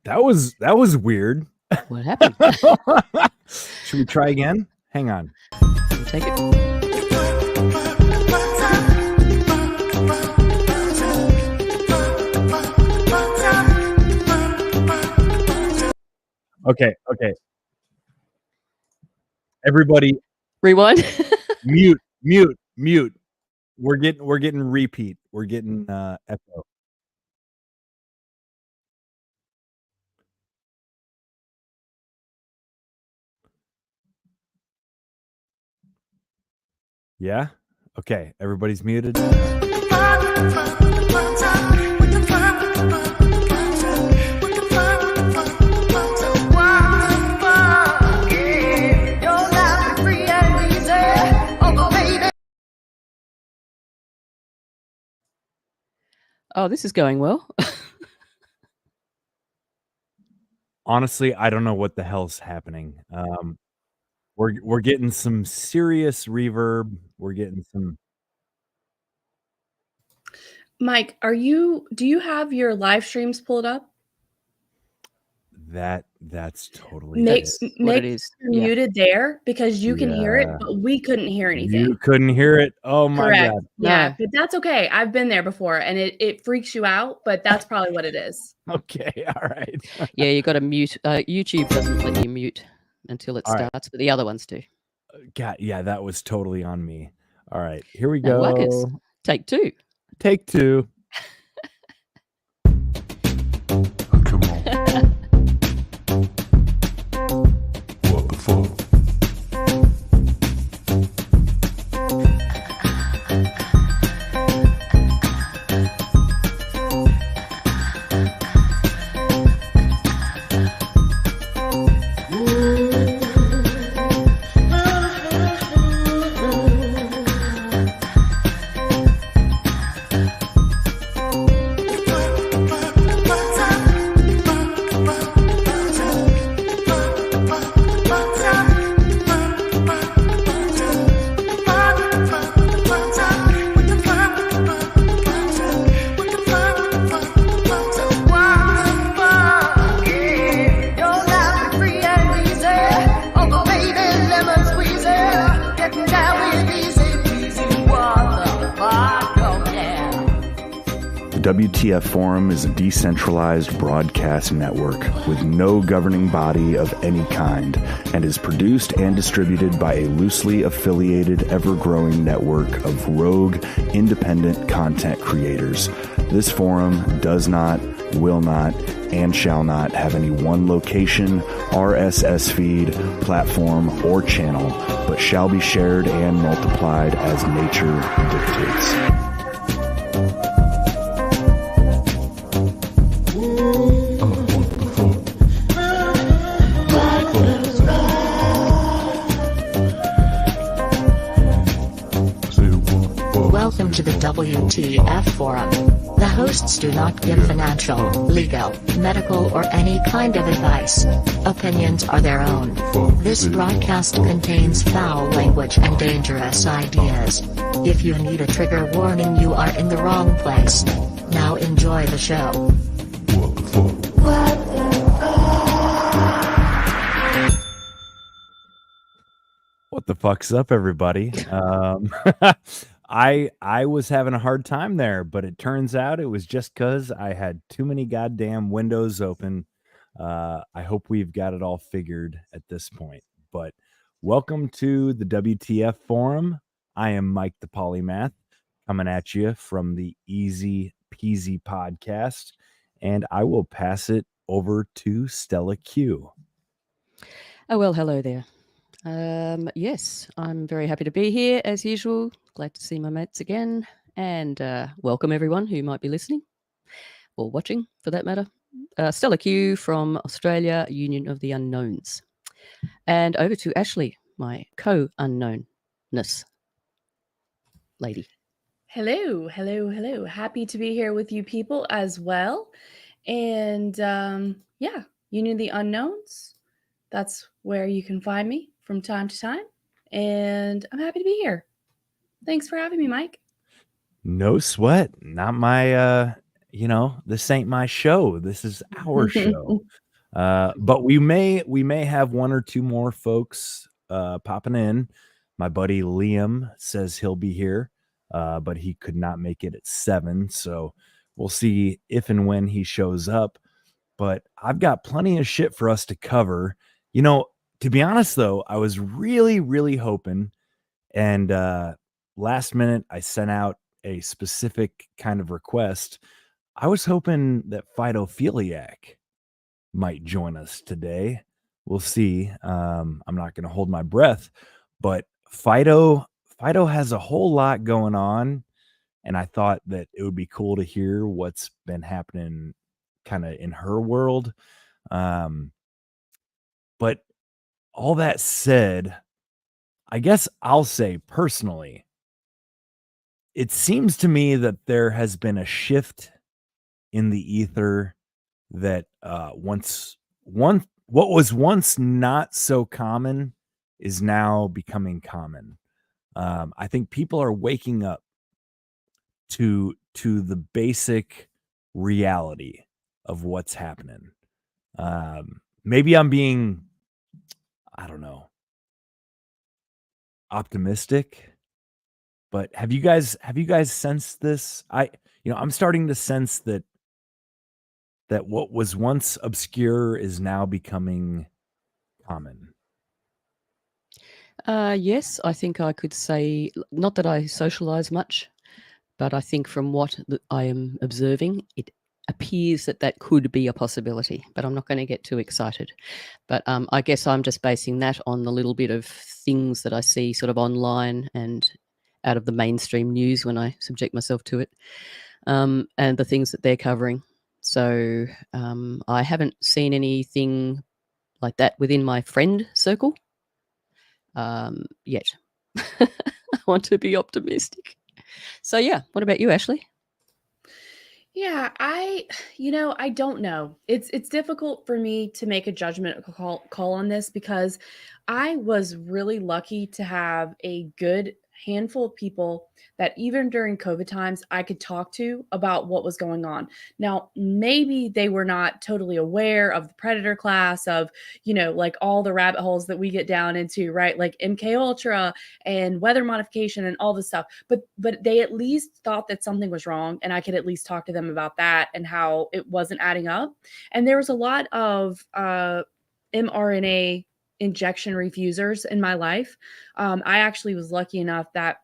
That was weird. What happened? Should we try again? Hang on. Take it. Okay. Everybody, rewind. mute. We're getting repeat. We're getting echo. Yeah? Okay, everybody's muted. Oh, this is going well. Honestly, I don't know what the hell's happening. We're getting some serious reverb. We're getting some. Mike, do you have your live streams pulled up? That's totally Make it is. muted there because you can hear it, but we couldn't hear anything. You couldn't hear it? Oh my Correct. God. Yeah, No. but that's okay. I've been there before and it freaks you out, but that's probably what it is. Okay, all right. Yeah, you got to mute. YouTube doesn't let you mute until it starts, but the other ones do. God, yeah, that was totally on me. All right, here we Now, go. workers, take two. Take two. Come on. What the fuck? The WTF Forum is a decentralized broadcast network with no governing body of any kind and is produced and distributed by a loosely affiliated, ever-growing network of rogue, independent content creators. This forum does not, will not, and shall not have any one location, RSS feed, platform, or channel, but shall be shared and multiplied as nature dictates. Welcome to the WTF Forum. The hosts do not give financial, legal, medical, or any kind of advice. Opinions are their own. This broadcast contains foul language and dangerous ideas. If you need a trigger warning, you are in the wrong place. Now enjoy the show. What the fuck? What the fuck's up, everybody? I was having a hard time there, but it turns out it was just because I had too many goddamn windows open. I hope we've got it all figured at this point. But welcome to the WTF Forum. I am Mike the Polymath, coming at you from the Easy Peasy podcast, and I will pass it over to Stella Q. Oh, well, hello there. Yes, I'm very happy to be here as usual. Glad to see my mates again, and welcome everyone who might be listening or watching for that matter. Stella Q from Australia, Union of the Unknowns. And over to Ashley, my co-unknownness lady. Hello. Happy to be here with you people as well. And yeah, Union of the Unknowns. That's where you can find me from time to time. And I'm happy to be here. Thanks for having me, Mike. No sweat. Not my this ain't my show. This is our show. But we may have one or two more folks popping in. My buddy Liam says he'll be here, but he could not make it at 7. So we'll see if and when he shows up. But I've got plenty of shit for us to cover. To be honest, though, I was really, really hoping, and last minute I sent out a specific kind of request. I was hoping that Phytophiliac might join us today. We'll see. I'm not going to hold my breath, but Fido has a whole lot going on, and I thought that it would be cool to hear what's been happening kind of in her world. But all that said, I guess I'll say personally, it seems to me that there has been a shift in the ether that what was once not so common is now becoming common. I think people are waking up to the basic reality of what's happening. Maybe I'm being, I don't know, optimistic, but have you guys sensed this? I'm starting to sense that what was once obscure is now becoming common. Yes, I think I could say, not that I socialize much, but I think from what I am observing, it appears that could be a possibility, but I'm not going to get too excited. But I guess I'm just basing that on the little bit of things that I see sort of online and out of the mainstream news when I subject myself to it, and the things that they're covering. So I haven't seen anything like that within my friend circle yet. I want to be optimistic. So yeah, what about you, Ashley? Yeah, I don't know. It's difficult for me to make a judgment call on this because I was really lucky to have a good handful of people that even during COVID times I could talk to about what was going on. Now, maybe they were not totally aware of the predator class of, like all the rabbit holes that we get down into, right? Like MK Ultra and weather modification and all this stuff. But they at least thought that something was wrong, and I could at least talk to them about that and how it wasn't adding up. And there was a lot of mRNA injection refusers in my life. I actually was lucky enough that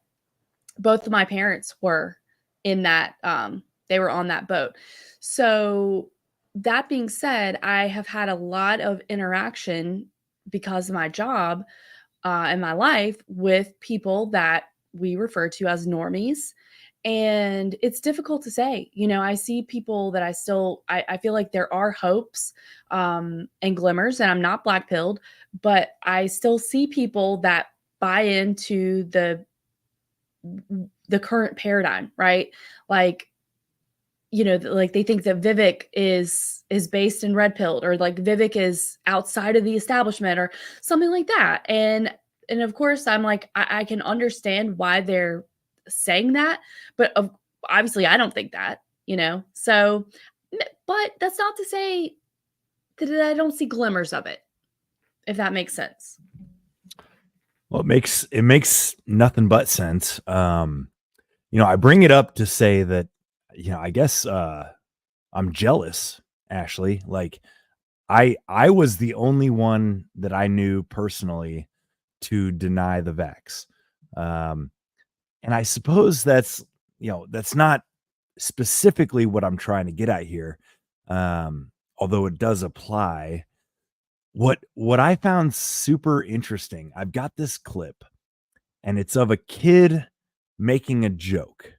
both of my parents were in that. They were on that boat. So that being said, I have had a lot of interaction because of my job in my life with people that we refer to as normies. And it's difficult to say. I see people that I feel like there are hopes and glimmers, and I'm not black pilled, but I still see people that buy into the current paradigm, right? Like, like they think that Vivek is based in red pilled, or like Vivek is outside of the establishment or something like that. And of course I'm like, I can understand why they're saying that, but obviously I don't think that, so, but that's not to say that I don't see glimmers of it, if that makes sense. Well, it makes nothing but sense. I bring it up to say that, I guess I'm jealous, Ashley. Like I was the only one that I knew personally to deny the vax. And I suppose that's not specifically what I'm trying to get at here. Although it does apply. What I found super interesting, I've got this clip, and it's of a kid making a joke.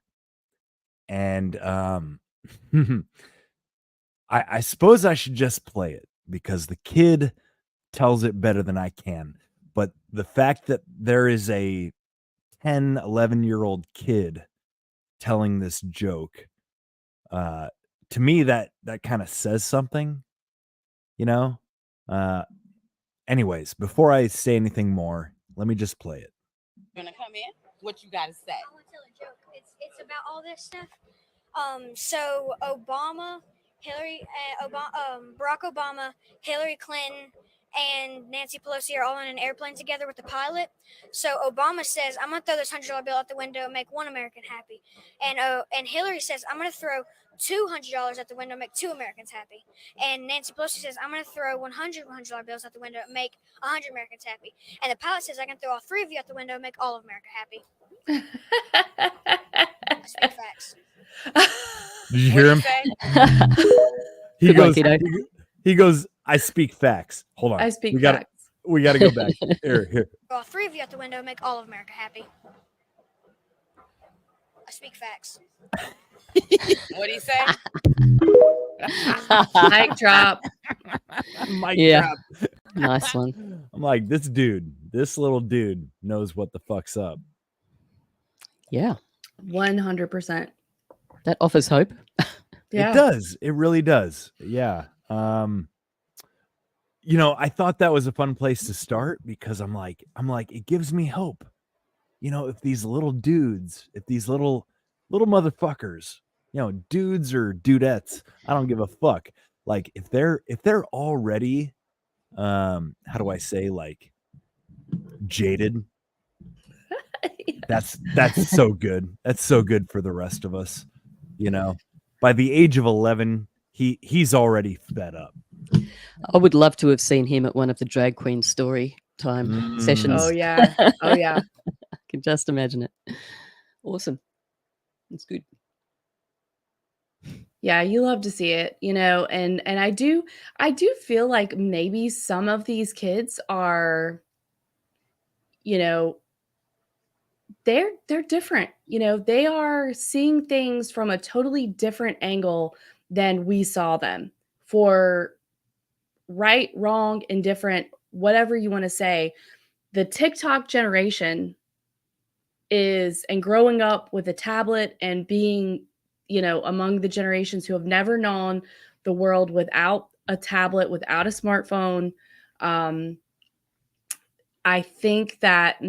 And I suppose I should just play it because the kid tells it better than I can. But the fact that there is a 10, 11-year-old kid telling this joke, to me, that kind of says something, anyways, before I say anything more, let me just play it. Gonna come in. What you gotta say? I want to tell a joke. It's about all this stuff. So Obama, Barack Obama, Hillary Clinton, and Nancy Pelosi are all in an airplane together with the pilot. So Obama says, "I'm gonna throw this $100 bill out the window and make one American happy," and Hillary says, "I'm gonna throw $200 out the window, and make 2 Americans happy." And Nancy Pelosi says, "I'm going to throw 100 $100 bills out the window and make 100 Americans happy." And the pilot says, "I can throw all 3 of you out the window and make all of America happy." I speak facts. Did you What hear do him? you say? He Good one, goes. kiddo. He goes. I speak facts. Hold on. I speak We got. facts. We got to go back. Here. Throw all 3 of you out the window and make all of America happy. I speak facts. What do you say? Mic drop. Mic Yeah. drop. Nice one. I'm like, this little dude knows what the fuck's up. Yeah. 100%. That offers hope. Yeah. It does. It really does. Yeah. I thought that was a fun place to start because I'm like, it gives me hope. If these little dudes, if these little motherfuckers, dudes or dudettes, I don't give a fuck. Like if they're already, how do I say, like, jaded, that's so good. That's so good for the rest of us. By the age of 11, he's already fed up. I would love to have seen him at one of the drag queen story time sessions. Oh, yeah. Oh, yeah. I can just imagine it. Awesome. It's good. Yeah, you love to see it, and I do feel like maybe some of these kids are, they're different. They are seeing things from a totally different angle than we saw them, for right, wrong, indifferent, whatever you want to say. The TikTok generation and growing up with a tablet and being, among the generations who have never known the world without a tablet, without a smartphone. I think that,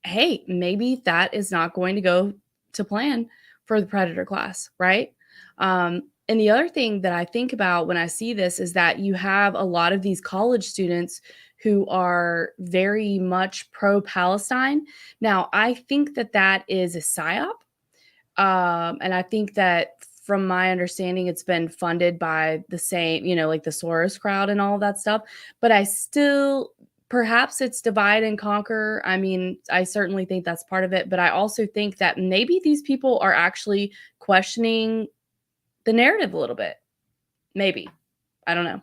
hey, maybe that is not going to go to plan for the Predator class, right? And the other thing that I think about when I see this is that you have a lot of these college students who are very much pro-Palestine. Now, I think that is a psyop. And I think that, from my understanding, it's been funded by the same, like the Soros crowd and all that stuff. But I still, perhaps it's divide and conquer. I mean, I certainly think that's part of it. But I also think that maybe these people are actually questioning the narrative a little bit. Maybe. I don't know.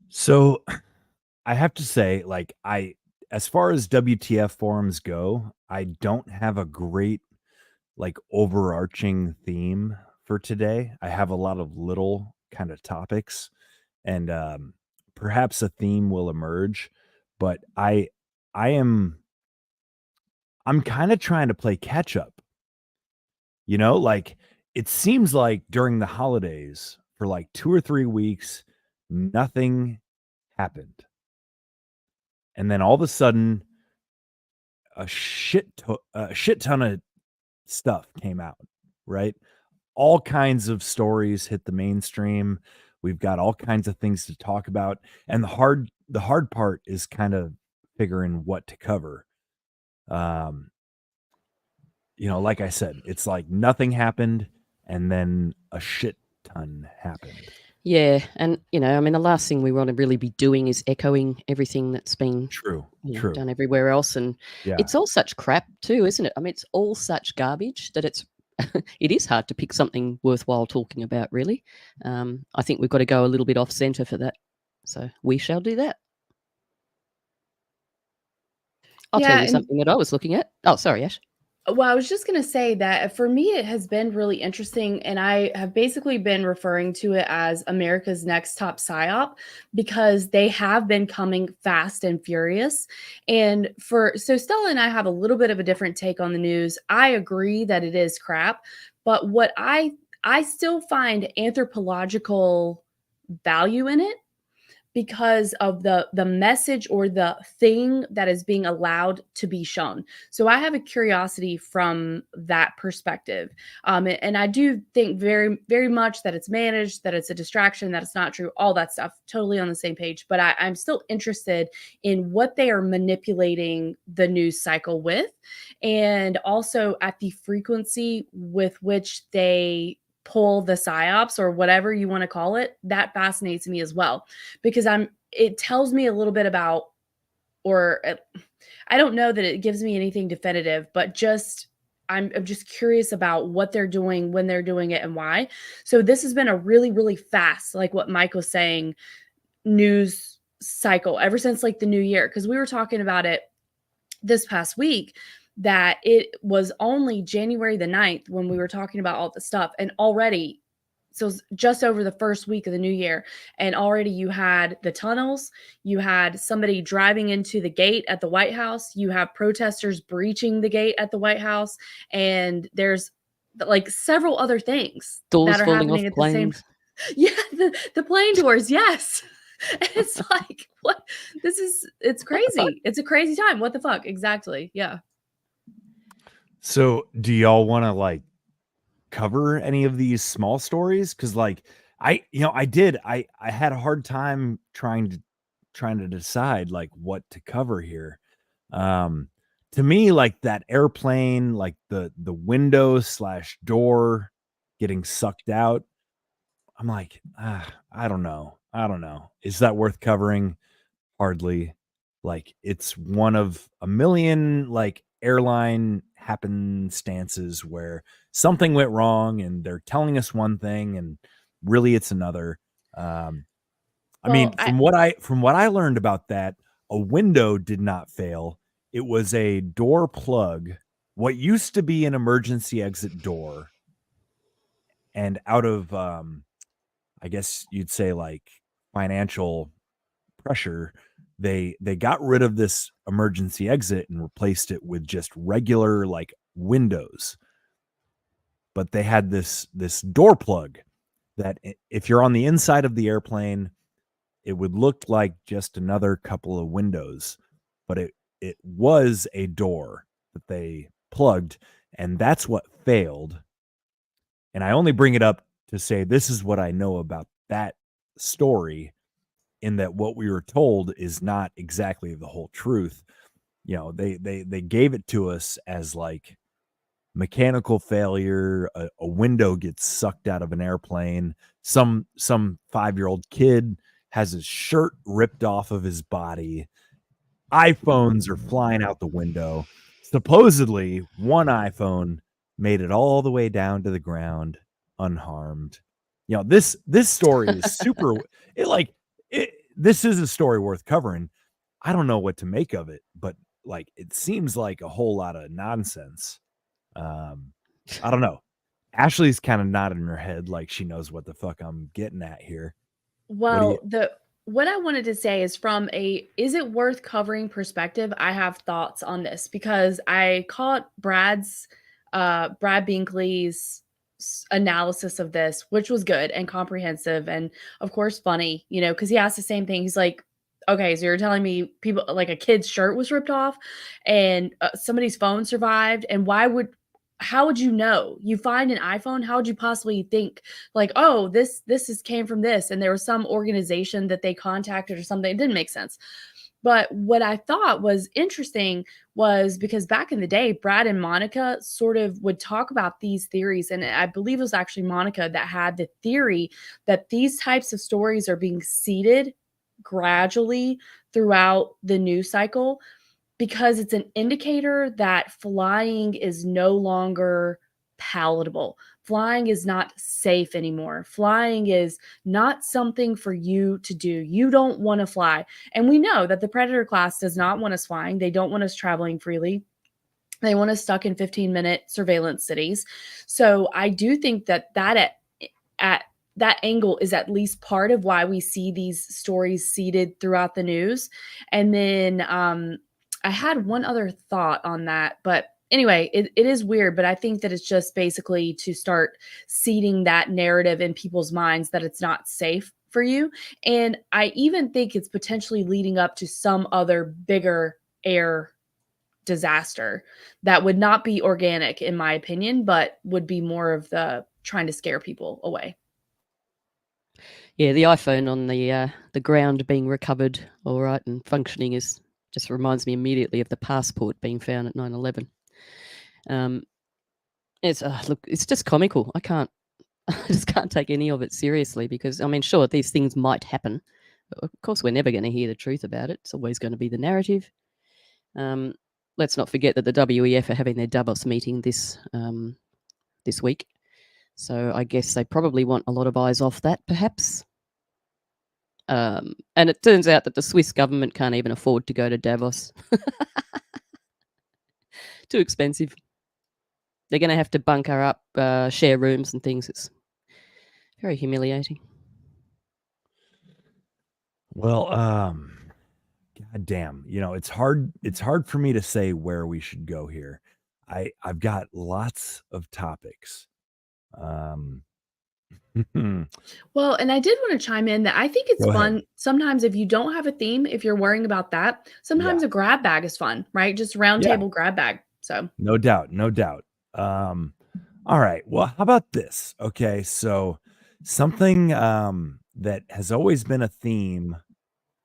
So I have to say, like, as far as WTF forums go, I don't have a great, like, overarching theme for today. I have a lot of little kind of topics, and perhaps a theme will emerge, but I'm kind of trying to play catch up. Like, it seems like during the holidays for like 2 or 3 weeks, nothing happened. And then all of a sudden, a shit ton of stuff came out, right? All kinds of stories hit the mainstream. We've got all kinds of things to talk about. And the hard part is kind of figuring what to cover. Like I said, it's like nothing happened and then a shit ton happened. Yeah. And, the last thing we want to really be doing is echoing everything that's been True. done everywhere else. And Yeah. it's all such crap too, isn't it? I mean, it's all such garbage that it is hard to pick something worthwhile talking about, really. I think we've got to go a little bit off center for that. So we shall do that. I'll tell you something that I was looking at. Oh, sorry, Ash. Well, I was just going to say that for me, it has been really interesting. And I have basically been referring to it as America's Next Top PSYOP, because they have been coming fast and furious. And so Stella and I have a little bit of a different take on the news. I agree that it is crap, but what I still find anthropological value in it, because of the message or the thing that is being allowed to be shown. So I have a curiosity from that perspective. And I do think very, very much that it's managed, that it's a distraction, that it's not true, all that stuff. Totally on the same page. But I'm still interested in what they are manipulating the news cycle with, and also at the frequency with which they pull the psyops or whatever you want to call it. That fascinates me as well, because it tells me a little bit about, or I don't know that it gives me anything definitive, but just I'm just curious about what they're doing, when they're doing it, and why. So this has been a really, really fast, like what Mike was saying, news cycle ever since like the new year. Because we were talking about it this past week, that it was only January the 9th when we were talking about all the stuff, and already, so it's just over the first week of the new year, and already you had the tunnels, you had somebody driving into the gate at the White House, you have protesters breaching the gate at the White House, and there's like several other things Doors that are falling off happening at the same. planes. Yeah, the plane doors, yes. And it's like, what? It's crazy. It's a crazy time. What the fuck? Exactly. Yeah. So, do y'all want to like cover any of these small stories? Because like I had a hard time trying to decide like what to cover here. Um, to me, like that airplane, like the window slash door getting sucked out. I'm like, I don't know. I don't know. Is that worth covering? Hardly. Like it's one of a million like airline happenstances where something went wrong and they're telling us one thing and really it's another. I mean, Well, I from what I learned about that, a window did not fail. It was a door plug, what used to be an emergency exit door, and out of I guess you'd say like financial pressure, they got rid of this emergency exit and replaced it with just regular like windows. But they had this door plug that if you're on the inside of the airplane, it would look like just another couple of windows, but it was a door that they plugged, and that's what failed. And I only bring it up to say this is what I know about that story, in that what we were told is not exactly the whole truth. You know, they gave it to us as like mechanical failure, a window gets sucked out of an airplane, some 5-year-old kid has his shirt ripped off of his body, iPhones are flying out the window. Supposedly, one iPhone made it all the way down to the ground unharmed. You know, this story is super this is a story worth covering. I don't know what to make of it, but like it seems like a whole lot of nonsense. I don't know. Ashley's kind of nodding her head like she knows what the fuck I'm getting at here. What do you? Well, what I wanted to say is, from a is it worth covering perspective, I have thoughts on this, because I caught Brad Binkley's analysis of this, which was good and comprehensive and of course funny, because he asked the same thing. He's like, okay, so you're telling me people, like, a kid's shirt was ripped off and somebody's phone survived, and how would you know? You find an iPhone, how would you possibly think like, oh, came from this, and there was some organization that they contacted or something? It didn't make sense. But what I thought was interesting was, because back in the day, Brad and Monica sort of would talk about these theories. And I believe it was actually Monica that had the theory that these types of stories are being seeded gradually throughout the news cycle, because it's an indicator that flying is no longer palatable. Flying is not safe anymore. Flying is not something for you to do. You don't want to fly. And we know that the Predator class does not want us flying. They don't want us traveling freely. They want us stuck in 15-minute surveillance cities. So I do think that at that angle is at least part of why we see these stories seeded throughout the news. And then I had one other thought on that, but anyway, it is weird, but I think that it's just basically to start seeding that narrative in people's minds that it's not safe for you. And I even think it's potentially leading up to some other bigger air disaster that would not be organic, in my opinion, but would be more of the trying to scare people away. Yeah, the iPhone on the ground being recovered all right and functioning is just reminds me immediately of the passport being found at 9/11. It's just comical. I just can't take any of it seriously because I mean, sure, these things might happen, but of course, we're never going to hear the truth about it. It's always going to be the narrative. Let's not forget that the WEF are having their Davos meeting this week, so I guess they probably want a lot of eyes off that, perhaps. And it turns out that the Swiss government can't even afford to go to Davos. Too expensive. They're going to have to bunker up, share rooms and things. It's very humiliating. Well, God damn, it's hard for me to say where we should go here. I've got lots of topics. Well, and I did want to chime in that I think it's Go ahead. fun sometimes if you don't have a theme, if you're worrying about that, sometimes a grab bag is fun, right? Just round table grab bag. So No doubt. All right. Well, how about this? Okay, so something that has always been a theme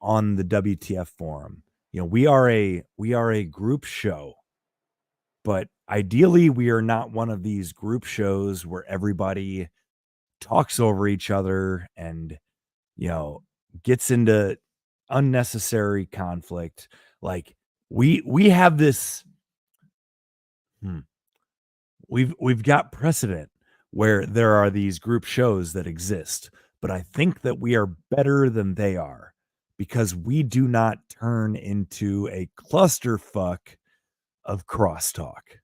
on the WTF forum. We are a group show, but ideally we are not one of these group shows where everybody talks over each other and gets into unnecessary conflict. Like we have this we've got precedent where there are these group shows that exist, but I think that we are better than they are because we do not turn into a clusterfuck of crosstalk.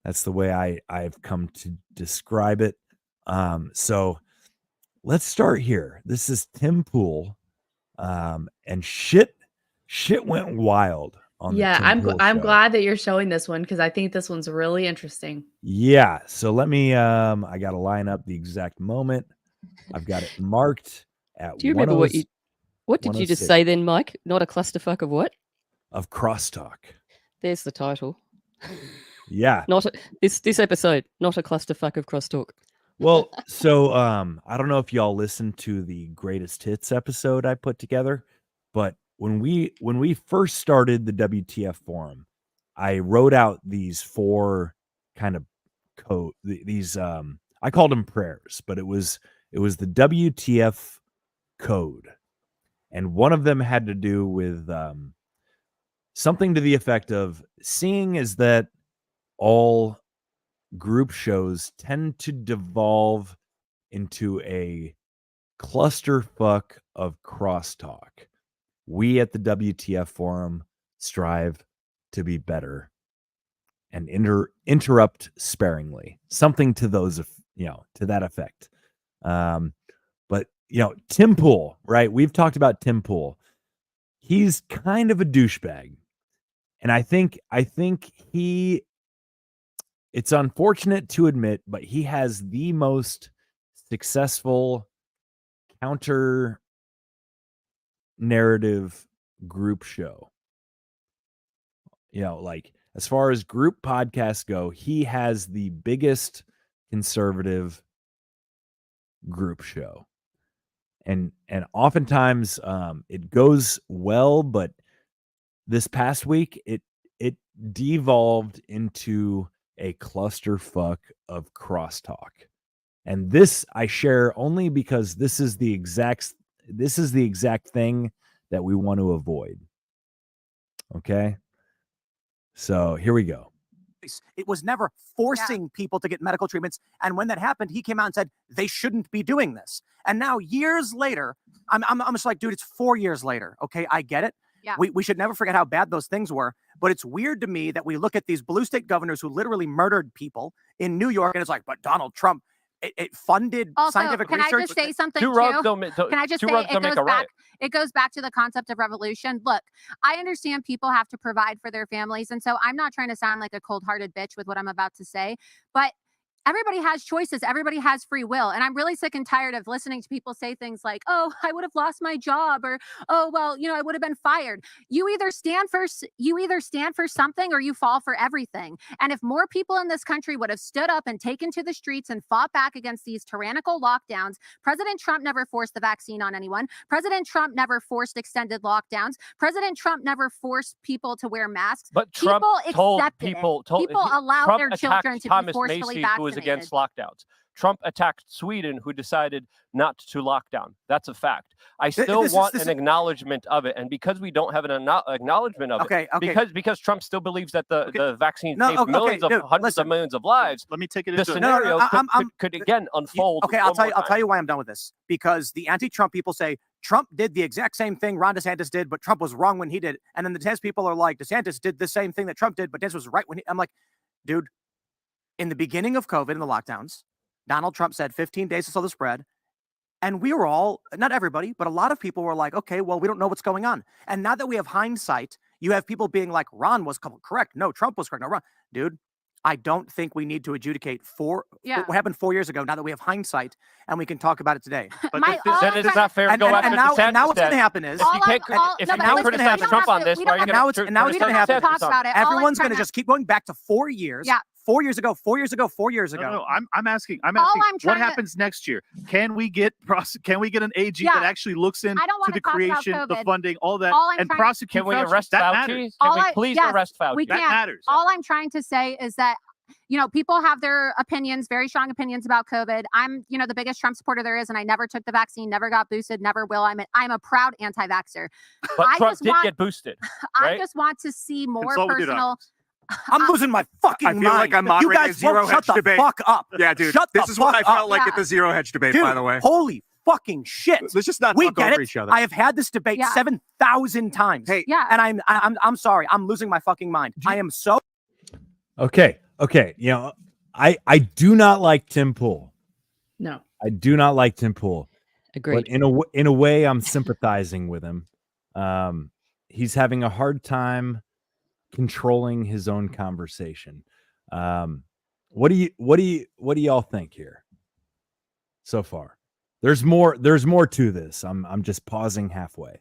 That's the way I've come to describe it. So let's start here. This is Tim Pool, and shit went wild on the Tim Pool I'm show. glad that you're showing this one because I think this one's really interesting. Yeah, so let me I got to line up the exact moment. I've got it marked at Do you remember what did you just 106 say then, Mike? Not a clusterfuck of what? of crosstalk. There's the title. Yeah. This episode, not a clusterfuck of crosstalk. Well, so I don't know if y'all listened to the greatest hits episode I put together, but when we first started the WTF forum, I wrote out these 4 kind of code these I called them prayers, but it was the WTF code. And one of them had to do with something to the effect of seeing as that all group shows tend to devolve into a clusterfuck of crosstalk. We at the WTF forum strive to be better and interrupt sparingly. Something to those, to that effect. But Tim Pool, right? We've talked about Tim Pool. He's kind of a douchebag, and I think it's unfortunate to admit, but he has the most successful counter narrative group show. Like as far as group podcasts go, he has the biggest conservative group show. And oftentimes it goes well, but this past week it devolved into a clusterfuck of crosstalk. And this I share only because this is the exact thing that we want to avoid. Okay? So, here we go. It was never forcing people to get medical treatments. And when that happened, he came out and said they shouldn't be doing this. And now years later, I'm just like, dude, it's 4 years later. Okay, I get it. Yeah. We should never forget how bad those things were. But it's weird to me that we look at these blue state governors who literally murdered people in New York, and it's like, but Donald Trump, it funded Also, scientific can research. I just say something Two too? rugs don't make. Can I just two say rugs don't make a riot. it goes back to the concept of revolution. Look, I understand people have to provide for their families, and so I'm not trying to sound like a cold-hearted bitch with what I'm about to say, but everybody has choices. Everybody has free will. And I'm really sick and tired of listening to people say things like, oh, I would have lost my job, or, oh, well, I would have been fired. You either stand for something or you fall for everything. And if more people in this country would have stood up and taken to the streets and fought back against these tyrannical lockdowns, President Trump never forced the vaccine on anyone. President Trump never forced extended lockdowns. President Trump never forced people to wear masks. But Trump told accepted people, it. People allowed Trump their attacked children to Thomas be forcefully Macy, vaccinated. who was against lockdowns. Trump attacked Sweden, who decided not to lock down. That's a fact. I still want an acknowledgement of it, and because we don't have an acknowledgement of it, because Trump still believes that the vaccine saved millions of hundreds of millions of lives. Let me take it. The scenario could again unfold. Okay, I'll tell you why I'm done with this. Because the anti-Trump people say Trump did the exact same thing Ron DeSantis did, but Trump was wrong when he did. And then the DeSantis people are like, DeSantis did the same thing that Trump did, but DeSantis was right when I'm like, dude, in the beginning of COVID and the lockdowns, Donald Trump said 15 days to slow the spread. And we were all, not everybody, but a lot of people were like, okay, well, we don't know what's going on. And now that we have hindsight, you have people being like, Ron was correct. No, Trump was correct. No, Ron. Dude, I don't think we need to adjudicate what happened 4 years ago now that we have hindsight and we can talk about it today. But then it is not fair to go after DeSantis. And now what's going to happen is, if you can't criticize Trump on this, why are you going to talk about it? Everyone's going to just keep going back to 4 years. Yeah. 4 years ago, 4 years ago, 4 years ago. No, I'm asking what happens next year? Can we get an AG that actually looks into the creation, the funding, all that, and prosecute? Can we Fauci? arrest That Fauci? matters. Can we please arrest Fauci? We that can. matters. All I'm trying to say is that people have their opinions, very strong opinions about COVID. I'm, the biggest Trump supporter there is, and I never took the vaccine, never got boosted, never will. I'm a proud anti-vaxxer. But Trump did get boosted. Right? I just want to see more personal. I'm losing my fucking mind. I feel like I'm moderating a zero hedge debate. Shut the fuck up. Yeah, dude. This is what I felt like at the zero hedge debate, dude, by the way. Holy fucking shit. Let's just not we talk get over it. each other. I have had this debate 7,000 times. Hey, and I'm sorry. I'm losing my fucking mind. I am so Okay. I do not like Tim Pool. No. I do not like Tim Pool. Agreed. But in a way, I'm sympathizing with him. He's having a hard time controlling his own conversation. What do y'all think here so far? There's more to this. I'm just pausing halfway.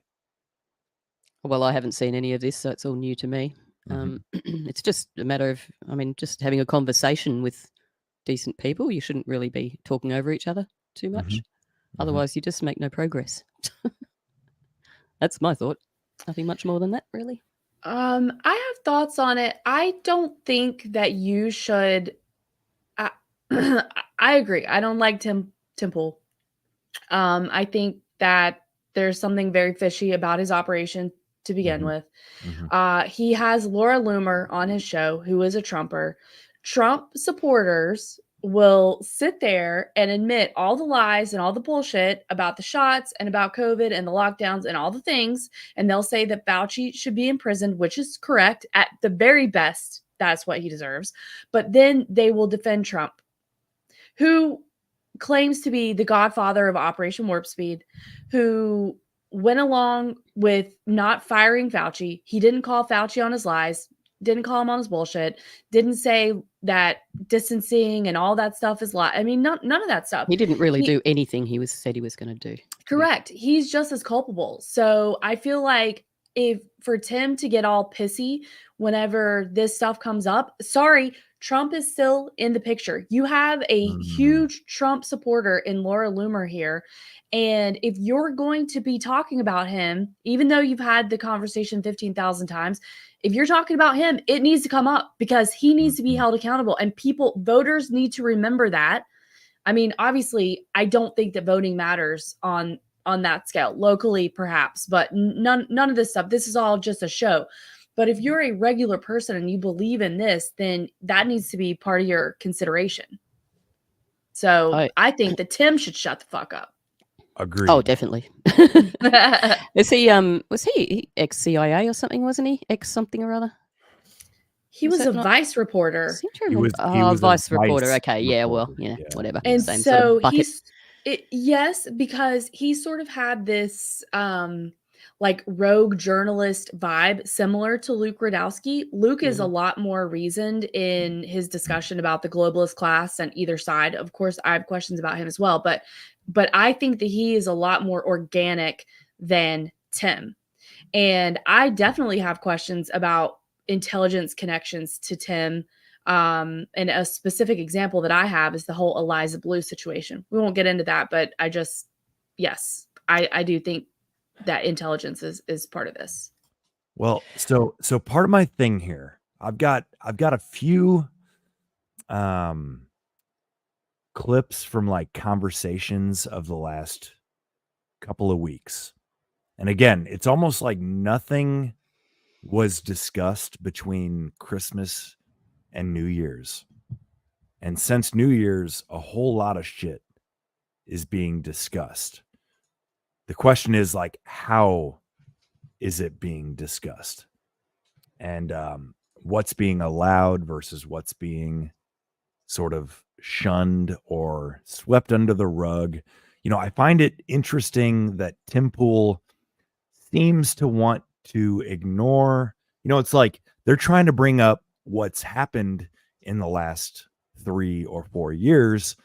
Well, I haven't seen any of this, so it's all new to me. It's just a matter of, just having a conversation with decent people. You shouldn't really be talking over each other too much. Otherwise, you just make no progress. That's my thought. Nothing much more than that, really. I have thoughts on it. I don't think that you should. I agree. I don't like Tim Pool. I think that there's something very fishy about his operation to begin with. He has Laura Loomer on his show, who is a Trumper. Trump supporters will sit there and admit all the lies and all the bullshit about the shots and about COVID and the lockdowns and all the things. And they'll say that Fauci should be imprisoned, which is correct. At the very best, that's what he deserves. But then they will defend Trump, who claims to be the godfather of Operation Warp Speed, who went along with not firing Fauci. He didn't call Fauci on his lies, didn't call him on his bullshit, didn't say that distancing and all that stuff is lie. None of that stuff. He didn't really do anything he said he was going to do. Correct. He's just as culpable. So I feel like for Tim to get all pissy whenever this stuff comes up, sorry, Trump is still in the picture. You have a huge Trump supporter in Laura Loomer here. And if you're going to be talking about him, even though you've had the conversation 15,000 times, if you're talking about him, it needs to come up because he needs to be held accountable. And voters need to remember that. Obviously, I don't think that voting matters on that scale, locally perhaps, but none of this stuff. This is all just a show. But if you're a regular person and you believe in this, then that needs to be part of your consideration. So I think that Tim should shut the fuck up. Agreed. Oh, definitely. Was he ex-CIA or something, wasn't he? Ex something or other? He was a vice reporter. He was vice reporter. Okay, yeah, well, whatever. And same so sort of bucket. yes, because he sort of had this like rogue journalist vibe, similar to Luke Radowski. Luke is a lot more reasoned in his discussion about the globalist class and either side. Of course, I have questions about him as well, but I think that he is a lot more organic than Tim. And I definitely have questions about intelligence connections to Tim. And a specific example that I have is the whole Eliza Blue situation. We won't get into that, but yes, I do think that intelligence is part of this. Well, so part of my thing here, I've got a few clips from like conversations of the last couple of weeks. And again, it's almost like nothing was discussed between Christmas and New Year's. And since New Year's, a whole lot of shit is being discussed. The question is like, how is it being discussed? And what's being allowed versus what's being sort of shunned or swept under the rug. You know, I find it interesting that Tim Pool seems to want to ignore, you know, it's like they're trying to bring up what's happened in the last 3 or 4 years.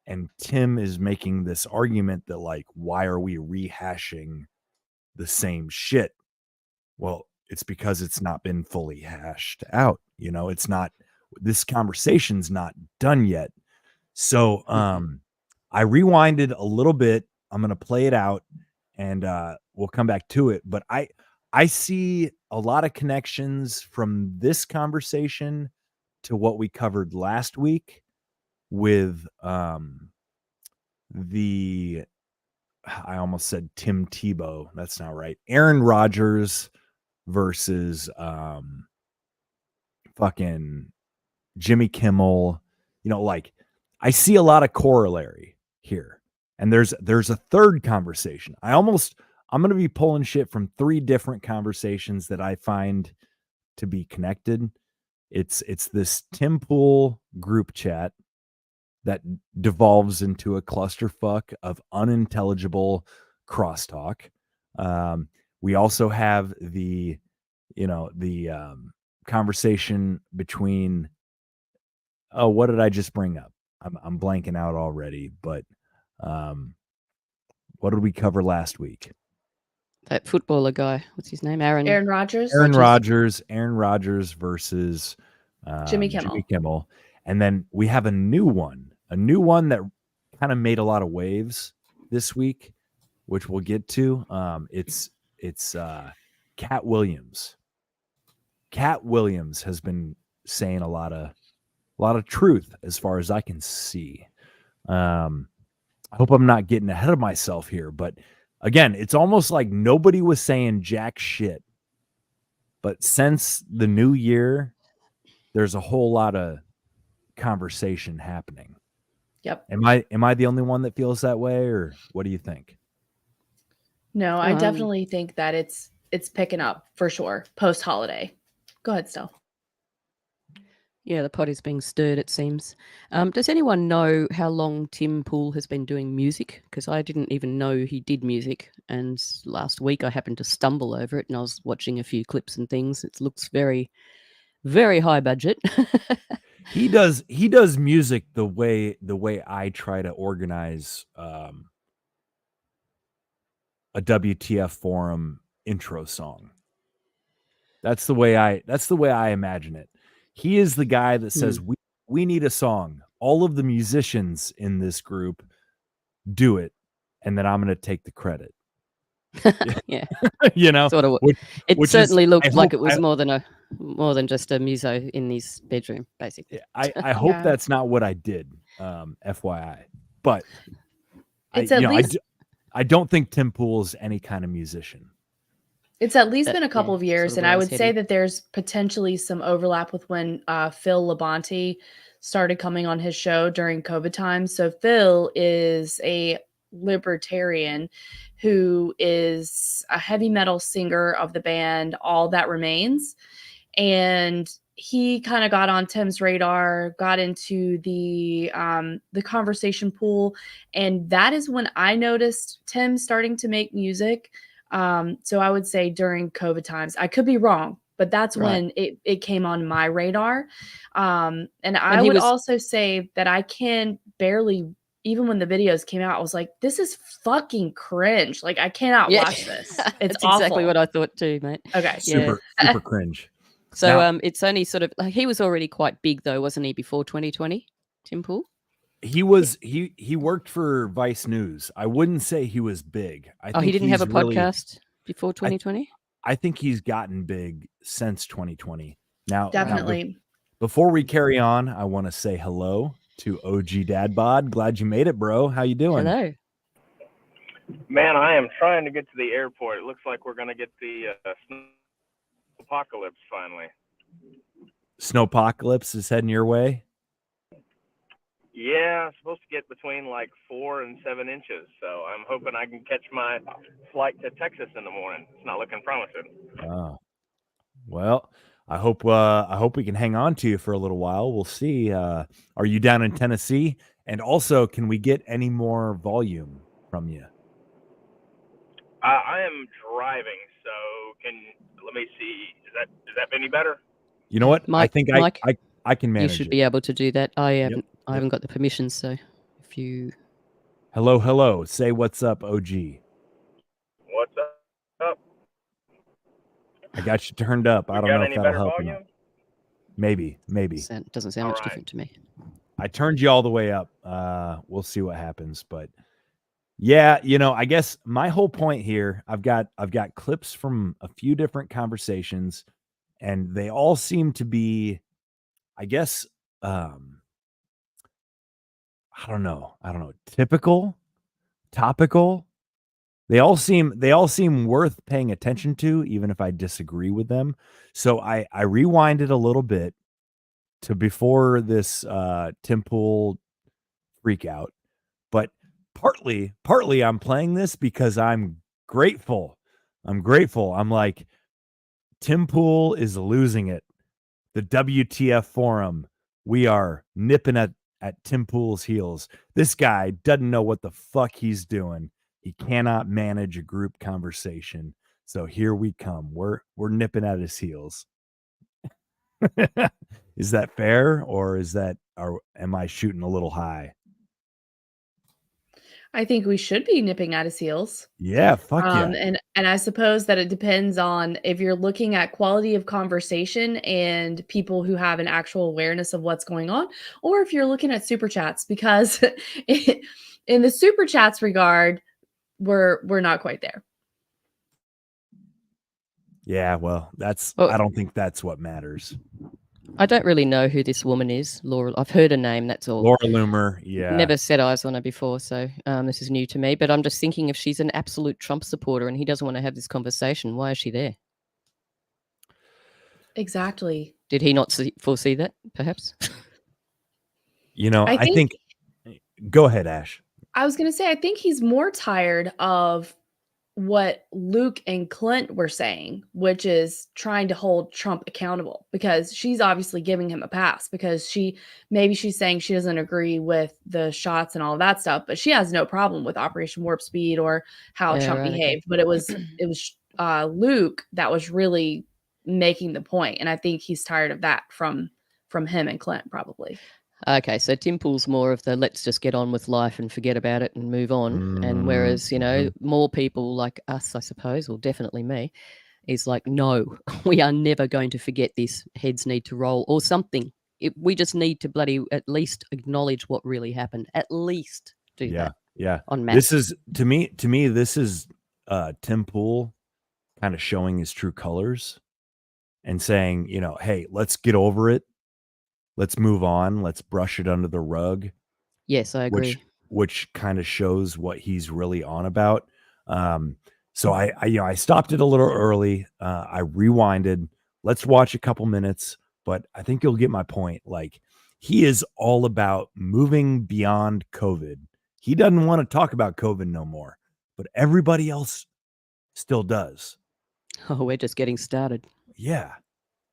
And Tim is making this argument that like, why are we rehashing the same shit? Well, it's because it's not been fully hashed out. You know, it's not, this conversation's not done yet. So I rewinded a little bit. I'm going to play it out and we'll come back to it. But I see a lot of connections from this conversation to what we covered last week with I almost said Tim Tebow. That's not right. Aaron Rodgers versus fucking Jimmy Kimmel. You know, like I see a lot of corollary here. And there's a third conversation. I'm going to be pulling shit from 3 different conversations that I find to be connected. It's this Tim Pool group chat that devolves into a clusterfuck of unintelligible crosstalk. We also have the conversation between, oh, what did I just bring up? I'm blanking out already, but what did we cover last week? That footballer guy, what's his name? Aaron Rodgers. Aaron Rodgers versus Jimmy Kimmel. And then we have a new one that kind of made a lot of waves this week, which we'll get to. It's Cat Williams. Cat Williams has been saying a lot of truth as far as I can see. I hope I'm not getting ahead of myself here, but again, it's almost like nobody was saying jack shit. But since the new year, there's a whole lot of conversation happening. Yep. Am I the only one that feels that way, or what do you think? No, I definitely think that it's picking up for sure post holiday. Go ahead, Stell. Yeah, the pot is being stirred, it seems. Does anyone know how long Tim Pool has been doing music? Because I didn't even know he did music. And last week I happened to stumble over it and I was watching a few clips and things. It looks very, very high budget. He does music the way I try to organize a WTF Forum intro song. That's the way I imagine it. He is the guy that says we need a song. All of the musicians in this group do it, and then I'm going to take the credit. Yeah, you know, sort of. It certainly looked like it was more than just a muso in his bedroom, basically. I hope that's not what I did, FYI. But I don't think Tim Pool's any kind of musician. It's at least been a couple of years, and I would say that there's potentially some overlap with when Phil Labonte started coming on his show during COVID times. So Phil is a libertarian who is a heavy metal singer of the band All That Remains, and he kind of got on Tim's radar, got into the conversation pool, and that is when I noticed Tim starting to make music. So I would say during COVID times. I could be wrong, but that's when it came on my radar. And I would also say that I can barely, even when the videos came out, I was like, this is fucking cringe. Like, I cannot watch this. It's That's awful. exactly what I thought too, mate. Okay. Super cringe. So Now, it's only sort of like, he was already quite big though, wasn't he, before 2020, Tim Pool? He worked for Vice News. I wouldn't say he was big. I think he didn't have a really, podcast before 2020? I think he's gotten big since 2020. Now, definitely. Before we carry on, I want to say hello to OG Dad Bod. Glad you made it, bro. How you doing? Hello. Man, I am trying to get to the airport. It looks like we're going to get the apocalypse finally. Snowpocalypse is heading your way? Yeah, I'm supposed to get between like 4 and 7 inches. So I'm hoping I can catch my flight to Texas in the morning. It's not looking promising. Oh, well, I hope we can hang on to you for a little while. We'll see. Are you down in Tennessee? And also, can we get any more volume from you? I am driving, so let me see. Is that any better? You know what? Mike, I think I can manage. You should be able to do that. I haven't got the permission, so if you. Hello. Say what's up, OG. What's up? I got you turned up. I don't know if that'll help you. Maybe. Doesn't sound much different to me. I turned you all the way up. We'll see what happens, but yeah, I guess my whole point here, I've got clips from a few different conversations, and they all seem to be, I guess, I don't know, typical, topical. They all seem worth paying attention to, even if I disagree with them. So I rewinded a little bit to before this Tim Pool freak out, but partly I'm playing this because I'm grateful. I'm like, Tim Pool is losing it. The WTF Forum, we are nipping at Tim Pool's heels. This guy doesn't know what the fuck he's doing. He cannot manage a group conversation. So here we come. We're nipping at his heels. Is that fair, or am I shooting a little high? I think we should be nipping at his heels. Yeah, fuck yeah. And I suppose that it depends on if you're looking at quality of conversation and people who have an actual awareness of what's going on, or if you're looking at super chats, because in the super chats regard, we're not quite there. Yeah, well, I don't think that's what matters. I don't really know who this woman is, Laura. I've heard her name, that's all. Laura Loomer, yeah. Never set eyes on her before, so this is new to me. But I'm just thinking, if she's an absolute Trump supporter and he doesn't want to have this conversation, why is she there? Exactly. Did he not foresee that, perhaps? I think go ahead, Ash. I was going to say, I think he's more tired of what Luke and Clint were saying, which is trying to hold Trump accountable, because she's obviously giving him a pass because she's saying she doesn't agree with the shots and all of that stuff, but she has no problem with Operation Warp Speed or how Trump behaved. But it was Luke that was really making the point, and I think he's tired of that from him and Clint probably. Okay, so Tim Pool's more of the let's just get on with life and forget about it and move on. And whereas, more people like us, I suppose, or definitely me, is like, no, we are never going to forget this. Heads need to roll or something. We just need to bloody at least acknowledge what really happened. At least do that. Yeah. On math. This is, to me, this is Tim Pool kind of showing his true colors and saying, hey, let's get over it. Let's move on. Let's brush it under the rug. Yes, I agree. Which kind of shows what he's really on about. So I stopped it a little early. I rewinded. Let's watch a couple minutes, but I think you'll get my point. Like, he is all about moving beyond COVID. He doesn't want to talk about COVID no more, but everybody else still does. Oh, we're just getting started. Yeah.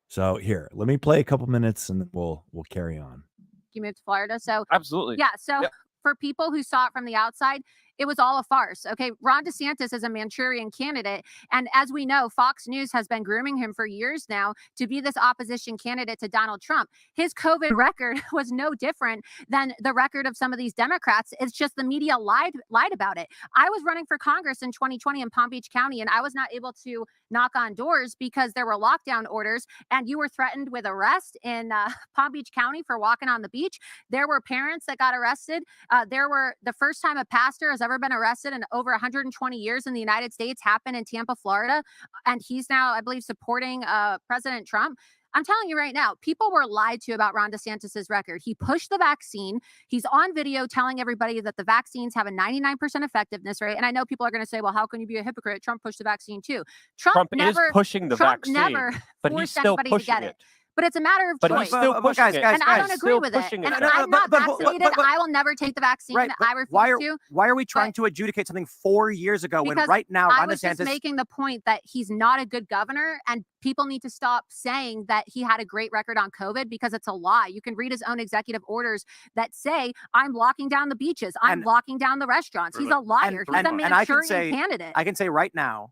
So here, let me play a couple minutes and then we'll carry on. You moved to Florida, so absolutely. Yeah, so for people who saw it from the outside, it was all a farce. Okay, Ron DeSantis is a Manchurian candidate, and as we know, Fox News has been grooming him for years now to be this opposition candidate to Donald Trump. His COVID record was no different than the record of some of these Democrats. It's just the media lied about it. I was running for Congress in 2020 in Palm Beach County, and I was not able to knock on doors because there were lockdown orders, and you were threatened with arrest in Palm Beach County for walking on the beach. There were parents that got arrested. There were the first time a pastor has ever been arrested in over 120 years in the United States happened in Tampa, Florida, and he's now, I believe, supporting President Trump. I'm telling you right now, people were lied to about Ron DeSantis's record. He pushed the vaccine. He's on video telling everybody that the vaccines have a 99% effectiveness rate. And I know people are going to say, well, how can you be a hypocrite? Trump pushed the vaccine too. Trump never, is pushing the Trump vaccine, never but he's still anybody pushing to get it. But it's a matter of But choice. he's still pushing it. And I don't agree with it. And I'm not vaccinated. I will never take the vaccine. I refuse to. Why are we trying to adjudicate something 4 years ago when right now I Ron was DeSantis... just making the point that he's not a good governor, and people need to stop saying that he had a great record on COVID because it's a lie. You can read his own executive orders that say, I'm locking down the beaches. I'm locking down the restaurants. He's a liar. He's a Manchurian candidate. I can say right now,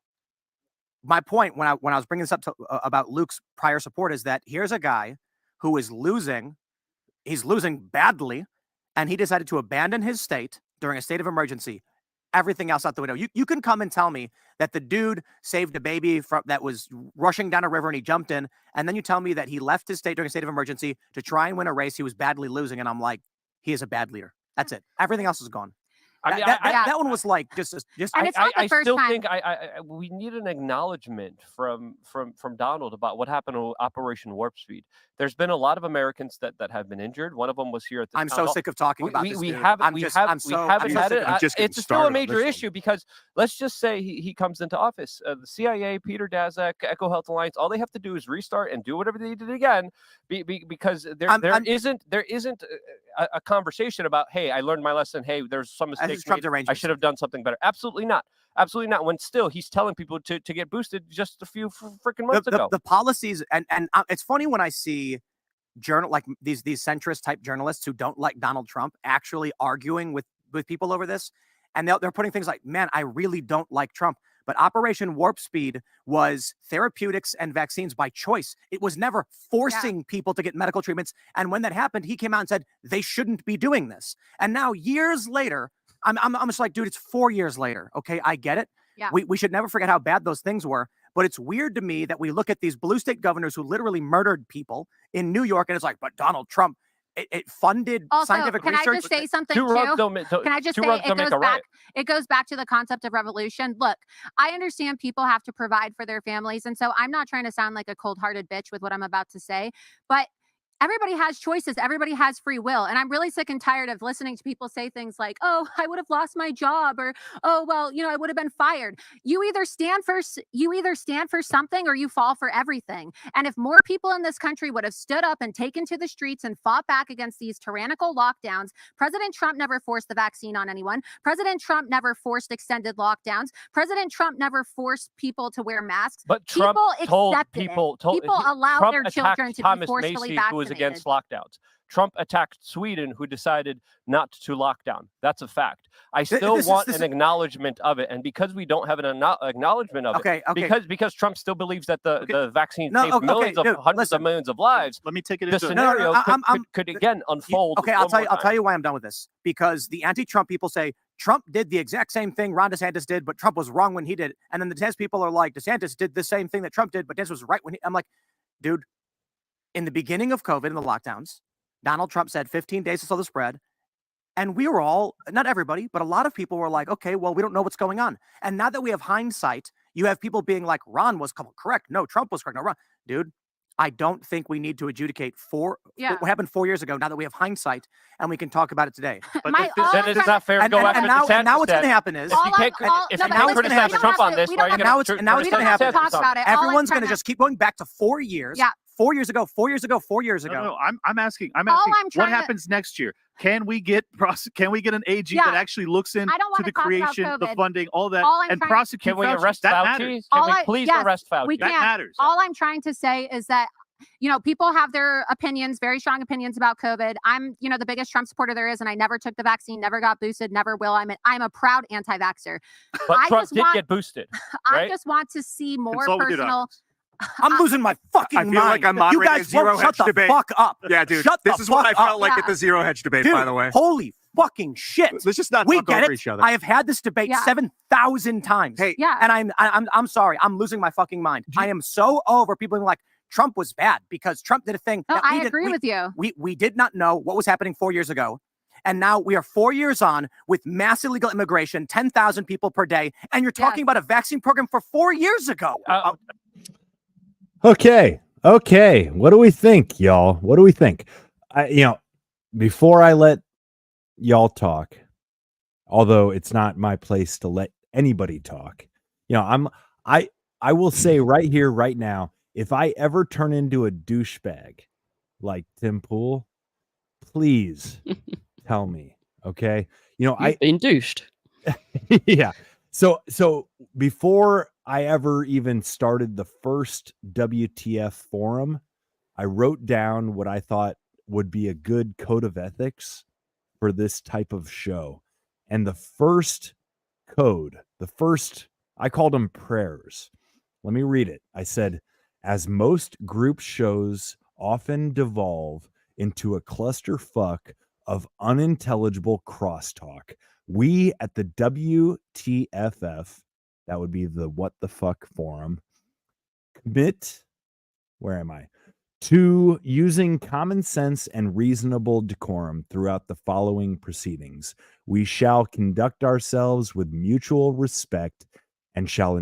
my point when I was bringing this up about Luke's prior support is that here's a guy who is losing. He's losing badly, and he decided to abandon his state during a state of emergency. Everything else out the window. You can come and tell me that the dude saved a baby that was rushing down a river and he jumped in, and then you tell me that he left his state during a state of emergency to try and win a race he was badly losing, and I'm like, he is a bad leader. That's it. Everything else is gone. That one was like just. And it's not the first still time. think we need an acknowledgement from Donald about what happened to Operation Warp Speed. There's been a lot of Americans that have been injured. One of them was here at the. I'm so sick of talking about this. We haven't had it. It's still a major issue because let's just say he comes into office. The CIA, Peter Daszak, Echo Health Alliance, all they have to do is restart and do whatever they did again, because there isn't a conversation about, hey, I learned my lesson. Hey, there's some mistakes. I should have done something better. Absolutely not. Absolutely not. When still he's telling people to get boosted just a few freaking months ago. The policies and it's funny when I see like these centrist type journalists who don't like Donald Trump actually arguing with people over this, and they're putting things like, man, I really don't like Trump. But Operation Warp Speed was therapeutics and vaccines by choice. It was never forcing people to get medical treatments. And when that happened, he came out and said they shouldn't be doing this. And now years later, I'm just like, dude, it's 4 years later. Okay, I get it. Yeah. We should never forget how bad those things were. But it's weird to me that we look at these blue state governors who literally murdered people in New York, and it's like, but Donald Trump, it funded scientific research. Can I just say something too? Can I just say it goes back to the concept of revolution? Look, I understand people have to provide for their families, and so I'm not trying to sound like a cold-hearted bitch with what I'm about to say, but everybody has choices. Everybody has free will. And I'm really sick and tired of listening to people say things like, oh, I would have lost my job, or, oh, well, I would have been fired. You either stand for something or you fall for everything. And if more people in this country would have stood up and taken to the streets and fought back against these tyrannical lockdowns, President Trump never forced the vaccine on anyone. President Trump never forced extended lockdowns. President Trump never forced people to wear masks. But Trump people allowed their children to be forcefully vaccinated. Against lockdowns. Trump attacked Sweden, who decided not to lock down. That's a fact. I still want an acknowledgement of it, and because we don't have an acknowledgement of it, because Trump still believes that the vaccine saved hundreds of millions of lives. Let me take it. The scenario could again unfold. Okay, I'll tell you why I'm done with this. Because the anti-Trump people say Trump did the exact same thing Ron DeSantis did, but Trump was wrong when he did it. And then the DeSantis people are like, DeSantis did the same thing that Trump did, but DeSantis was right when I'm like, dude. In the beginning of COVID and the lockdowns, Donald Trump said 15 days to slow the spread. And we were all, not everybody, but a lot of people were like, okay, well, we don't know what's going on. And now that we have hindsight, you have people being like, Ron was correct. No, Trump was correct. No, Ron. Dude, I don't think we need to adjudicate what happened 4 years ago now that we have hindsight and we can talk about it today. But then it's not fair to go after DeSantis. And now what's going to happen is, if you can't criticize Trump on this, now what's going to happen is everyone's going to just keep going back to 4 years. Yeah. 4 years ago, 4 years ago, 4 years ago. No, I'm asking what happens next year? Can we get an AG that actually looks into the creation, the funding, all that, and prosecute? Can we arrest Fauci? Can we please arrest Fauci? We can't. That matters. All I'm trying to say is that people have their opinions, very strong opinions about COVID. I'm, the biggest Trump supporter there is, and I never took the vaccine, never got boosted, never will. I'm a proud anti-vaxxer. But Trump did get boosted. Right? I just want to see more personal. I'm losing my fucking mind. I feel like I'm moderating you guys a zero won't shut hedge the debate. fuck up. Yeah, dude. Shut this the is what I fuck felt like up. at the zero hedge debate, Dude, by the way. Holy fucking shit. Let's just not we talk get over it. each other. I have had this debate 7,000 times. Hey, and I'm sorry. I'm losing my fucking mind. I am so over people being like, Trump was bad because Trump did a thing. Oh, I agree with you. We did not know what was happening 4 years ago. And now we are 4 years on with mass illegal immigration, 10,000 people per day. And you're talking about a vaccine program for 4 years ago. Okay. What do we think, y'all? What do we think? Before I let y'all talk, although it's not my place to let anybody talk, I will say right here, right now, if I ever turn into a douchebag like Tim Pool, please tell me. Okay. You've been douched. Yeah. So before I ever even started the first WTF forum, I wrote down what I thought would be a good code of ethics for this type of show. And the first code, I called them prayers. Let me read it. I said, as most group shows often devolve into a clusterfuck of unintelligible crosstalk, we at the WTFF, that would be the What the Fuck Forum, commit, to using common sense and reasonable decorum throughout the following proceedings. We shall conduct ourselves with mutual respect and shall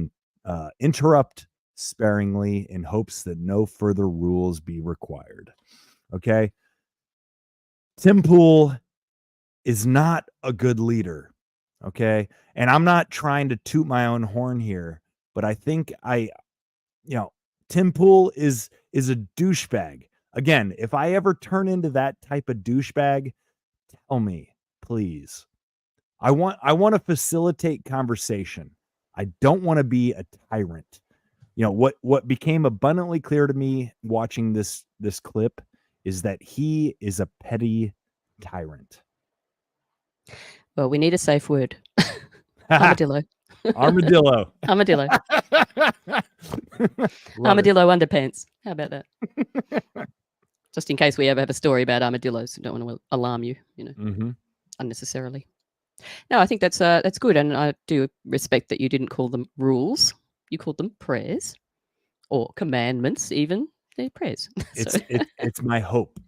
interrupt sparingly in hopes that no further rules be required. Okay? Tim Pool is not a good leader. Okay? And I'm not trying to toot my own horn here, but I think Tim Pool is a douchebag. Again, if I ever turn into that type of douchebag, tell me, please. I want to facilitate conversation. I don't want to be a tyrant. What became abundantly clear to me watching this clip is that he is a petty tyrant. Well, we need a safe word. Armadillo. Armadillo. Armadillo. Armadillo underpants. How about that? Just in case we ever have a story about armadillos. Don't want to alarm you, unnecessarily. No, I think that's good, and I do respect that you didn't call them rules. You called them prayers or commandments. Even they're prayers. It's my hope.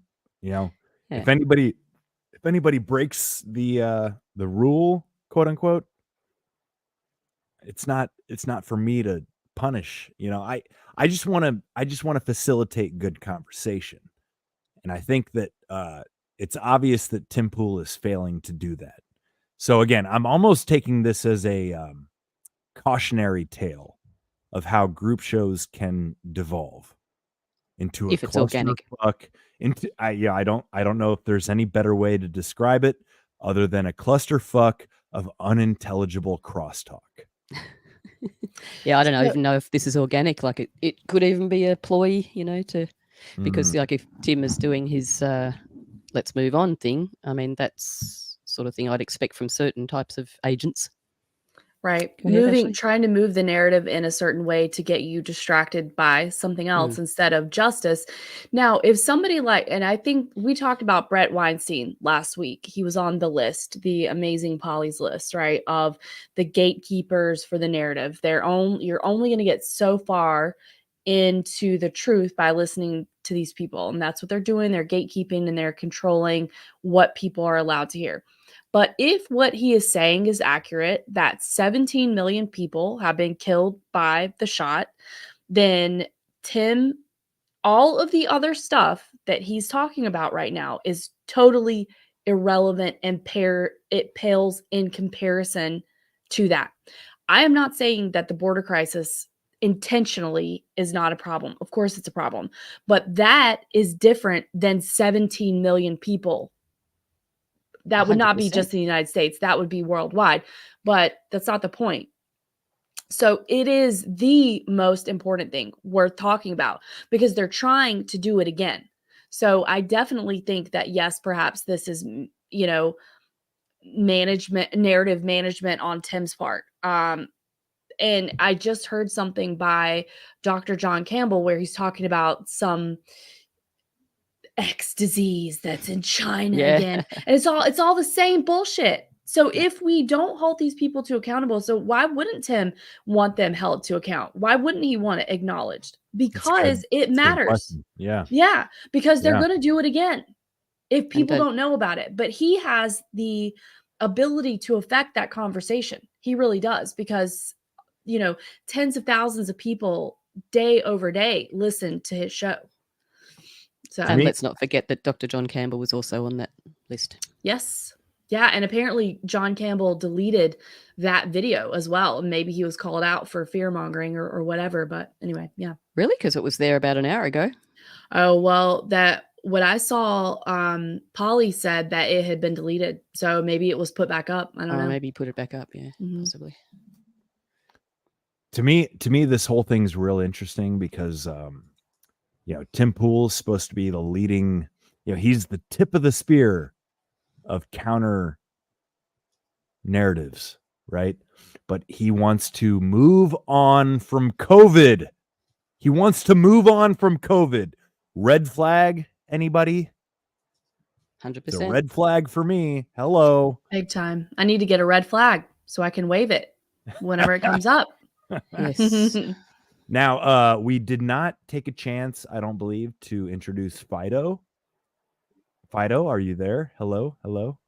If anybody breaks the rule, quote unquote, it's not for me to punish. I just want to facilitate good conversation, and I think that it's obvious that Tim Pool is failing to do that. So again, I'm almost taking this as a cautionary tale of how group shows can devolve into a if it's organic. I don't know if there's any better way to describe it other than a clusterfuck of unintelligible crosstalk. Yeah, I don't even know if this is organic. Like it could even be a ploy, because like if Tim is doing his let's move on thing, I mean, that's sort of thing I'd expect from certain types of agents. Right. Ashley. Trying to move the narrative in a certain way to get you distracted by something else instead of justice. Now, if somebody and I think we talked about Brett Weinstein last week. He was on the list, the Amazing Polly's list, right? Of the gatekeepers for the narrative. You're only going to get so far into the truth by listening to these people. And that's what they're doing. They're gatekeeping and they're controlling what people are allowed to hear. But if what he is saying is accurate, that 17 million people have been killed by the shot, then Tim, all of the other stuff that he's talking about right now is totally irrelevant and it pales in comparison to that. I am not saying that the border crisis intentionally is not a problem. Of course it's a problem, but that is different than 17 million people. That would not be 100%. just in the United States. That would be worldwide, but that's not the point. So it is the most important thing worth talking about because they're trying to do it again. So I definitely think that, yes, perhaps this is, narrative management on Tim's part. And I just heard something by Dr. John Campbell where he's talking about some X disease that's in China again. And it's all the same bullshit. So if we don't hold these people to accountable, so why wouldn't Tim want them held to account? Why wouldn't he want it acknowledged? Because it matters. Yeah. Yeah, because they're Yeah. going to do it again if people don't know about it. But he has the ability to affect that conversation. He really does because, tens of thousands of people day over day listen to his show. So, and let's not forget that Dr. John Campbell was also on that list. Yes. Yeah. And apparently John Campbell deleted that video as well. Maybe he was called out for fear mongering or whatever. But anyway, yeah. Really? Because it was there about an hour ago. Oh, well, what I saw, Polly said that it had been deleted. So maybe it was put back up. I don't know. Maybe put it back up. Yeah, possibly. To me, this whole thing's real interesting because, Tim Pool's supposed to be the leading, he's the tip of the spear of counter narratives, right? But he wants to move on from COVID. Red flag, anybody? 100%. The red flag for me. Hello. Big time. I need to get a red flag so I can wave it whenever it comes up. Yes. Now, we did not take a chance, I don't believe, to introduce Fido. Fido, are you there? Hello?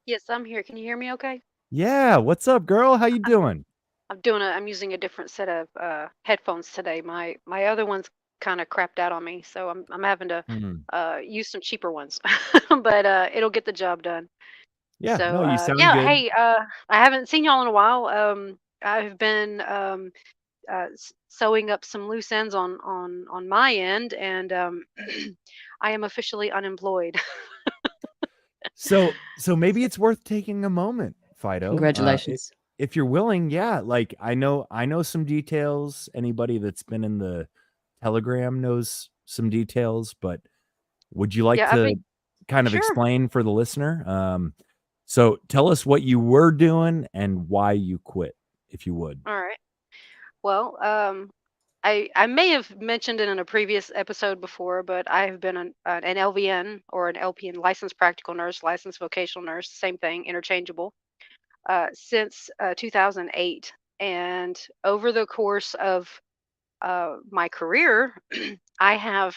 Yes, I'm here. Can you hear me okay? Yeah. What's up, girl? How you doing? I'm using a different set of headphones today. My other ones kind of crapped out on me, so I'm having to use some cheaper ones. But it'll get the job done. Yeah, So no, you sound yeah, good. hey, I haven't seen y'all in a while. I've been sewing up some loose ends on my end, and I am officially unemployed. So maybe it's worth taking a moment, Fido. Congratulations. If you're willing, yeah. Like I know some details. Anybody that's been in the Telegram knows some details, but would you like Yeah, to kind of sure. explain for the listener? So tell us what you were doing and why you quit, if you would. All right. Well, I may have mentioned it in a previous episode before, but I have been an LVN or an LPN, licensed practical nurse, licensed vocational nurse, same thing, interchangeable, since 2008. And over the course of my career, I have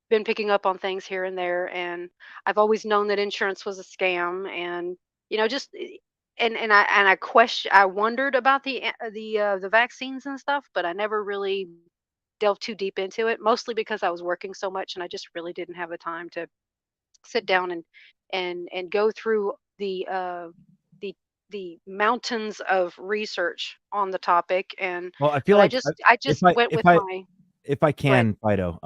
been picking up on things here and there, and I've always known that insurance was a scam, and just I wondered about the vaccines and stuff, but I never really delved too deep into it, mostly because I was working so much and I just really didn't have the time to sit down and go through the mountains of research on the topic. And Well, I feel but like I just went with my. if I can, Fido,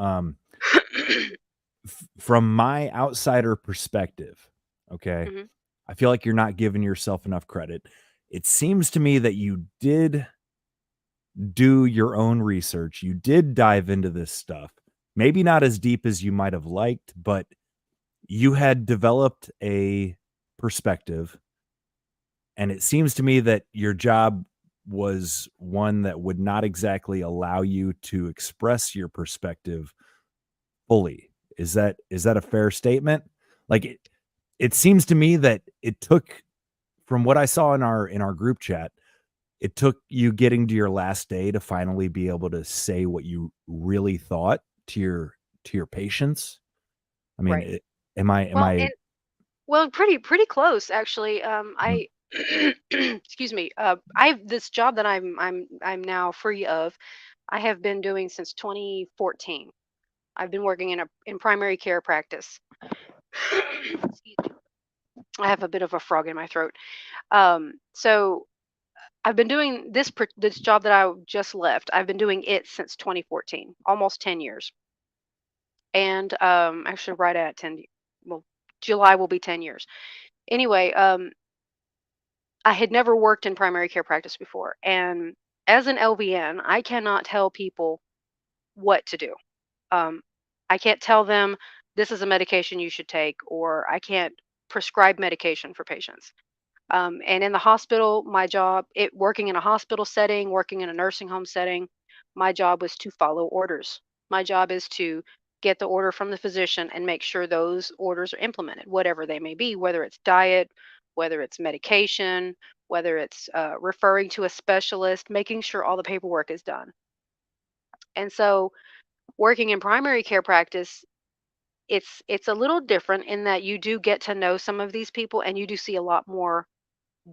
from my outsider perspective, okay, Mhm. I feel like you're not giving yourself enough credit. It seems to me that you did do your own research. You did dive into this stuff. Maybe not as deep as you might have liked, but you had developed a perspective. And it seems to me that your job was one that would not exactly allow you to express your perspective fully. Is that a fair statement? Like it seems to me that it took, from what I saw in our group chat, it took you getting to your last day to finally be able to say what you really thought to your patients. I mean, Right. am I Well, pretty close actually. I excuse me. I have this job that I'm now free of. I have been doing since 2014. I've been working in primary care practice. Excuse me. I have a bit of a frog in my throat. So I've been doing this job that I just left. I've been doing it since 2014, almost 10 years. And actually right at 10, well, July will be 10 years. Anyway, I had never worked in primary care practice before, and as an LVN, I cannot tell people what to do. I can't tell them this is a medication you should take, or I can't prescribe medication for patients. And in the hospital, my job, working in a hospital setting, working in a nursing home setting, my job was to follow orders. My job is to get the order from the physician and make sure those orders are implemented, whatever they may be, whether it's diet, whether it's medication, whether it's referring to a specialist, making sure all the paperwork is done. And so, working in primary care practice, it's a little different in that you do get to know some of these people, and you do see a lot more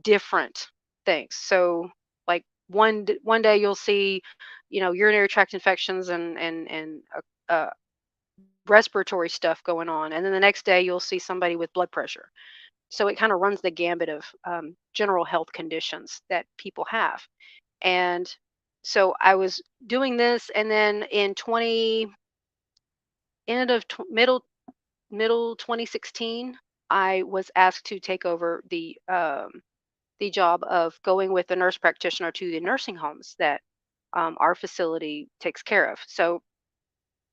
different things. So, like one day you'll see, urinary tract infections and respiratory stuff going on, and then the next day you'll see somebody with blood pressure. So it kind of runs the gambit of general health conditions that people have. And so I was doing this, and then in middle 2016, I was asked to take over the job of going with the nurse practitioner to the nursing homes that our facility takes care of. So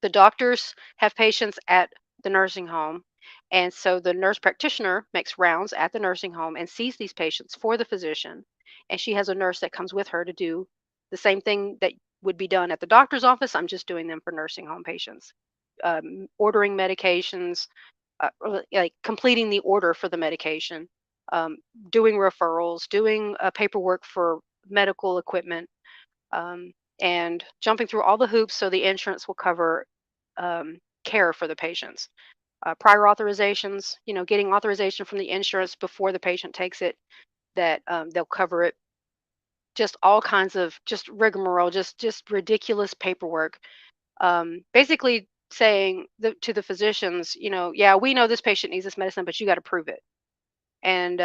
the doctors have patients at the nursing home, and so the nurse practitioner makes rounds at the nursing home and sees these patients for the physician, and she has a nurse that comes with her to do the same thing that would be done at the doctor's office. I'm just doing them for nursing home patients, ordering medications, like completing the order for the medication, doing referrals, doing paperwork for medical equipment, and jumping through all the hoops so the insurance will cover care for the patients. Prior authorizations, getting authorization from the insurance before the patient takes it, that they'll cover it. Just all kinds of just rigmarole, just ridiculous paperwork. Basically saying to the physicians, yeah, we know this patient needs this medicine, but you got to prove it. And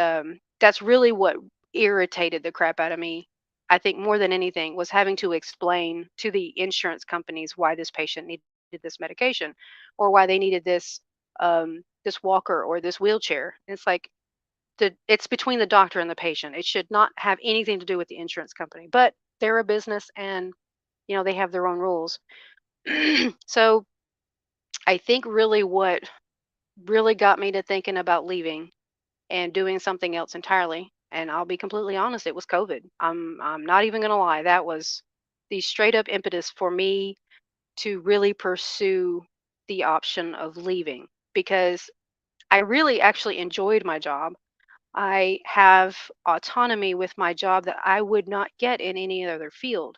that's really what irritated the crap out of me. I think more than anything was having to explain to the insurance companies why this patient needed this medication, or why they needed this walker or this wheelchair. It's like it's between the doctor and the patient. It should not have anything to do with the insurance company. But they're a business, and they have their own rules. So I think really what really got me to thinking about leaving and doing something else entirely. And I'll be completely honest, it was COVID. I'm not even gonna lie. That was the straight up impetus for me to really pursue the option of leaving, because I really actually enjoyed my job. I have autonomy with my job that I would not get in any other field.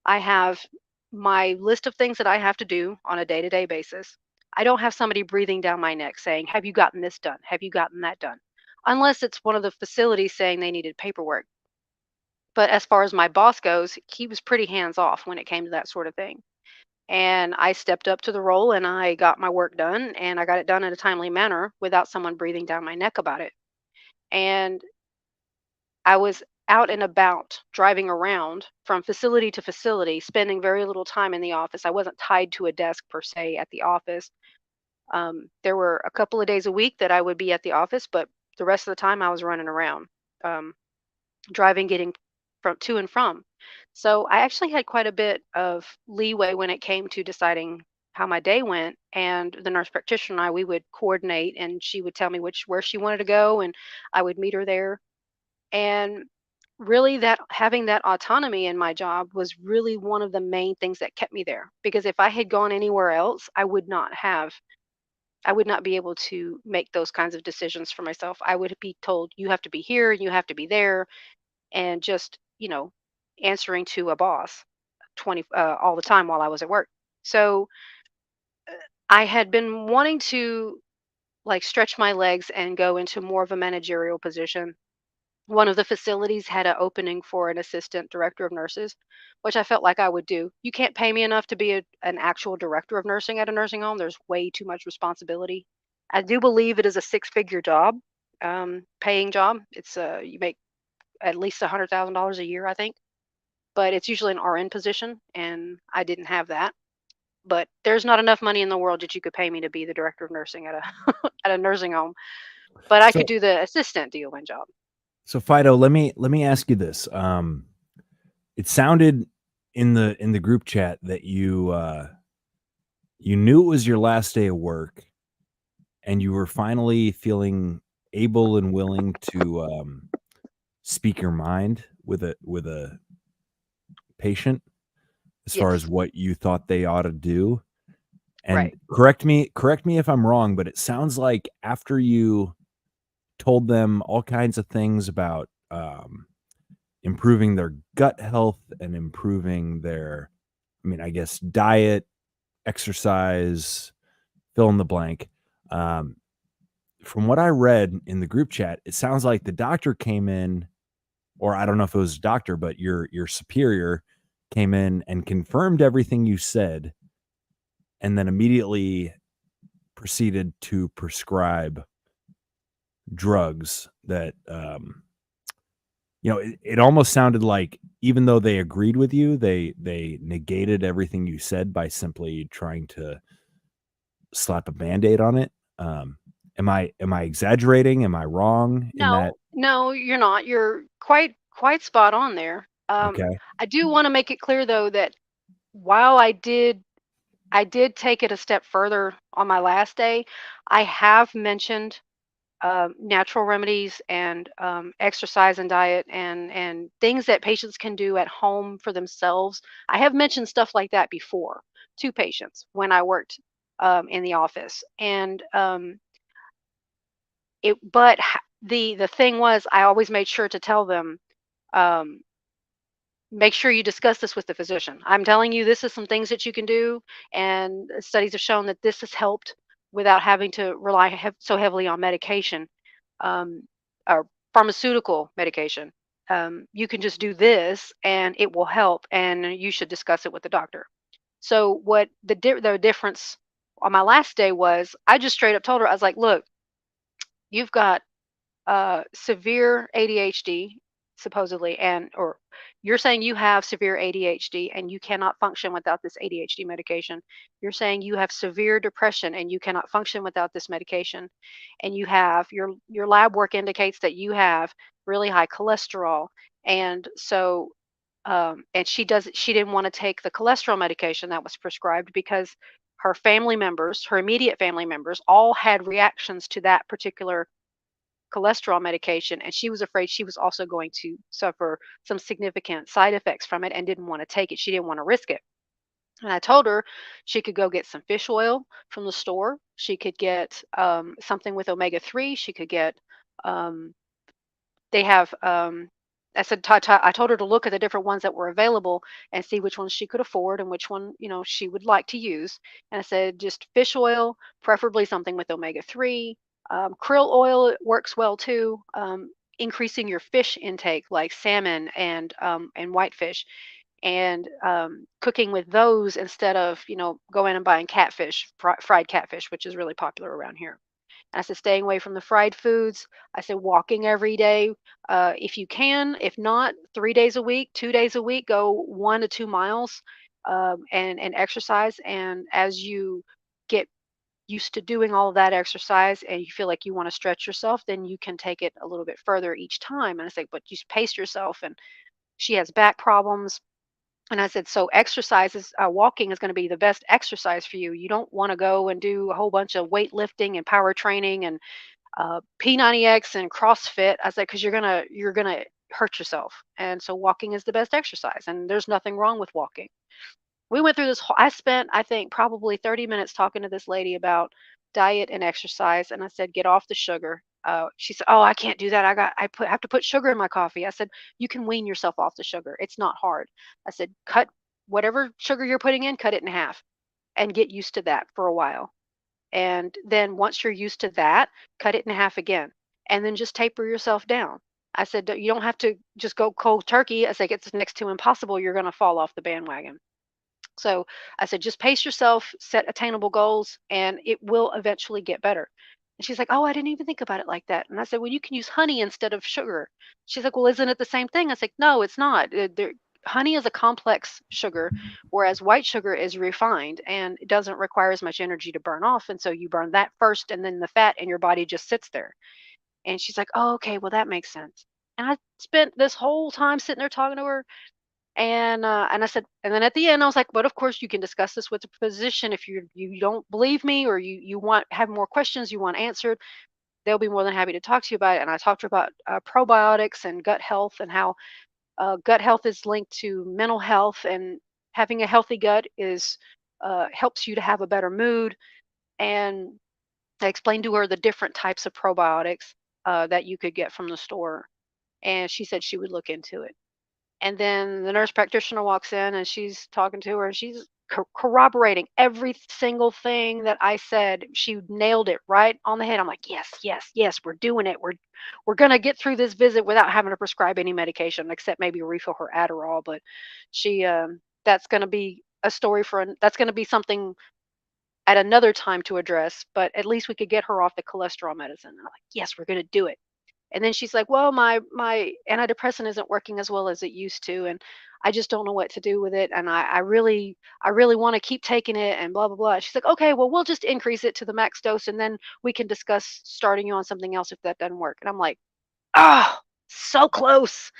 I have my list of things that I have to do on a day-to-day basis. I don't have somebody breathing down my neck saying, "Have you gotten this done? Have you gotten that done?" Unless it's one of the facilities saying they needed paperwork. But as far as my boss goes, he was pretty hands off when it came to that sort of thing. And I stepped up to the role, and I got my work done, and I got it done in a timely manner without someone breathing down my neck about it. And I was out and about driving around from facility to facility, spending very little time in the office. I wasn't tied to a desk per se at the office. There were a couple of days a week that I would be at the office, but the rest of the time I was running around, um, driving, getting from to and from. So I actually had quite a bit of leeway when it came to deciding how my day went. And the nurse practitioner and I, we would coordinate, and she would tell me where she wanted to go, and I would meet her there. And really, that having that autonomy in my job was really one of the main things that kept me there, because if I had gone anywhere else, I would not be able to make those kinds of decisions for myself. I would be told, you have to be here and you have to be there, and just, answering to a boss 20 all the time while I was at work. So I had been wanting to like stretch my legs and go into more of a managerial position. One of the facilities had an opening for an assistant director of nurses, which I felt like I would do. You can't pay me enough to be an actual director of nursing at a nursing home. There's way too much responsibility. I do believe it is a six-figure job, paying job. It's you make at least $100,000 a year, I think, but it's usually an RN position, and I didn't have that. But there's not enough money in the world that you could pay me to be the director of nursing at a at a nursing home. But I could do the assistant DON job. So Fido, let me ask you this. It sounded in the group chat that you knew it was your last day of work, and you were finally feeling able and willing to speak your mind with a patient as far as Yes. what you thought they ought to do. And Right. correct me if I'm wrong, but it sounds like after you told them all kinds of things about improving their gut health and improving their, I guess, diet, exercise, fill in the blank. From what I read in the group chat, it sounds like the doctor came in, or I don't know if it was a doctor, but your superior came in and confirmed everything you said, and then immediately proceeded to prescribe drugs that it almost sounded like, even though they agreed with you, they negated everything you said by simply trying to slap a Band-Aid on it. Am I exaggerating? Am I wrong in that? No, you're not. You're quite spot on there. Okay. I do want to make it clear though that while I did take it a step further on my last day, I have mentioned natural remedies and exercise and diet and things that patients can do at home for themselves. I have mentioned stuff like that before to patients when I worked in the office, and the thing was, I always made sure to tell them, um, make sure you discuss this with the physician. I'm telling you, this is some things that you can do, and studies have shown that this has helped without having to rely so heavily on medication, um, or pharmaceutical medication. You can just do this, and it will help, and you should discuss it with the doctor. So what the difference on my last day was, I just straight up told her, I was like, look, you've got severe ADHD, supposedly, or you're saying you have severe ADHD and you cannot function without this ADHD medication. You're saying you have severe depression and you cannot function without this medication. And you have your lab work indicates that you have really high cholesterol. And so and she didn't want to take the cholesterol medication that was prescribed because her family members, her immediate family members, all had reactions to that particular cholesterol medication, and she was afraid she was also going to suffer some significant side effects from it and didn't want to take it. She didn't want to risk it. And I told her she could go get some fish oil from the store. She could get something with omega-3. She could get, um, they have, I said, I told her to look at the different ones that were available and see which ones she could afford and which one, she would like to use. And I said, just fish oil, preferably something with omega-3. Krill oil works well too. Increasing your fish intake, like salmon and whitefish, and cooking with those instead of going and buying catfish, fried catfish, which is really popular around here. I said, staying away from the fried foods. I said, walking every day, if you can. If not, 3 days a week, 2 days a week, go 1 to 2 miles, and exercise. And as you get used to doing all of that exercise and you feel like you want to stretch yourself, then you can take it a little bit further each time. And I say, but you pace yourself. And she has back problems. And I said, so exercises, walking is going to be the best exercise for you. You don't want to go and do a whole bunch of weightlifting and power training and P90X and CrossFit. I said, because you're gonna hurt yourself. And so walking is the best exercise, and there's nothing wrong with walking. We went through this. I spent, I think, probably 30 minutes talking to this lady about diet and exercise, and I said, get off the sugar. She said, oh, I can't do that. Have to put sugar in my coffee. I said, you can wean yourself off the sugar. It's not hard. I said, cut whatever sugar you're putting in, cut it in half, and get used to that for a while. And then once you're used to that, cut it in half again, and then just taper yourself down. I said, you don't have to just go cold turkey. I said, it's next to impossible. You're going to fall off the bandwagon. So I said, just pace yourself, set attainable goals, and it will eventually get better. And she's like, oh, I didn't even think about it like that. And I said, well, you can use honey instead of sugar. She's like, well, isn't it the same thing? I was like, no, it's not. Honey is a complex sugar, whereas white sugar is refined and it doesn't require as much energy to burn off. And so you burn that first and then the fat, and your body just sits there. And she's like, oh, okay, well, that makes sense. And I spent this whole time sitting there talking to her, And I said, and then at the end I was like, but of course you can discuss this with the physician if you don't believe me, or you have more questions you want answered. They'll be more than happy to talk to you about it. And I talked to her about probiotics and gut health, and how gut health is linked to mental health, and having a healthy gut is helps you to have a better mood. And I explained to her the different types of probiotics that you could get from the store, and she said she would look into it. And then the nurse practitioner walks in and she's talking to her, and she's corroborating every single thing that I said. She nailed it right on the head. I'm like, yes, yes, yes, we're doing it. We're gonna get through this visit without having to prescribe any medication except maybe refill her Adderall. But she that's gonna be a story for that's gonna be something at another time to address. But at least we could get her off the cholesterol medicine. And I'm like, yes, we're gonna do it. And then she's like, well, my antidepressant isn't working as well as it used to, and I just don't know what to do with it. And I really want to keep taking it, and blah blah blah. She's like, okay, well, we'll just increase it to the max dose, and then we can discuss starting you on something else if that doesn't work. And I'm like, oh, so close.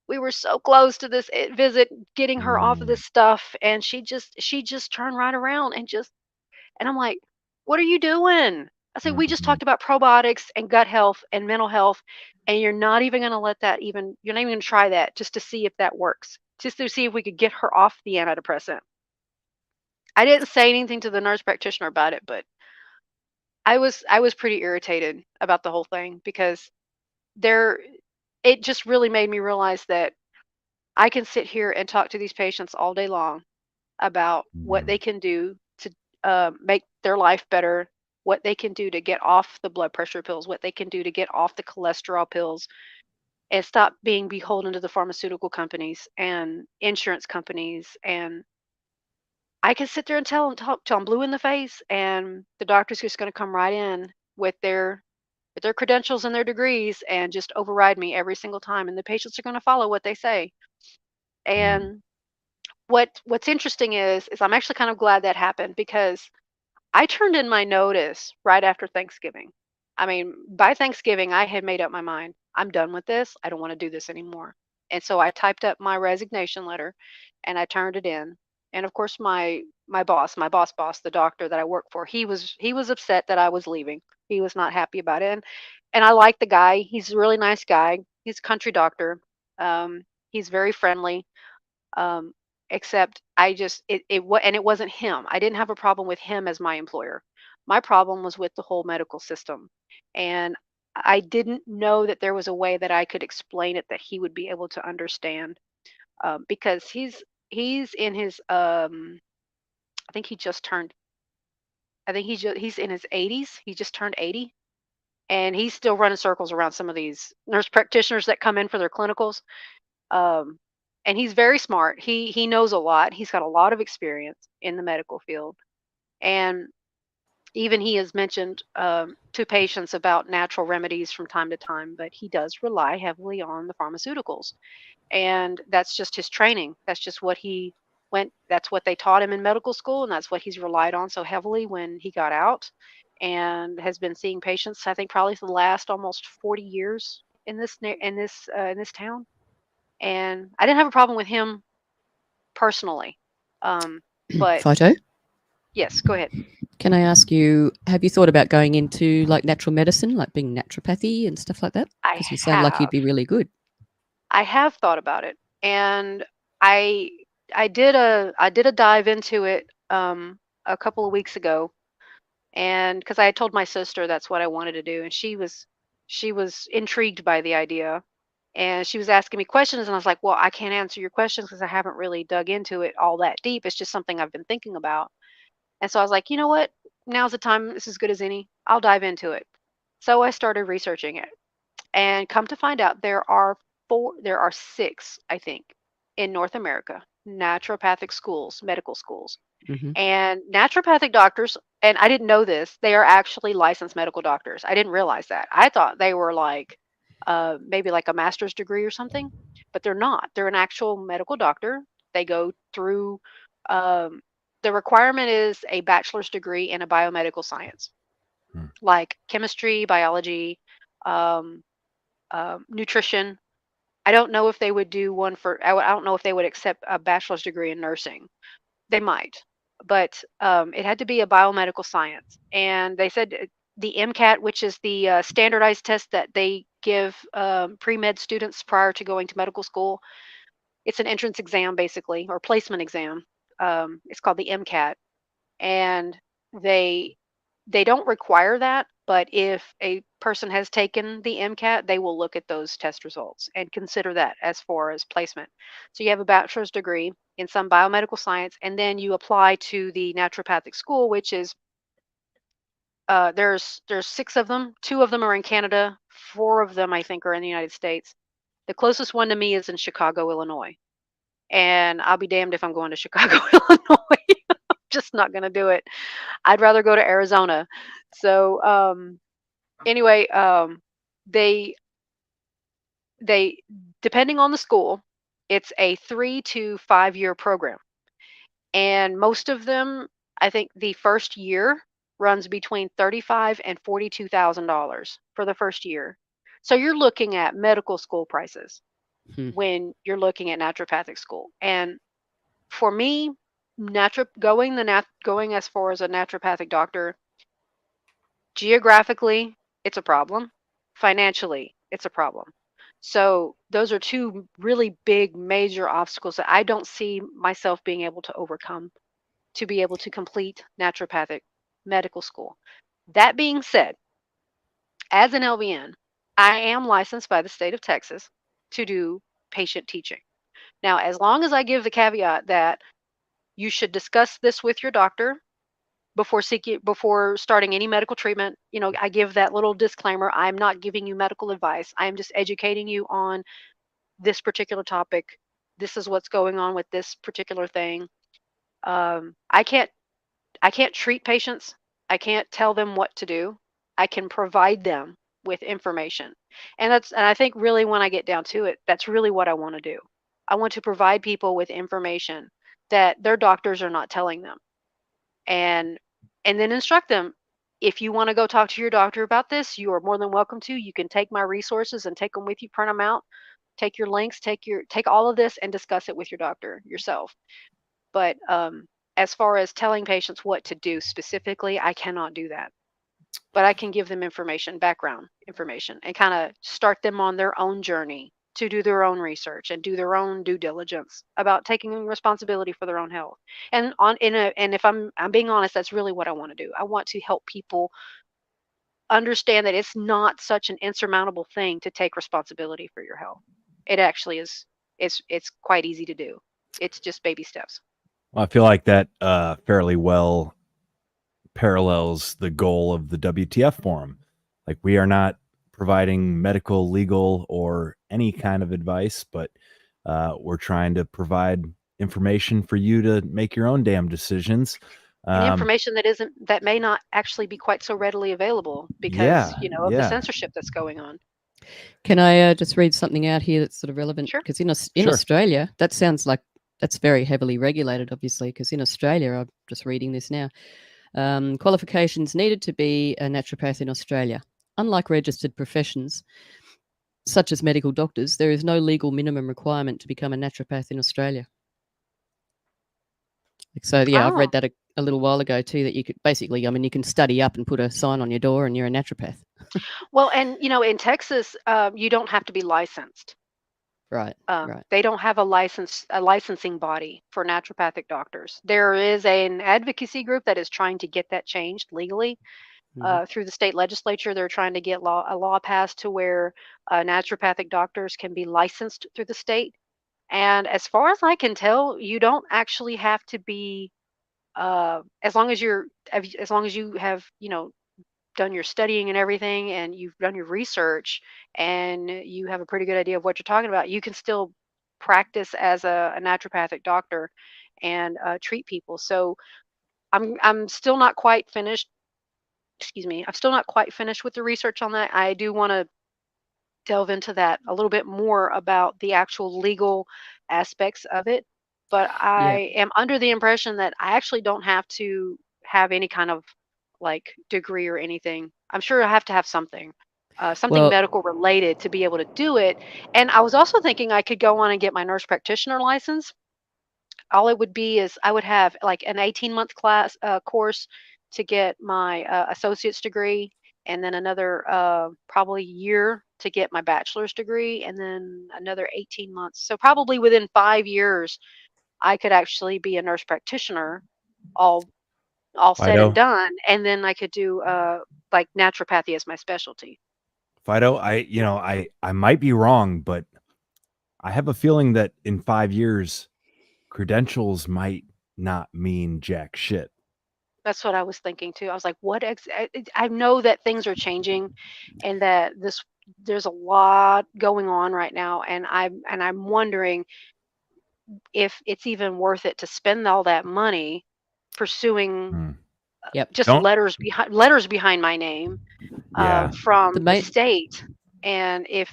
We were so close to this visit, getting her off of this stuff, and she just turned right around and just, and I'm like, what are you doing? I said, we just talked about probiotics and gut health and mental health, and you're not even going to let that even, you're not even going to try that just to see if that works, just to see if we could get her off the antidepressant. I didn't say anything to the nurse practitioner about it, but I was pretty irritated about the whole thing, because there, it just really made me realize that I can sit here and talk to these patients all day long about what they can do to make their life better, what they can do to get off the blood pressure pills, what they can do to get off the cholesterol pills, and stop being beholden to the pharmaceutical companies and insurance companies. And I can sit there and talk till I'm blue in the face, and the doctor's just going to come right in with their credentials and their degrees and just override me every single time. And the patients are going to follow what they say. And what's interesting is I'm actually kind of glad that happened, because I turned in my notice right after Thanksgiving. I mean, by Thanksgiving, I had made up my mind. I'm done with this. I don't want to do this anymore. And so I typed up my resignation letter and I turned it in. And of course, my boss, the doctor that I work for, he was upset that I was leaving. He was not happy about it. And I like the guy. He's a really nice guy. He's a country doctor. He's very friendly. Um, Except it wasn't him. I didn't have a problem with him as my employer. My problem was with the whole medical system, and I didn't know that there was a way that I could explain it that he would be able to understand, because he's in his I think he just turned he's in his 80s. He just turned 80, and he's still running circles around some of these nurse practitioners that come in for their clinicals. Um, and he's very smart. He knows a lot. He's got a lot of experience in the medical field, and even he has mentioned to patients about natural remedies from time to time. But he does rely heavily on the pharmaceuticals, and that's just his training. That's just what he went. That's what they taught him in medical school, and that's what he's relied on so heavily when he got out, and has been seeing patients. I think probably for the last almost 40 years in this town. And I didn't have a problem with him personally. But Photo. yes, go ahead. Can I ask you, have you thought about going into like natural medicine, like being naturopathy and stuff like that? Because you sound like you'd be really good. I have thought about it, and I did a dive into it a couple of weeks ago, and because I had told my sister that's what I wanted to do, and she was intrigued by the idea. And she was asking me questions, and I was like, well, I can't answer your questions because I haven't really dug into it all that deep. It's just something I've been thinking about. And so I was like, you know what? Now's the time. This is as good as any. I'll dive into it. So I started researching it, and come to find out there are six, I think, in North America, naturopathic schools, medical schools. And naturopathic doctors, and I didn't know this, they are actually licensed medical doctors. I didn't realize that. I thought they were like maybe like a master's degree or something, but they're not. They're an actual medical doctor. They go through, um, the requirement is a bachelor's degree in a biomedical science, like chemistry, biology, um, nutrition, I don't know if they would do one for. I don't know if they would accept a bachelor's degree in nursing. They might, but it had to be a biomedical science. And they said the MCAT, which is the standardized test that they give pre-med students prior to going to medical school. It's an entrance exam, basically, or placement exam. It's called the MCAT, and they they don't require that, but if a person has taken the MCAT, they will look at those test results and consider that as far as placement. So you have a bachelor's degree in some biomedical science, and then you apply to the naturopathic school, which is there's 6 of them. 2 of them are in Canada. 4 of them, I think, are in the United States. The closest one to me is in Chicago, Illinois. And I'll be damned if I'm going to Chicago, Illinois. Just not going to do it. I'd rather go to Arizona. So anyway, they depending on the school, it's a 3 to 5 year program. And most of them, I think the first year runs between $35,000 and $42,000 for the first year. So you're looking at medical school prices when you're looking at naturopathic school. And for me, going as far as a naturopathic doctor, geographically, it's a problem. Financially, it's a problem. So those are 2 really big major obstacles that I don't see myself being able to overcome to be able to complete naturopathic medical school. That being said, as an LVN, I am licensed by the state of Texas to do patient teaching. Now, as long as I give the caveat that you should discuss this with your doctor before starting any medical treatment. I give that little disclaimer. I'm not giving you medical advice. I am just educating you on this particular topic. This is what's going on with this particular thing. I can't treat patients. I can't tell them what to do. I can provide them with information. And I think really when I get down to it, that's really what I want to do. I want to provide people with information that their doctors are not telling them. And then instruct them. If you want to go talk to your doctor about this, you are more than welcome to. You can take my resources and take them with you, print them out, take your links, take all of this and discuss it with your doctor yourself. But as far as telling patients what to do specifically, I cannot do that. But I can give them background information, and kind of start them on their own journey to do their own research and do their own due diligence about taking responsibility for their own health. And if I'm being honest, that's really what I want to do. I want to help people understand that it's not such an insurmountable thing to take responsibility for your health. It actually is. It's quite easy to do. It's just baby steps. Well, I feel like that fairly well parallels the goal of the WTF Forum. Like, we are not providing medical, legal, or any kind of advice, but we're trying to provide information for you to make your own damn decisions. And information that may not actually be quite so readily available because of the censorship that's going on. Can I just read something out here that's sort of relevant? Sure. Because in Australia, that sounds like that's very heavily regulated, obviously, because in Australia, I'm just reading this now, qualifications needed to be a naturopath in Australia. Unlike registered professions, such as medical doctors, there is no legal minimum requirement to become a naturopath in Australia. So, I've read that a little while ago too, that you could basically, you can study up and put a sign on your door and you're a naturopath. Well, and in Texas, you don't have to be licensed. Right. Right. They don't have a licensing body for naturopathic doctors. There is an advocacy group that is trying to get that changed legally. Through the state legislature. They're trying to get a law passed to where naturopathic doctors can be licensed through the state. And as far as I can tell, you don't actually have to be, as long as you have, done your studying and everything, and you've done your research, and you have a pretty good idea of what you're talking about, you can still practice as a naturopathic doctor and treat people. So I'm still not quite finished. Excuse me, I'm still not quite finished with the research on that. I do want to delve into that a little bit more about the actual legal aspects of it. But I am under the impression that I actually don't have to have any kind of degree or anything. I'm sure I have to have something, something medical related to be able to do it. And I was also thinking I could go on and get my nurse practitioner license. All it would be is I would have like an 18-month class course to get my associate's degree, and then another probably year to get my bachelor's degree, and then another 18 months. So probably within 5 years, I could actually be a nurse practitioner, all said and Fido, done, and then I could do like naturopathy as my specialty. Fido, I might be wrong, but I have a feeling that in 5 years, credentials might not mean jack shit. That's what I was thinking too. I was like, I know that things are changing, and that there's a lot going on right now, and I'm wondering if it's even worth it to spend all that money pursuing just letters behind my name from the state. And if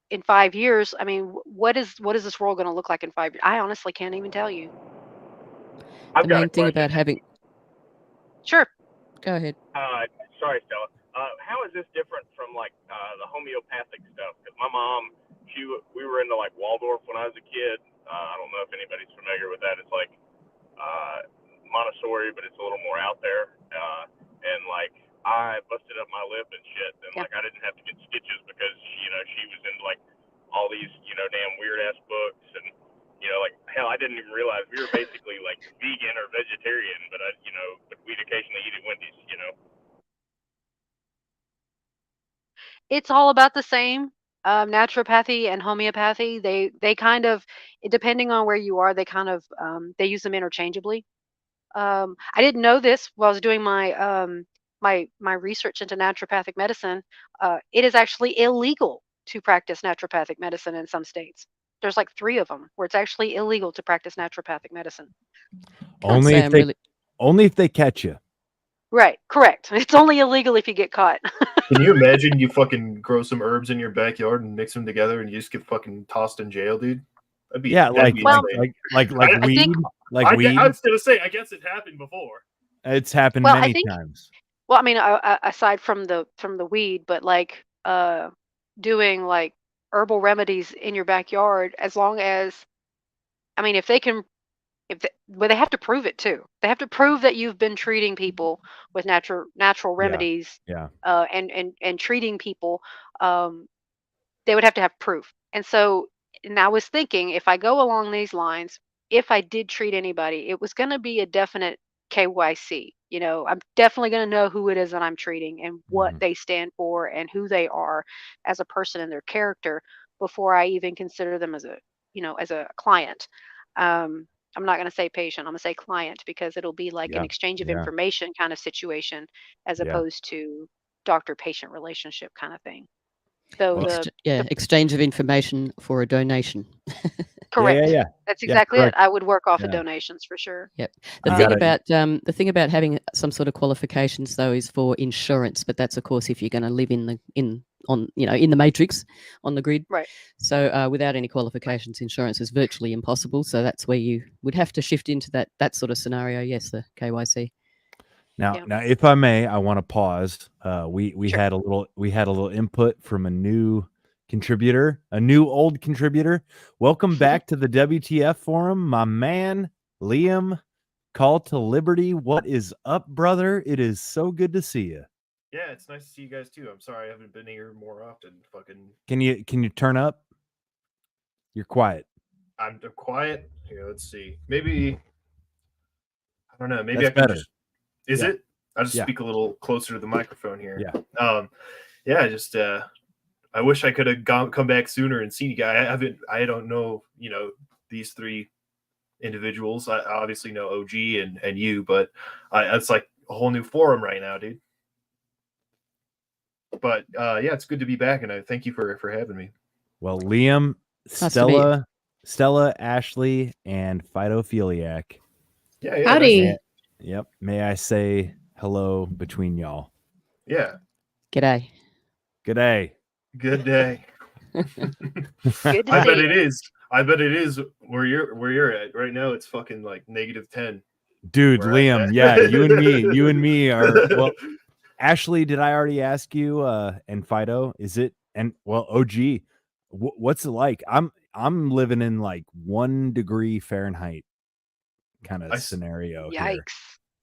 in 5 years, I mean, what is this world going to look like in 5 years? I honestly can't even tell you. The main thing about having. Sure. Go ahead. Sorry, Stella. How is this different from like the homeopathic stuff? Because my mom, we were into like Waldorf when I was a kid. I don't know if anybody's familiar with that. It's like Montessori, but it's a little more out there. And like I busted up my lip and shit, and like I didn't have to get stitches because she was into like all these damn weird ass books, and like hell, I didn't even realize we were basically like vegan or vegetarian, but but we'd occasionally eat at Wendy's. It's all about the same. Naturopathy and homeopathy, they kind of, depending on where you are, they kind of they use them interchangeably. I didn't know this while I was doing my my research into naturopathic medicine. It is actually illegal to practice naturopathic medicine in some states. There's like 3 of them where it's actually illegal to practice naturopathic medicine. Only if they catch you. Right, correct. It's only illegal if you get caught. Can you imagine you fucking grow some herbs in your backyard and mix them together and you just get fucking tossed in jail, dude? That'd be like weed. I was gonna say, I guess it happened before. It's happened many times. Well, I mean, aside from the weed, but like doing like herbal remedies in your backyard, as long as, I mean, well, they have to prove it too. They have to prove that you've been treating people with natural remedies. And treating people. They would have to have proof. And so, and I was thinking, if I go along these lines, if I did treat anybody, it was going to be a definite KYC. I'm definitely going to know who it is that I'm treating and what they stand for and who they are as a person and their character before I even consider them as a client. I'm not going to say patient. I'm going to say client, because it'll be like an exchange of information kind of situation, as opposed to doctor-patient relationship kind of thing. So exchange of information for a donation. Correct. That's exactly it. I would work off of donations for sure. Yep. The thing about having some sort of qualifications though is for insurance, but that's of course if you're going to live in the matrix, on the grid. Right. So without any qualifications, insurance is virtually impossible. So that's where you would have to shift into that sort of scenario. Yes, the KYC. Now, if I may, I want to pause. We had a little input from a new old contributor. Welcome back to the WTF Forum, my man Liam. Call to Liberty. What is up, brother? It is so good to see you. Yeah, it's nice to see you guys too. I'm sorry I haven't been here more often. Can you turn up? You're quiet. I'm quiet. Here, let's see. Maybe I don't know. Maybe That's I can better. Is it? I'll just speak a little closer to the microphone here. Just I wish I could have come back sooner and seen you guys. I don't know, these 3 individuals. I obviously know OG and you, but it's like a whole new forum right now, dude. But it's good to be back, and I thank you for having me. Well, Liam, Stella, Ashley, and Phytophiliac. Yeah. Howdy. Yep. May I say hello between y'all? Yeah. G'day. Good day. Good to I bet it is. I bet it is where you're at right now. It's fucking like -10. Dude, Liam, you and me are well. Ashley, did I already ask you? And Fido, is it? And well, OG, what's it like? I'm living in like 1 degree Fahrenheit kind of scenario here.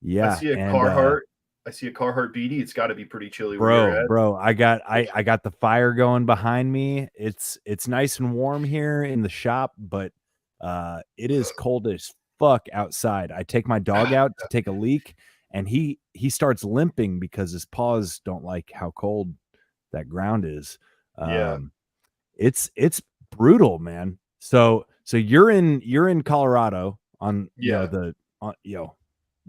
Yeah, I see a and Carhartt. I see a Carhartt BD. It's got to be pretty chilly where you're at. Bro, I got the fire going behind me. It's nice and warm here in the shop, but it is cold as fuck outside. I take my dog out to take a leak, and he starts limping because his paws don't like how cold that ground is. Yeah. It's brutal, man. So you're in Colorado on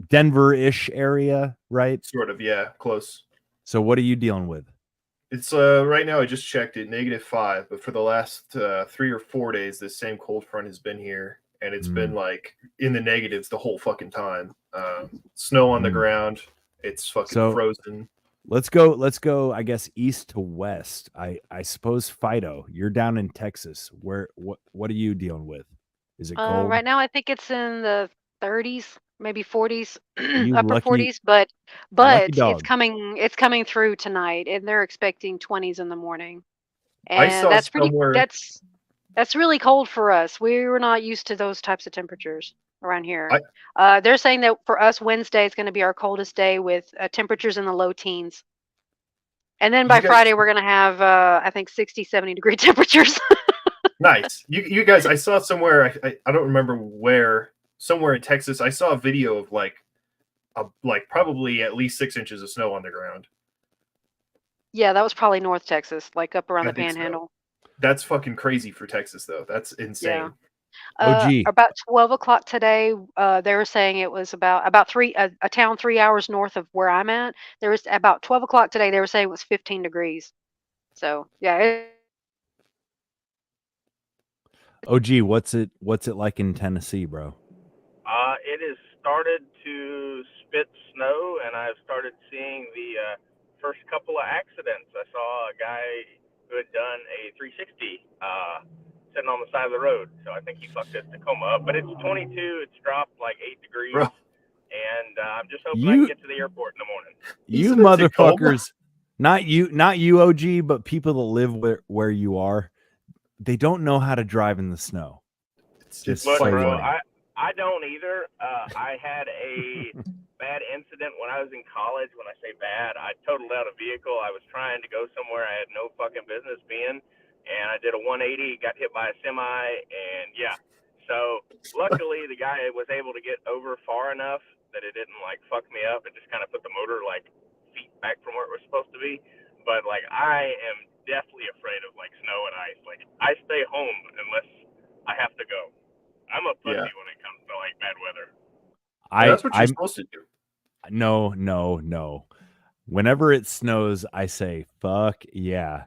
Denver-ish area, right? Sort of, yeah, close. So what are you dealing with? It's right now, I just checked it, -5, but for the last 3 or 4 days, this same cold front has been here, and it's been like in the negatives the whole fucking time. Snow on the ground. It's fucking frozen. Let's go, I guess, east to west. I suppose, Fido, you're down in Texas. What are you dealing with? Is it cold? Right now, I think it's in the 30s, maybe 40s, You upper lucky- 40s, but lucky it's dog. coming through tonight, and they're expecting 20s in the morning. I And saw that's pretty somewhere- that's really cold for us. We were not used to those types of temperatures around here. They're saying that for us, Wednesday is going to be our coldest day with temperatures in the low teens. And then by Friday, we're going to have, I think, 60, 70 degree temperatures. Nice. You guys, I saw somewhere, I don't remember where, somewhere in Texas, I saw a video of like probably at least 6 inches of snow on the ground. Yeah, that was probably North Texas, like up around I the think so. Panhandle. That's fucking crazy for Texas, though. That's insane. Yeah. About 12 o'clock today, they were saying it was about a town 3 hours north of where I'm at. There was about 12 o'clock today. They were saying it was 15 degrees. So yeah. OG, what's it like in Tennessee, bro? It has started to spit snow, and I've started seeing the first couple of accidents. I saw a guy who had done a 360 sitting on the side of the road, so I think he fucked his Tacoma up. But it's 22. It's dropped like 8 degrees, and I'm just hoping I can get to the airport in the morning. You motherfuckers, not you, OG, but people that live where you are, they don't know how to drive in the snow. Just Look, so bro, you know. I don't either. I had a bad incident when I was in college. When I say bad, I totaled out a vehicle. I was trying to go somewhere I had no fucking business being, and I did a 180, got hit by a semi, and yeah. So luckily, the guy was able to get over far enough that it didn't like fuck me up and just kind of put the motor like feet back from where it was supposed to be. But like, I am deathly afraid of like snow and ice. Like, I stay home unless I have to go. I'm a pussy when it comes to like bad weather. That's what you're supposed to do. No. Whenever it snows, I say, fuck yeah.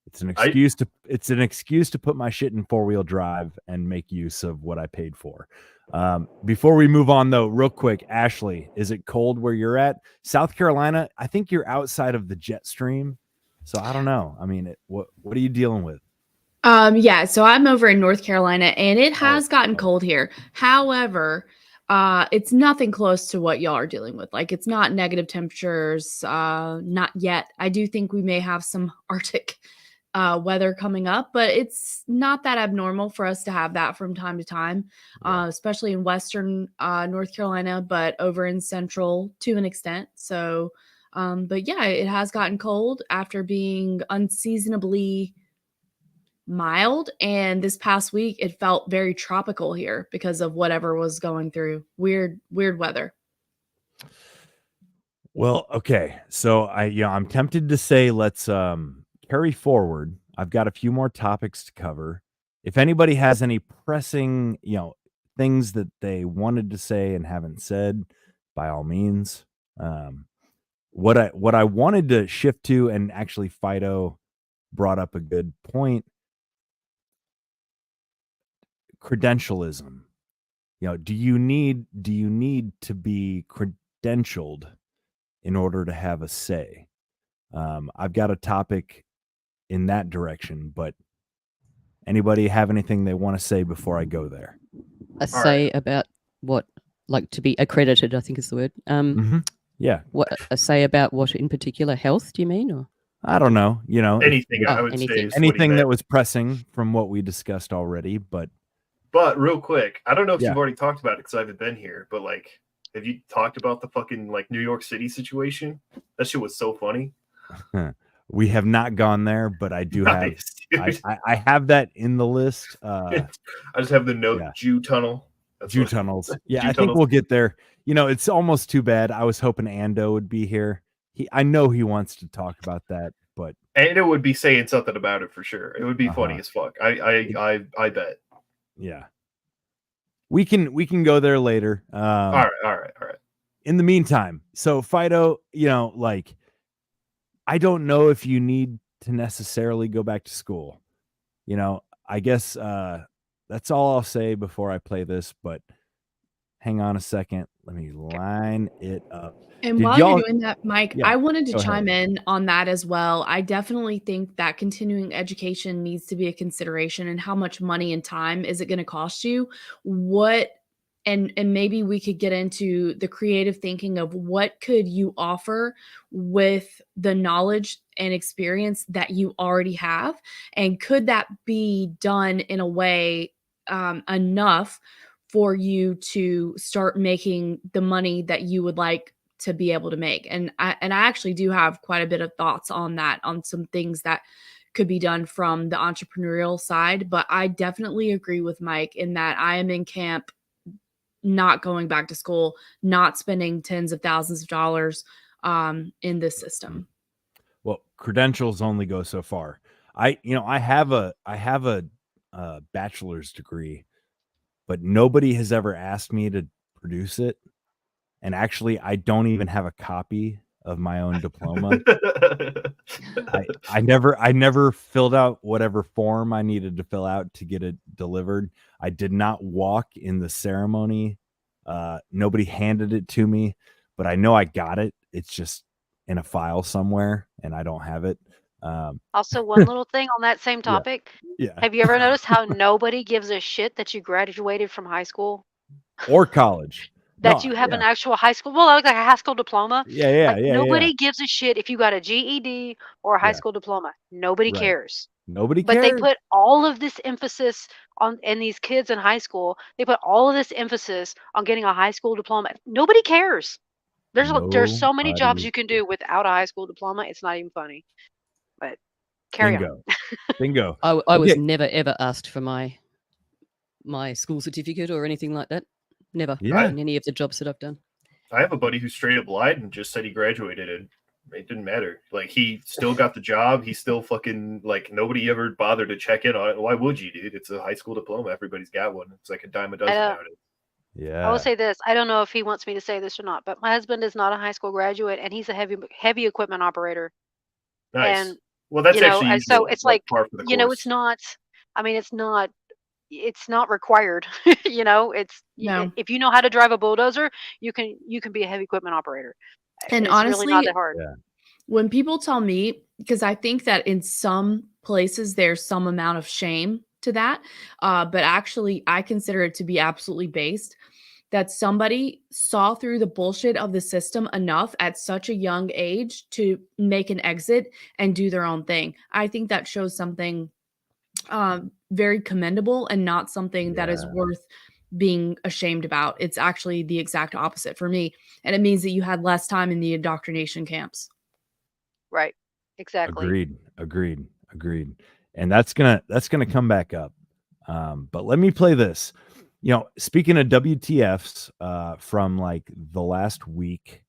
It's an excuse to put my shit in 4-wheel drive and make use of what I paid for. Before we move on, though, real quick, Ashley, is it cold where you're at? South Carolina, I think you're outside of the jet stream. So I don't know. I mean, what are you dealing with? Yeah, so I'm over in North Carolina, and it has gotten cold here. However, it's nothing close to what y'all are dealing with. Like, it's not negative temperatures, not yet. I do think we may have some Arctic weather coming up, but it's not that abnormal for us to have that from time to time, especially in Western North Carolina, but over in Central to an extent. So, but yeah, it has gotten cold after being unseasonably mild, and this past week it felt very tropical here because of whatever was going through. Weird weather. Well, okay. So I'm tempted to say let's carry forward. I've got a few more topics to cover. If anybody has any pressing, things that they wanted to say and haven't said, by all means. What I wanted to shift to, and actually Fido brought up a good point, credentialism. Do you need to be credentialed in order to have a say? I've got a topic in that direction, but anybody have anything they want to say before I go there? A say about what, like to be accredited, I think is the word. Yeah. What say about what in particular? Health, do you mean? Or I don't know. Anything, I would say, is anything that was pressing from what we discussed already. But real quick, I don't know if Yeah. you've already talked about it because I haven't been here, but like, have you talked about the fucking like New York City situation? That shit was so funny. we have not gone there, but I do Nice, have. dude. I have that in the list. I just have the note Jew tunnel. Jew tunnels. Yeah, Jew I think tunnels. we'll get there. It's almost too bad. I was hoping Ando would be here. I know he wants to talk about that, but Ando would be saying something about it for sure. It would be funny as fuck. I bet. Yeah. We can go there later. All right. In the meantime, so Fido, I don't know if you need to necessarily go back to school. I guess that's all I'll say before I play this, but hang on a second. Let me line it up. And while you're doing that, Mike, I wanted to chime in on that as well. I definitely think that continuing education needs to be a consideration, and how much money and time is it going to cost you? And maybe we could get into the creative thinking of what could you offer with the knowledge and experience that you already have, and could that be done in a way enough for you to start making the money that you would like to be able to make. And I actually do have quite a bit of thoughts on that, on some things that could be done from the entrepreneurial side. But I definitely agree with Mike in that I am in camp not going back to school, not spending tens of thousands of dollars in this system. Well, credentials only go so far. I have a bachelor's degree, but nobody has ever asked me to produce it. And actually, I don't even have a copy of my own diploma. I never filled out whatever form I needed to fill out to get it delivered. I did not walk in the ceremony. Nobody handed it to me, but I know I got it. It's just in a file somewhere, and I don't have it. Also, one little thing on that same topic. Yeah. Have you ever noticed how nobody gives a shit that you graduated from high school? Or college. That you have an actual high school, like a high school diploma. Nobody Yeah. gives a shit if you got a GED or a high school diploma. Nobody Right. cares. Nobody But cares. they put all of this emphasis on, and these kids in high school, they put all of this emphasis on getting a high school diploma. Nobody cares. There's so many jobs you can do without a high school diploma. It's not even funny. But carry on. Bingo. I was never ever asked for my school certificate or anything like that. Never. Yeah. In any of the jobs that I've done. I have a buddy who straight up lied and just said he graduated, and it didn't matter. Like, he still got the job. He still fucking, like, nobody ever bothered to check in on it. Why would you, dude? It's a high school diploma. Everybody's got one. It's like a dime a dozen nowadays. Yeah. I will say this. I don't know if he wants me to say this or not, but my husband is not a high school graduate, and he's a heavy equipment operator. Nice. And well, that's actually and so it's like, par for the it's course. not. I mean, it's not required. It's if you know how to drive a bulldozer, you can be a heavy equipment operator. And it's honestly, really not that hard. When people tell me, because I think that in some places there's some amount of shame to that, but actually I consider it to be absolutely based, that somebody saw through the bullshit of the system enough at such a young age to make an exit and do their own thing. I think that shows something very commendable and not something that is worth being ashamed about. It's actually the exact opposite for me. And it means that you had less time in the indoctrination camps. Right. Exactly. Agreed. And that's gonna come back up. But let me play this. Speaking of WTFs from like the last week,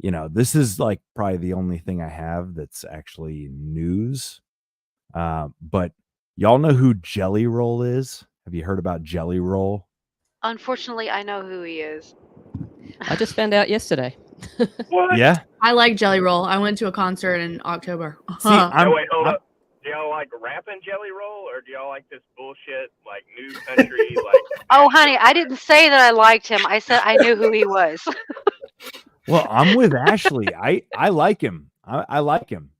this is like probably the only thing I have that's actually news. But y'all know who Jelly Roll is? Have you heard about Jelly Roll? Unfortunately, I know who he is. I just found out yesterday. What? Yeah. I like Jelly Roll. I went to a concert in October. Wait, hold up. Do y'all like rapping Jelly Roll, or do y'all like this bullshit, like, new country, like... Oh, honey, I didn't say that I liked him. I said I knew who he was. Well, I'm with Ashley. I like him. I like him.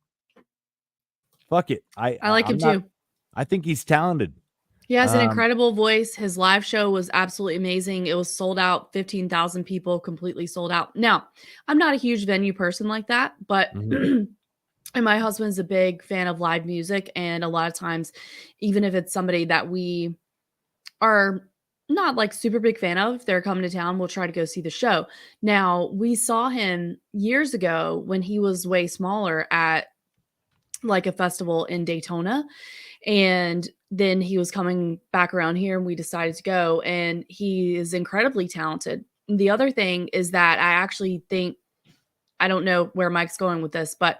Fuck it. I like him too. I think he's talented. He has an incredible voice. His live show was absolutely amazing. It was sold out, 15,000 people, completely sold out. Now, I'm not a huge venue person like that, but and my husband's a big fan of live music. And a lot of times, even if it's somebody that we are not like super big fan of, they're coming to town, we'll try to go see the show. Now, we saw him years ago when he was way smaller at like a festival in Daytona. And then he was coming back around here and we decided to go, and he is incredibly talented. The other thing is that I actually think, I don't know where Mike's going with this, but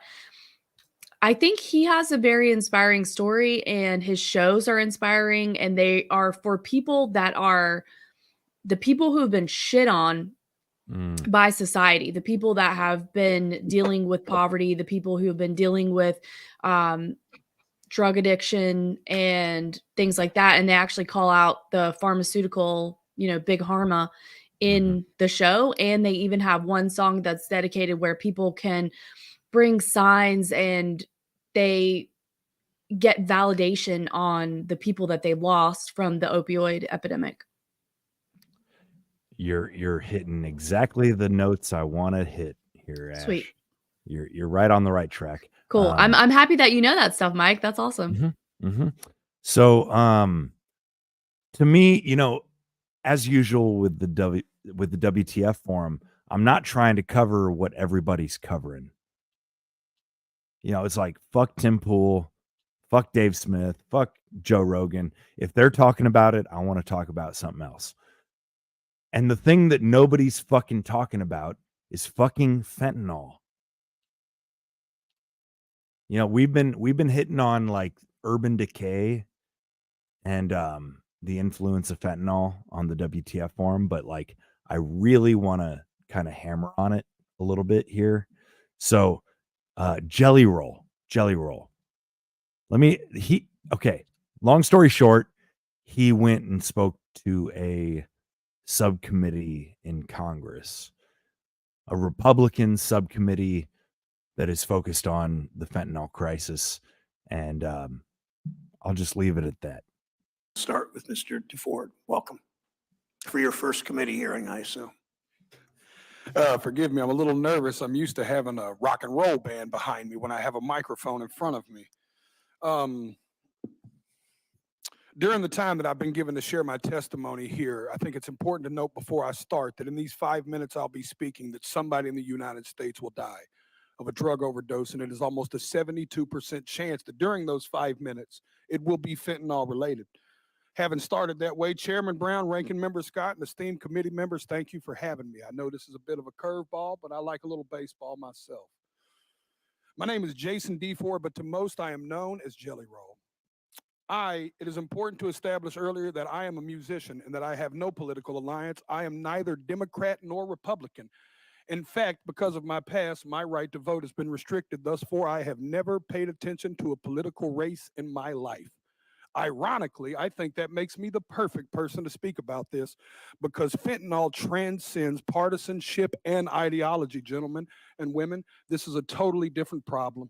I think he has a very inspiring story and his shows are inspiring, and they are for people that are the people who have been shit on by society, the people that have been dealing with poverty, the people who have been dealing with drug addiction and things like that. And they actually call out the pharmaceutical, big pharma in the show. And they even have one song that's dedicated where people can bring signs and they get validation on the people that they lost from the opioid epidemic. You're hitting exactly the notes I want to hit here, Ash. Sweet. You're right on the right track. Cool. I'm happy that you know that stuff, Mike. That's awesome. So, to me, as usual with the WTF forum, I'm not trying to cover what everybody's covering. It's like fuck Tim Pool, fuck Dave Smith, fuck Joe Rogan. If they're talking about it, I want to talk about something else. And the thing that nobody's fucking talking about is fucking fentanyl. We've been hitting on like urban decay and the influence of fentanyl on the WTF forum, but like I really want to kind of hammer on it a little bit here. So Jelly Roll. Long story short, he went and spoke to a subcommittee in Congress, a Republican subcommittee that is focused on the fentanyl crisis. And I'll just leave it at that. Start with Mr. DeFord. Welcome for your first committee hearing, I assume. Forgive me, I'm a little nervous. I'm used to having a rock and roll band behind me when I have a microphone in front of me. During the time that I've been given to share my testimony here, I think it's important to note before I start that in these 5 minutes I'll be speaking that somebody in the United States will die of a drug overdose, and it is almost a 72% chance that during those 5 minutes it will be fentanyl related. Having started that way, Chairman Brown, Ranking Member Scott, and esteemed committee members, thank you for having me. I know this is a bit of a curveball, but I like a little baseball myself. My name is Jason DeFord, but to most I am known as Jelly Roll. It is important to establish earlier that I am a musician and that I have no political alliance. I am neither Democrat nor Republican. In fact, because of my past, my right to vote has been restricted. Thus far, I have never paid attention to a political race in my life. Ironically, I think that makes me the perfect person to speak about this because fentanyl transcends partisanship and ideology, gentlemen and women. This is a totally different problem.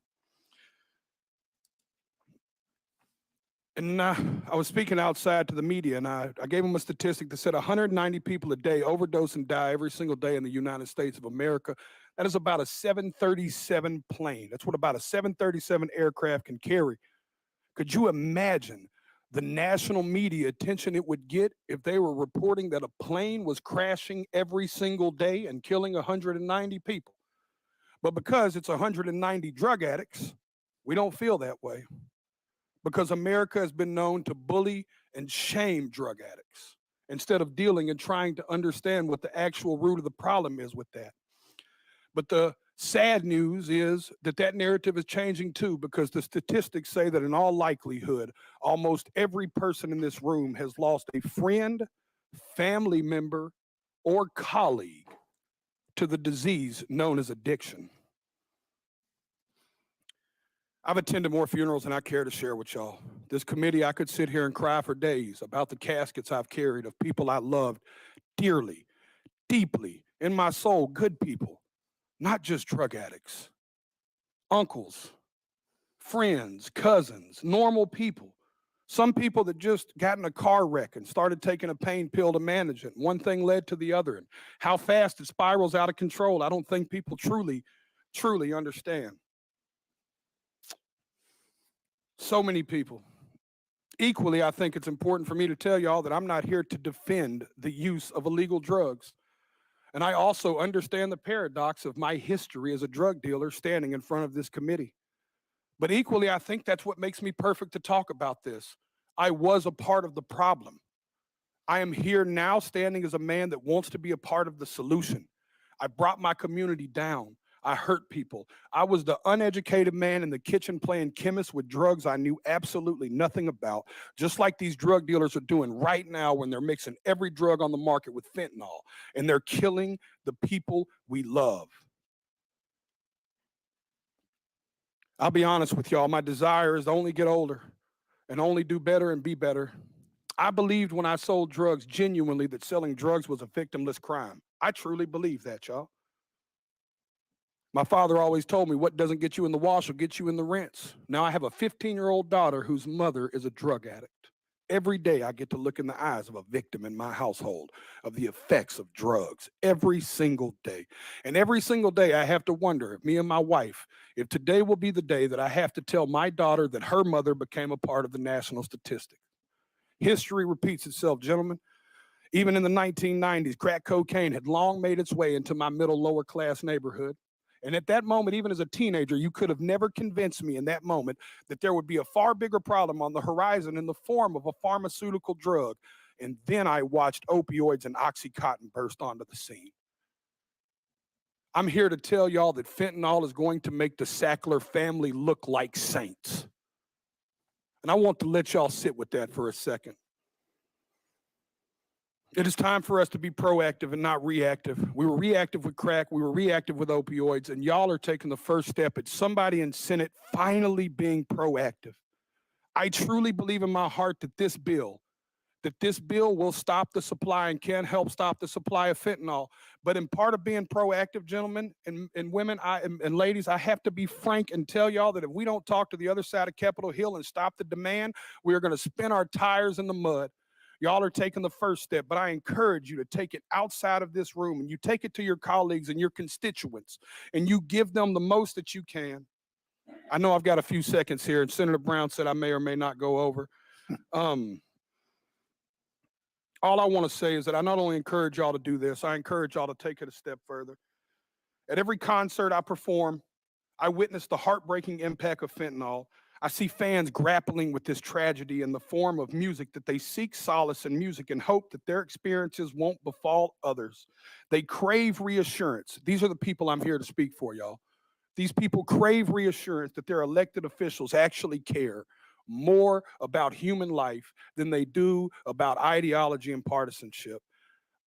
And I was speaking outside to the media, and I gave them a statistic that said 190 people a day overdose and die every single day in the United States of America. That is about a 737 plane. That's what about a 737 aircraft can carry. Could you imagine the national media attention it would get if they were reporting that a plane was crashing every single day and killing 190 people? But because it's 190 drug addicts, we don't feel that way. Because America has been known to bully and shame drug addicts instead of dealing and trying to understand what the actual root of the problem is with that. But the sad news is that narrative is changing too, because the statistics say that in all likelihood, almost every person in this room has lost a friend, family member, or colleague to the disease known as addiction. I've attended more funerals than I care to share with y'all. This committee, I could sit here and cry for days about the caskets I've carried of people I loved dearly, deeply, in my soul, good people, not just drug addicts, uncles, friends, cousins, normal people Some people that just got in a car wreck and started taking a pain pill to manage it. One thing led to the other. And how fast it spirals out of control, I don't think people truly understand. So many people. Equally, I think it's important for me to tell y'all that I'm not here to defend the use of illegal drugs. And I also understand the paradox of my history as a drug dealer standing in front of this committee. But equally, I think that's what makes me perfect to talk about this. I was a part of the problem. I am here now standing as a man that wants to be a part of the solution. I brought my community down. I hurt people. I was the uneducated man in the kitchen playing chemist with drugs I knew absolutely nothing about, just like these drug dealers are doing right now when they're mixing every drug on the market with fentanyl, and they're killing the people we love. I'll be honest with y'all, my desire is to only get older and only do better and be better. I believed when I sold drugs genuinely that selling drugs was a victimless crime. I truly believe that, y'all. My father always told me what doesn't get you in the wash will get you in the rinse. Now I have a 15-year-old daughter whose mother is a drug addict. Every day I get to look in the eyes of a victim in my household of the effects of drugs, every single day. And every single day I have to wonder, me and my wife, if today will be the day that I have to tell my daughter that her mother became a part of the national statistic. History repeats itself, gentlemen. Even in the 1990s, crack cocaine had long made its way into my middle lower class neighborhood. And at that moment, even as a teenager, you could have never convinced me in that moment that there would be a far bigger problem on the horizon in the form of a pharmaceutical drug. And then I watched opioids and Oxycontin burst onto the scene. I'm here to tell y'all that fentanyl is going to make the Sackler family look like saints. And I want to let y'all sit with that for a second. It is time for us to be proactive and not reactive. We were reactive with crack, we were reactive with opioids, and y'all are taking the first step at somebody in Senate finally being proactive. I truly believe in my heart that this bill will stop the supply and can help stop the supply of fentanyl. But in part of being proactive, gentlemen and women and ladies, I have to be frank and tell y'all that if we don't talk to the other side of Capitol Hill and stop the demand, we are going to spin our tires in the mud. Y'all are taking the first step, but I encourage you to take it outside of this room and you take it to your colleagues and your constituents and you give them the most that you can. I know I've got a few seconds here, and Senator Brown said I may or may not go over. All I want to say is that I not only encourage y'all to do this, I encourage y'all to take it a step further. At every concert I perform, I witness the heartbreaking impact of fentanyl. I see fans grappling with this tragedy in the form of music that they seek solace in music and hope that their experiences won't befall others. They crave reassurance. These are the people I'm here to speak for, y'all. These people crave reassurance that their elected officials actually care more about human life than they do about ideology and partisanship.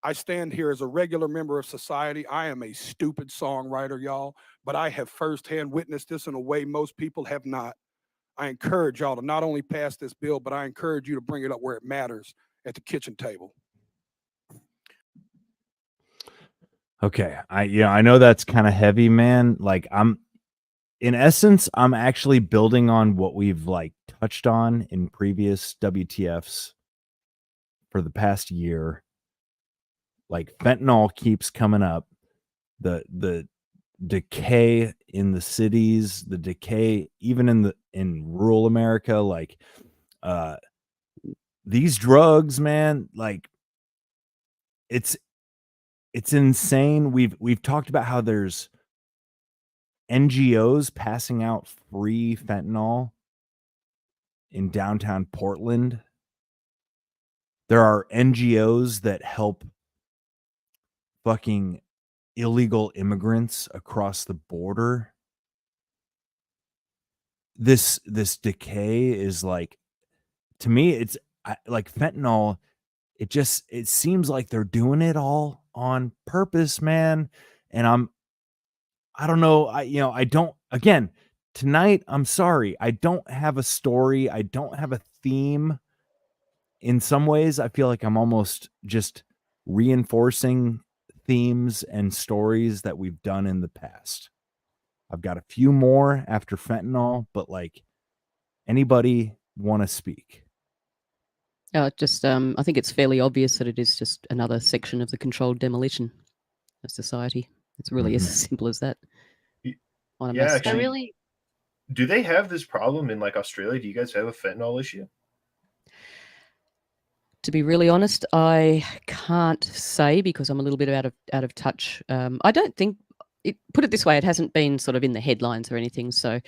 I stand here as a regular member of society. I am a stupid songwriter, y'all, but I have firsthand witnessed this in a way most people have not. I encourage y'all to not only pass this bill, but I encourage you to bring it up where it matters, at the kitchen table. Okay. I know that's kind of heavy, man. Like in essence, I'm actually building on what we've like touched on in previous WTFs for the past year. Like fentanyl keeps coming up. The decay in the cities, the decay even in rural America, like these drugs, man, like it's insane. We've talked about how there's NGOs passing out free fentanyl in downtown Portland. There are NGOs that help fucking illegal immigrants across the border. This decay is like, to me, it's like fentanyl. It seems like they're doing it all on purpose, man. And I don't know. I don't, again, tonight, I'm sorry. I don't have a story. I don't have a theme. In some ways, I feel like I'm almost just reinforcing themes and stories that we've done in the past. I've got a few more after fentanyl, but like, anybody want to speak? Just, I think it's fairly obvious that it is just another section of the controlled demolition of society. It's really as simple as that. On a Yeah, mass actually, scale. really, do they have this problem in like Australia? Do you guys have a fentanyl issue? To be really honest, I can't say because I'm a little bit out of touch. I don't think put it this way, it hasn't been sort of in the headlines or anything. So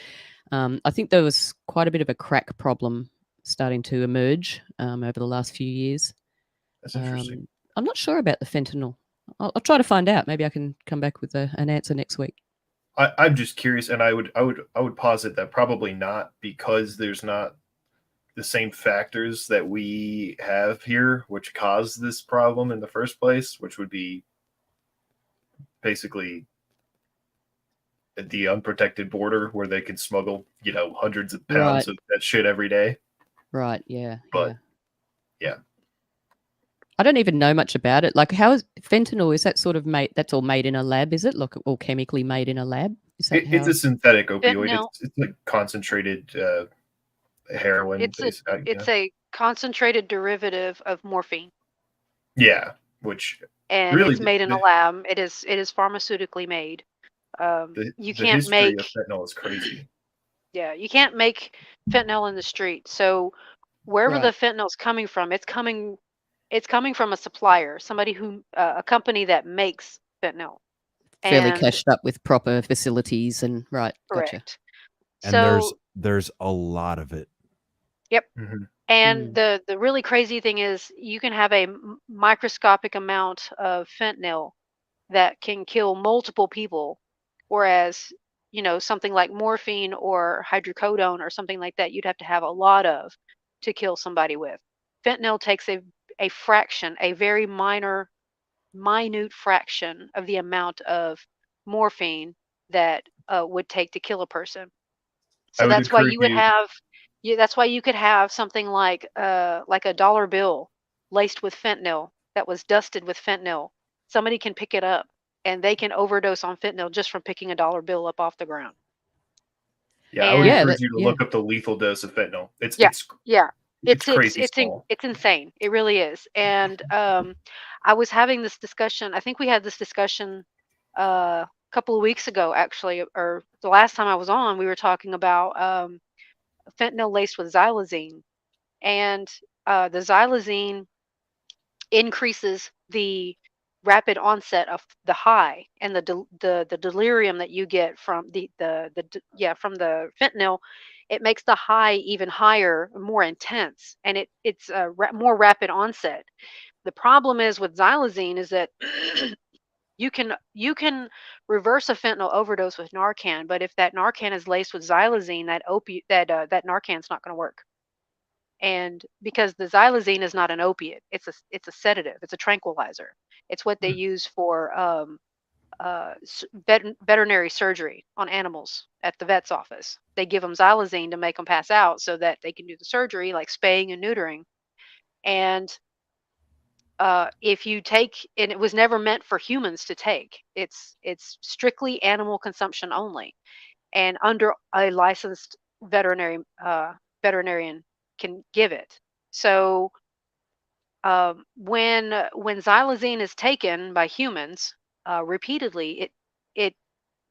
I think there was quite a bit of a crack problem starting to emerge over the last few years. That's interesting. I'm not sure about the fentanyl. I'll try to find out. Maybe I can come back with an answer next week. I'm just curious, and I would posit that probably not, because there's not the same factors that we have here which cause this problem in the first place, which would be basically the unprotected border where they can smuggle, hundreds of pounds of that shit every day. Right. Yeah. But yeah. I don't even know much about it. Like, how is fentanyl? Is that sort of that's all made in a lab? Is it like all chemically made in a lab? Is that It's a synthetic opioid. Fentanyl. It's like concentrated heroin. It's a concentrated derivative of morphine. Yeah, which and really it's made in a lab. It is pharmaceutically made. You can't make of fentanyl is crazy. Yeah, you can't make fentanyl in the street. So wherever the fentanyl is coming from, it's coming from a supplier, somebody who a company that makes fentanyl. Fairly cashed up with proper facilities and correct. Gotcha. And So there's a lot of it. Yep. And the really crazy thing is you can have a microscopic amount of fentanyl that can kill multiple people, whereas something like morphine or hydrocodone or something like that you'd have to have a lot of to kill somebody with. Fentanyl takes a fraction, a very minute fraction of the amount of morphine that would take to kill a person. So that's why you would have that's why you could have something like a dollar bill laced with fentanyl that was dusted with fentanyl. Somebody can pick it up and they can overdose on fentanyl just from picking a dollar bill up off the ground. Yeah, I would encourage you to look up the lethal dose of fentanyl. It's crazy small. It's insane. It really is. And I was having this discussion. I think we had this discussion a couple of weeks ago, actually, or the last time I was on. We were talking about fentanyl laced with xylazine, and the xylazine increases the rapid onset of the high and the delirium that you get from the fentanyl. It makes the high even higher, more intense, and it's a more rapid onset. The problem is with xylazine is that you can reverse a fentanyl overdose with Narcan, but if that Narcan is laced with xylazine, that Narcan's not going to work. And because the xylazine is not an opiate, it's a sedative, it's a tranquilizer. It's what they use for veterinary surgery on animals at the vet's office. They give them xylazine to make them pass out so that they can do the surgery, like spaying and neutering. And if you take, and it was never meant for humans to take. It's strictly animal consumption only, and under a licensed veterinarian can give it. So when xylazine is taken by humans repeatedly, it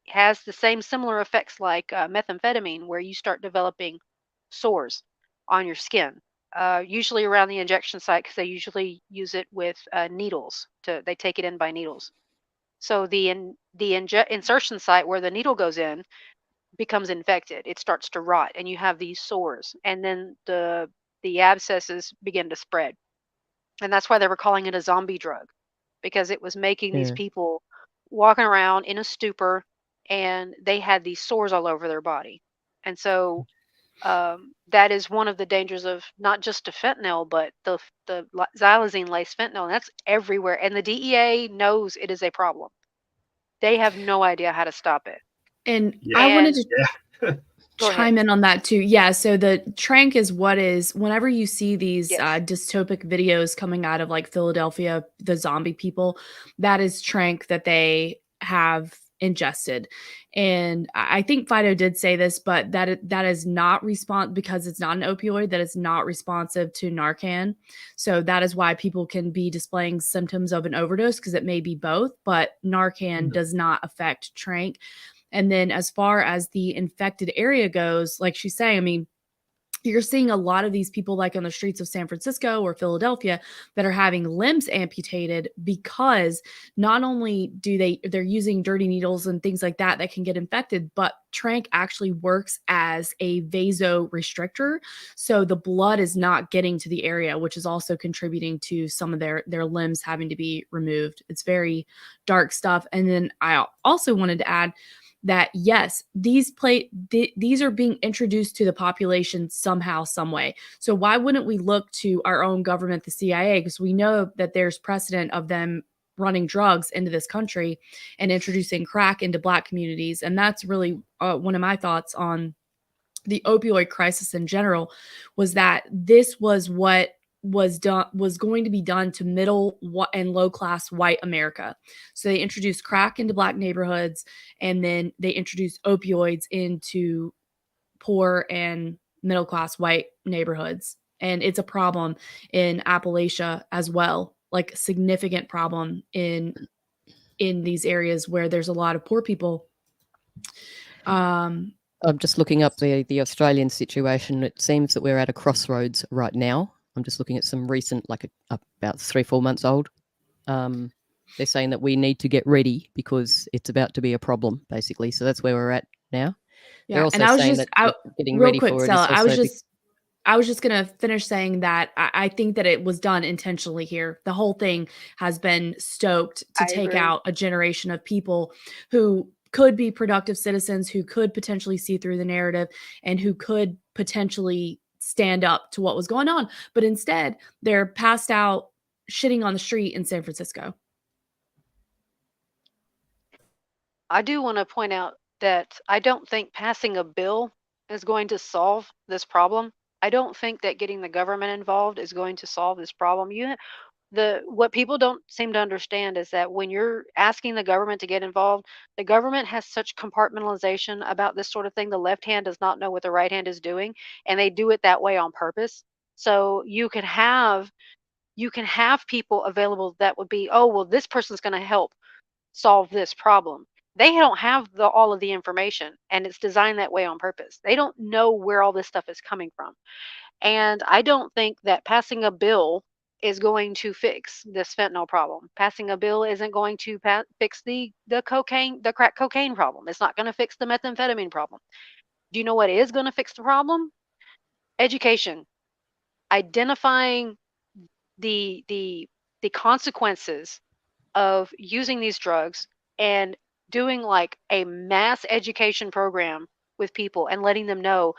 has the similar effects like methamphetamine, where you start developing sores on your skin. Usually around the injection site, because they usually use it with needles. They take it in by needles. So the insertion site where the needle goes in becomes infected. It starts to rot, and you have these sores, and then the abscesses begin to spread. And that's why they were calling it a zombie drug, because it was making these people walking around in a stupor, and they had these sores all over their body. And so that is one of the dangers of not just the fentanyl, but the xylazine laced fentanyl, and that's everywhere. And the DEA knows it is a problem. They have no idea how to stop it. And I wanted to chime in on that too. Yeah, so the tranq is whenever you see these dystopic videos coming out of like Philadelphia, the zombie people, that is tranq that they have ingested. And I think Fido did say this, but that is not because it's not an opioid, that is not responsive to Narcan. So that is why people can be displaying symptoms of an overdose, because it may be both, but Narcan does not affect tranq. And then as far as the infected area goes, like she's saying, I mean, you're seeing a lot of these people like on the streets of San Francisco or Philadelphia that are having limbs amputated because not only they're using dirty needles and things like that can get infected, but tranq actually works as a vasorestrictor. So the blood is not getting to the area, which is also contributing to some of their limbs having to be removed. It's very dark stuff. And then I also wanted to add that yes, these are being introduced to the population somehow, some way. So why wouldn't we look to our own government, the CIA, because we know that there's precedent of them running drugs into this country and introducing crack into Black communities. And that's really one of my thoughts on the opioid crisis in general, was that this was what was going to be done to middle and low class white America. So they introduced crack into Black neighborhoods, and then they introduced opioids into poor and middle class white neighborhoods. And it's a problem in Appalachia as well, like significant problem in these areas where there's a lot of poor people. I'm just looking up the Australian situation. It seems that we're at a crossroads right now. I'm just looking at some recent, like about 3-4 months old. They're saying that we need to get ready because it's about to be a problem, basically. So that's where we're at now. Yeah, they're also and I was saying just that getting real ready quick, for it. Stella, Is I was just gonna finish saying that I think that it was done intentionally here. The whole thing has been stoked to take out a generation of people who could be productive citizens, who could potentially see through the narrative, and who could potentially stand up to what was going on. But instead, they're passed out shitting on the street in San Francisco. I do want to point out that I don't think passing a bill is going to solve this problem. I don't think that getting the government involved is going to solve this problem. What people don't seem to understand is that when you're asking the government to get involved, the government has such compartmentalization about this sort of thing. The left hand does not know what the right hand is doing, and they do it that way on purpose. So you can have people available that would be, oh, well, this person's going to help solve this problem. They don't have all of the information, and it's designed that way on purpose. They don't know where all this stuff is coming from. And I don't think that passing a bill is going to fix this fentanyl problem. Passing a bill isn't going to fix the crack cocaine problem. It's not going to fix the methamphetamine problem. Do you know what is going to fix the problem? Education. Identifying the consequences of using these drugs and doing like a mass education program with people and letting them know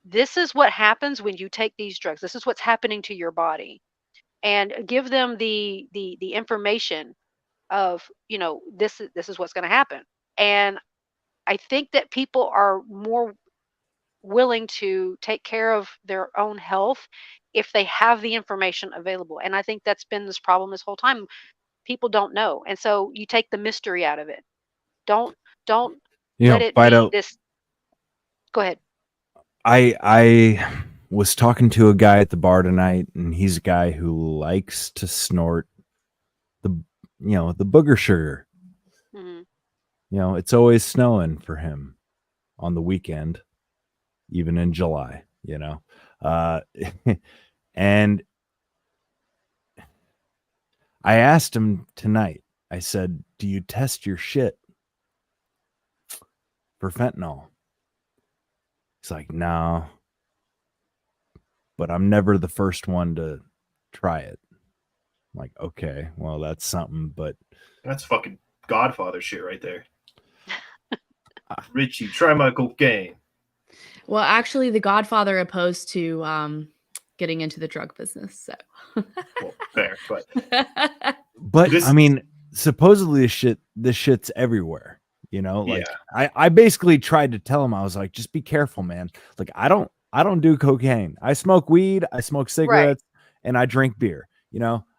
this is what happens when you take these drugs. This is what's happening to your body, and give them the information of, this is what's going to happen. And I think that people are more willing to take care of their own health if they have the information available. And I think that's been this problem this whole time. People don't know, and so you take the mystery out of it. Don't let it be this. Go ahead. I was talking to a guy at the bar tonight, and he's a guy who likes to snort the booger sugar. Mm-hmm. It's always snowing for him on the weekend, even in July, and I asked him tonight, I said, do you test your shit for fentanyl? He's like, no, but I'm never the first one to try it. I'm like, okay, well, that's something, but that's fucking Godfather shit right there. Richie, try my cocaine. Well, actually, the Godfather opposed to getting into the drug business, so. Well, fair, but I mean, supposedly this shit's everywhere. I basically tried to tell him, I was like, just be careful, man. Like, I don't do cocaine. I smoke weed, I smoke cigarettes, and I drink beer.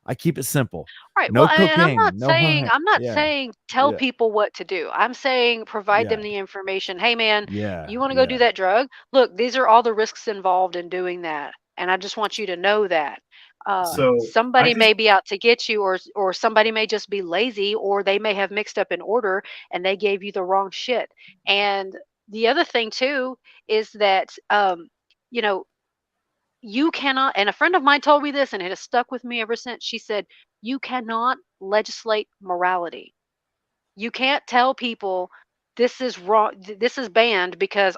I keep it simple. Right. No Well, and I'm cocaine. not No saying yeah. tell Yeah. people what to do. I'm saying provide Yeah. them the information. Hey man, Yeah. you want to go do that drug? Look, these are all the risks involved in doing that. And I just want you to know that. So I Somebody think may be out to get you, or somebody may just be lazy, or they may have mixed up an order and they gave you the wrong shit. And the other thing too is that you know, you cannot, and a friend of mine told me this and it has stuck with me ever since. She said, you cannot legislate morality. You can't tell people this is wrong, this is banned because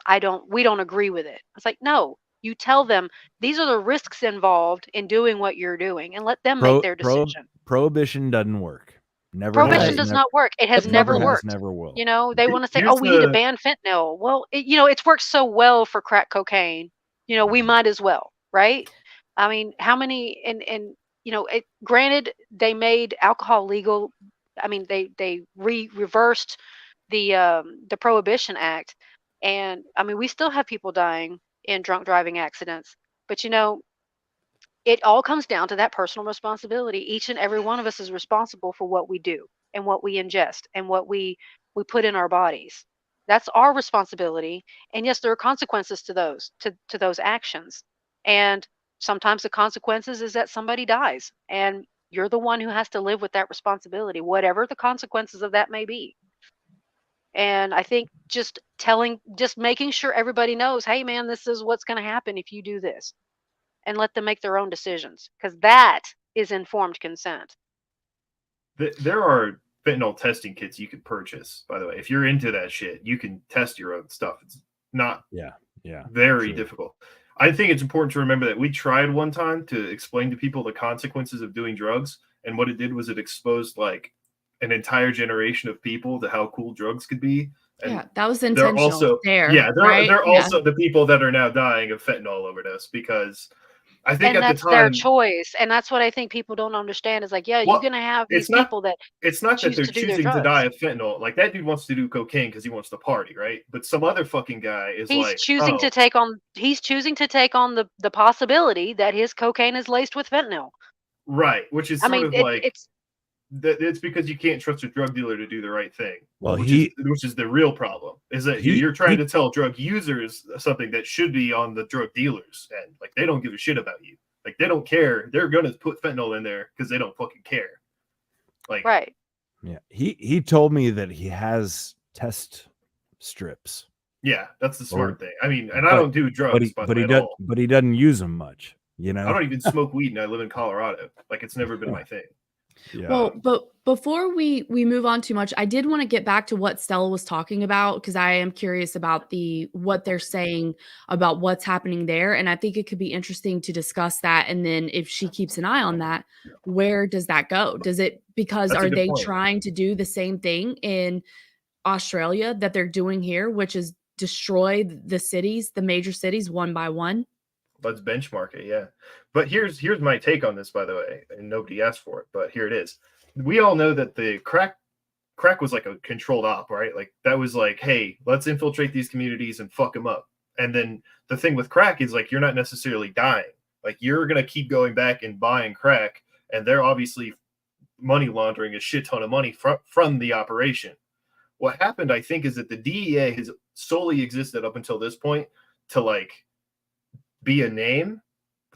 we don't agree with it. It's like, no, you tell them these are the risks involved in doing what you're doing and let them make their decision. Prohibition doesn't work. Never Prohibition has. does not work. It has Never never has. worked. Never will. You know, they want to say, Here's oh, we need to the ban fentanyl. Well, it's worked so well for crack cocaine. We might as well, right? I mean, how many, and granted, they made alcohol legal. I mean, they reversed the Prohibition Act, and I mean, we still have people dying in drunk driving accidents. But it all comes down to that personal responsibility. Each and every one of us is responsible for what we do and what we ingest and what we put in our bodies. That's our responsibility. And yes, there are consequences to those actions. And sometimes the consequences is that somebody dies, and you're the one who has to live with that responsibility, whatever the consequences of that may be. And I think just making sure everybody knows, hey man, this is what's going to happen if you do this, and let them make their own decisions, because that is informed consent. There are fentanyl testing kits you can purchase, by the way. If you're into that shit, you can test your own stuff. It's not very difficult. I think it's important to remember that we tried one time to explain to people the consequences of doing drugs, and what it did was it exposed like an entire generation of people to how cool drugs could be. And Yeah, that was they're intentional also there, they're right? they're Yeah. also the people that are now dying of fentanyl overdose, because I think And at the that's their time choice. And that's what I think people don't understand is like, yeah, you're well, going to have these it's not people that that choose they're to do their choosing to die drugs. of fentanyl. Like that dude wants to do cocaine because he wants to party, right? But some other fucking guy is He's like, choosing oh, to take on the possibility that his cocaine is laced with fentanyl. right, which is I sort mean, of like it's because you can't trust a drug dealer to do the right thing. Well, which is the real problem, is that you're trying to tell drug users something that should be on the drug dealers, and like they don't give a shit about you. Like they don't care. They're gonna put fentanyl in there because they don't fucking care. Like right. Yeah. He told me that he has test strips. Yeah, that's the smart thing. I mean, and I don't do drugs, but he doesn't use them much. I don't even smoke weed, and I live in Colorado. Like it's never been my thing. Yeah. Well, but before we move on too much, I did want to get back to what Stella was talking about, because I am curious about what they're saying about what's happening there, and I think it could be interesting to discuss that. And then if she keeps an eye on that, where does that go? Because That's a are good they point. trying to do the same thing in Australia that they're doing here, which is destroy the major cities one by one? Let's benchmark it, yeah. But here's my take on this, by the way, and nobody asked for it, but here it is. We all know that the crack was like a controlled op, right? Like that was like, hey, let's infiltrate these communities and fuck them up. And then the thing with crack is like you're not necessarily dying. Like you're gonna keep going back and buying crack, and they're obviously money laundering a shit ton of money from the operation. What happened, I think, is that the DEA has solely existed up until this point to like be a name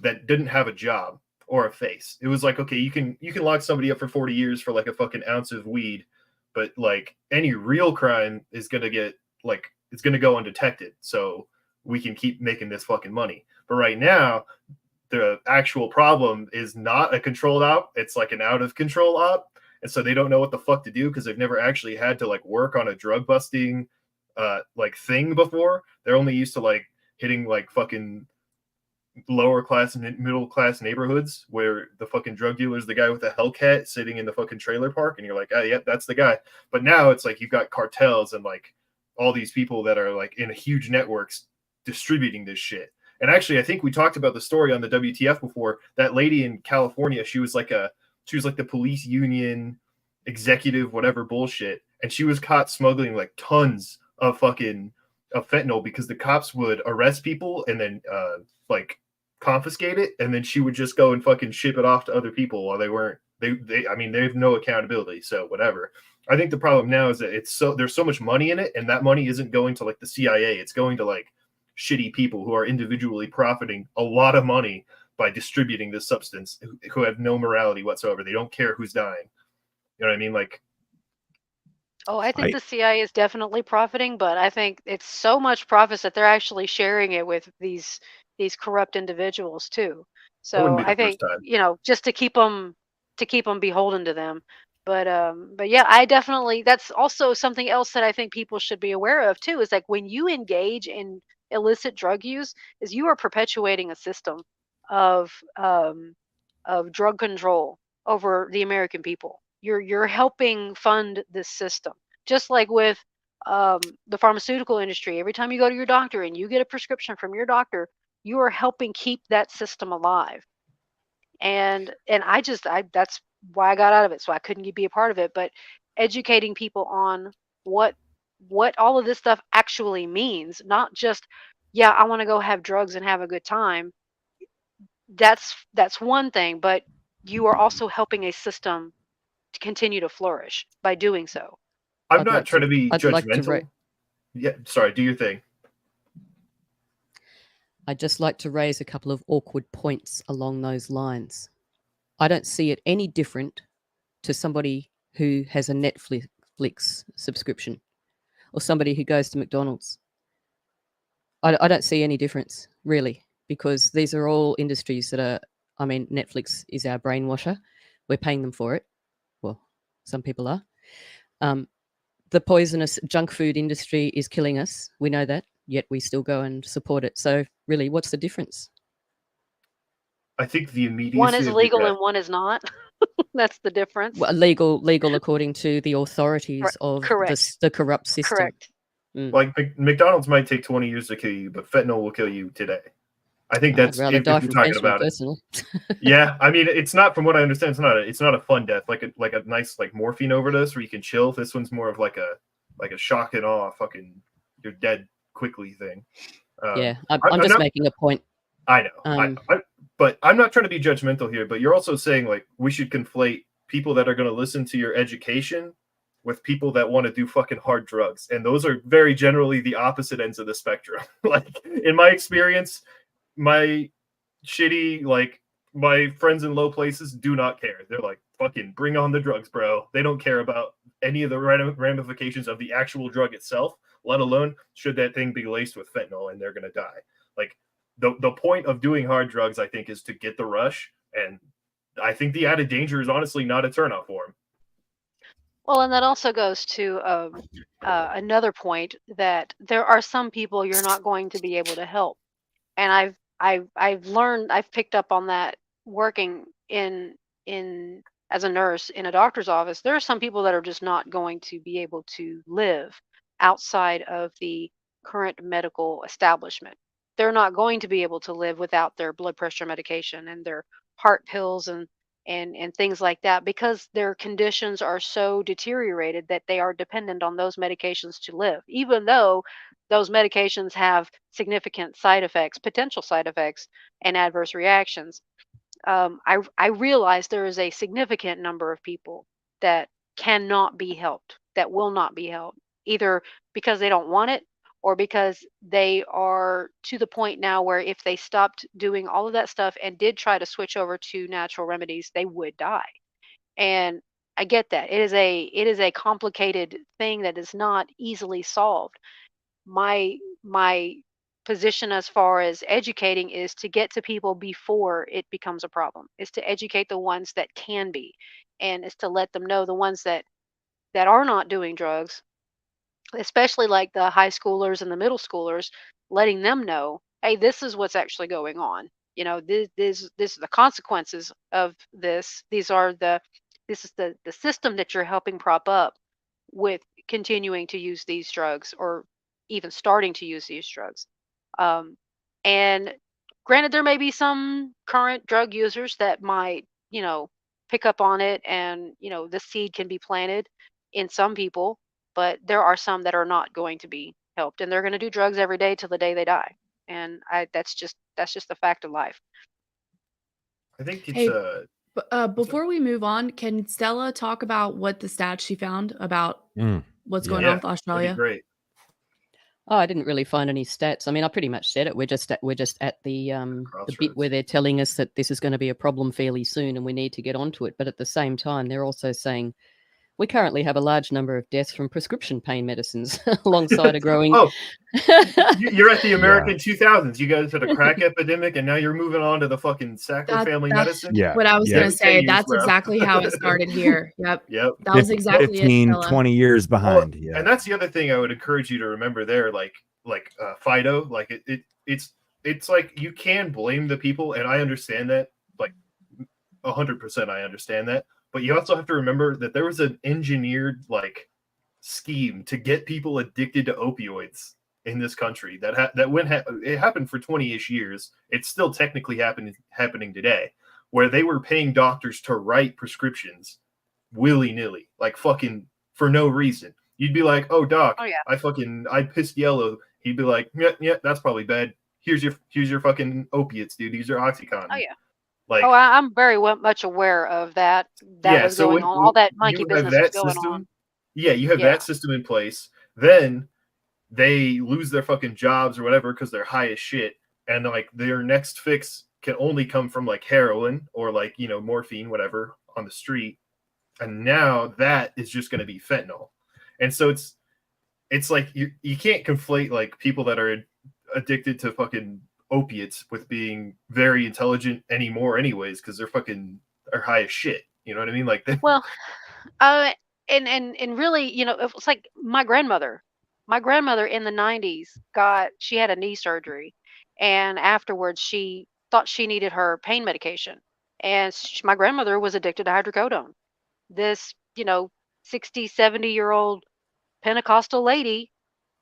that didn't have a job or a face. It was like, okay, you can lock somebody up for 40 years for like a fucking ounce of weed, but like any real crime is gonna get like it's gonna go undetected, so we can keep making this fucking money. But right now, the actual problem is not a controlled op; it's like an out of control op, and so they don't know what the fuck to do because they've never actually had to like work on a drug busting like thing before. They're only used to like hitting like fucking lower class and middle class neighborhoods where the fucking drug dealer is the guy with the Hellcat sitting in the fucking trailer park, and you're like, oh yeah, that's the guy. But now it's like you've got cartels and like all these people that are like in huge networks distributing this shit. And actually, I think we talked about the story on the WTF before. That lady in California, she was like the police union executive, whatever bullshit, and she was caught smuggling like tons of fentanyl because the cops would arrest people and then like confiscate it, and then she would just go and fucking ship it off to other people while they weren't. They I mean, they have no accountability. So whatever. I think the problem now is that there's so much money in it, and that money isn't going to like the CIA. It's going to like shitty people who are individually profiting a lot of money by distributing this substance, who have no morality whatsoever. They don't care who's dying. You know what I mean? Like, oh, I think the CIA is definitely profiting, but I think it's so much profits that they're actually sharing it with these corrupt individuals too. So I think, just to keep them beholden to them. But yeah, I definitely, that's also something else that I think people should be aware of too, is like when you engage in illicit drug use, is you are perpetuating a system of drug control over the American people. You're helping fund this system, just like with the pharmaceutical industry. Every time you go to your doctor and you get a prescription from your doctor, you are helping keep that system alive. And I that's why I got out of it, so I couldn't be a part of it. But educating people on what all of this stuff actually means, not just, yeah, I want to go have drugs and have a good time. That's one thing, but you are also helping a system to continue to flourish by doing so. I'm not trying to be judgmental. Yeah, sorry, do your thing. I'd just like to raise a couple of awkward points along those lines. I don't see it any different to somebody who has a Netflix subscription or somebody who goes to McDonald's. I don't see any difference, really, because these are all industries that are, I mean, Netflix is our brainwasher. We're paying them for it. Well, some people are. The poisonous junk food industry is killing us. We know that, yet we still go and support it. So really, what's the difference? I think the immediacy one is legal and one is not. That's the difference. Well, legal according to the authorities of the corrupt system. Correct. Like McDonald's might take 20 years to kill you, but fentanyl will kill you today. I think that's I'd rather die from talking fentanyl, about personally. Yeah, I mean, it's not, from what I understand, it's not a fun death, like a nice like morphine overdose where you can chill. This one's more of like a shock and awe, fucking you're dead quickly thing. Yeah, I'm just making a point. I know, but I'm not trying to be judgmental here. But you're also saying like we should conflate people that are going to listen to your education with people that want to do fucking hard drugs, and those are very generally the opposite ends of the spectrum. Like in my experience, my friends in low places do not care. They're like, fucking bring on the drugs, bro. They don't care about any of the ramifications of the actual drug itself, let alone should that thing be laced with fentanyl and they're going to die. Like the point of doing hard drugs, I think, is to get the rush. And I think the added danger is honestly not a turnoff for them. Well, and that also goes to another point, that there are some people you're not going to be able to help. And I've learned, I've picked up on that working in as a nurse in a doctor's office. There are some people that are just not going to be able to live outside of the current medical establishment. They're not going to be able to live without their blood pressure medication and their heart pills and things like that, because their conditions are so deteriorated that they are dependent on those medications to live, even though those medications have significant side effects, potential side effects, and adverse reactions. I realize there is a significant number of people that cannot be helped, that will not be helped, either because they don't want it or because they are to the point now where if they stopped doing all of that stuff and did try to switch over to natural remedies, they would die. And I get that. It is a complicated thing that is not easily solved. My position as far as educating is to get to people before it becomes a problem, is to educate the ones that can be, and is to let them know, the ones that are not doing drugs, especially like the high schoolers and the middle schoolers, letting them know, hey, this is what's actually going on. You know, this is the consequences of this. This is the system that you're helping prop up with continuing to use these drugs, or even starting to use these drugs. And granted, there may be some current drug users that might, pick up on it, and, the seed can be planted in some people, but there are some that are not going to be helped, and they're going to do drugs every day till the day they die. and that's just the fact of life. I think it's Hey, before we move on, can Stella talk about what the stats she found about what's going on with Australia? Great. Oh, I didn't really find any stats. I mean, I pretty much said it. We're just at the bit where they're telling us that this is going to be a problem fairly soon, and we need to get onto it. But at the same time, they're also saying we currently have a large number of deaths from prescription pain medicines alongside a growing. Oh, you're at the American 2000s. You guys had a crack epidemic, and now you're moving on to the fucking Sackler family medicine. Yeah. What I was going to say. 10 years That's left. exactly how it started here. Yep. Yep. That was exactly 15, it. Stella. 20 years behind. Yeah. And that's the other thing I would encourage you to remember there, like Fido, like it's like you can blame the people, and I understand that, like 100%. I understand that, but you also have to remember that there was an engineered like scheme to get people addicted to opioids in this country it happened for 20-ish years. It's still technically happening today, where they were paying doctors to write prescriptions willy-nilly, like fucking for no reason. You'd be like, "Oh, doc, I pissed yellow." He'd be like, "Yeah, that's probably bad. Here's your fucking opiates, dude. These are OxyContin." Oh yeah. Like, I'm very much aware of that. That was going on. All that monkey business was going on. Yeah, you have that system in place. Then they lose their fucking jobs or whatever because they're high as shit, and like their next fix can only come from like heroin or like morphine, whatever, on the street. And now that is just going to be fentanyl. And so it's like you can't conflate like people that are addicted to fucking opiates with being very intelligent anymore anyways, because they're high as shit. You know what I mean? Like well, and really, it was like my grandmother in the 90s she had a knee surgery, and afterwards she thought she needed her pain medication, and my grandmother was addicted to hydrocodone. This 60, 70-year-old Pentecostal lady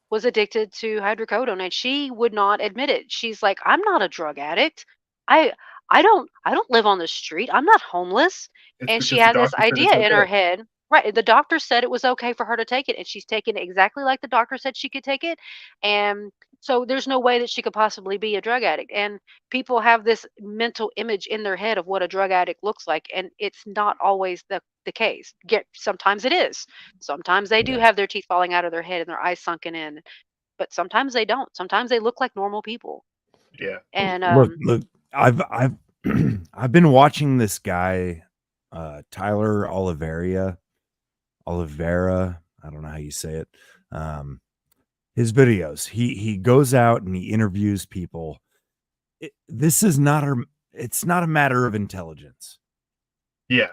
was addicted to hydrocodone, and she would not admit it. She's like, "I'm not a drug addict. I don't live on the street. I'm not homeless." And she had this idea in her head. Right. The doctor said it was okay for her to take it, and she's taken it exactly like the doctor said she could take it. And so there's no way that she could possibly be a drug addict. And people have this mental image in their head of what a drug addict looks like, and it's not always the case. Sometimes it is. Sometimes they do have their teeth falling out of their head and their eyes sunken in, but sometimes they don't. Sometimes they look like normal people. Yeah. And look, I've I've been watching this guy, Tyler Oliveira, I don't know how you say it. His videos, he goes out and he interviews people. This is it's not a matter of intelligence. Yeah.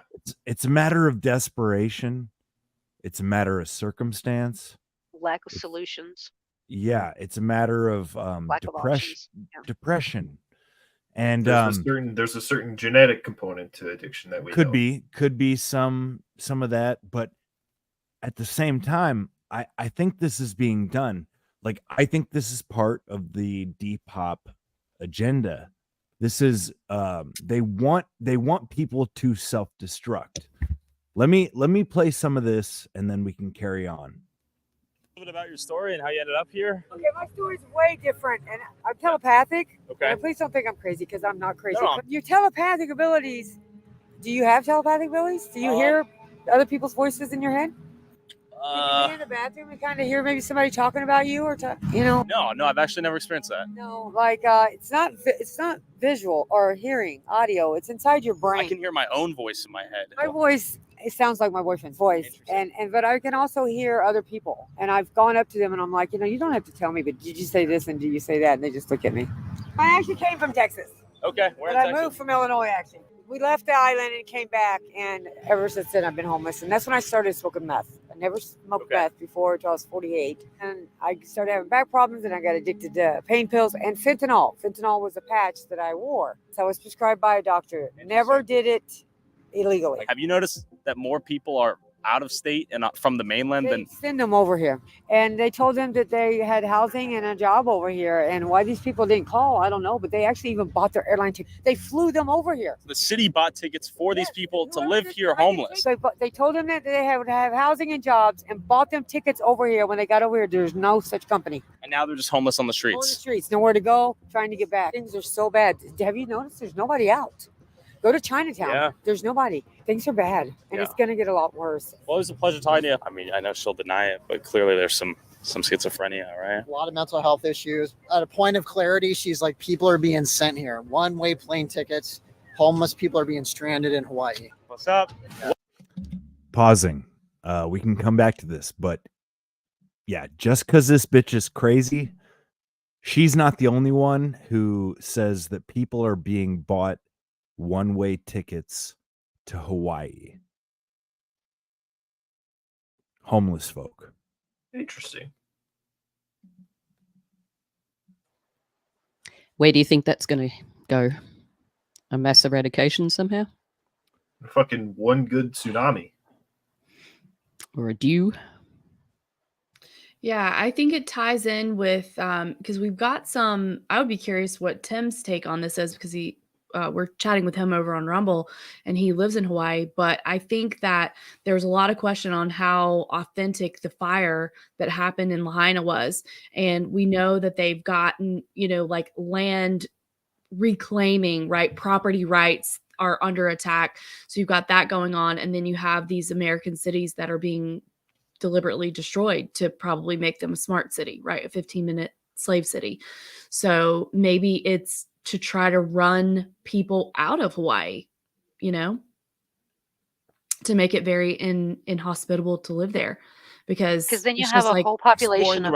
It's a matter of desperation. It's a matter of circumstance. Lack of solutions. Yeah, it's a matter of depression. And there's a certain genetic component to addiction that we could be some of that, but at the same time, I think this is being done. Like, I think this is part of the Depop agenda. This is they want people to self-destruct. Let me play some of this and then we can carry on. A little bit about your story and how you ended up here. Okay, my story's way different, and I'm telepathic. Okay. And please don't think I'm crazy, because I'm not crazy. No. Your telepathic abilities. Do you have telepathic abilities? Do you hear other people's voices in your head? Can you be in the bathroom and kind of hear maybe somebody talking about you or No, I've actually never experienced that. No, like it's not visual or hearing, audio. It's inside your brain. I can hear my own voice in my head. My voice, it sounds like my boyfriend's voice, but I can also hear other people, and I've gone up to them and I'm like, you don't have to tell me, but did you say this and did you say that? And they just look at me. I actually came from Texas. Okay, where in But I Texas? moved from Illinois, actually. We left the island and came back, and ever since then I've been homeless, and that's when I started smoking meth. I never smoked meth before until I was 48, and I started having back problems, and I got addicted to pain pills and fentanyl. Fentanyl was a patch that I wore, so I was prescribed by a doctor. Never did it illegally. Have you noticed that more people are out of state and not from the mainland, They then send them over here, and they told them that they had housing and a job over here. And why these people didn't call, I don't know. But they actually even bought their airline ticket. They flew them over here. the city bought tickets for these people to live here homeless. They told them that they would have housing and jobs, and bought them tickets over here. When they got over here, there's no such company. And now they're just homeless on the On the streets. streets, nowhere to go, trying to get back. Things are so bad. Have you noticed there's nobody out? Go to Chinatown. Yeah. There's nobody. Things are bad, and it's going to get a lot worse. Well, it was a pleasure talking to you. I mean, I know she'll deny it, but clearly there's some schizophrenia, right? A lot of mental health issues. At a point of clarity, she's like, people are being sent here. One-way plane tickets. Homeless people are being stranded in Hawaii. What's up? Pausing. We can come back to this, but yeah, just because this bitch is crazy, she's not the only one who says that people are being bought one-way tickets to Hawaii. Homeless folk. Interesting. Where do you think that's going to go? A mass eradication somehow? Fucking one good tsunami. Or a dew? Yeah, I think it ties in with because we've got some. I would be curious what Tim's take on this is, because we're chatting with him over on Rumble, and he lives in Hawaii. But I think that there's a lot of question on how authentic the fire that happened in Lahaina was, and we know that they've gotten like land reclaiming, right? Property rights are under attack. So you've got that going on, and then you have these American cities that are being deliberately destroyed to probably make them a smart city, right? A 15-minute slave city. So maybe it's to try to run people out of Hawaii, to make it very inhospitable to live there, because then you have a whole population of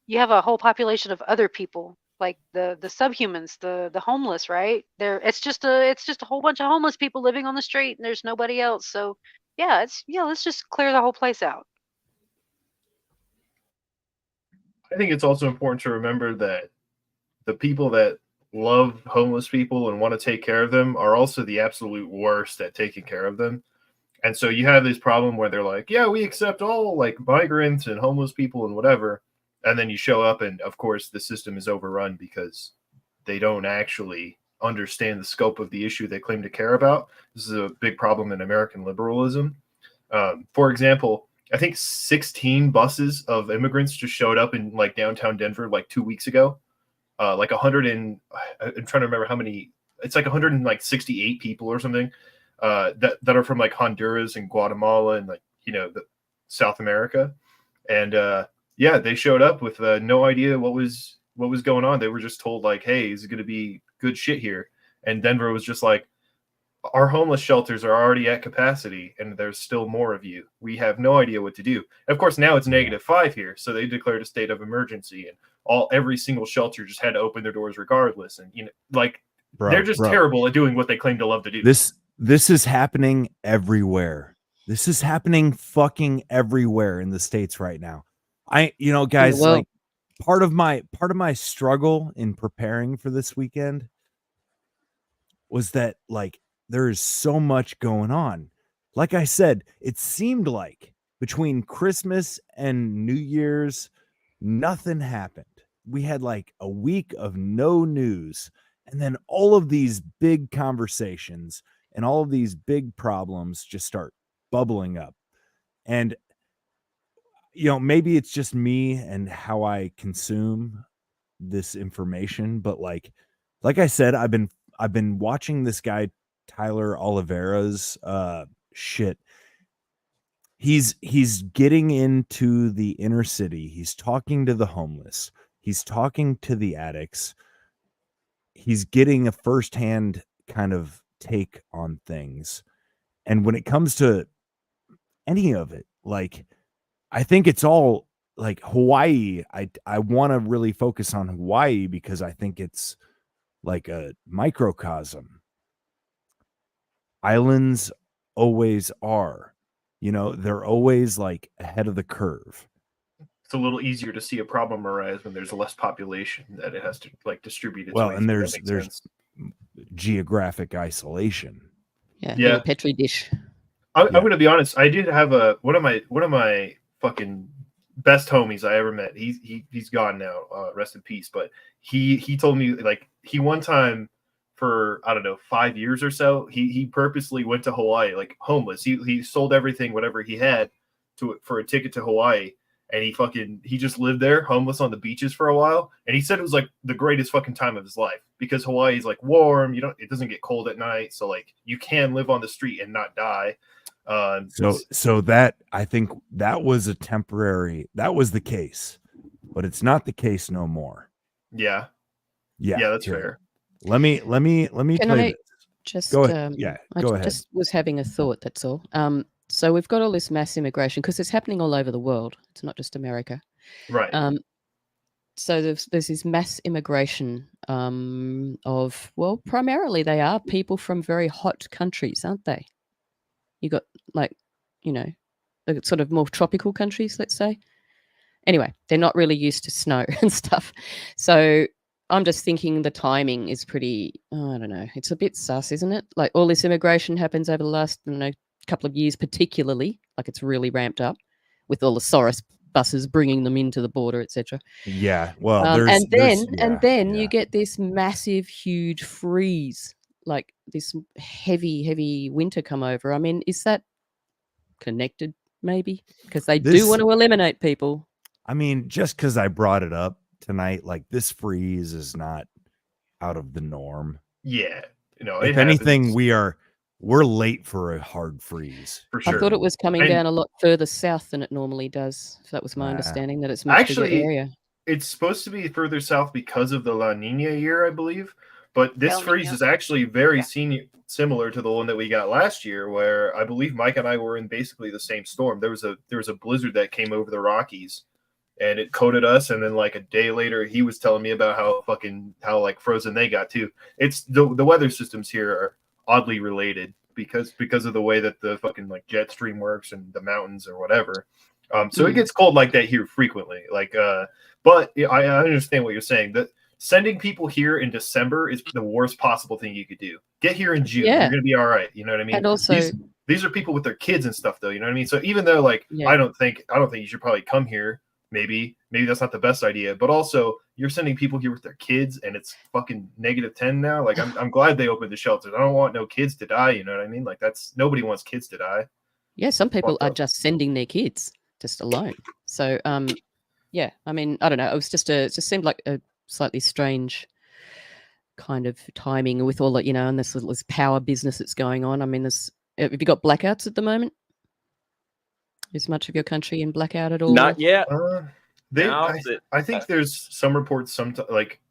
you have a whole population of other people, like the subhumans, the homeless, right? It's just a whole bunch of homeless people living on the street, and there's nobody else. So let's just clear the whole place out. I think it's also important to remember that the people that love homeless people and want to take care of them are also the absolute worst at taking care of them. And so you have this problem where they're like, yeah, we accept all like migrants and homeless people and whatever. And then you show up and of course the system is overrun because they don't actually understand the scope of the issue they claim to care about. This is a big problem in American liberalism. For example, I think 16 buses of immigrants just showed up in like downtown Denver like 2 weeks ago. Like 100 and I'm trying to remember how many. It's like 168 people or something that are from like Honduras and Guatemala and like the South America, and yeah, they showed up with no idea what was going on. They were just told like, hey, is it going to be good shit here? And Denver was just like, our homeless shelters are already at capacity and there's still more of you. We have no idea what to do. And of course, now it's -5 here. So they declared a state of emergency and every single shelter just had to open their doors regardless. And, they're just terrible at doing what they claim to love to do. This is happening everywhere. This is happening fucking everywhere in the States right now. Guys, like part of my struggle in preparing for this weekend was that like there is so much going on. Like I said, it seemed like between Christmas and New Year's, nothing happened. We had like a week of no news, and then all of these big conversations and all of these big problems just start bubbling up. And maybe it's just me and how I consume this information, but like I said, I've been watching this guy Tyler Oliveira's shit. He's getting into the inner city. He's talking to the homeless. He's talking to the addicts. He's getting a firsthand kind of take on things. And when it comes to any of it, like, I think it's all like Hawaii. I want to really focus on Hawaii because I think it's like a microcosm. Islands always are, they're always like ahead of the curve. It's a little easier to see a problem arise when there's less population that it has to like distribute its way. And there's geographic isolation. Yeah. Petri dish. I'm going to be honest. I did have one of my fucking best homies I ever met. He's gone now. Rest in peace. But he told me, like, he one time for, I don't know, 5 years or so, he purposely went to Hawaii, like, homeless. He sold everything, whatever he had, for a ticket to Hawaii. And he just lived there, homeless on the beaches for a while. And he said it was like the greatest fucking time of his life, because Hawaii is like warm. It doesn't get cold at night. So like you can live on the street and not die. So that, I think that was that was the case, but it's not the case no more. Yeah. Yeah, that's fair. Let me Can play I this. just Go ahead. Go ahead. just was having a thought, that's all. So we've got all this mass immigration because it's happening all over the world. It's not just America. Right. So there's this mass immigration of, well, primarily they are people from very hot countries, aren't they? You got like, sort of more tropical countries, let's say. Anyway, they're not really used to snow and stuff. So I'm just thinking the timing is pretty, I don't know, it's a bit sus, isn't it? Like all this immigration happens over the last, couple of years particularly, like it's really ramped up with all the Soros buses bringing them into the border, etc. Yeah, well, and then you get this massive, huge freeze, like this heavy winter come over. I mean, is that connected? Maybe because they do want to eliminate people. I mean, just because I brought it up tonight, like this freeze is not out of the norm. Yeah, if anything, we're late for a hard freeze. For sure. I thought it was coming down a lot further south than it normally does. If that was my understanding, that it's much bigger area. It's supposed to be further south because of the La Nina year, I believe. But this freeze is actually very similar to the one that we got last year, where I believe Mike and I were in basically the same storm. There was a blizzard that came over the Rockies, and it coated us. And then like a day later, he was telling me about how like frozen they got too. It's the weather systems here are oddly related because of the way that the fucking like jet stream works and the mountains or whatever. So it gets cold like that here frequently. Like, but I understand what you're saying. That sending people here in December is the worst possible thing you could do. Get here in June. Yeah. You're gonna be all right. You know what I mean? And also, these are people with their kids and stuff, though. You know what I mean? So even though like I don't think you should probably come here. Maybe that's not the best idea. But also, you're sending people here with their kids, and it's fucking -10 now. Like I'm glad they opened the shelters. I don't want no kids to die. You know what I mean? Like nobody wants kids to die. Yeah, some people are just sending their kids just alone. So yeah, I mean, I don't know. It was it just seemed like a slightly strange kind of timing with all that, and this power business that's going on. I mean, have you got blackouts at the moment? Is much of your country in blackout at all? Not yet. I think there's some reports, like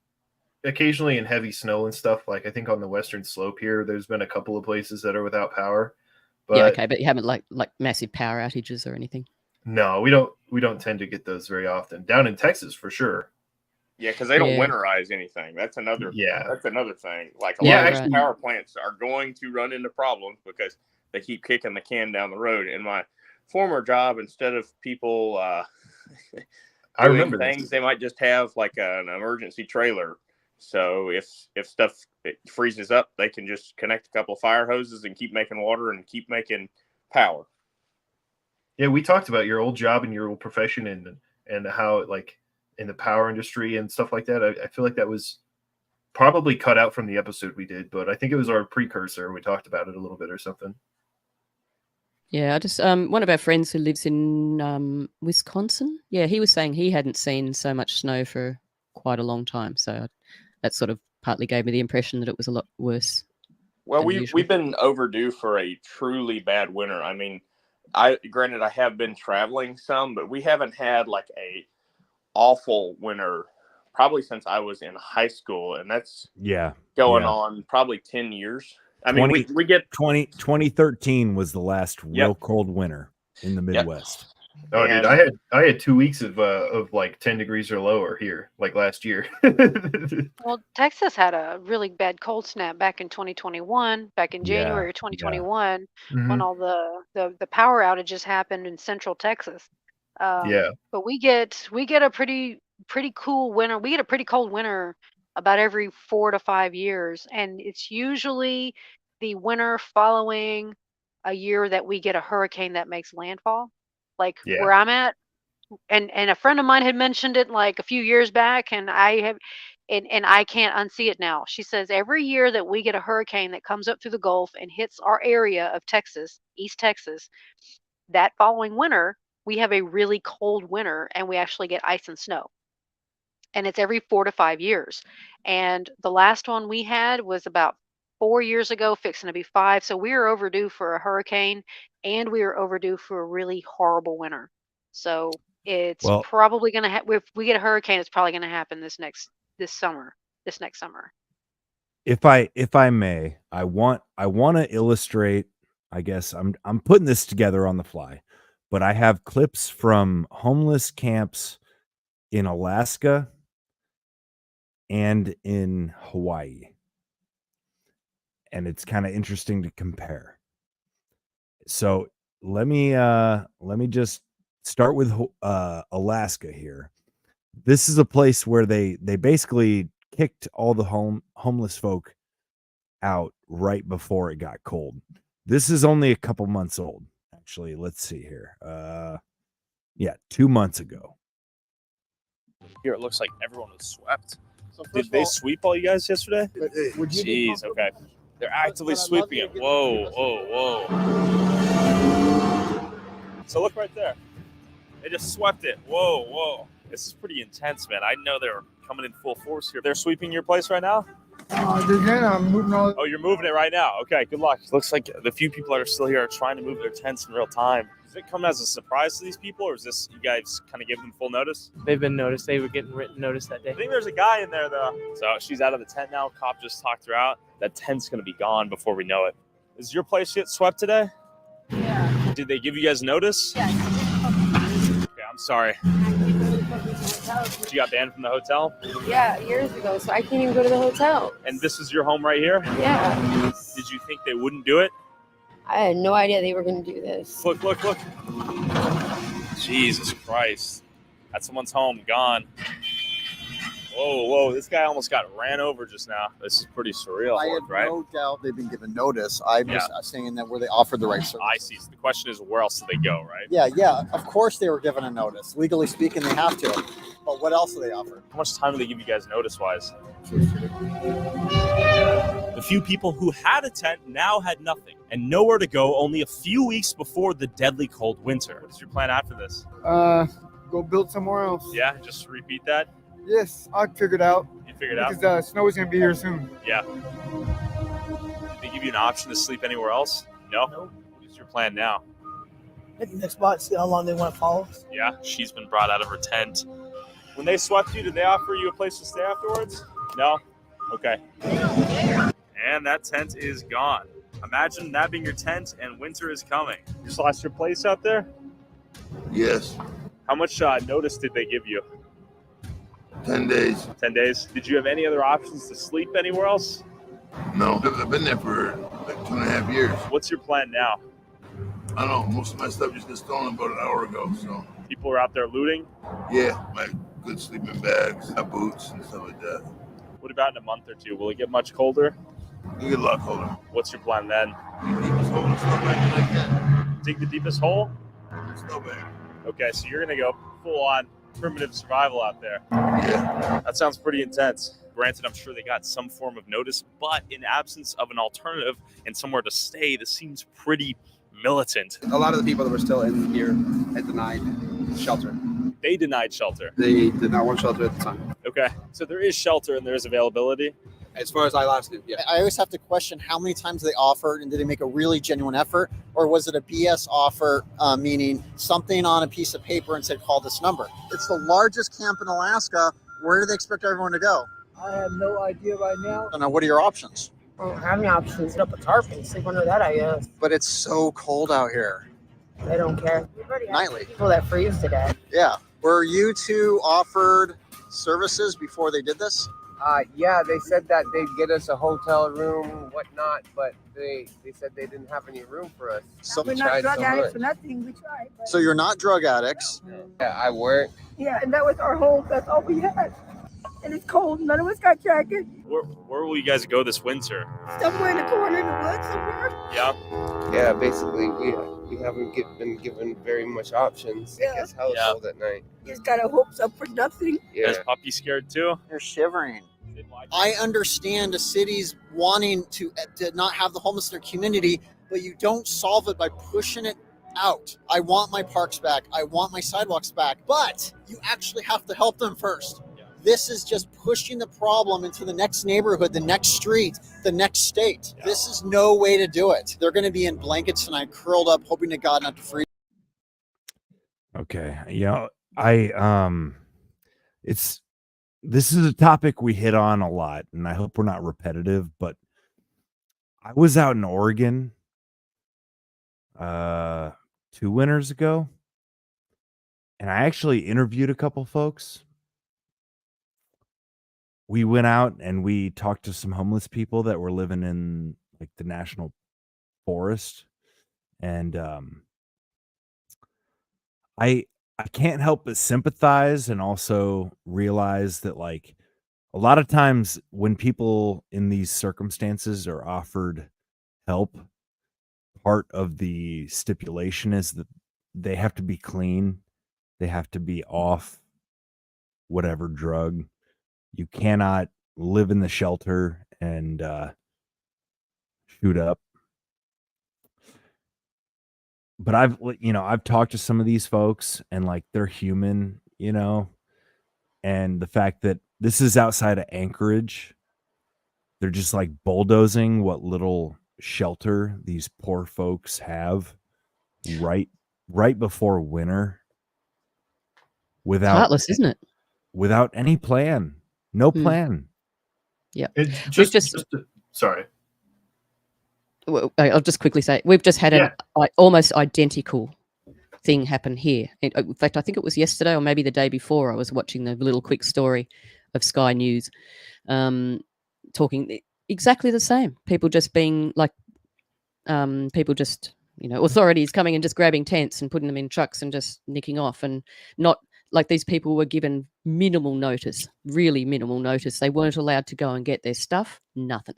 occasionally in heavy snow and stuff. Like I think on the western slope here, there's been a couple of places that are without power. But yeah, okay, but you haven't like massive power outages or anything. No, we don't tend to get those very often. Down in Texas, for sure. Yeah, because they don't winterize anything. That's another. That's another thing. Like a lot of power plants are going to run into problems because they keep kicking the can down the road. In my former job, instead of people I remember things, they might just have like an emergency trailer. So if stuff freezes up, they can just connect a couple of fire hoses and keep making water and keep making power. Yeah, we talked about your old job and your old profession and how like in the power industry and stuff like that. I feel like that was probably cut out from the episode we did, but I think it was our precursor. We talked about it a little bit or something. Yeah, I just one of our friends who lives in Wisconsin. Yeah, he was saying he hadn't seen so much snow for quite a long time. So that sort of partly gave me the impression that it was a lot worse. Well, we've been overdue for a truly bad winter. I mean, granted I have been traveling some, but we haven't had like a awful winter probably since I was in high school, and that's going on probably 10 years. I mean, we get 2013 was the last real cold winter in the Midwest. Oh, dude, I had 2 weeks of like 10 degrees or lower here, like last year. Well, Texas had a really bad cold snap back in 2021, back in January of 2021, when all the power outages happened in central Texas. But we get a pretty cool winter. We get a pretty cold winter about every 4 to 5 years, and it's usually the winter following a year that we get a hurricane that makes landfall, like Yeah. where I'm at. And a friend of mine had mentioned it like a few years back, and I can't unsee it now. She says every year that we get a hurricane that comes up through the Gulf and hits our area of Texas, East Texas, that following winter, we have a really cold winter and we actually get ice and snow. And it's every 4 to 5 years. And the last one we had was about 4 years ago, fixing to be 5. So we are overdue for a hurricane, and we are overdue for a really horrible winter. So it's Well, probably going to if we get a hurricane, it's probably going to happen this next summer. if I may, I want to illustrate, I guess I'm putting this together on the fly, but I have clips from homeless camps in Alaska and in Hawaii. And it's kind of interesting to compare. So let me just start with Alaska here. This is a place where they basically kicked all the homeless folk out right before it got cold. This is only a couple months old, actually. Let's see here. 2 months ago. Here it looks like everyone was swept. Did they sweep all you guys yesterday? Jeez, okay. They're actively sweeping it. Whoa, whoa, whoa. So look right there. They just swept it. Whoa, whoa. This is pretty intense, man. I know they're coming in full force here. They're sweeping your place right now? I'm moving all. Oh, you're moving it right now. Okay, good luck. Looks like the few people that are still here are trying to move their tents in real time. Does it come as a surprise to these people, or is this you guys kind of give them full notice? They've been noticed. They were getting written notice that day. I think there's a guy in there, though. So she's out of the tent now. Cop just talked her out. That tent's going to be gone before we know it. Is your place get swept today? Yeah. Did they give you guys notice? Yeah. Okay, I'm sorry. You got banned from the hotel? Yeah, years ago, so I can't even go to the hotel. And this is your home right here? Yeah. Did you think they wouldn't do it? I had no idea they were going to do this. Look, look, look. Jesus Christ. That's someone's home, gone. Whoa, whoa, this guy almost got ran over just now. This is pretty surreal, I have right? no doubt they've been given notice. I'm just saying that where they offered the right service. I see. So the question is, where else do they go, right? Yeah, of course they were given a notice. Legally speaking, they have to. But what else do they offer? How much time do they give you guys notice-wise? The few people who had a tent now had nothing and nowhere to go only a few weeks before the deadly cold winter. What's your plan after this? Go build somewhere else. Yeah, just repeat that? Yes, I figured out. You figured out? Because snow is going to be here soon. Yeah. Did they give you an option to sleep anywhere else? No? Nope. What's your plan now? Hit the next spot, see how long they want to follow us. Yeah, she's been brought out of her tent. When they swept you, did they offer you a place to stay afterwards? No? Okay. And that tent is gone. Imagine that being your tent and winter is coming. You just lost your place out there? Yes. How much notice did they give you? 10 days. 10 days. Did you have any other options to sleep anywhere else? No, I've been there for like 2.5 years. What's your plan now? I don't know. Most of my stuff just got stolen about an hour ago. So people are out there looting? Yeah, my good sleeping bags, my boots, and stuff like that. What about in a month or two? Will it get much colder? It'll get a lot colder. What's your plan then? Deepest hole in the snowbank like that. Dig the deepest hole? Snowbank. Okay, so you're gonna go full on primitive survival out there. Yeah. That sounds pretty intense. Granted, I'm sure they got some form of notice, but in absence of an alternative and somewhere to stay, this seems pretty militant. A lot of the people that were still in here had denied shelter. They denied shelter. They did not want shelter at the time. Okay, so there is shelter and there is availability. As far as I last knew, yeah. I always have to question how many times they offered and did they make a really genuine effort, or was it a BS offer, meaning something on a piece of paper and said, call this number? It's the largest camp in Alaska. Where do they expect everyone to go? I have no idea right now. I don't know. What are your options? I don't have any options. Set up a tarp and sleep under that, I guess. But it's so cold out here. They don't care. Nightly. People that freeze to death. Yeah. Were you two offered services before they did this? Yeah, they said that they'd get us a hotel room, whatnot, but they said they didn't have any room for us. So we We're not tried drug so addicts much. for nothing. We tried. But you're not drug addicts. Yeah, I work. yeah, and that was our whole, that's all we had. and it's cold. None of us got jackets. Where will you guys go this winter? Somewhere in the corner in the woods somewhere. Yeah. Yeah, basically we haven't been given very much options. Yeah. It gets hella cold at night. Just got our hopes up for nothing. Is Puppy scared too? They're shivering. I understand the cities wanting to not have the homeless in their community, but you don't solve it by pushing it out. I want my parks back. I want my sidewalks back, but you actually have to help them first. This is just pushing the problem into the next neighborhood, the next street, the next state. Yeah. This is no way to do it. They're going to be in blankets tonight, curled up, hoping to God not to freeze. Okay. This is a topic we hit on a lot, and I hope we're not repetitive, but I was out in Oregon 2 winters ago, and I actually interviewed a couple folks. We went out and we talked to some homeless people that were living in like the national forest, and I can't help but sympathize and also realize that like a lot of times when people in these circumstances are offered help, part of the stipulation is that they have to be clean. They have to be off whatever drug. You cannot live in the shelter and shoot up. But I've talked to some of these folks and like they're human, and the fact that this is outside of Anchorage, they're just like bulldozing what little shelter these poor folks have right before winter without heartless, isn't it? Without any plan. No plan. Yeah. Sorry. Well, I'll just quickly say we've just had an almost identical thing happen here. In fact, I think it was yesterday or maybe the day before. I was watching the little quick story of Sky News, talking exactly the same. People just being like, authorities coming and just grabbing tents and putting them in trucks and just nicking off, and not like these people were given minimal notice, really minimal notice. They weren't allowed to go and get their stuff. Nothing.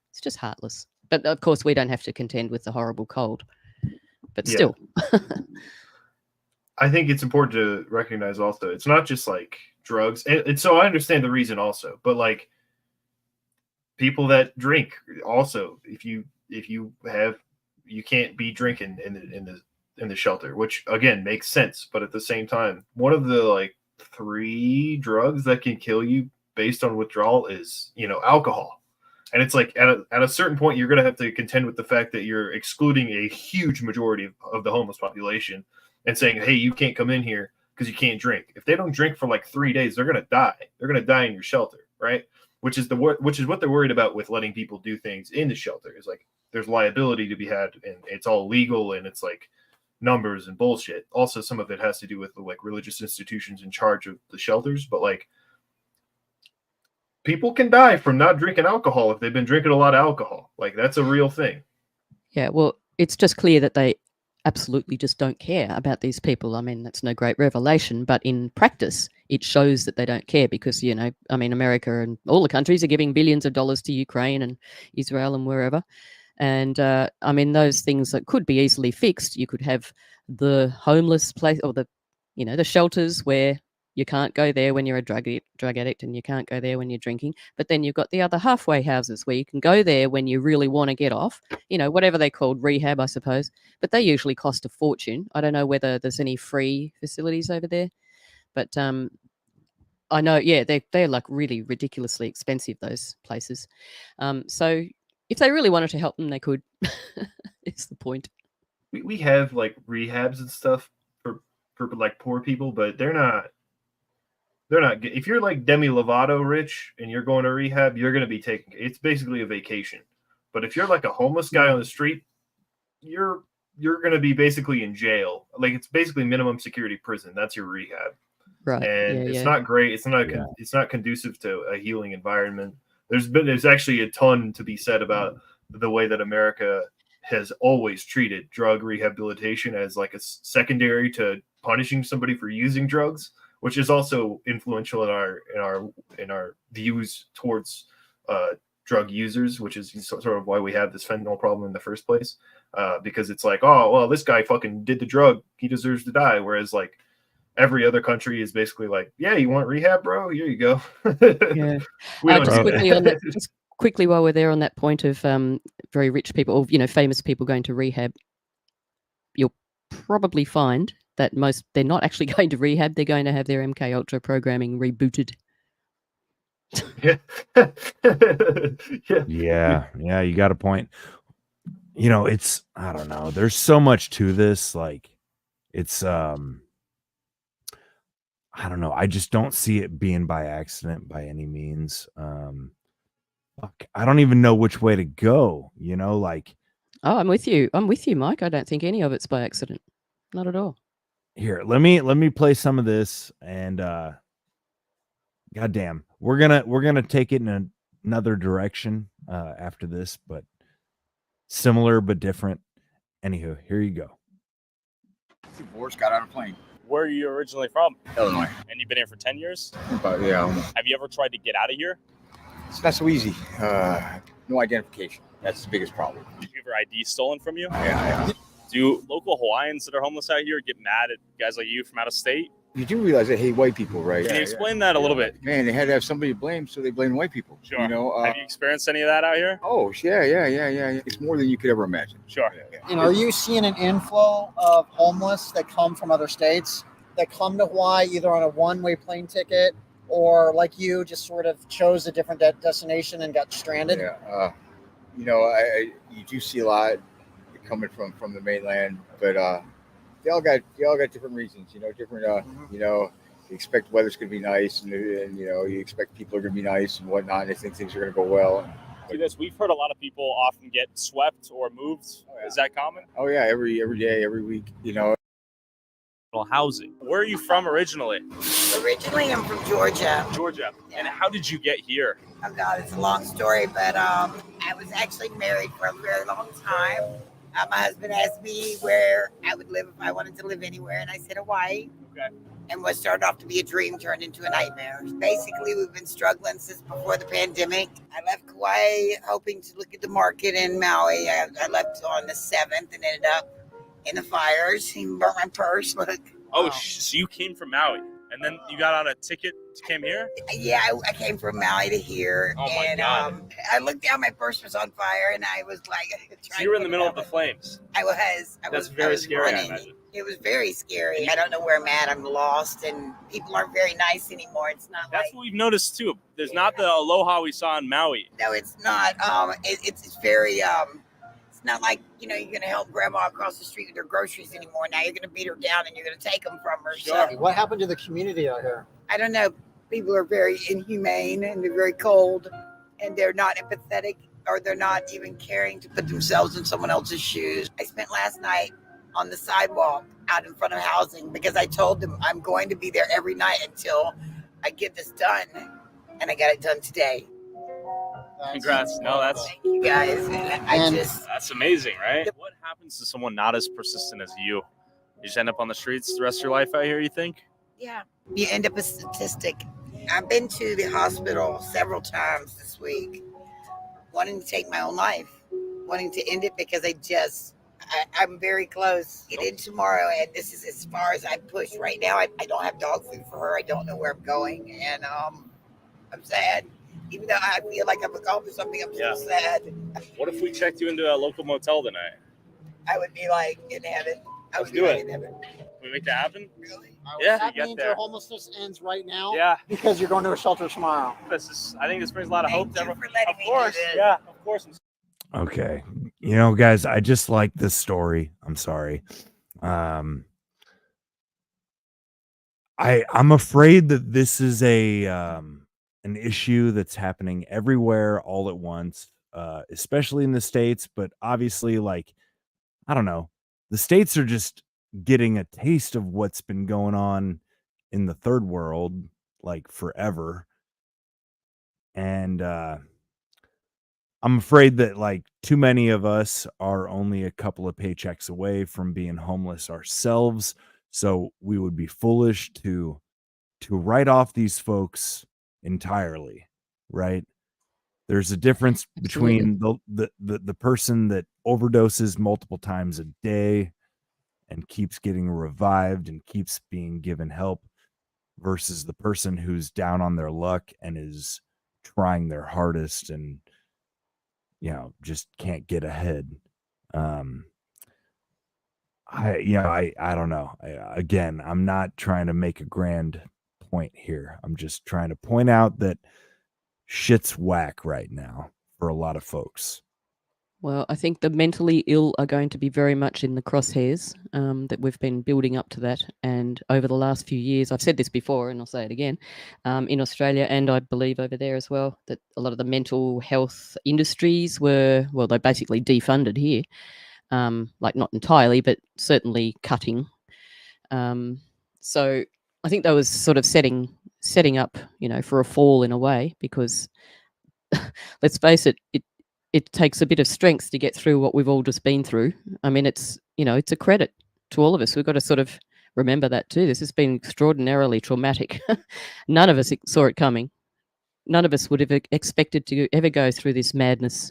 It's just heartless. But of course, we don't have to contend with the horrible cold. But still. I think it's important to recognize also, it's not just like drugs. And so I understand the reason also, but like people that drink also, if you can't be drinking in the shelter, which again makes sense. But at the same time, one of the like 3 drugs that can kill you based on withdrawal is, alcohol. And it's like at a certain point, you're going to have to contend with the fact that you're excluding a huge majority of the homeless population and saying, hey, you can't come in here because you can't drink. If they don't drink for like 3 days, they're going to die. They're going to die in your shelter, right? Which is what they're worried about with letting people do things in the shelter. Is like there's liability to be had, and it's all legal, and it's like numbers and bullshit. Also, some of it has to do with the like religious institutions in charge of the shelters, but like people can die from not drinking alcohol if they've been drinking a lot of alcohol. Like that's a real thing. Yeah, well, it's just clear that they absolutely just don't care about these people. I mean, that's no great revelation, but in practice, it shows that they don't care because, America and all the countries are giving billions of dollars to Ukraine and Israel and wherever. And, those things that could be easily fixed. You could have the homeless place or the shelters where you can't go there when you're a drug addict and you can't go there when you're drinking. But then you've got the other halfway houses where you can go there when you really want to get off, whatever they're called, rehab, I suppose. But they usually cost a fortune. I don't know whether there's any free facilities over there. But I know, they're like really ridiculously expensive, those places. So if they really wanted to help them, they could. It's the point. We have like rehabs and stuff for like poor people, but they're not if you're like Demi Lovato rich and you're going to rehab, you're going to be it's basically a vacation. But if you're like a homeless guy on the street, you're going to be basically in jail. Like it's basically minimum security prison. That's your rehab. Right. And it's not great. It's not conducive to a healing environment. There's actually a ton to be said about the way that America has always treated drug rehabilitation as like a secondary to punishing somebody for using drugs. which is also influential in our views towards drug users, which is sort of why we have this fentanyl problem in the first place. Because it's like, oh, well, this guy fucking did the drug, he deserves to die. Whereas like every other country is basically like, yeah, you want rehab, bro? Here you go. Yeah. We don't Just do quickly that. on that, just quickly while we're there on that point of very rich people, or famous people going to rehab, you'll probably find that they're not actually going to rehab. They're going to have their MK Ultra programming rebooted. Yeah. Yeah, you got a point. It's, I don't know. There's so much to this. Like, it's, I don't know. I just don't see it being by accident by any means. I don't even know which way to go, like. Oh, I'm with you, Mike. I don't think any of it's by accident. Not at all. Here, let me play some of this, and goddamn, we're gonna take it in another direction after this, but similar but different. Anywho, here you go. Boris got on a plane. Where are you originally from? Illinois. And you've been here for 10 years? But yeah. Have you ever tried to get out of here? It's not so easy. No identification. That's the biggest problem. Did you have your ID stolen from you? Yeah. Do local Hawaiians that are homeless out here get mad at guys like you from out of state? You do realize they hate white people, right? Can you explain that a little bit? Man, they had to have somebody to blame, so they blame white people. Sure. You know, have you experienced any of that out here? Oh, yeah. It's more than you could ever imagine. Sure. And are you seeing an inflow of homeless that come from other states that come to Hawaii either on a one-way plane ticket or like you just sort of chose a different destination and got stranded? Yeah. You do see a lot coming from the mainland, but they all got different reasons. Different. You expect weather's going to be nice, and you expect people are going to be nice and whatnot. And they think things are going to go well. See this? We've heard a lot of people often get swept or moved. Oh, yeah. Is that common? Oh yeah, every day, every week. Housing. Where are you from originally? Originally, I'm from Georgia. Georgia. Yeah. And how did you get here? Oh God, it's a long story, but I was actually married for a very long time. My husband asked me where I would live if I wanted to live anywhere, and I said Hawaii. Okay. And what started off to be a dream turned into a nightmare. Basically, we've been struggling since before the pandemic. I left Kauai hoping to look at the market in Maui. I left on the 7th and ended up in the fires. He burnt my purse. Look. Oh, so you came from Maui, and then you got on a ticket to came here? Yeah, I came from Maui to here. Oh my God. I looked down, my purse was on fire, and I was like, so you were in the middle of the flames. I was. That's very scary, running. I imagine. It was very scary. I don't know where I'm at. I'm lost, and people aren't very nice anymore. It's not. That's what we've noticed too. There's not the aloha we saw in Maui. No, it's not. It's very. It's not like you're going to help grandma across the street with her groceries anymore. Now you're going to beat her down and you're going to take them from her. Sure. So, What happened to the community out here? I don't know. People are very inhumane and they're very cold, and they're not empathetic, or they're not even caring to put themselves in someone else's shoes. I spent last night on the sidewalk out in front of housing because I told them I'm going to be there every night until I get this done, and I got it done today. Congrats. No, that's Thank you guys. That's amazing, right? What happens to someone not as persistent as you? You just end up on the streets the rest of your life out here, you think? Yeah, you end up a statistic. I've been to the hospital several times this week, wanting to take my own life, wanting to end it because I'm very close. Get in tomorrow, and this is as far as I push right now. I don't have dog food for her. I don't know where I'm going, and I'm sad. Even though I feel like I've accomplished something, I'm so sad. What if we checked you into a local motel tonight? I would be like in heaven. Let's do it. In heaven. Can we make that happen? Really? Yeah, That you get means there. your homelessness ends right now? Yeah. Because you're going to a shelter tomorrow. I think this brings a lot of hope to everyone. Of me course. do this. Yeah, of course. Okay. Guys, I just like this story. I'm sorry. I'm afraid that this is an issue that's happening everywhere all at once, especially in the States, but obviously, I don't know, the States are just getting a taste of what's been going on in the third world, forever. And I'm afraid that too many of us are only a couple of paychecks away from being homeless ourselves. So we would be foolish to to write off these folks entirely, right? There's a difference between the person that overdoses multiple times a day and keeps getting revived and keeps being given help versus the person who's down on their luck and is trying their hardest and, you know, just can't get ahead. I don't know. Again, I'm not trying to make a grand point here. I'm just trying to point out that shit's whack right now for a lot of folks. Well, I think the mentally ill are going to be very much in the crosshairs, that we've been building up to that. And over the last few years, I've said this before and I'll say it again, in Australia and I believe over there as well, that a lot of the mental health industries were, well, they basically defunded here. Like not entirely, but certainly cutting. So I think that was sort of setting up, you know, for a fall in a way, because let's face it, it takes a bit of strength to get through what we've all just been through. I mean, it's, you know, it's a credit to all of us. We've got to sort of remember that too. This has been extraordinarily traumatic. None of us saw it coming. None of us would have expected to ever go through this madness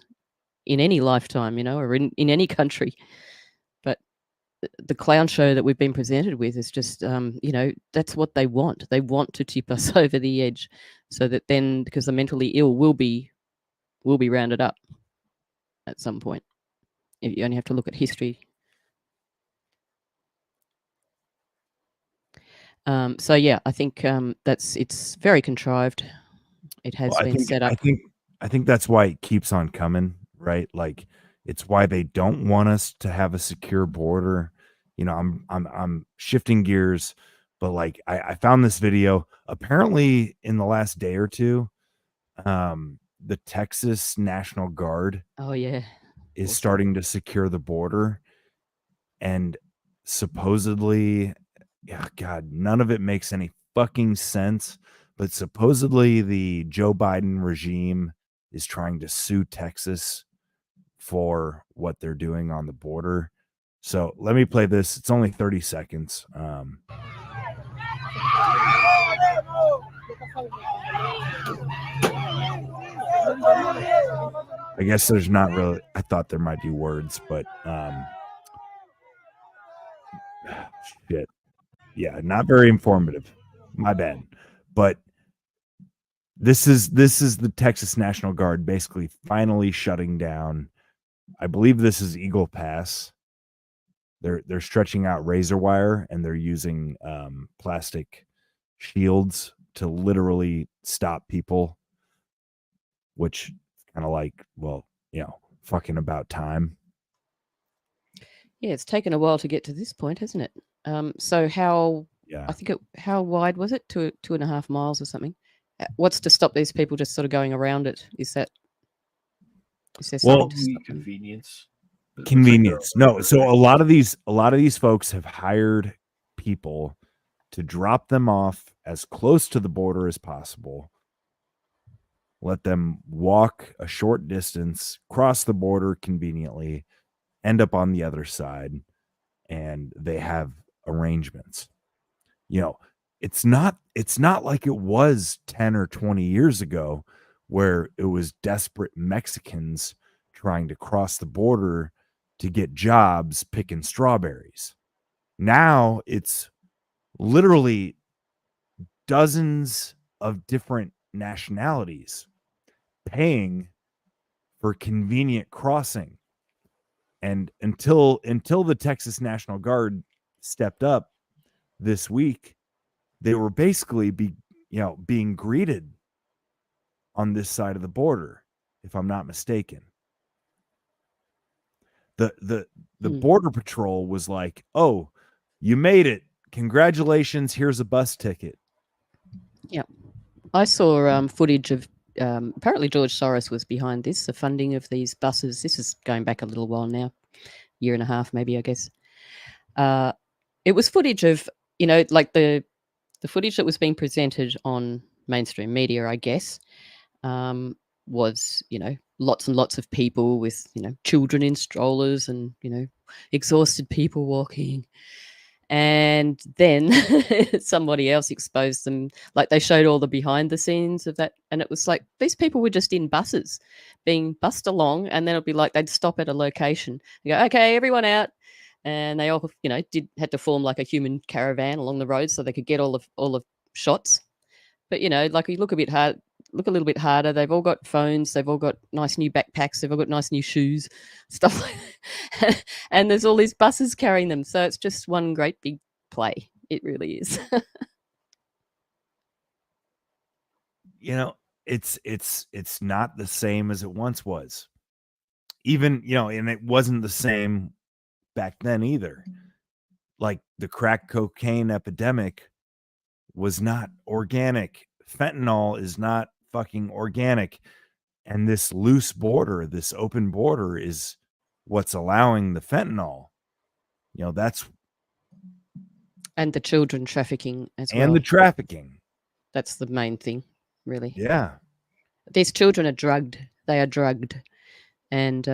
in any lifetime, you know, or in any country. But the clown show that we've been presented with is just, you know, that's what they want. They want to tip us over the edge so that then, because the mentally ill will be rounded up at some point. You only have to look at history. So yeah, I think it's very contrived. It has been set up. I think that's why it keeps on coming, right? Like it's why they don't want us to have a secure border. You know, I'm shifting gears, but like I found this video apparently in the last day or two. The Texas National Guard is starting to secure the border, and supposedly, yeah, God, none of it makes any fucking sense, but supposedly the Joe Biden regime is trying to sue Texas for what they're doing on the border. So let me play this. It's only 30 seconds. I guess there's not really, I thought there might be words, but shit. Yeah, not very informative. My bad. But this is the Texas National Guard basically finally shutting down. I believe this is Eagle Pass. They're stretching out razor wire and they're using plastic shields to literally stop people, which kind of like, well, you know, fucking about time. Yeah, it's taken a while to get to this point, hasn't it? So how? Yeah. I think how wide was it? 2.5 miles or something. What's to stop these people just sort of going around it? Is there something to stop them? Convenience. No. So a lot of these folks have hired people to drop them off as close to the border as possible. Let them walk a short distance, cross the border conveniently, end up on the other side, and they have arrangements. You know, it's not like it was 10 or 20 years ago where it was desperate Mexicans trying to cross the border to get jobs picking strawberries. Now it's literally dozens of different nationalities paying for convenient crossing. And until the Texas National Guard stepped up this week, they were basically being greeted on this side of the border, if I'm not mistaken. The Border Patrol was like, "Oh, you made it. Congratulations. Here's a bus ticket." Yeah. I saw footage of apparently George Soros was behind this, the funding of these buses. This is going back a little while now, year and a half maybe, I guess. It was footage of, you know, like the footage that was being presented on mainstream media, I guess, was, you know, lots and lots of people with, you know, children in strollers and, you know, exhausted people walking. And then somebody else exposed them. Like they showed all the behind the scenes of that. And it was like these people were just in buses being bussed along. And then it'd be like they'd stop at a location and go, okay, everyone out. And they all, had to form like a human caravan along the road so they could get all the shots. But like you look a little bit harder. They've all got phones. They've all got nice new backpacks. They've all got nice new shoes, stuff like that. And there's all these buses carrying them. So it's just one great big play. It really is. It's not the same as it once was. Even, and it wasn't the same back then either. Like the crack cocaine epidemic was not organic. Fentanyl is not fucking organic. And this loose border, this open border is what's allowing the fentanyl. That's. And the children trafficking as well. And the trafficking. That's the main thing, really. Yeah. These children are drugged. They are drugged. And,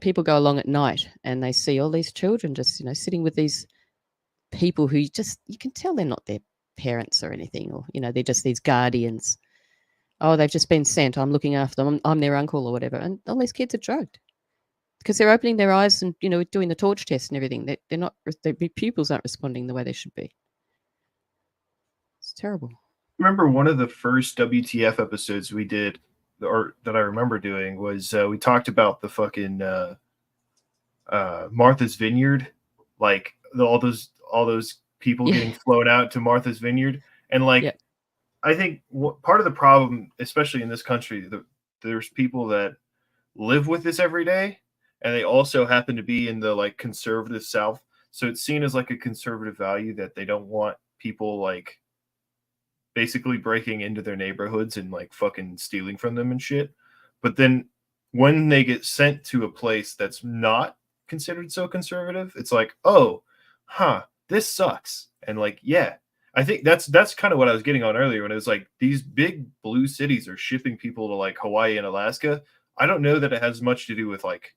people go along at night and they see all these children just, sitting with these people who you can tell they're not their parents or anything, or, they're just these guardians. Oh, they've just been sent. I'm looking after them. I'm their uncle or whatever. And all these kids are drugged because they're opening their eyes and, doing the torch test and everything. They're not, their pupils aren't responding the way they should be. It's terrible. Remember one of the first WTF episodes we did, or that I remember doing, was we talked about the fucking Martha's Vineyard, like all those people getting flown out to Martha's Vineyard, and like I think part of the problem, especially in this country, there's people that live with this every day, and they also happen to be in the like conservative South, so it's seen as like a conservative value that they don't want people like basically breaking into their neighborhoods and like fucking stealing from them and shit. But then when they get sent to a place that's not considered so conservative, it's like, oh, this sucks. And like, yeah, I think that's kind of what I was getting on earlier when it was like these big blue cities are shipping people to like Hawaii and Alaska. I don't know that it has much to do with like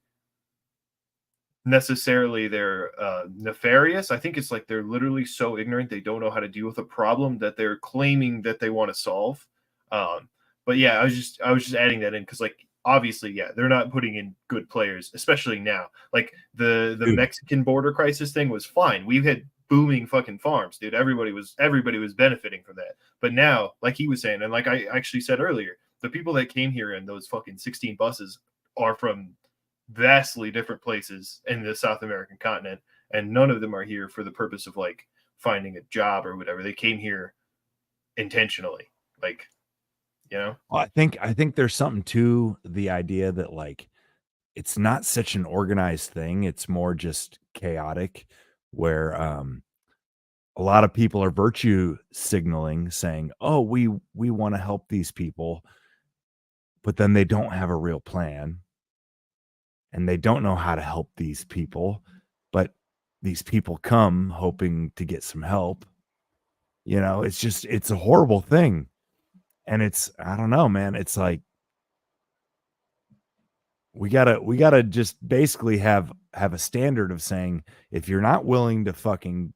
necessarily they're nefarious. I think it's like they're literally so ignorant they don't know how to deal with a problem that they're claiming that they want to solve. But yeah, I was just adding that in because like obviously, yeah, they're not putting in good players, especially now. Like the Mexican border crisis thing was fine. We've had booming fucking farms, dude. Everybody was benefiting from that. But now, like he was saying, and like I actually said earlier, the people that came here in those fucking 16 buses are from vastly different places in the South American continent, and none of them are here for the purpose of like finding a job or whatever. They came here intentionally, like, Well, I think there's something to the idea that like it's not such an organized thing. It's more just chaotic, where a lot of people are virtue signaling, saying, "Oh, we want to help these people," but then they don't have a real plan. And they don't know how to help these people, but these people come hoping to get some help. It's a horrible thing. And I don't know, man. It's like, we gotta just basically have a standard of saying, if you're not willing to fucking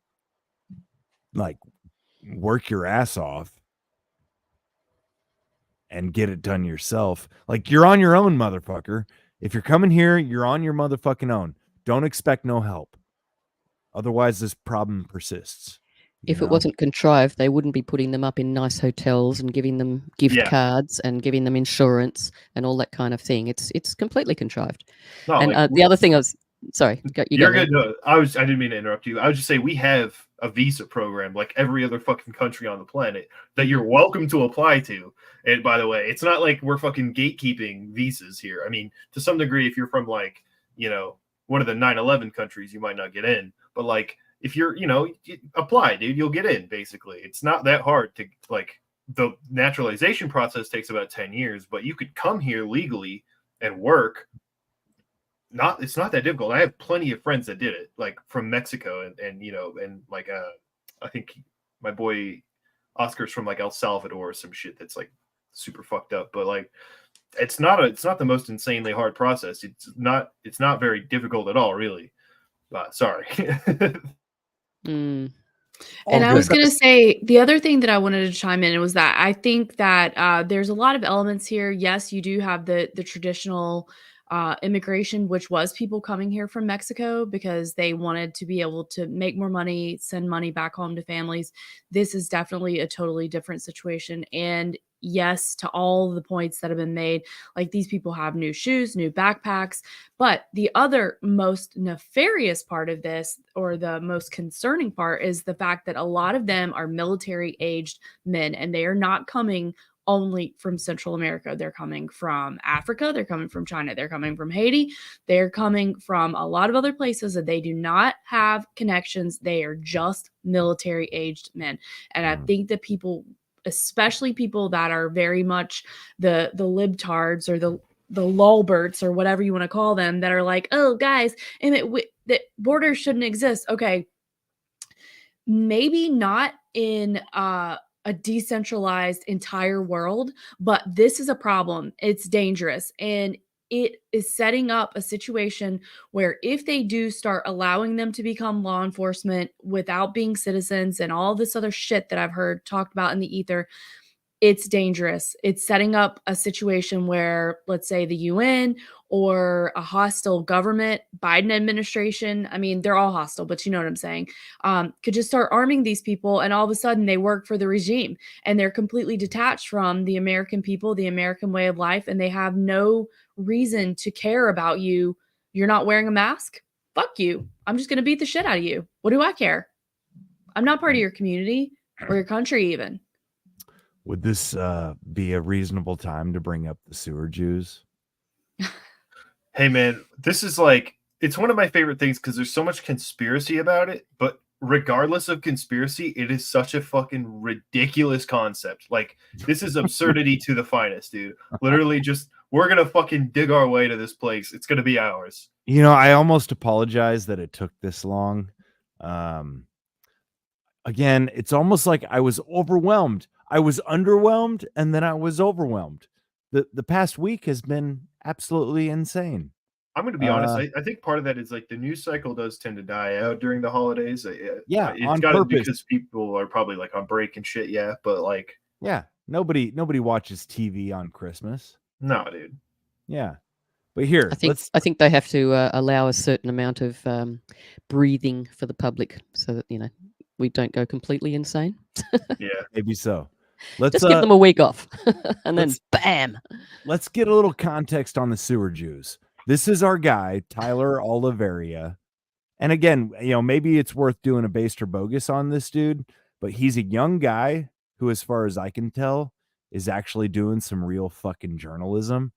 like work your ass off and get it done yourself, like you're on your own, motherfucker. If you're coming here, you're on your motherfucking own. Don't expect no help. Otherwise, this problem persists. If it wasn't contrived, they wouldn't be putting them up in nice hotels and giving them gift cards and giving them insurance and all that kind of thing. It's completely contrived. No, and like, the other thing I was sorry, you're good. No, I didn't mean to interrupt you. I would just say we have a visa program like every other fucking country on the planet that you're welcome to apply to. And by the way, it's not like we're fucking gatekeeping visas here. I mean, to some degree, if you're from like, one of the 9/11 countries, you might not get in. But like, if you're, you apply, dude, you'll get in. Basically, it's not that hard to like. The naturalization process takes about 10 years, but you could come here legally and work. It's not that difficult. I have plenty of friends that did it, like from Mexico and like I think my boy Oscar's from like El Salvador or some shit that's like super fucked up. But like it's not the most insanely hard process. It's not very difficult at all, really. Sorry. Mm. And I was going to say the other thing that I wanted to chime in was that I think that there's a lot of elements here. Yes, you do have the traditional immigration, which was people coming here from Mexico because they wanted to be able to make more money, send money back home to families. This is definitely a totally different situation. And yes, to all the points that have been made, like these people have new shoes, new backpacks. But the other most nefarious part of this, or the most concerning part, is the fact that a lot of them are military aged men, and they are not coming only from Central America. They're coming from Africa. They're coming from China. They're coming from Haiti. They're coming from a lot of other places that they do not have connections. They are just military aged men. And I think that people, especially people that are very much the libtards or the lulberts or whatever you want to call them, that are like, oh guys, that borders shouldn't exist. Okay, maybe not in a decentralized entire world, but this is a problem. It's dangerous, and it is setting up a situation where if they do start allowing them to become law enforcement without being citizens and all this other shit that I've heard talked about in the ether, it's dangerous. It's setting up a situation where, let's say, the UN or a hostile government, Biden administration, I mean, they're all hostile, but you know what I'm saying, could just start arming these people, and all of a sudden they work for the regime, and they're completely detached from the American people, the American way of life, and they have no reason to care about you. You're not wearing a mask? Fuck you. I'm just going to beat the shit out of you. What do I care? I'm not part of your community or your country even. Would this be a reasonable time to bring up the sewer Jews? Hey, man, this is like, it's one of my favorite things because there's so much conspiracy about it. But regardless of conspiracy, it is such a fucking ridiculous concept. Like, this is absurdity to the finest, dude. Literally just, we're going to fucking dig our way to this place. It's going to be ours. You know, I almost apologize that it took this long. Again, it's almost like I was overwhelmed. I was underwhelmed, and then I was overwhelmed. The past week has been absolutely insane. I'm going to be honest. I think part of that is like the news cycle does tend to die out during the holidays. Yeah, it's on got to purpose. because people are probably like on break and shit. Yeah, but like, yeah, nobody watches TV on Christmas. No, dude. Yeah, but here, I think they have to allow a certain amount of breathing for the public, so that we don't go completely insane. Yeah, maybe so. Let's just give them a week off, and then bam. Let's get a little context on the sewer Jews. This is our guy, Tyler Oliveria. And again, maybe it's worth doing a based or bogus on this dude, but he's a young guy who, as far as I can tell, is actually doing some real fucking journalism.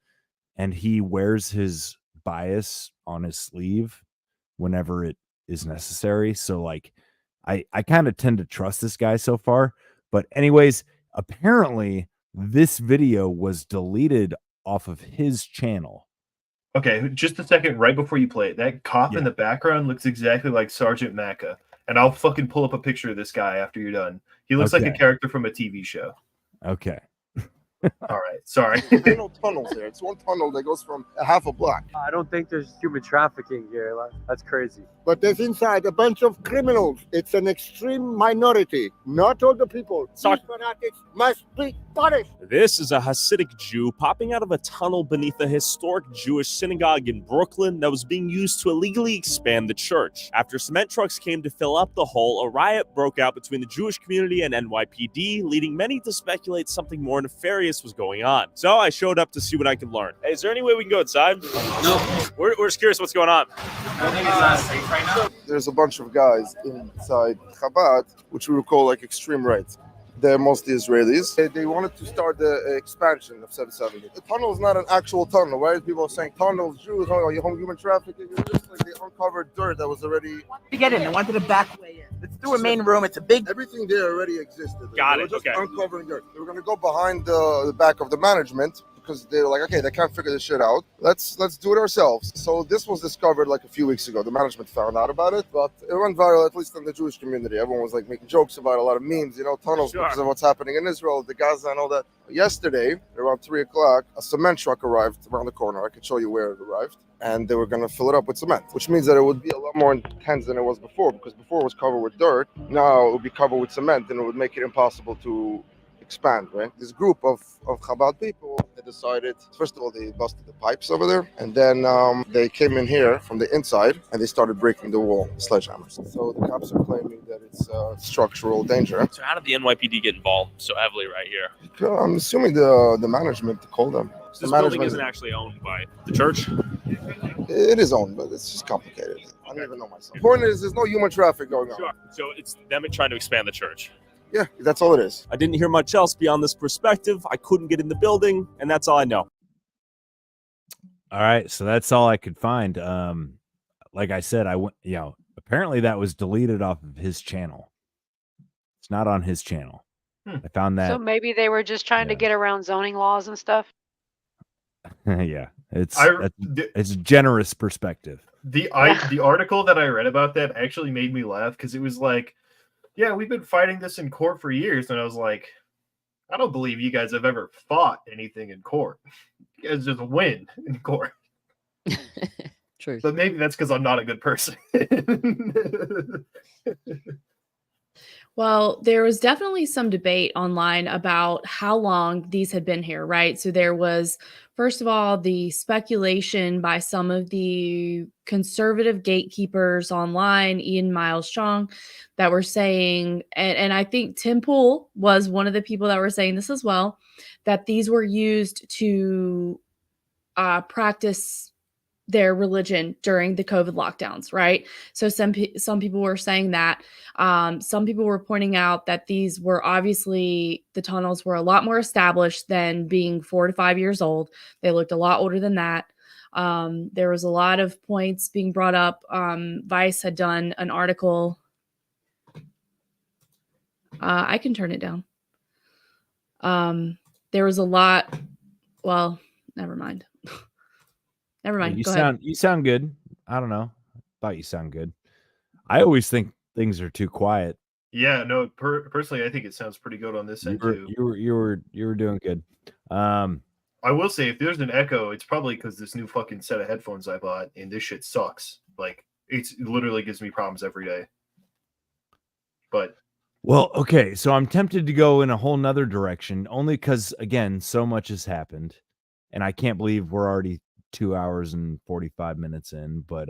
And he wears his bias on his sleeve whenever it is necessary. So like, I kind of tend to trust this guy so far. But anyways, apparently this video was deleted off of his channel. Okay, just a second, right before you play it, that cop in the background looks exactly like Sergeant Macca. And I'll fucking pull up a picture of this guy after you're done. He looks like a character from a TV show. Okay. All right, sorry. There are no tunnels there. It's one tunnel that goes from a half a block. I don't think there's human trafficking here. That's crazy. But there's inside a bunch of criminals. It's an extreme minority. Not all the people. These fanatics must be punished. This is a Hasidic Jew popping out of a tunnel beneath a historic Jewish synagogue in Brooklyn that was being used to illegally expand the church. After cement trucks came to fill up the hole, a riot broke out between the Jewish community and NYPD, leading many to speculate something more nefarious was going on. So I showed up to see what I could learn. Hey, is there any way we can go inside? No. We're just curious what's going on. Right now? There's a bunch of guys inside Chabad, which we would call like extreme right. They're mostly Israelis. They wanted to start the expansion of 770. The tunnel is not an actual tunnel. Why are people saying tunnels, Jews, human trafficking? It's just like they uncovered dirt that was already... To get in, they wanted a back way in. It's through a main room. It's a big... Everything there already existed. Got they it, were just okay. uncovering dirt. They were going to go behind the back of the management, because they're like, okay, they can't figure this shit out. Let's do it ourselves. So this was discovered like a few weeks ago. The management found out about it, but it went viral, at least in the Jewish community. Everyone was like making jokes about it, a lot of memes, tunnels because of what's happening in Israel, the Gaza and all that. Yesterday, around 3 o'clock, a cement truck arrived around the corner. I could show you where it arrived. And they were going to fill it up with cement, which means that it would be a lot more intense than it was before, because before it was covered with dirt. Now it would be covered with cement, and it would make it impossible to expand, right? This group of Chabad people, they decided, first of all, they busted the pipes over there, and then they came in here from the inside, and they started breaking the wall, sledgehammers. So the cops are claiming that it's structural danger. So how did the NYPD get involved so heavily right here? I'm assuming the management called them. So this building isn't actually owned by the church? It is owned, but it's just complicated. I don't even know myself. The point is, there's no human traffic going on. Sure. So it's them trying to expand the church. Yeah, that's all it is. I didn't hear much else beyond this perspective. I couldn't get in the building, and that's all I know. All right, so that's all I could find. Like I said, I went. Apparently that was deleted off of his channel. It's not on his channel. I found that. So maybe they were just trying to get around zoning laws and stuff. Yeah, it's a generous perspective. The article that I read about that actually made me laugh because it was like, yeah, we've been fighting this in court for years, and I was like, I don't believe you guys have ever fought anything in court. You guys just win in court. True. But maybe that's because I'm not a good person. Well, there was definitely some debate online about how long these had been here, right? So there was, first of all, the speculation by some of the conservative gatekeepers online, Ian Miles Chong, that were saying, and I think Tim Pool was one of the people that were saying this as well, that these were used to practice their religion during the COVID lockdowns, right? So some people were saying that. Some people were pointing out that these were obviously, the tunnels were a lot more established than being 4 to 5 years old. They looked a lot older than that. There was a lot of points being brought up. Vice had done an article. I can turn it down. There was a lot. Well, never mind. Never mind. You sound good. I don't know. Thought you sound good. I always think things are too quiet. Yeah, no. Personally, I think it sounds pretty good on this end too. You were doing good. I will say, if there's an echo, it's probably because this new fucking set of headphones I bought, and this shit sucks. Like, it literally gives me problems every day. But well, okay, so I'm tempted to go in a whole nother direction, only because again, so much has happened, and I can't believe we're already 2 hours and 45 minutes in. But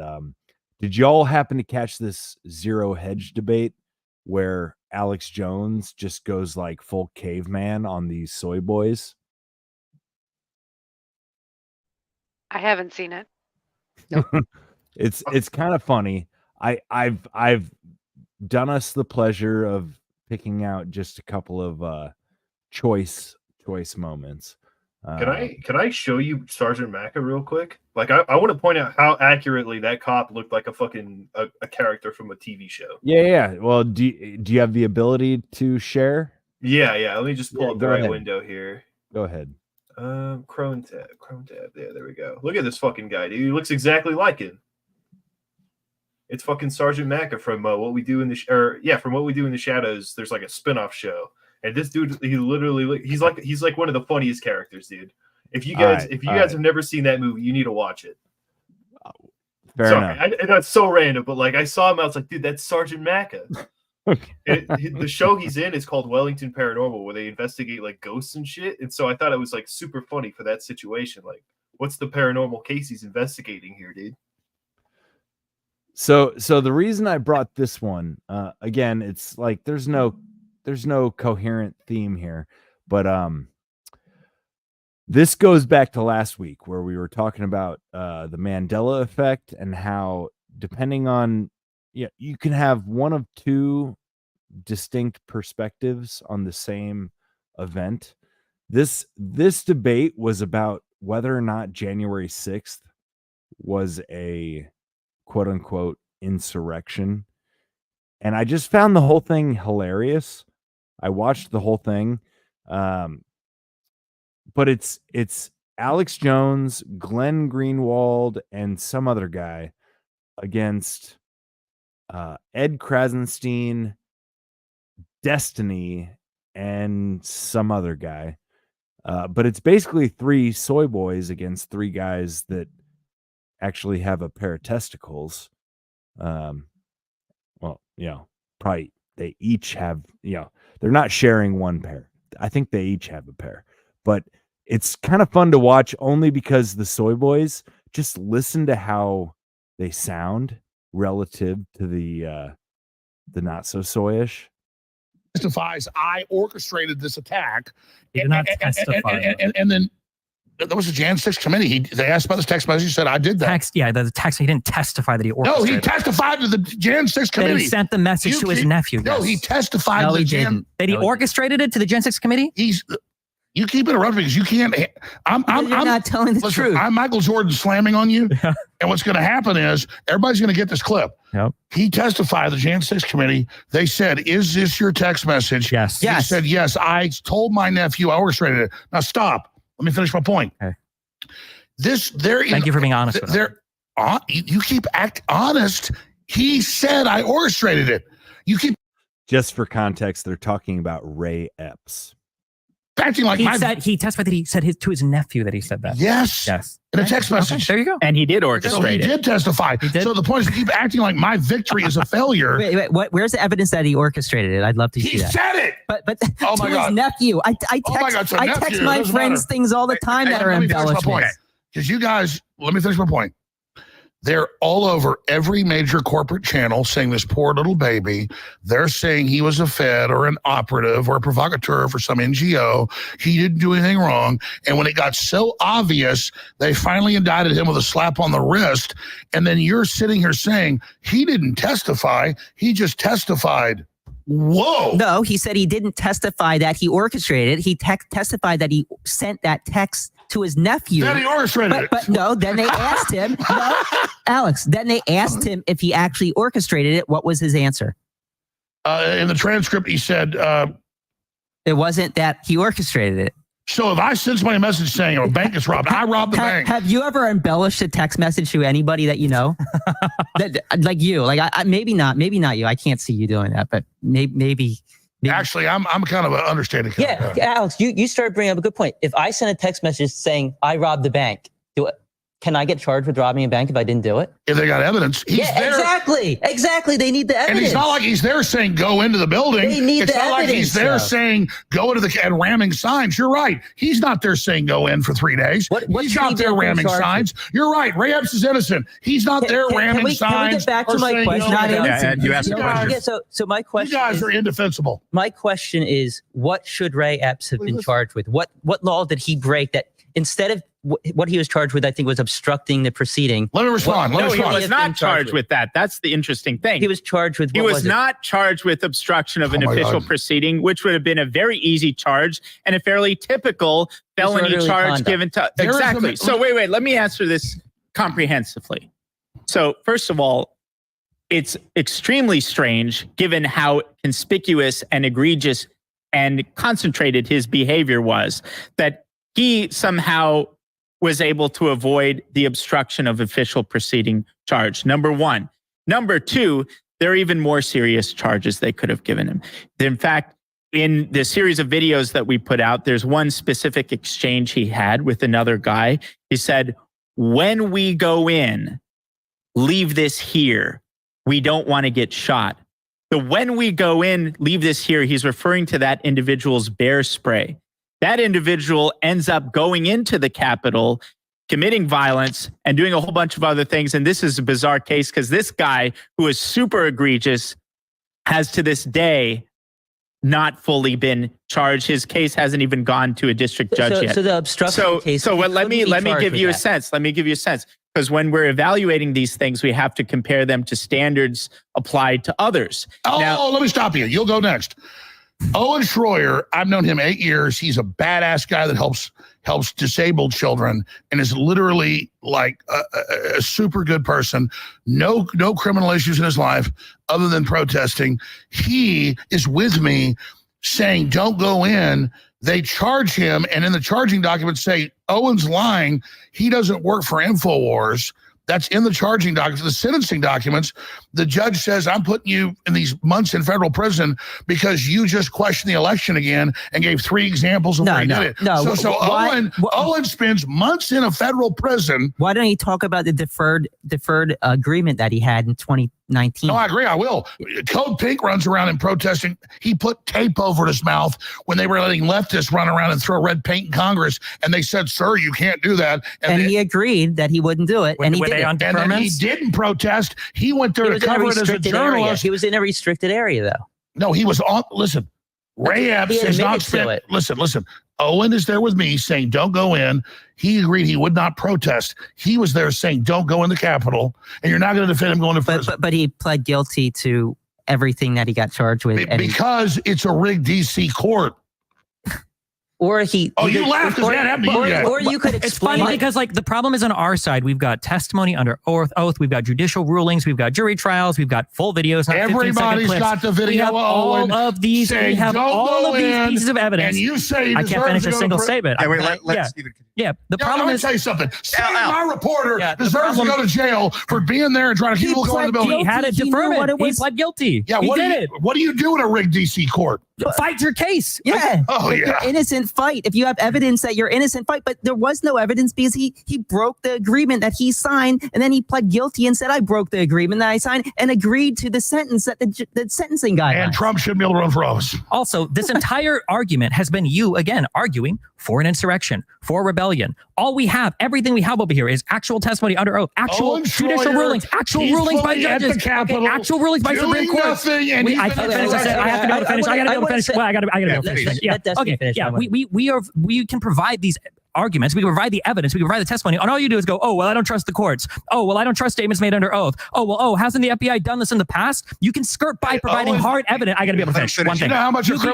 did y'all happen to catch this zero hedge debate where Alex Jones just goes like full caveman on these soy boys? I haven't seen it. It's kind of funny. I've done us the pleasure of picking out just a couple of choice moments. Can I show you Sergeant Macca real quick? Like, I want to point out how accurately that cop looked like a fucking a character from a TV show. Yeah. Well, do you have the ability to share? Yeah. Let me just pull up the right window here. Go ahead. Chrome tab. There we go. Look at this fucking guy, dude. He looks exactly like him. It's fucking Sergeant Macca from What We Do in the from What We Do in the Shadows. There's like a spin-off show. And this dude, he's like one of the funniest characters, dude. If you guys have never seen that movie, you need to watch it. Fair enough. That's so random, but like I saw him, I was like, dude, that's Sergeant Macca. The show he's in is called Wellington Paranormal, where they investigate like ghosts and shit. And so I thought it was like super funny for that situation. Like, what's the paranormal case he's investigating here, dude? So the reason I brought this one, again, it's like there's no coherent theme here, but this goes back to last week where we were talking about the Mandela effect and how, depending on, you can have one of two distinct perspectives on the same event. This debate was about whether or not January 6th was a quote unquote insurrection. And I just found the whole thing hilarious. I watched the whole thing. But it's Alex Jones, Glenn Greenwald, and some other guy against Ed Krasenstein, Destiny, and some other guy. But it's basically 3 soy boys against 3 guys that actually have a pair of testicles. Well, probably they each have, they're not sharing one pair. I think they each have a pair. But it's kind of fun to watch only because the soy boys, just listen to how they sound relative to the not so soyish. Testifies I orchestrated this attack. He did not testify. And then there was a Jan 6 committee. They asked about this text message. He said, I did that. The text. He didn't testify that he orchestrated. No, he testified to the Jan 6 committee. That he sent the message to his nephew. No, he testified to the Jan. That he orchestrated it to the Gen 6 committee? You keep interrupting because you can't. I'm not telling the truth. I'm Michael Jordan slamming on you. And what's going to happen is everybody's going to get this clip. Yep. He testified to the Jan 6 committee. They said, is this your text message? Yes. He said, yes. I told my nephew I orchestrated it. Now stop. Let me finish my point. Okay. Thank you for being honest with him. You keep honest. He said I orchestrated it. You keep. Just for context, they're talking about Ray Epps. Acting like he testified that he said to his nephew that he said that. Yes. In a text message. There you go. And he did orchestrate So he did testify. So the point is, you keep acting like my victory is a failure. Wait, where's the evidence that he orchestrated it? I'd love to see that. He said it. But oh my to God. his nephew. I my God, text my friends things all the time that are embellishments. Because you guys, let me finish my point. They're all over every major corporate channel saying this poor little baby. They're saying he was a Fed or an operative or a provocateur for some NGO. He didn't do anything wrong. And when it got so obvious, they finally indicted him with a slap on the wrist. And then you're sitting here saying he didn't testify. He just testified. Whoa. No, he said he didn't testify that he orchestrated it. He testified that he sent that text to his nephew. Then he orchestrated it. But no, then they asked him, Alex, then they asked him if he actually orchestrated it. What was his answer? In the transcript, he said... it wasn't that he orchestrated it. So if I send somebody a message saying a bank is robbed, I robbed the bank. Have you ever embellished a text message to anybody that you know? Like you, maybe not you. I can't see you doing that, but maybe. Actually, I'm kind of an understated kind of guy. Alex, you started bringing up a good point. If I send a text message saying I robbed the bank, can I get charged with robbing a bank if I didn't do it? If they got evidence. He's there. Exactly. They need the evidence. And it's not like he's there saying go into the building. They need it's the not evidence, like he's there saying go into and ramming signs. You're right. He's not there saying go in for 3 days. He's not there ramming signs. You're right. Ray Epps is innocent. He's not there ramming signs. Can we get back to my question? You asked a question. So my question. You guys are indefensible. My question is, what should Ray Epps have been charged with? What law did he break that instead of what he was charged with, I think, was obstructing the proceeding? Let me respond. No, he was not charged with that. That's the interesting thing. He was charged with. He was not charged with obstruction of an official proceeding, which would have been a very easy charge and a fairly typical felony charge given to. Exactly. So wait. Let me answer this comprehensively. So first of all, it's extremely strange given how conspicuous and egregious and concentrated his behavior was that he somehow was able to avoid the obstruction of official proceeding charge. Number one. Number two, there are even more serious charges they could have given him. In fact, in the series of videos that we put out, there's one specific exchange he had with another guy. He said, when we go in, leave this here. We don't want to get shot. So when we go in, leave this here, he's referring to that individual's bear spray. That individual ends up going into the Capitol, committing violence, and doing a whole bunch of other things. And this is a bizarre case because this guy, who is super egregious, has to this day not fully been charged. His case hasn't even gone to a district judge yet. So the obstruction case. So let me give you a sense. Let me give you a sense. Because when we're evaluating these things, we have to compare them to standards applied to others. Let me stop you. You'll go next. Owen Schroyer, I've known him 8 years. He's a badass guy that helps disabled children and is literally like a super good person. No criminal issues in his life other than protesting. He is with me saying, don't go in They charge him, and in the charging documents say Owen's lying. He doesn't work for InfoWars. That's in the charging documents, the sentencing documents. The judge says, I'm putting you in these months in federal prison because you just questioned the election again and gave 3 examples of where he did it. No. So Owen spends months in a federal prison. Why don't you talk about the deferred agreement that he had in 2019? No, I agree. I will. Code Pink runs around and protesting. He put tape over his mouth when they were letting leftists run around and throw red paint in Congress. And they said, sir, you can't do that. And he agreed that he wouldn't do it. And he did it. And then he didn't protest. He went there to cover it as a journalist. He was in a restricted area, though. No, he was on. Listen, Ray Epps has not spent. Listen. Owen is there with me saying, don't go in. He agreed he would not protest. He was there saying, don't go in the Capitol. And you're not going to defend him going to prison. But he pled guilty to everything that he got charged with. Because it's a rigged DC court. Or he. Oh, you laughed because that happened to you. Or you could It's explain. funny because like the problem is on our side. We've got testimony under oath. We've got judicial rulings. We've got jury trials. We've got full videos. Not 15-second Everybody's clips. got the video We have of all Owen of these. We saying, have "Don't all go of these in," pieces of evidence. and you say he I can't deserves finish to a go to single prison. statement. Yeah, wait, let Stephen continue. The problem let me is. tell you something. Say Al. my reporter The deserves to problem- go to jail for being there and trying to keep people going to the building. He had it deferment. He pled guilty. Yeah, he what did it. What do you do in a rigged DC court? Fight your case. Yeah. Oh, If yeah. you're innocent, fight. If you have evidence that you're innocent, fight. But there was no evidence because he broke the agreement that he signed, and then he pled guilty and said, I broke the agreement that I signed, and agreed to the sentence that the sentencing guidelines. And Trump shouldn't be able to run for office. Also, this entire argument has been you, again, arguing for an insurrection, for rebellion. All we have, everything we have over here is actual testimony under oath, actual Owen judicial Schroyer, rulings, actual he's rulings by fully at the judges, Capitol, actual rulings by doing Supreme Court. nothing, and I he's can't been finish. I said I have to be able to finish. I got to be able to finish. Well, I got to be able to finish. Yeah. Let Dusty Okay. finish. Yeah. We can provide these arguments. We can provide the evidence. We can provide the testimony. And all you do is go, oh, well, I don't trust the courts. Oh, well, I don't trust statements made under oath. Oh, hasn't the FBI done this in the past? You can skirt by providing hard evidence. I got to be able to finish one thing. You know how much You can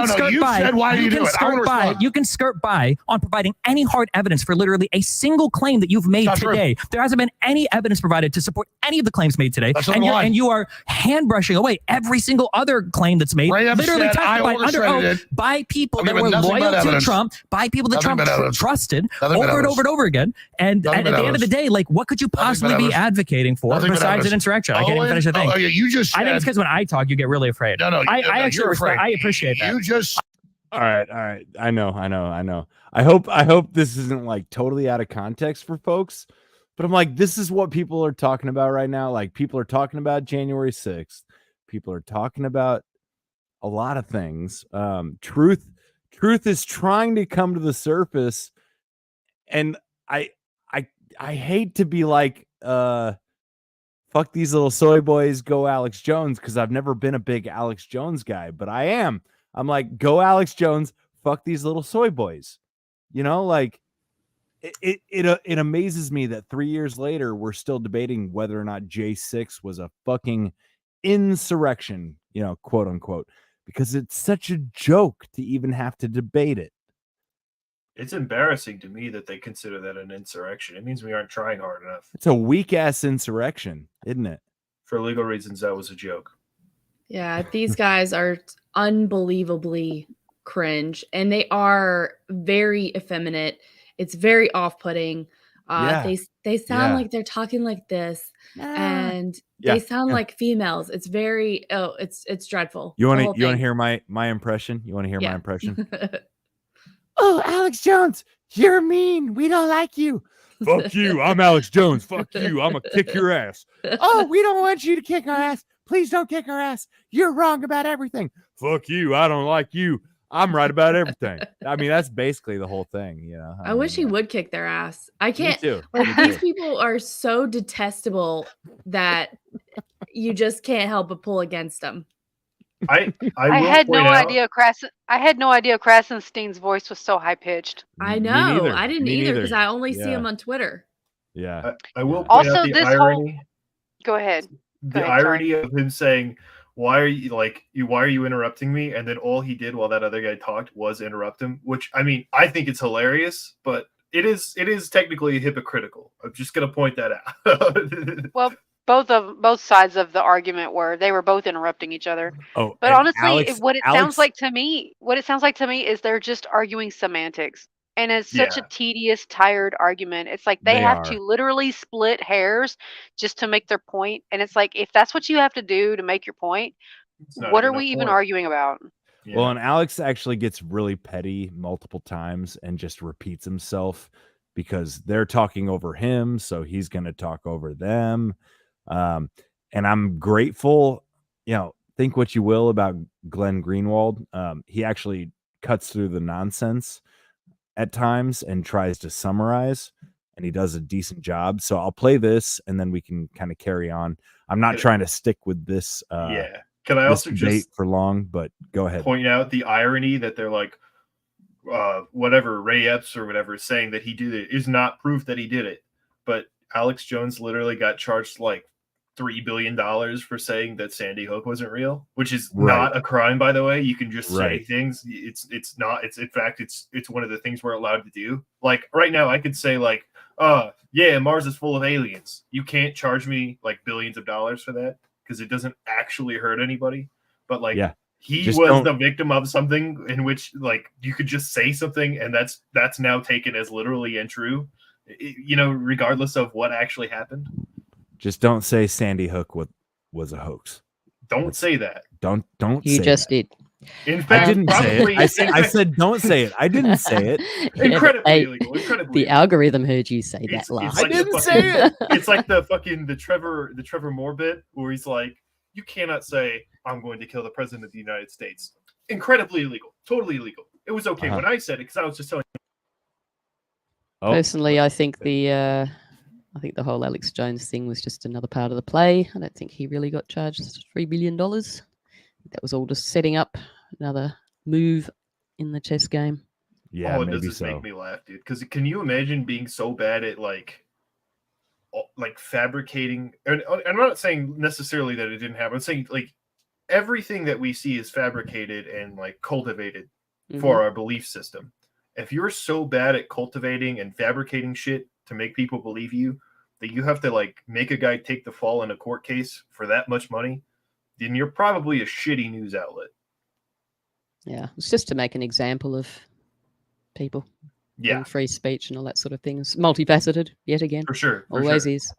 skirt you by. said why You you can do it. I wanna skirt by. respond. You can skirt by on providing any hard evidence for literally a single claim that you've made That's today. There hasn't been any evidence provided to support any of the claims made today. That's And not you are hand brushing away every single other claim that's made, Ray Epps literally said, I testified under orchestrated oath it. by people Okay, that but were nothing but loyal to evidence. Trump, by people that Nothing Trump but evidence. trusted Nothing but over and evidence. over and over again. And Nothing at but the end of the evidence. day, like, what could you possibly be evidence. advocating for Nothing but besides an evidence. insurrection? I can't even Owen, finish a thing. oh, yeah, you just I think it's said- because when I talk, you get really afraid. No, I you're actually afraid. I appreciate that. You just All right. I know. I hope this isn't like totally out of context for folks, but I'm like, this is what people are talking about right now. Like, people are talking about January 6th. People are talking about a lot of things. Truth is trying to come to the surface, and I hate to be like, fuck these little soy boys, go Alex Jones, because I've never been a big Alex Jones guy, but I am. I'm like, go Alex Jones, fuck these little soy boys. You know, like it amazes me that 3 years later we're still debating whether or not J6 was a fucking insurrection, you know, quote unquote, because it's such a joke to even have to debate it. It's embarrassing to me that they consider that an insurrection. It means we aren't trying hard enough. It's a weak ass insurrection, isn't it? For legal reasons, that was a joke. Yeah, these guys are unbelievably cringe, and they are very effeminate. It's very off-putting. They sound like they're talking like this, and they sound like females. It's very it's dreadful. You want to hear my impression? You want to hear my Yeah. impression? Oh, Alex Jones, you're mean. We don't like you. Fuck you. I'm Alex Jones. Fuck you. I'm gonna kick your ass. Oh, we don't want you to kick our ass. Please don't kick our ass. You're wrong about everything. Fuck you. I don't like you. I'm right about everything. I mean, that's basically the whole thing, you know. I wish he would kick their ass. I can't. too. Like, Me these too. people are so detestable that you just can't help but pull against them. I I will had no point out- idea Krasenstein's voice was so high pitched. I Me know. neither. I didn't Me either neither. because I only see Yeah. him on Twitter. Yeah. I will point Also, out the this irony. Go ahead. The ahead, sorry. irony of him saying, why are you interrupting me? And then all he did while that other guy talked was interrupt him, which, I mean, I think it's hilarious, but it is technically hypocritical. I'm just going to point that out. Well, both sides of the argument were both interrupting each other. Oh, But and honestly, Alex, what it sounds like to me is they're just arguing semantics. And it's such a Yeah. tedious, tired argument. It's like they They have are. to literally split hairs just to make their point. And it's like, if that's what you have to do to make your point, not what are even a we even point. arguing about? Well, and Alex actually gets really petty multiple times and just repeats himself because they're talking over him, so he's going to talk over them. And I'm grateful, think what you will about Glenn Greenwald. He actually cuts through the nonsense at times and tries to summarize, and he does a decent job. So I'll play this and then we can kind of carry on. I'm not trying to stick with this Can I this also debate just for long, but go ahead. point out the irony that they're like, whatever Ray Epps or whatever is saying that he did it is not proof that he did it. But Alex Jones literally got charged like $3 billion for saying that Sandy Hook wasn't real, which is not a crime, by the way. You can just say things. It's not. It's in fact, it's one of the things we're allowed to do. Like right now, I could say like, yeah, Mars is full of aliens. You can't charge me like billions of dollars for that because it doesn't actually hurt anybody. But like, he Just was don't- the victim of something in which like you could just say something and that's now taken as literally and true, regardless of what actually happened. Just don't say Sandy Hook was a hoax. Don't say that. Don't You say just that. did. In fact, I didn't say probably, it. I said don't say it. I didn't say it. Incredibly illegal. Incredibly The algorithm heard you say that last. like it's like the Trevor Moore bit where he's like, you cannot say I'm going to kill the president of the United States. Incredibly illegal. Totally illegal. It was okay when I said it because I was just telling you. Personally, I think the whole Alex Jones thing was just another part of the play. I don't think he really got charged $3 billion. That was all just setting up another move in the chess game. Yeah, all it maybe does is so. make me laugh, dude. Because can you imagine being so bad at like fabricating? And I'm not saying necessarily that it didn't happen. I'm saying like everything that we see is fabricated and like cultivated for our belief system. If you're so bad at cultivating and fabricating shit to make people believe you that you have to like make a guy take the fall in a court case for that much money, then you're probably a shitty news outlet. Yeah, it's just to make an example of people. Yeah. And free speech and all that sort of thing. It's multifaceted, yet again. For sure. Always is.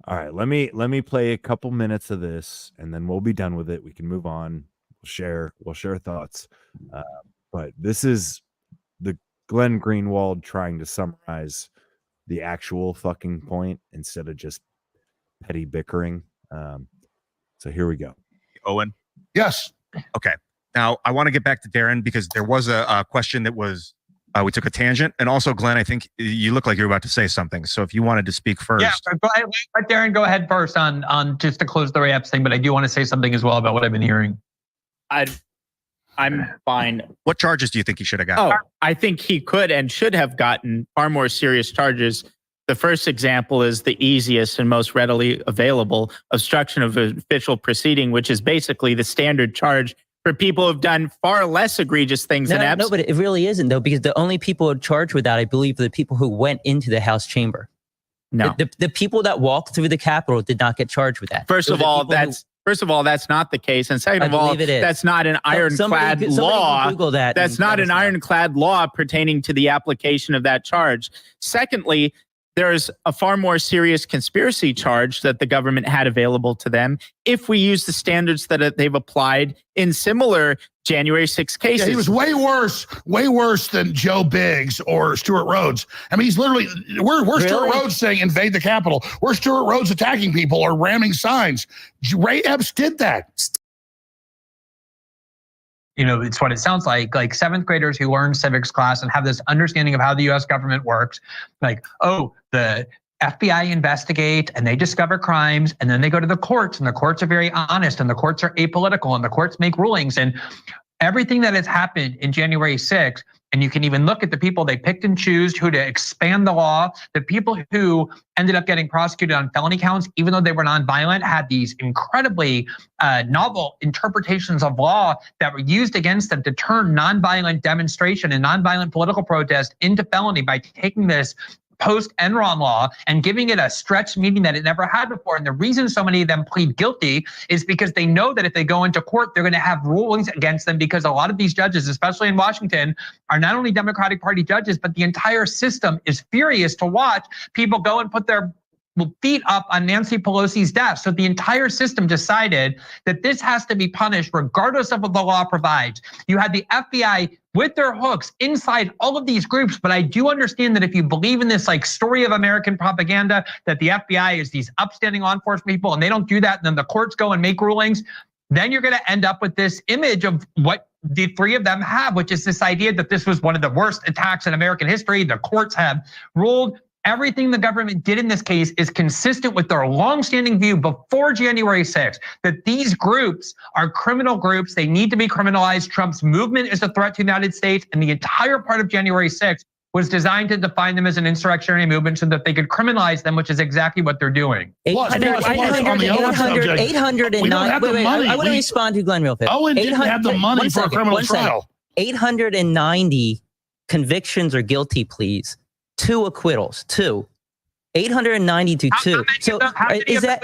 All right, let me play a couple minutes of this, and then we'll be done with it. We can move on. We'll share thoughts. But this is the Glenn Greenwald trying to summarize the actual fucking point instead of just petty bickering. So here we go. Owen. Yes. Okay. Now I want to get back to Darren because there was a question that was we took a tangent, and also Glenn, I think you look like you're about to say something. So if you wanted to speak first, yeah, let Darren go ahead first on just to close the Ray Epps thing. But I do want to say something as well about what I've been hearing. I'm fine. What charges do you think he should have got? Oh, I think he could and should have gotten far more serious charges. The first example is the easiest and most readily available: obstruction of official proceeding, which is basically the standard charge for people who've done far less egregious things than Epps. No, but it really isn't, though, because the only people charged with that, I believe, are the people who went into the House chamber. No. The people that walked through the Capitol did not get charged with that. First of all, that's not the case. And second of all, that's not an ironclad law. Google that. That's not an ironclad law pertaining to the application of that charge. Secondly, there's a far more serious conspiracy charge that the government had available to them if we use the standards that they've applied in similar January 6 cases. Yeah, he was way worse than Joe Biggs or Stuart Rhodes. I mean, he's literally, we're Stuart Rhodes saying invade the Capitol. We're Stuart Rhodes attacking people or ramming signs. Ray Epps did that. You know, it's what it sounds like seventh graders who learn civics class and have this understanding of how the U.S. government works. Like, oh, the FBI investigate and they discover crimes, and then they go to the courts, and the courts are very honest, and the courts are apolitical, and the courts make rulings. And everything that has happened in January 6th, and you can even look at the people they picked and choose who to expand the law. The people who ended up getting prosecuted on felony counts, even though they were nonviolent, had these incredibly novel interpretations of law that were used against them to turn nonviolent demonstration and nonviolent political protest into felony by taking this post-Enron law and giving it a stretched meaning that it never had before. And the reason so many of them plead guilty is because they know that if they go into court, they're going to have rulings against them, because a lot of these judges, especially in Washington, are not only Democratic Party judges, but the entire system is furious to watch people go and put their feet up on Nancy Pelosi's desk. So the entire system decided that this has to be punished regardless of what the law provides. You had the FBI with their hooks inside all of these groups. But I do understand that if you believe in this like story of American propaganda, that the FBI is these upstanding law enforcement people and they don't do that, and then the courts go and make rulings, then you're going to end up with this image of what the three of them have, which is this idea that this was one of the worst attacks in American history. The courts have ruled. Everything the government did in this case is consistent with their longstanding view before January 6th, that these groups are criminal groups. They need to be criminalized. Trump's movement is a threat to the United States, and the entire part of January 6th was designed to define them as an insurrectionary movement so that they could criminalize them, which is exactly what they're doing. 809. Wait, I want to respond to Glenn real quick. Owen didn't have the money for a criminal trial. 890 convictions or guilty pleas. 2 acquittals, 2. 890 to 2. So is that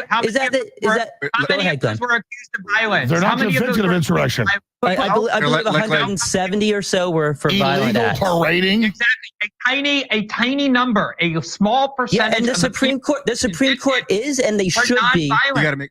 go ahead, Glenn. Were accused of violence. They're not convicted of insurrection. I believe 170 or so were for violent acts. Parading. Exactly. A tiny number, a small percentage. Yeah, and the Supreme Court is, and they should be. You got to make.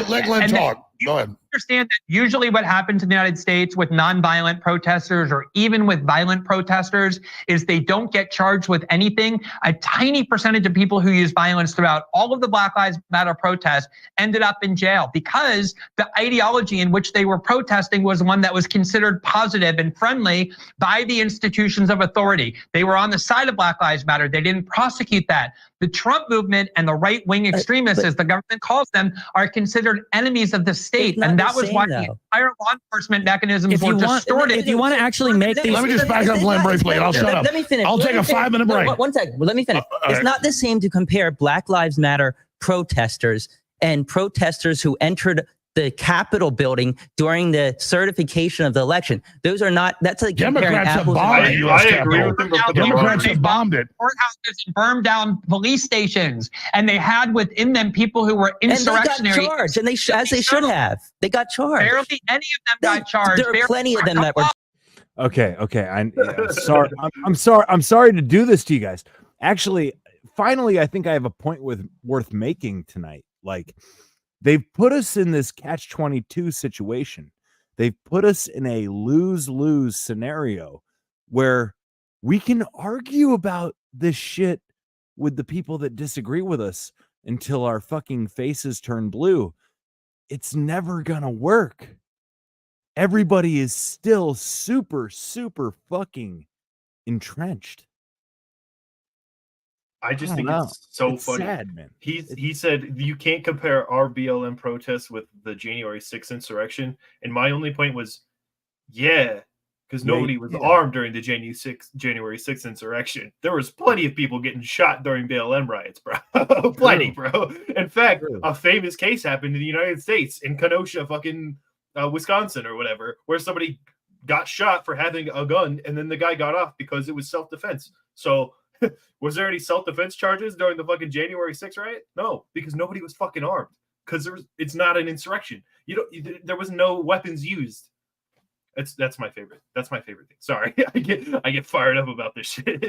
Let Glenn talk. Go ahead. Understand that usually what happens in the United States with nonviolent protesters or even with violent protesters is they don't get charged with anything. A tiny percentage of people who use violence throughout all of the Black Lives Matter protests ended up in jail because the ideology in which they were protesting was one that was considered positive and friendly by the institutions of authority. They were on the side of Black Lives Matter. They didn't prosecute that. The Trump movement and the right-wing extremists, as the government calls them, are considered enemies of the state. And that was why the entire law enforcement mechanisms were distorted. If you want to actually make these... Let me just back up Glenn briefly and I'll shut up. Let me finish. I'll take a 5-minute break. One second. Let me finish. It's not the same to compare Black Lives Matter protesters and protesters who entered the Capitol building during the certification of the election. Those are not, that's like Democrats have bombed it. I agree with them. Democrats have bombed it. Courthouses and burned down police stations, and they had within them people who were insurrectionary. And they got charged, and as they should have. They got charged. Barely any of them got charged. There are plenty of them that were. Okay. I'm sorry. I'm sorry to do this to you guys. Actually, finally, I think I have a point worth making tonight. Like, they've put us in this catch-22 situation. They've put us in a lose-lose scenario where we can argue about this shit with the people that disagree with us until our fucking faces turn blue. It's never gonna work. Everybody is still super, super fucking entrenched. I just think it's so funny. Sad, man. He said you can't compare our BLM protests with the January 6th insurrection. And my only point was, because nobody was armed during the January 6th insurrection. There was plenty of people getting shot during BLM riots, bro. Plenty, bro. In fact, a famous case happened in the United States in Kenosha, fucking Wisconsin or whatever, where somebody got shot for having a gun, and then the guy got off because it was self-defense. So was there any self-defense charges during the fucking January 6th riot? No, because nobody was fucking armed. Because it's not an insurrection. There was no weapons used. That's my favorite. That's my favorite thing. Sorry, I get fired up about this shit.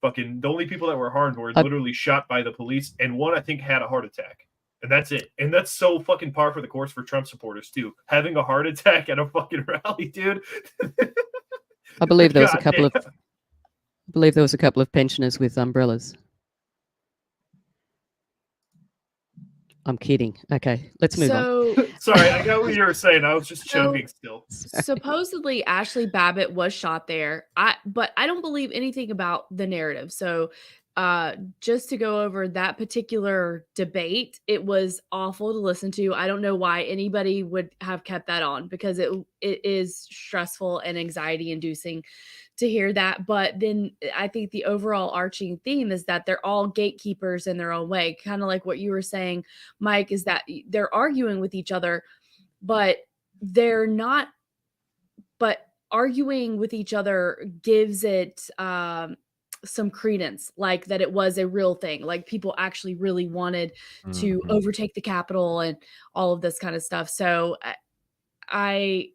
Fucking the only people that were harmed were literally shot by the police, and one I think had a heart attack. And that's it. And that's so fucking par for the course for Trump supporters too. Having a heart attack at a fucking rally, dude. I believe there was a couple of pensioners with umbrellas. I'm kidding. Okay, let's move on. Sorry, I got what you were saying. I was just joking still. Supposedly Ashley Babbitt was shot there. But I don't believe anything about the narrative. So just to go over that particular debate, it was awful to listen to. I don't know why anybody would have kept that on, because it is stressful and anxiety inducing to hear that. But then I think the overall arching theme is that they're all gatekeepers in their own way, kind of like what you were saying, Mike, is that they're arguing with each other, but they're not, but arguing with each other gives it some credence, like that it was a real thing, like people actually really wanted to overtake the Capitol and all of this kind of stuff. So I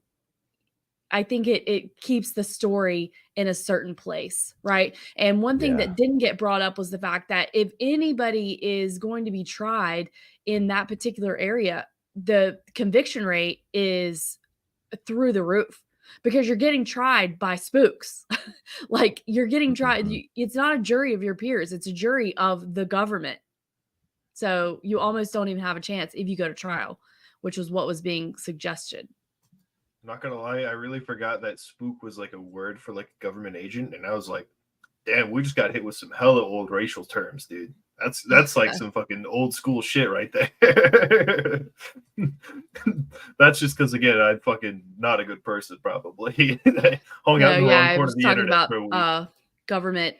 think it keeps the story in a certain place, right? And one thing that didn't get brought up was the fact that if anybody is going to be tried in that particular area, the conviction rate is through the roof because you're getting tried by spooks. Like you're getting tried. It's not a jury of your peers. It's a jury of the government. So you almost don't even have a chance if you go to trial, which was what was being suggested. Not gonna lie, I really forgot that spook was like a word for like a government agent, and I was like, damn, we just got hit with some hella old racial terms, dude. That's like some fucking old school shit right there. That's just because again, I'm fucking not a good person, probably. Hung out in the wrong I corner was of the talking internet for a about week. government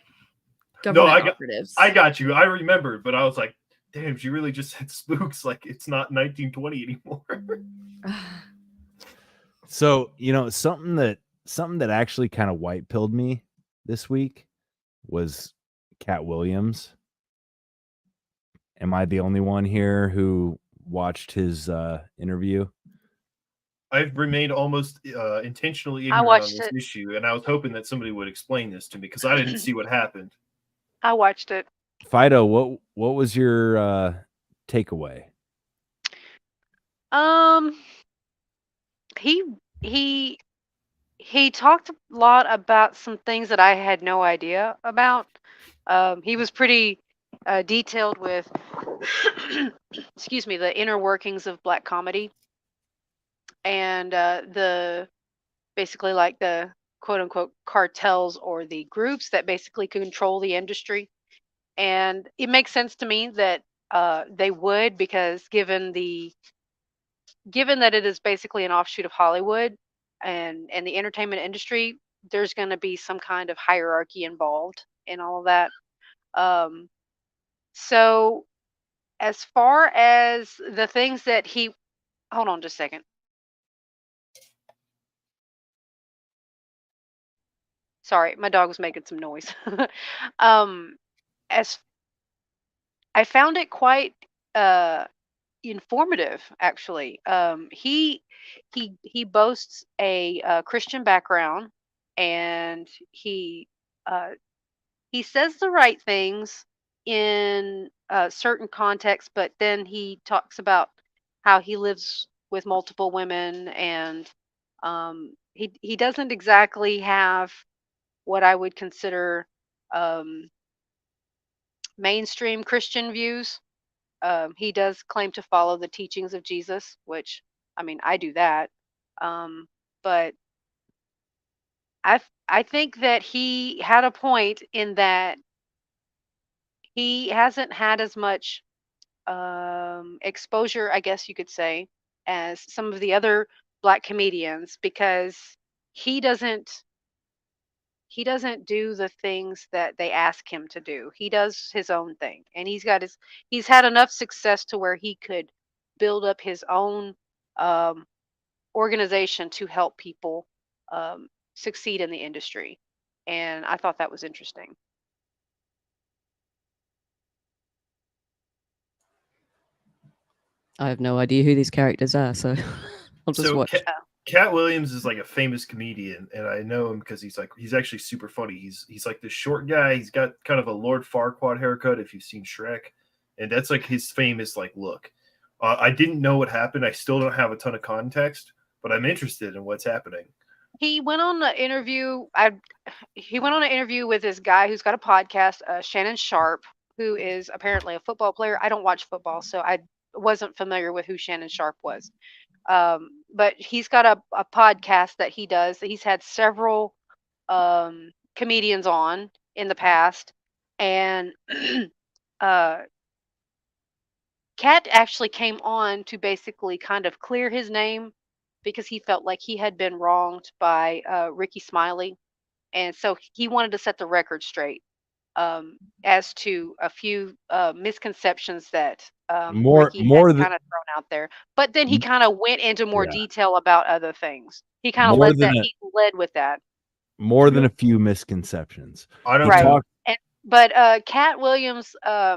operatives. I got you. I remembered, but I was like, damn, she really just said spooks like it's not 1920 anymore. So, something that actually kind of white pilled me this week was Cat Williams. Am I the only one here who watched his interview? I've remained almost intentionally I ignorant on watched this it. issue, and I was hoping that somebody would explain this to me because I didn't see what happened. I watched it. Fido, what was your takeaway? He talked a lot about some things that I had no idea about. He was pretty detailed with, excuse me, the inner workings of black comedy and the basically like the quote unquote cartels or the groups that basically control the industry. And it makes sense to me that they would, because given that it is basically an offshoot of Hollywood and the entertainment industry, there's going to be some kind of hierarchy involved in all of that. So as far as the things that hold on just a second. Sorry, my dog was making some noise. As I found it quite informative, actually. He boasts a Christian background, and he says the right things in certain contexts, but then he talks about how he lives with multiple women, and he doesn't exactly have what I would consider mainstream Christian views. He does claim to follow the teachings of Jesus, which, I mean, I do that. But I think that he had a point in that he hasn't had as much exposure, I guess you could say, as some of the other black comedians, because he doesn't do the things that they ask him to do. He does his own thing, and he's had enough success to where he could build up his own organization to help people succeed in the industry. And I thought that was interesting. I have no idea who these characters are, so I'll just watch. Cat Williams is like a famous comedian, and I know him because he's actually super funny. He's like this short guy. He's got kind of a Lord Farquaad haircut, if you've seen Shrek, and that's like his famous like look. I didn't know what happened. I still don't have a ton of context, but I'm interested in what's happening. He went on an interview. He went on an interview with this guy who's got a podcast, Shannon Sharp, who is apparently a football player. I don't watch football, so I wasn't familiar with who Shannon Sharp was. But he's got a podcast that he does. He's had several comedians on in the past, and Cat actually came on to basically kind of clear his name because he felt like he had been wronged by Ricky Smiley, and so he wanted to set the record straight as to a few misconceptions that Ricky had kind of thrown out there. But then he kind of went into more detail about other things. He kind of he led with that. More than a few misconceptions. I don't right. But Cat Williams,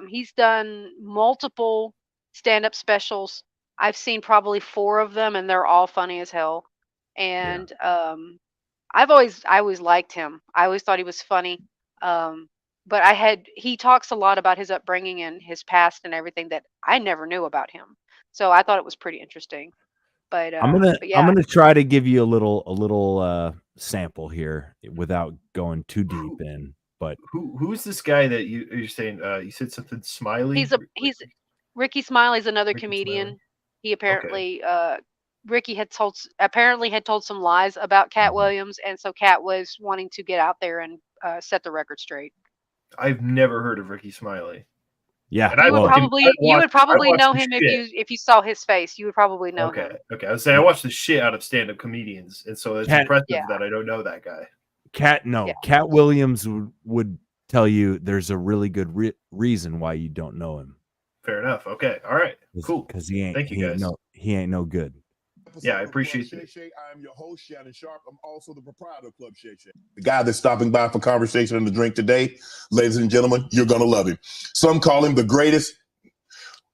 he's done multiple stand-up specials. I've seen probably 4 of them, and they're all funny as hell. And I always liked him. I always thought he was funny. But he talks a lot about his upbringing and his past and everything that I never knew about him. So I thought it was pretty interesting. But I'm yeah. gonna try to give you a little sample here without going too deep in. But who's this guy that you're saying? You said something Smiley. He's Ricky Smiley's another comedian. He apparently Ricky had told some lies about Cat Williams, and so Cat was wanting to get out there and set the record straight. I've never heard of Ricky Smiley. Yeah, and you would probably know him if you saw his face. You would probably know him. Okay. I was saying I watch the shit out of stand-up comedians, and so it's impressive that I don't know that guy. Cat Williams would tell you there's a really good reason why you don't know him. Fair enough. Okay. All right. Cool. Because he ain't. Thank you, guys. He ain't no good. Yeah, I appreciate it. I'm your host, Shannon Sharp. I'm also the proprietor of Club Shake Shack. The guy that's stopping by for conversation and a drink today, ladies and gentlemen, you're gonna love him. Some call him the greatest,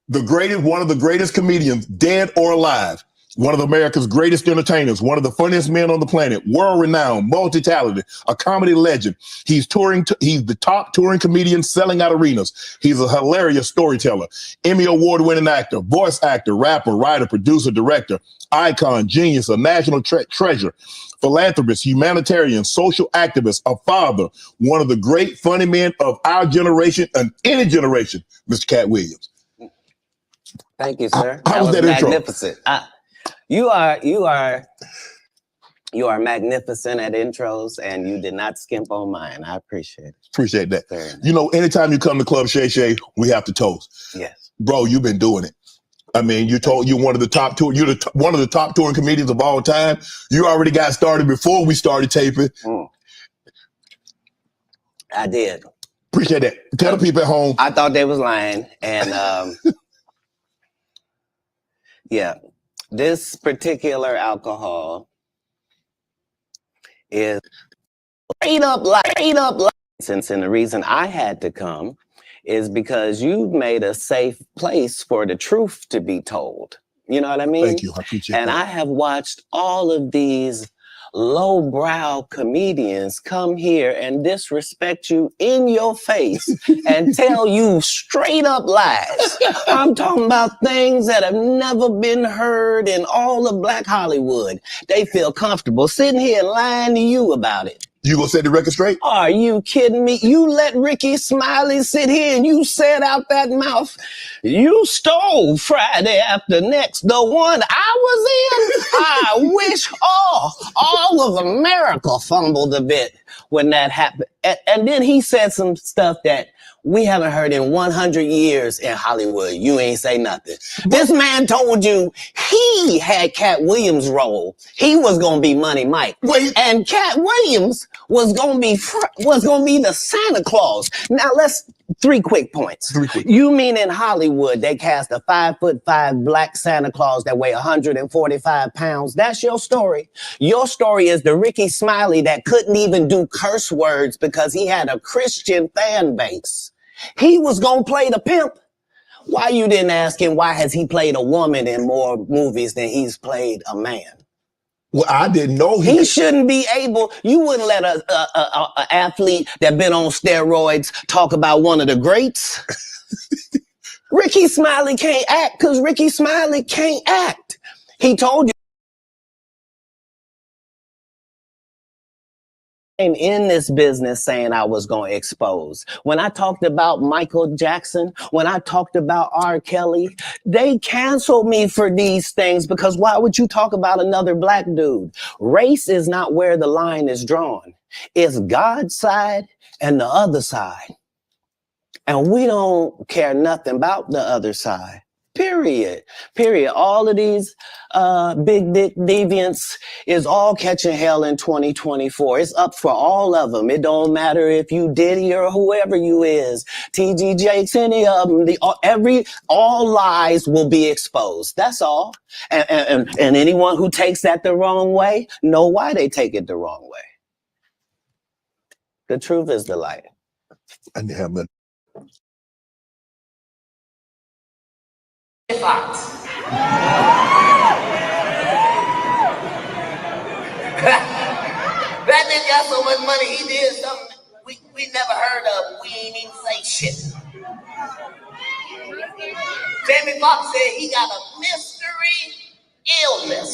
one of the greatest comedians, dead or alive. One of America's greatest entertainers, one of the funniest men on the planet, world-renowned, multi-talented, a comedy legend. He's the top touring comedian selling out arenas. He's a hilarious storyteller, Emmy award-winning actor, voice actor, rapper, writer, producer, director, icon, genius, a national treasure, philanthropist, humanitarian, social activist, a father, one of the great funny men of our generation and any generation, Mr. Cat Williams. Thank you, sir. How was that intro? Magnificent. You are magnificent at intros, and you did not skimp on mine. I appreciate it. Appreciate that. You know, anytime you come to Club Shay Shay, we have to toast. Yes, bro, you've been doing it. I mean, you're one of the top one of the top touring comedians of all time. You already got started before we started taping. I did. Appreciate that. Tell the people at home. I thought they was lying, and yeah. This particular alcohol is straight up license, and the reason I had to come is because you made a safe place for the truth to be told. You know what I mean? Thank you. I appreciate that. And I have watched all of these lowbrow comedians come here and disrespect you in your face and tell you straight up lies. I'm talking about things that have never been heard in all of Black Hollywood. They feel comfortable sitting here and lying to you about it. You gonna set the record straight? Are you kidding me? You let Ricky Smiley sit here and you said out that mouth, you stole Friday After Next, the one I was in. I wish all of America fumbled a bit when that happened. And then he said some stuff that we haven't heard in 100 years in Hollywood. You ain't say nothing. This man told you he had Cat Williams' role. He was gonna be Money Mike. And Cat Williams was gonna be the Santa Claus. Now let's 3 quick points. You mean in Hollywood they cast a 5'5" black Santa Claus that weigh 145 pounds? That's your story. Your story is the Ricky Smiley that couldn't even do curse words because he had a Christian fan base. He was gonna play the pimp. Why you didn't ask him why has he played a woman in more movies than he's played a man? Well, I didn't know he shouldn't be able. You wouldn't let a athlete that been on steroids talk about one of the greats. Ricky Smiley can't act because Ricky Smiley can't act. He told you. In this business saying I was going to expose. When I talked about Michael Jackson, when I talked about R. Kelly, they canceled me for these things because why would you talk about another black dude? Race is not where the line is drawn. It's God's side and the other side. And we don't care nothing about the other side. Period. All of these big dick deviants is all catching hell in 2024. It's up for all of them. It don't matter if you Diddy or whoever you is, TG Jakes, any of them. All lies will be exposed. That's all. And anyone who takes that the wrong way, know why they take it the wrong way. The truth is the light. I didn't have nothing. That nigga got so much money, he did something we never heard of. We ain't even say shit. Jamie Foxx said he got a mystery illness.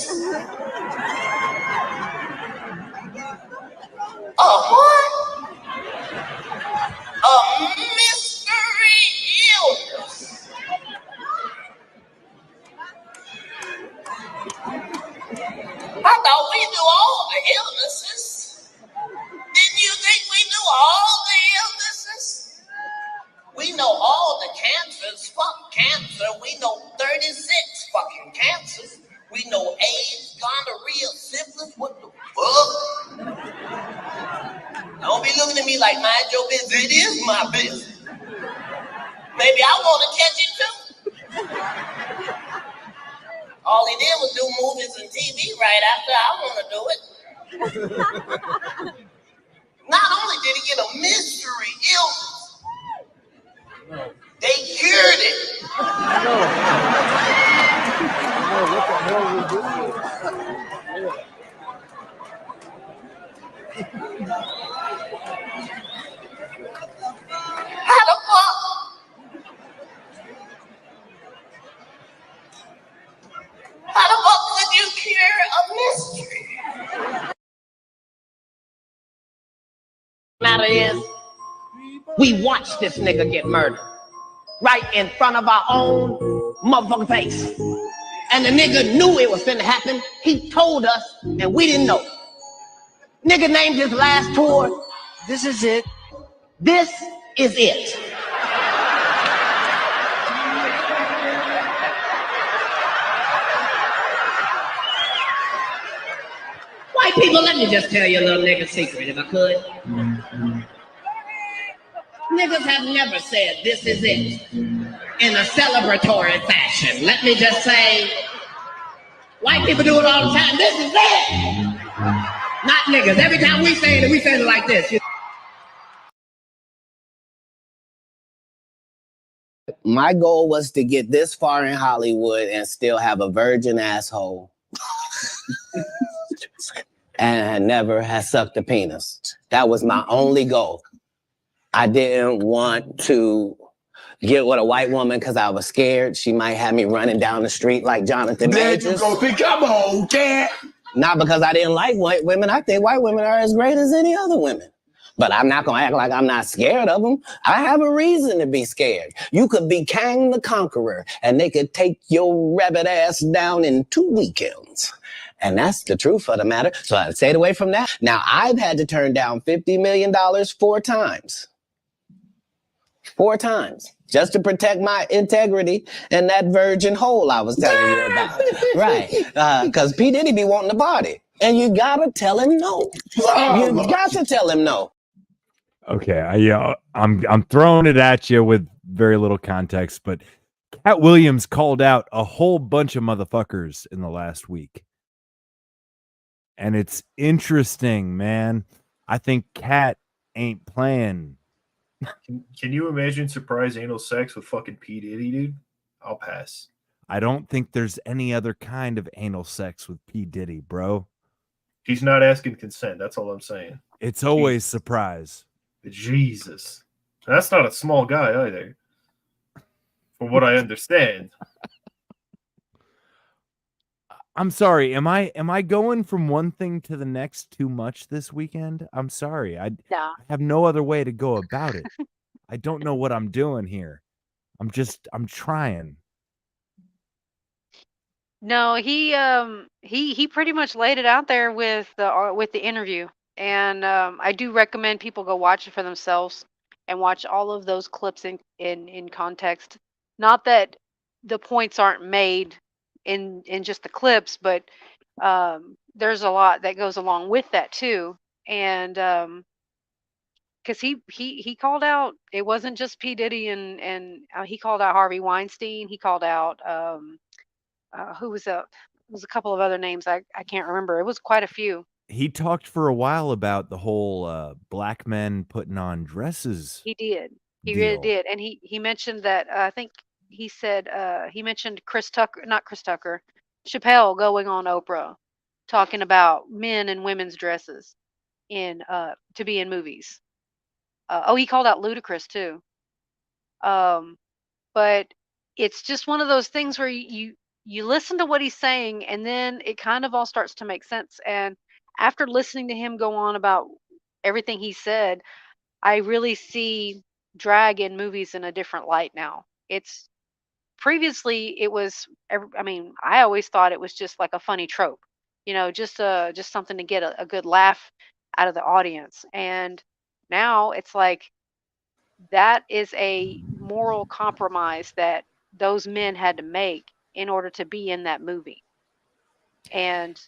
What? A mystery illness. I thought we knew all the illnesses. Didn't you think we knew all the illnesses? We know all the cancers. Fuck cancer. We know 36 fucking cancers. We know AIDS, gonorrhea, syphilis. What the fuck? Don't be looking at me like mind your business. It is my business. Maybe I want to catch it too. All he did was do movies and TV right after I want to do it. Not only did he get a mystery illness, they cured it. How the fuck? How the fuck could you cure a mystery? Matter is, we watched this nigga get murdered right in front of our own motherfucking face. And the nigga knew it was finna happen. He told us, and we didn't know. Nigga named his last tour, This Is It. This is it. White people, let me just tell you a little nigga secret, if I could. Niggas have never said this is it in a celebratory fashion. Let me just say, white people do it all the time. This is it. Not niggas. Every time we say it like this. My goal was to get this far in Hollywood and still have a virgin asshole. And never had sucked a penis. That was my only goal. I didn't want to get with a white woman because I was scared she might have me running down the street like Jonathan Majors. There you go. Come on, cat. Not because I didn't like white women. I think white women are as great as any other women. But I'm not going to act like I'm not scared of them. I have a reason to be scared. You could be Kang the Conqueror, and they could take your rabbit ass down in 2 weekends. And that's the truth of the matter. So I stayed away from that. Now, I've had to turn down $50 million 4 times. 4 times. Just to protect my integrity and that virgin hole I was telling you about. Right. Because P. Diddy be wanting to party. And you got to tell him no. You got to tell him no. Okay, I'm throwing it at you with very little context, but Cat Williams called out a whole bunch of motherfuckers in the last week. And it's interesting, man. I think Cat ain't playing. Can you imagine surprise anal sex with fucking P. Diddy, dude? I'll pass. I don't think there's any other kind of anal sex with P. Diddy, bro. He's not asking consent. That's all I'm saying. It's always surprise. Jesus. That's not a small guy either. From what I understand. I'm sorry. Am I going from one thing to the next too much this weekend? I'm sorry. I have no other way to go about it. I don't know what I'm doing here. I'm trying. No, he pretty much laid it out there with the interview, and I do recommend people go watch it for themselves and watch all of those clips in context. Not that the points aren't made in just the clips, but there's a lot that goes along with that too, and because he called out, it wasn't just P. Diddy and he called out Harvey Weinstein. He called out who was a couple of other names I can't remember. It was quite a few. he talked for a while about the whole black men putting on dresses He did. He really deal. did. And he mentioned that I think he said he mentioned Chris Tucker, not Chris Tucker, Chappelle going on Oprah talking about men and women's dresses in to be in movies. Oh, he called out Ludacris too. But it's just one of those things where you listen to what he's saying and then it kind of all starts to make sense. And after listening to him go on about everything he said, I really see drag in movies in a different light now. It's previously it was I mean, I always thought it was just like a funny trope, just something to get a good laugh out of the audience. And now it's like that is a moral compromise that those men had to make in order to be in that movie. And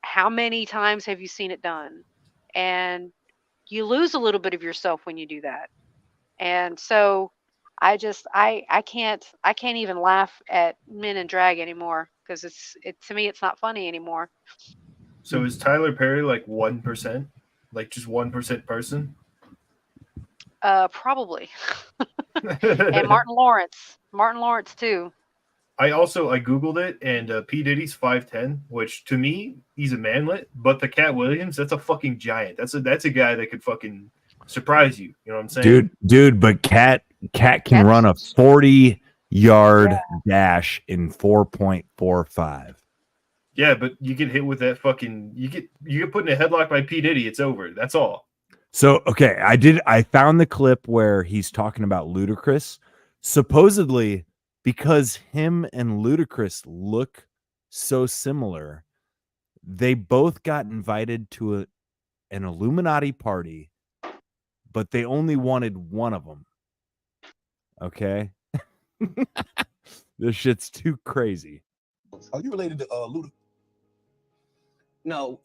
how many times have you seen it done? And you lose a little bit of yourself when you do that. And so I can't even laugh at men in drag anymore because to me it's not funny anymore. So is Tyler Perry like 1%? Like just 1% person? Probably. And Martin Lawrence too. I Googled it, and P. Diddy's 5'10", which to me he's a manlet, but the Cat Williams, that's a fucking giant. That's a guy that could fucking surprise you. You know what I'm saying? Dude, but Cat can run a 40-yard dash in 4.45. Yeah, but you get hit with that fucking you get put in a headlock by P. Diddy, it's over. That's all. So okay, I found the clip where he's talking about Ludacris. Supposedly, because him and Ludacris look so similar, they both got invited to an Illuminati party, but they only wanted one of them. Okay? This shit's too crazy. Are you related to Ludacris? No.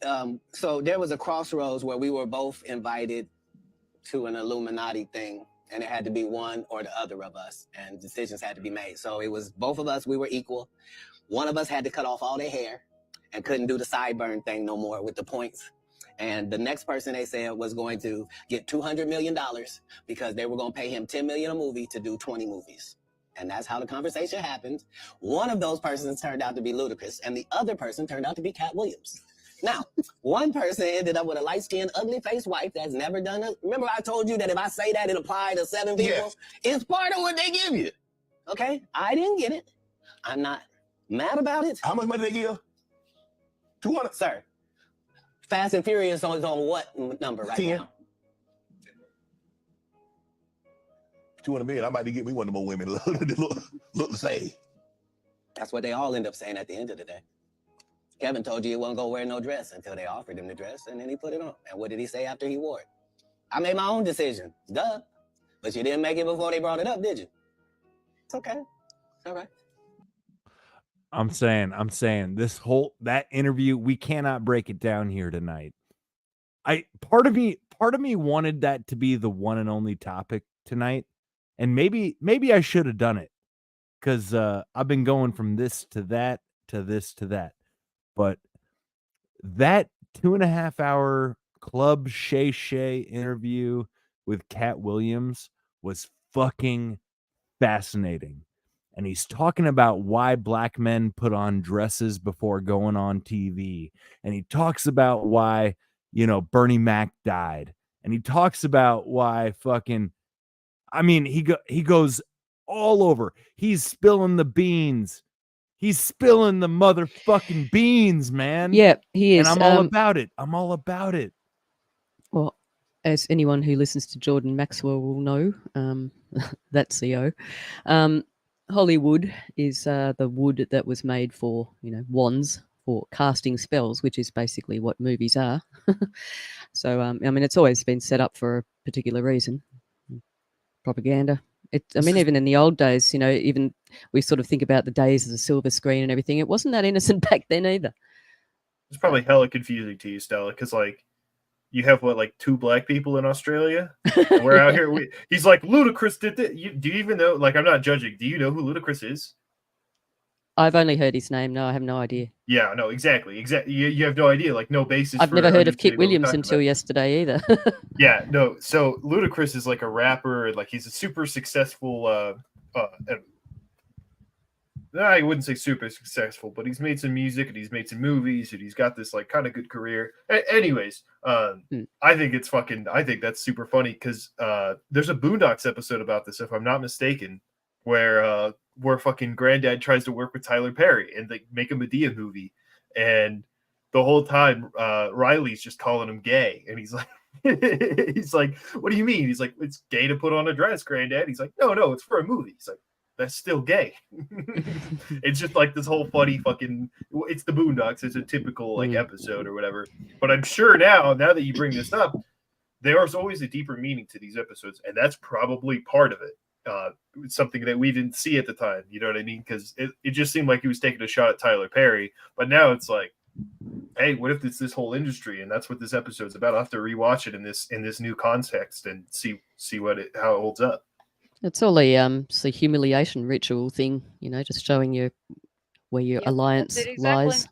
So there was a crossroads where we were both invited to an Illuminati thing, and it had to be one or the other of us, and decisions had to be made. So it was both of us. We were equal. One of us had to cut off all their hair and couldn't do the sideburn thing no more with the points. And the next person they said was going to get $200 million because they were going to pay him $10 million a movie to do 20 movies. And that's how the conversation happened. One of those persons turned out to be Ludacris, and the other person turned out to be Cat Williams. Now, one person ended up with a light-skinned, ugly-faced wife that's never done it. Remember I told you that if I say that, it applied to 7 people? Yes. It's part of what they give you. Okay? I didn't get it. I'm not mad about it. How much money they give? 200? Sir, Fast and Furious is on what number right 10 now? 200 million. I might get me one of them women look the same. That's what they all end up saying at the end of the day. Kevin told you he wasn't gonna wear no dress until they offered him the dress, and then he put it on. And what did he say after he wore it? I made my own decision. Duh. But you didn't make it before they brought it up, did you? It's okay. It's all right. I'm saying that interview, we cannot break it down here tonight. Part of me wanted that to be the one and only topic tonight. And maybe I should have done it, because I've been going from this to that to this to that. But that 2.5 hour Club Shay Shay interview with Cat Williams was fucking fascinating. And he's talking about why black men put on dresses before going on TV. And he talks about why, Bernie Mac died. And he talks about why he goes all over. He's spilling the beans. He's spilling the motherfucking beans, man. Yeah, he is. And I'm all about it. Well, as anyone who listens to Jordan Maxwell will know, that CEO, Hollywood is the wood that was made for, wands for casting spells, which is basically what movies are. So, it's always been set up for a particular reason. Propaganda. Even in the old days, even we sort of think about the days of the silver screen and everything. It wasn't that innocent back then either. It's probably hella confusing to you, Stella, because you have 2 black people in Australia. And we're out here. He's like, Ludacris did that. Do you even know? I'm not judging. Do you know who Ludacris is? I've only heard his name. No, I have no idea. Yeah, no, exactly. You have no idea, like no basis. I've for never heard of Kit understanding what we're Williams talking until about. yesterday either. Yeah, no. So Ludacris is like a rapper, and like he's a super successful. I wouldn't say super successful, but he's made some music and he's made some movies and he's got this like kind of good career. Anyways, I think it's fucking. I think that's super funny because there's a Boondocks episode about this, if I'm not mistaken, where fucking Granddad tries to work with Tyler Perry and they make a Medea movie, and the whole time Riley's just calling him gay, and he's like. He's like, what do you mean? He's like, it's gay to put on a dress, Granddad. He's like, no, it's for a movie. He's like, that's still gay. It's just like this whole funny fucking. It's the Boondocks. It's a typical like episode or whatever. But I'm sure now that you bring this up, there's always a deeper meaning to these episodes, and that's probably part of it. It's something that we didn't see at the time. You know what I mean? Because it just seemed like he was taking a shot at Tyler Perry, but now it's like, hey, what if it's this whole industry? And that's what this episode's about. I'll have to rewatch it in this new context and see how it holds up. It's all it's a humiliation ritual thing, just showing you where your alliance lies.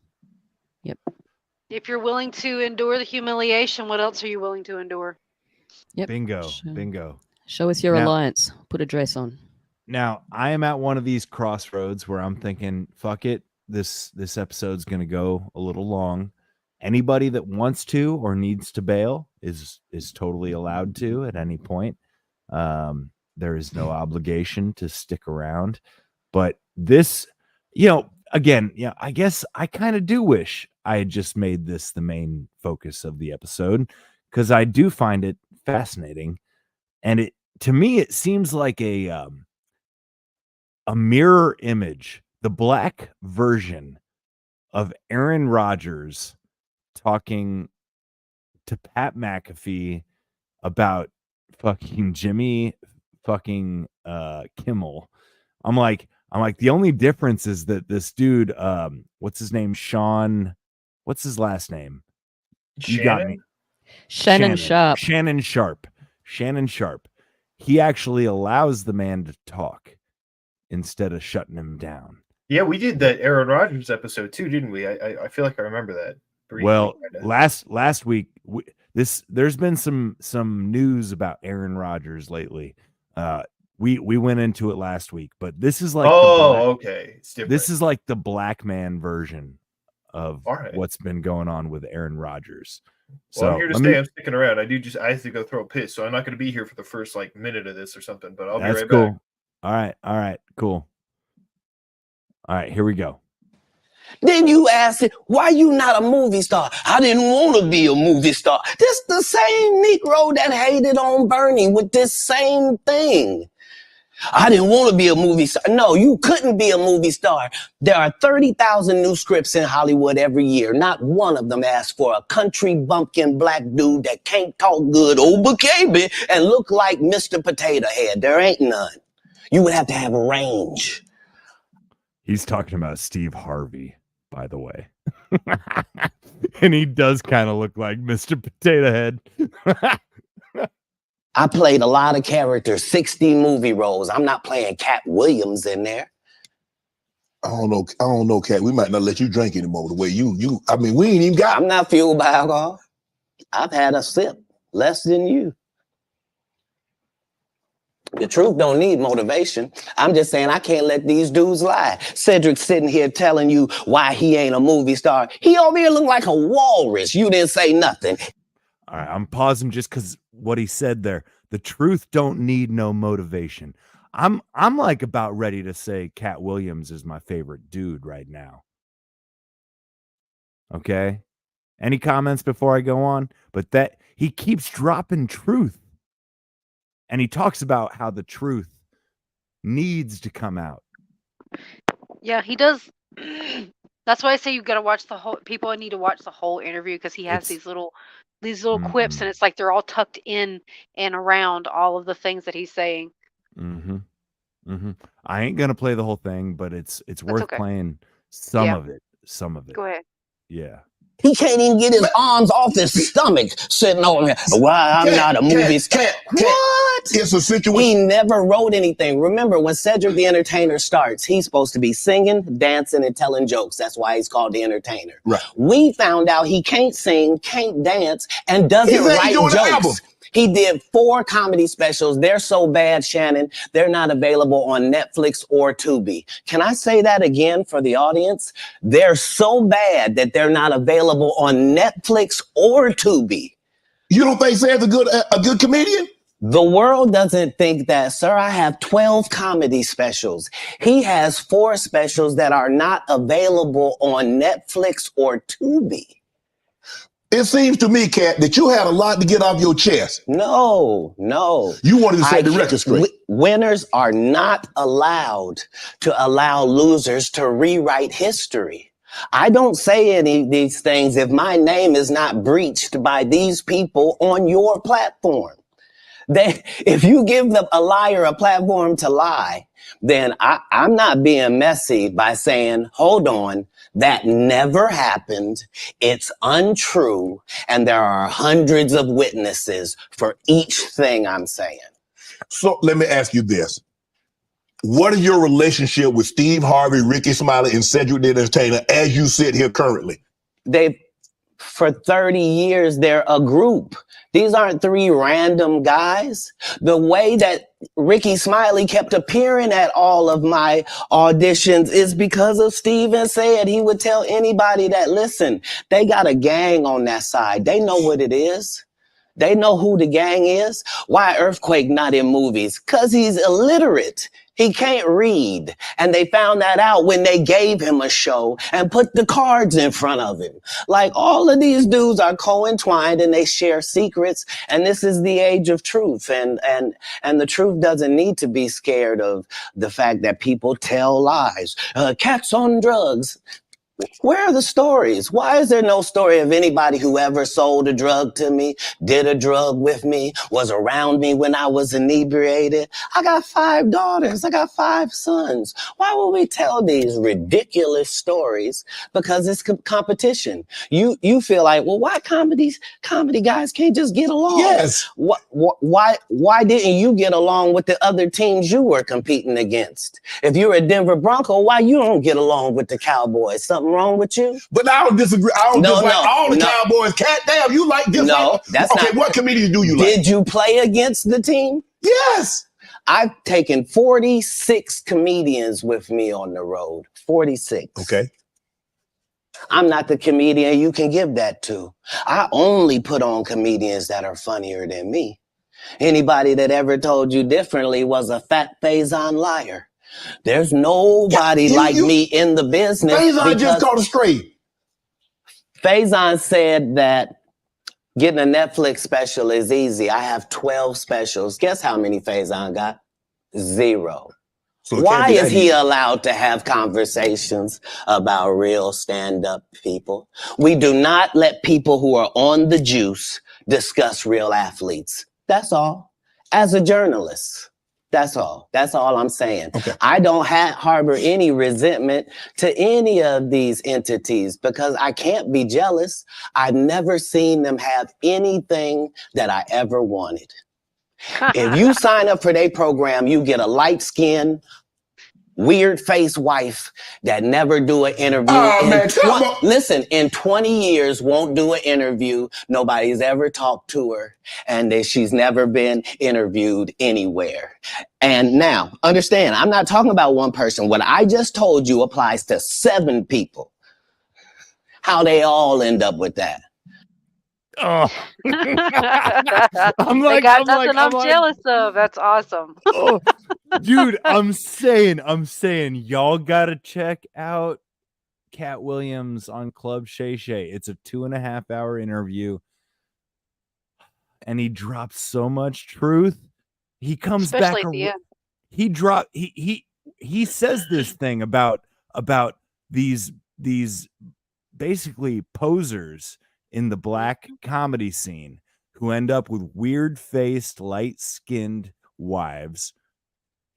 Yep. If you're willing to endure the humiliation, what else are you willing to endure? Yep. Bingo. Show us your alliance. Put a dress on. Now, I am at one of these crossroads where I'm thinking, fuck it. This episode's going to go a little long. Anybody that wants to or needs to bail is totally allowed to at any point. There is no obligation to stick around. But this, again, I guess I kind of do wish I had just made this the main focus of the episode, because I do find it fascinating. And to me, it seems like a mirror image, the black version of Aaron Rodgers talking to Pat McAfee about fucking Jimmy fucking Kimmel. I'm like the only difference is that this dude, what's his name? Sean, what's his last name? You got me. Shannon Sharp. Shannon Sharp. He actually allows the man to talk instead of shutting him down. Yeah, we did that Aaron Rodgers episode too, didn't we? I feel like I remember that. Briefly, well, last week, there's been some news about Aaron Rodgers lately. We went into it last week, but this is like okay, it's different. This is like the black man version of what's been going on with Aaron Rodgers. Well, I'm here to stay. I'm sticking around. I have to go throw a piss, so I'm not going to be here for the first like minute of this or something. But I'll be right cool. back. All right, cool. All right, here we go. Then you ask it, why you not a movie star? I didn't want to be a movie star. This the same Negro that hated on Bernie with this same thing. I didn't want to be a movie star. No, you couldn't be a movie star. There are 30,000 new scripts in Hollywood every year. Not one of them asks for a country bumpkin black dude that can't talk good over KB and look like Mr. Potato Head. There ain't none. You would have to have a range. He's talking about Steve Harvey, by the way. And he does kind of look like Mr. Potato Head. I played a lot of characters, 60 movie roles. I'm not playing Cat Williams in there. I don't know, Cat. We might not let you drink anymore the way you. I mean, we ain't even got. I'm not fueled by alcohol. I've had a sip, less than you. The truth don't need motivation. I'm just saying I can't let these dudes lie. Cedric's sitting here telling you why he ain't a movie star. He over here look like a walrus. You didn't say nothing. All right, I'm pausing just because what he said there. The truth don't need no motivation. I'm like about ready to say Cat Williams is my favorite dude right now. Okay? Any comments before I go on? But that he keeps dropping truth. And he talks about how the truth needs to come out. Yeah, he does. That's why I say you've got to watch the whole. People need to watch the whole interview because he has these little quips, and it's like they're all tucked in and around all of the things that he's saying. I ain't gonna play the whole thing, but it's worth playing some of it. Go ahead. Yeah. He can't even get his arms off his stomach sitting over here. Why I'm not a movie star. What? It's a situation. He never wrote anything. Remember, when Cedric the Entertainer starts, he's supposed to be singing, dancing, and telling jokes. That's why he's called the Entertainer. Right. We found out he can't sing, can't dance, and doesn't write jokes. He did 4 comedy specials. They're so bad, Shannon, they're not available on Netflix or Tubi. Can I say that again for the audience? They're so bad that they're not available on Netflix or Tubi. You don't think Ced's a good comedian? The world doesn't think that, sir. I have 12 comedy specials. He has 4 specials that are not available on Netflix or Tubi. It seems to me, Kat, that you had a lot to get off your chest. No. You wanted to set the record straight. Winners are not allowed to allow losers to rewrite history. I don't say any of these things if my name is not breached by these people on your platform. If you give a liar a platform to lie, then I'm not being messy by saying, hold on, that never happened. It's untrue. And there are hundreds of witnesses for each thing I'm saying. So let me ask you this. What is your relationship with Steve Harvey, Ricky Smiley, and Cedric the Entertainer as you sit here currently? For 30 years, they're a group. These aren't 3 random guys. The way that Ricky Smiley kept appearing at all of my auditions is because of Steven said he would tell anybody that, listen, they got a gang on that side. They know what it is. They know who the gang is. Why Earthquake not in movies? Because he's illiterate. He can't read. And they found that out when they gave him a show and put the cards in front of him. Like, all of these dudes are co-entwined and they share secrets. And this is the age of truth. And the truth doesn't need to be scared of the fact that people tell lies. Cats on drugs. Where are the stories? Why is there no story of anybody who ever sold a drug to me, did a drug with me, was around me when I was inebriated? I got 5 daughters. I got 5 sons. Why would we tell these ridiculous stories? Because it's competition. You feel like, well, why comedy guys can't just get along? Yes. Why didn't you get along with the other teams you were competing against? If you're a Denver Bronco, why you don't get along with the Cowboys? Something wrong with you? But I don't disagree. I don't dislike all the Cowboys. Cat, damn, you like this? No, that's okay, not. What comedians do you like? Did you play against the team? Yes. I've taken 46 comedians with me on the road. 46. Okay. I'm not the comedian you can give that to. I only put on comedians that are funnier than me. Anybody that ever told you differently was a fat Faison liar. There's nobody like me in the business. Faison just called it straight. Faison said that getting a Netflix special is easy. I have 12 specials. Guess how many Faison got? 0. So why is he allowed to have conversations about real stand-up people? We do not let people who are on the juice discuss real athletes. That's all. As a journalist. That's all. That's all I'm saying. Okay. I don't harbor any resentment to any of these entities because I can't be jealous. I've never seen them have anything that I ever wanted. If you sign up for their program, you get a light-skinned, weird face wife that never do an interview. Listen, in 20 years, won't do an interview. Nobody's ever talked to her. And she's never been interviewed anywhere. And now, understand, I'm not talking about one person. What I just told you applies to 7 people. How they all end up with that. Oh. I'm jealous of. That's awesome. Oh, dude, I'm saying, y'all gotta check out Cat Williams on Club Shay Shay. It's a 2.5-hour interview, and he drops so much truth. He comes Especially back. at the end. He says this thing about these basically posers in the black comedy scene who end up with weird-faced, light-skinned wives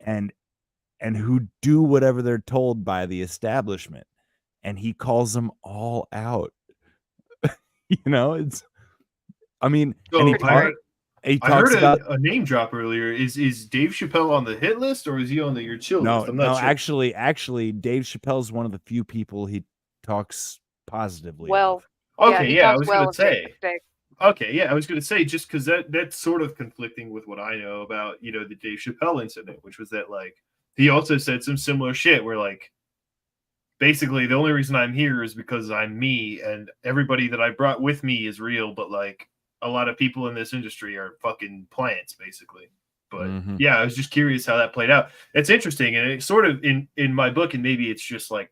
and who do whatever they're told by the establishment. And he calls them all out. You know, it's. I mean, So and he I talks heard about. a name drop earlier. Is Dave Chappelle on the hit list, or is he on your chill No, list? I'm not no. sure. Actually, Dave Chappelle's one of the few people he talks positively Well, of. Okay, he yeah, I talks was well gonna of Dave. say. Okay, yeah, I was gonna say just because that's sort of conflicting with what I know about the Dave Chappelle incident, which was that like he also said some similar shit where like basically the only reason I'm here is because I'm me and everybody that I brought with me is real, but like a lot of people in this industry are fucking plants basically. But yeah, I was just curious how that played out. It's interesting, and it's sort of in my book, and maybe it's just like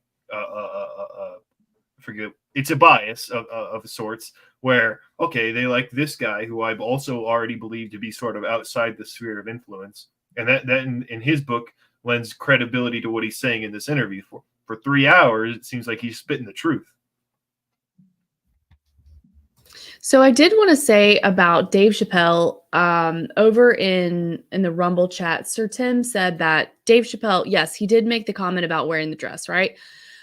forget it's a bias of sorts where okay they like this guy who I've also already believed to be sort of outside the sphere of influence, and that in his book lends credibility to what he's saying in this interview. For 3 hours it seems like he's spitting the truth. So I did want to say about Dave Chappelle, over in the Rumble chat, Sir Tim said that Dave Chappelle, yes, he did make the comment about wearing the dress, right?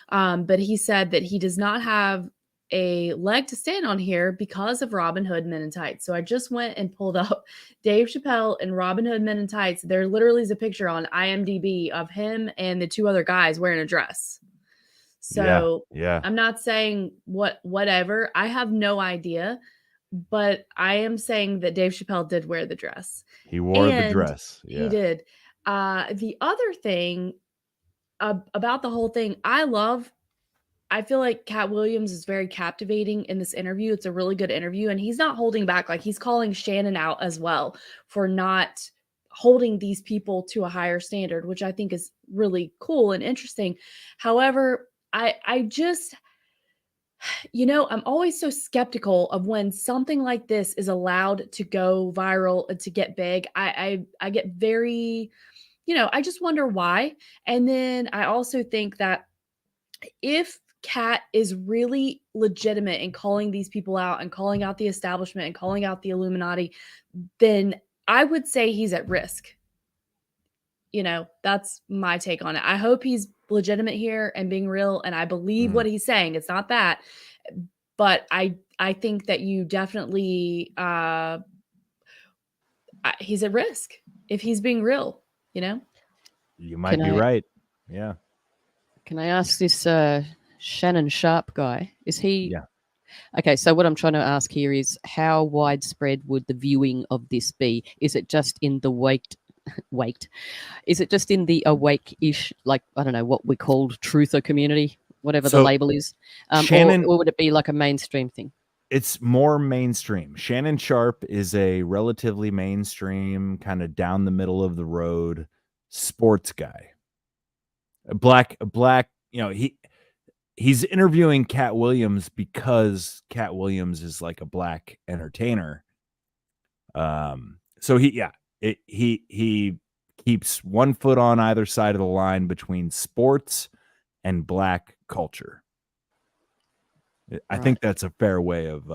But he said that he does not have a leg to stand on here because of Robin Hood Men in Tights. So I just went and pulled up Dave Chappelle and Robin Hood Men in Tights. There literally is a picture on IMDb of him and the two other guys wearing a dress. So yeah. I'm not saying whatever. I have no idea, but I am saying that Dave Chappelle did wear the dress. He wore the dress. Yeah. He did. The other thing about the whole thing, I feel like Cat Williams is very captivating in this interview. It's a really good interview, and he's not holding back. Like, he's calling Shannon out as well for not holding these people to a higher standard, which I think is really cool and interesting. However, I just, I'm always so skeptical of when something like this is allowed to go viral and to get big. I get very, I just wonder why. And then I also think that if Kat is really legitimate in calling these people out and calling out the establishment and calling out the Illuminati, then I would say he's at risk. That's my take on it. I hope he's legitimate here and being real, and I believe what he's saying. It's not that, but I think that you definitely he's at risk if he's being real. You might be right. Yeah. Can I ask this Shannon Sharp guy? Is he? Yeah. Okay, so what I'm trying to ask here is how widespread would the viewing of this be? Is it just in the waked? Is it just in the awake-ish, like, I don't know, what we called truther community, whatever the label is? Shannon, or would it be like a mainstream thing? It's more mainstream. Shannon Sharp is a relatively mainstream, kind of down the middle of the road sports guy. Black, he's interviewing Cat Williams because Cat Williams is like a black entertainer. So he keeps one foot on either side of the line between sports and black culture. I think that's a fair way of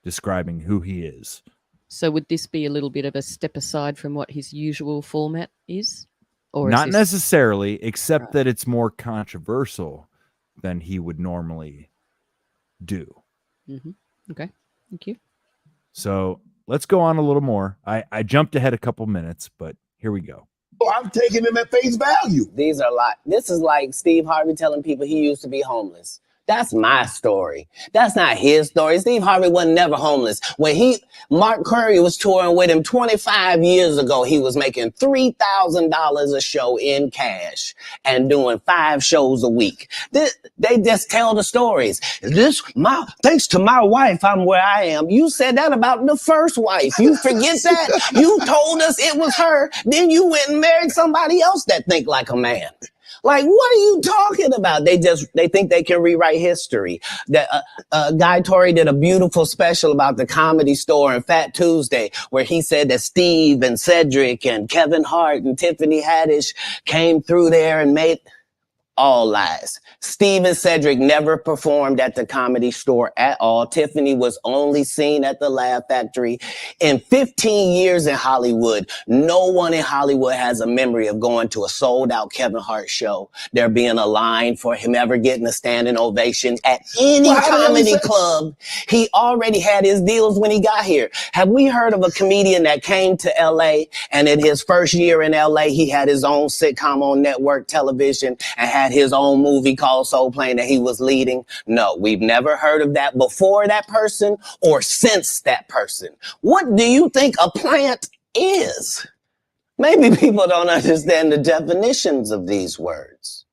describing who he is. So would this be a little bit of a step aside from what his usual format is? Or not is this... necessarily, except that it's more controversial than he would normally do. Mm-hmm. Okay, thank you. So let's go on a little more. I jumped ahead a couple minutes, but here we go. Oh, I'm taking them at face value. These are this is like Steve Harvey telling people he used to be homeless. That's my story. That's not his story. Steve Harvey was never homeless. When Mark Curry was touring with him 25 years ago, he was making $3,000 a show in cash and doing 5 shows a week. They just tell the stories. Thanks to my wife, I'm where I am. You said that about the first wife. You forget that? You told us it was her. Then you went and married somebody else that think like a man. Like, what are you talking about? They think they can rewrite history. Guy Torrey did a beautiful special about the Comedy Store and Fat Tuesday, where he said that Steve and Cedric and Kevin Hart and Tiffany Haddish came through there and made. All lies. Steve and Cedric never performed at the Comedy Store at all. Tiffany was only seen at the Laugh Factory. In 15 years in Hollywood, no one in Hollywood has a memory of going to a sold-out Kevin Hart show, there being a line for him ever getting a standing ovation at any comedy club. He already had his deals when he got here. Have we heard of a comedian that came to LA and in his first year in LA, he had his own sitcom on network television and had his own movie called Soul Plane that he was leading? No, we've never heard of that before that person or since that person. What do you think a plant is? Maybe people don't understand the definitions of these words.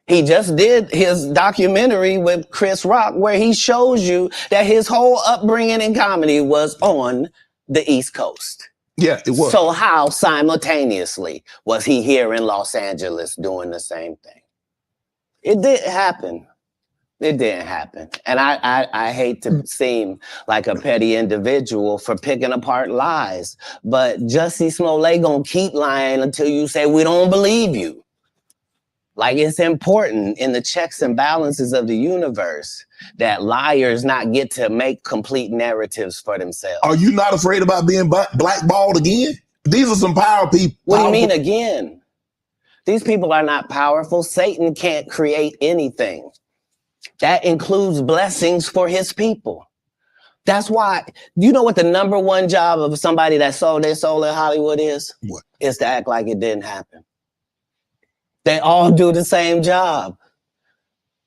He just did his documentary with Chris Rock where he shows you that his whole upbringing in comedy was on the East Coast. Yeah, it was. So how simultaneously was he here in Los Angeles doing the same thing? It didn't happen. It didn't happen. And I hate to seem like a petty individual for picking apart lies, but Jussie Smollett gonna keep lying until you say we don't believe you. Like, it's important in the checks and balances of the universe that liars not get to make complete narratives for themselves. Are you not afraid about being blackballed again? These are some power people. What do you mean again? These people are not powerful. Satan can't create anything. That includes blessings for his people. That's why, you know what the number one job of somebody that sold their soul in Hollywood is? What? Is to act like it didn't happen. They all do the same job.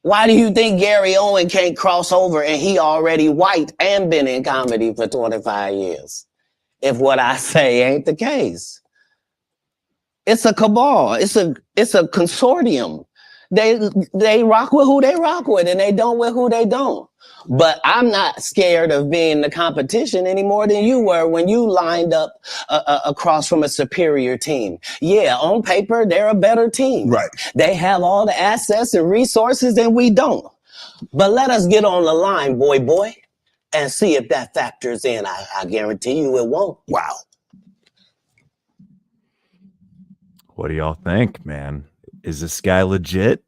Why do you think Gary Owen can't cross over and he already white and been in comedy for 25 years? If what I say ain't the case. It's a cabal. It's a consortium. They rock with who they rock with and they don't with who they don't. But I'm not scared of being the competition any more than you were when you lined up across from a superior team. Yeah, on paper, they're a better team. Right. They have all the assets and resources and we don't. But let us get on the line, boy, and see if that factors in. I guarantee you it won't. Wow. What do y'all think, man? Is this guy legit?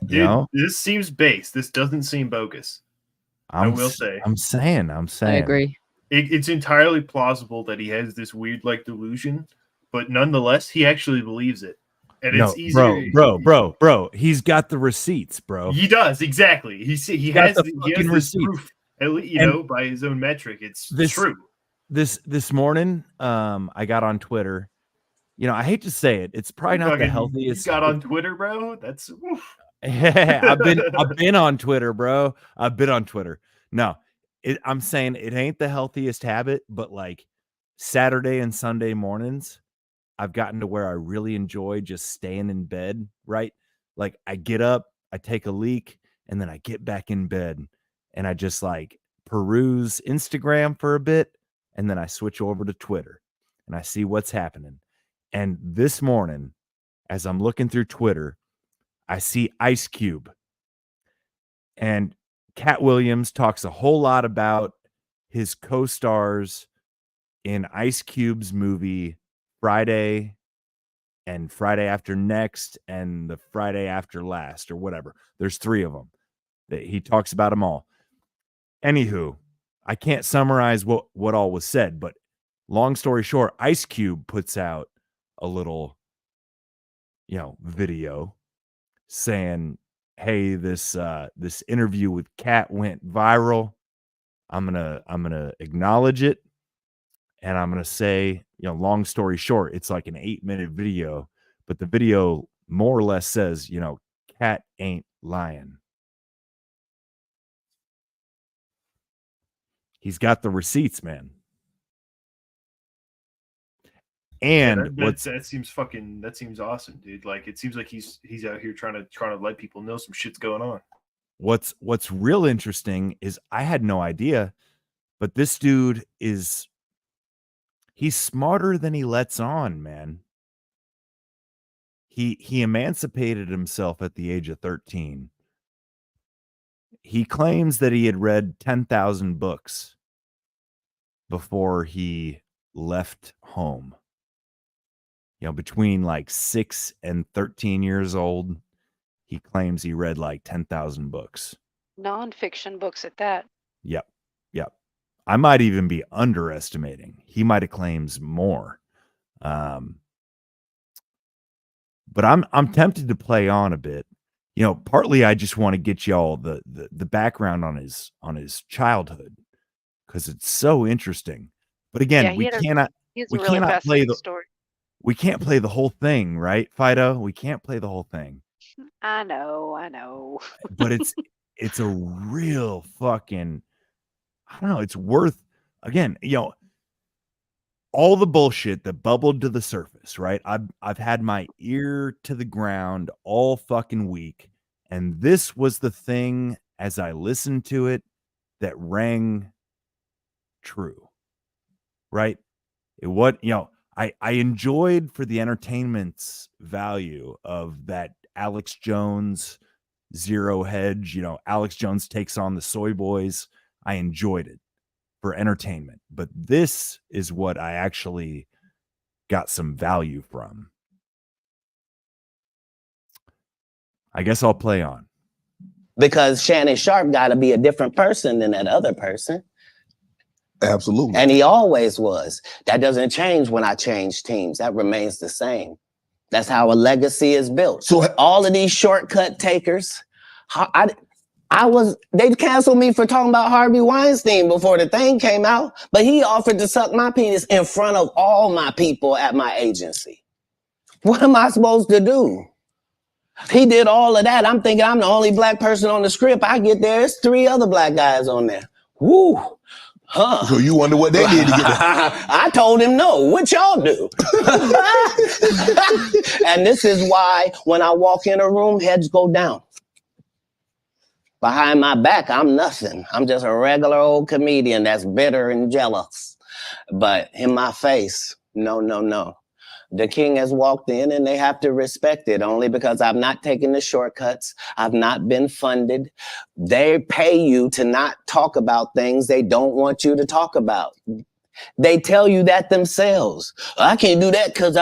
Dude, this seems base. This doesn't seem bogus. I will say. I'm saying. I agree. It's entirely plausible that he has this weird delusion, but nonetheless, he actually believes it. And it's easy. Bro. He's got the receipts, bro. He does, exactly. He has this receipts. proof, by his own metric. It's true. This morning, I got on Twitter. I hate to say it. It's probably not the healthiest. You got on Twitter, bro? That's oof. I've been on Twitter, bro. I've been on Twitter. No, I'm saying it ain't the healthiest habit, but like Saturday and Sunday mornings, I've gotten to where I really enjoy just staying in bed, right? Like I get up, I take a leak, and then I get back in bed and I just like peruse Instagram for a bit, and then I switch over to Twitter and I see what's happening. And this morning, as I'm looking through Twitter, I see Ice Cube. And Cat Williams talks a whole lot about his co-stars in Ice Cube's movie Friday and Friday After Next and the Friday After Last or whatever. There's 3 of them. He talks about them all. Anywho, I can't summarize what all was said, but long story short, Ice Cube puts out a little, video saying, hey, this interview with Cat went viral. I'm gonna acknowledge it, and I'm gonna say, long story short, it's like an 8-minute video, but the video more or less says, Cat ain't lying. He's got the receipts, man. And that seems awesome, dude. Like it seems like he's out here trying to let people know some shit's going on. What's real interesting is I had no idea, but this dude he's smarter than he lets on, man. He emancipated himself at the age of 13. He claims that he had read 10,000 books before he left home. between like 6 and 13 years old, he claims he read like 10,000 books. Nonfiction books at that. Yep. I might even be underestimating. He might have claims more. But I'm tempted to play on a bit. Partly I just want to get y'all the background on his childhood, because it's so interesting. But again, we cannot play the story. We can't play the whole thing, right, Fido? We can't play the whole thing. I know. But it's a real fucking, I don't know, it's worth, again, all the bullshit that bubbled to the surface, right? I've had my ear to the ground all fucking week, and this was the thing as I listened to it that rang true, right? I enjoyed, for the entertainment's value of that Alex Jones zero hedge, Alex Jones takes on the soy boys. I enjoyed it for entertainment, but this is what I actually got some value from. I guess I'll play on. Because Shannon Sharp got to be a different person than that other person. Absolutely. And he always was. That doesn't change when I change teams. That remains the same. That's how a legacy is built. So all of these shortcut takers, they canceled me for talking about Harvey Weinstein before the thing came out, but he offered to suck my penis in front of all my people at my agency. What am I supposed to do? He did all of that. I'm thinking I'm the only black person on the script. I get there, it's 3 other black guys on there. Woo. Huh. So you wonder what they did to get there. I told him no. What y'all do? And this is why when I walk in a room, heads go down. Behind my back, I'm nothing. I'm just a regular old comedian that's bitter and jealous. But in my face, no. The king has walked in and they have to respect it, only because I've not taken the shortcuts. I've not been funded. They pay you to not talk about things they don't want you to talk about. They tell you that themselves. I can't do that because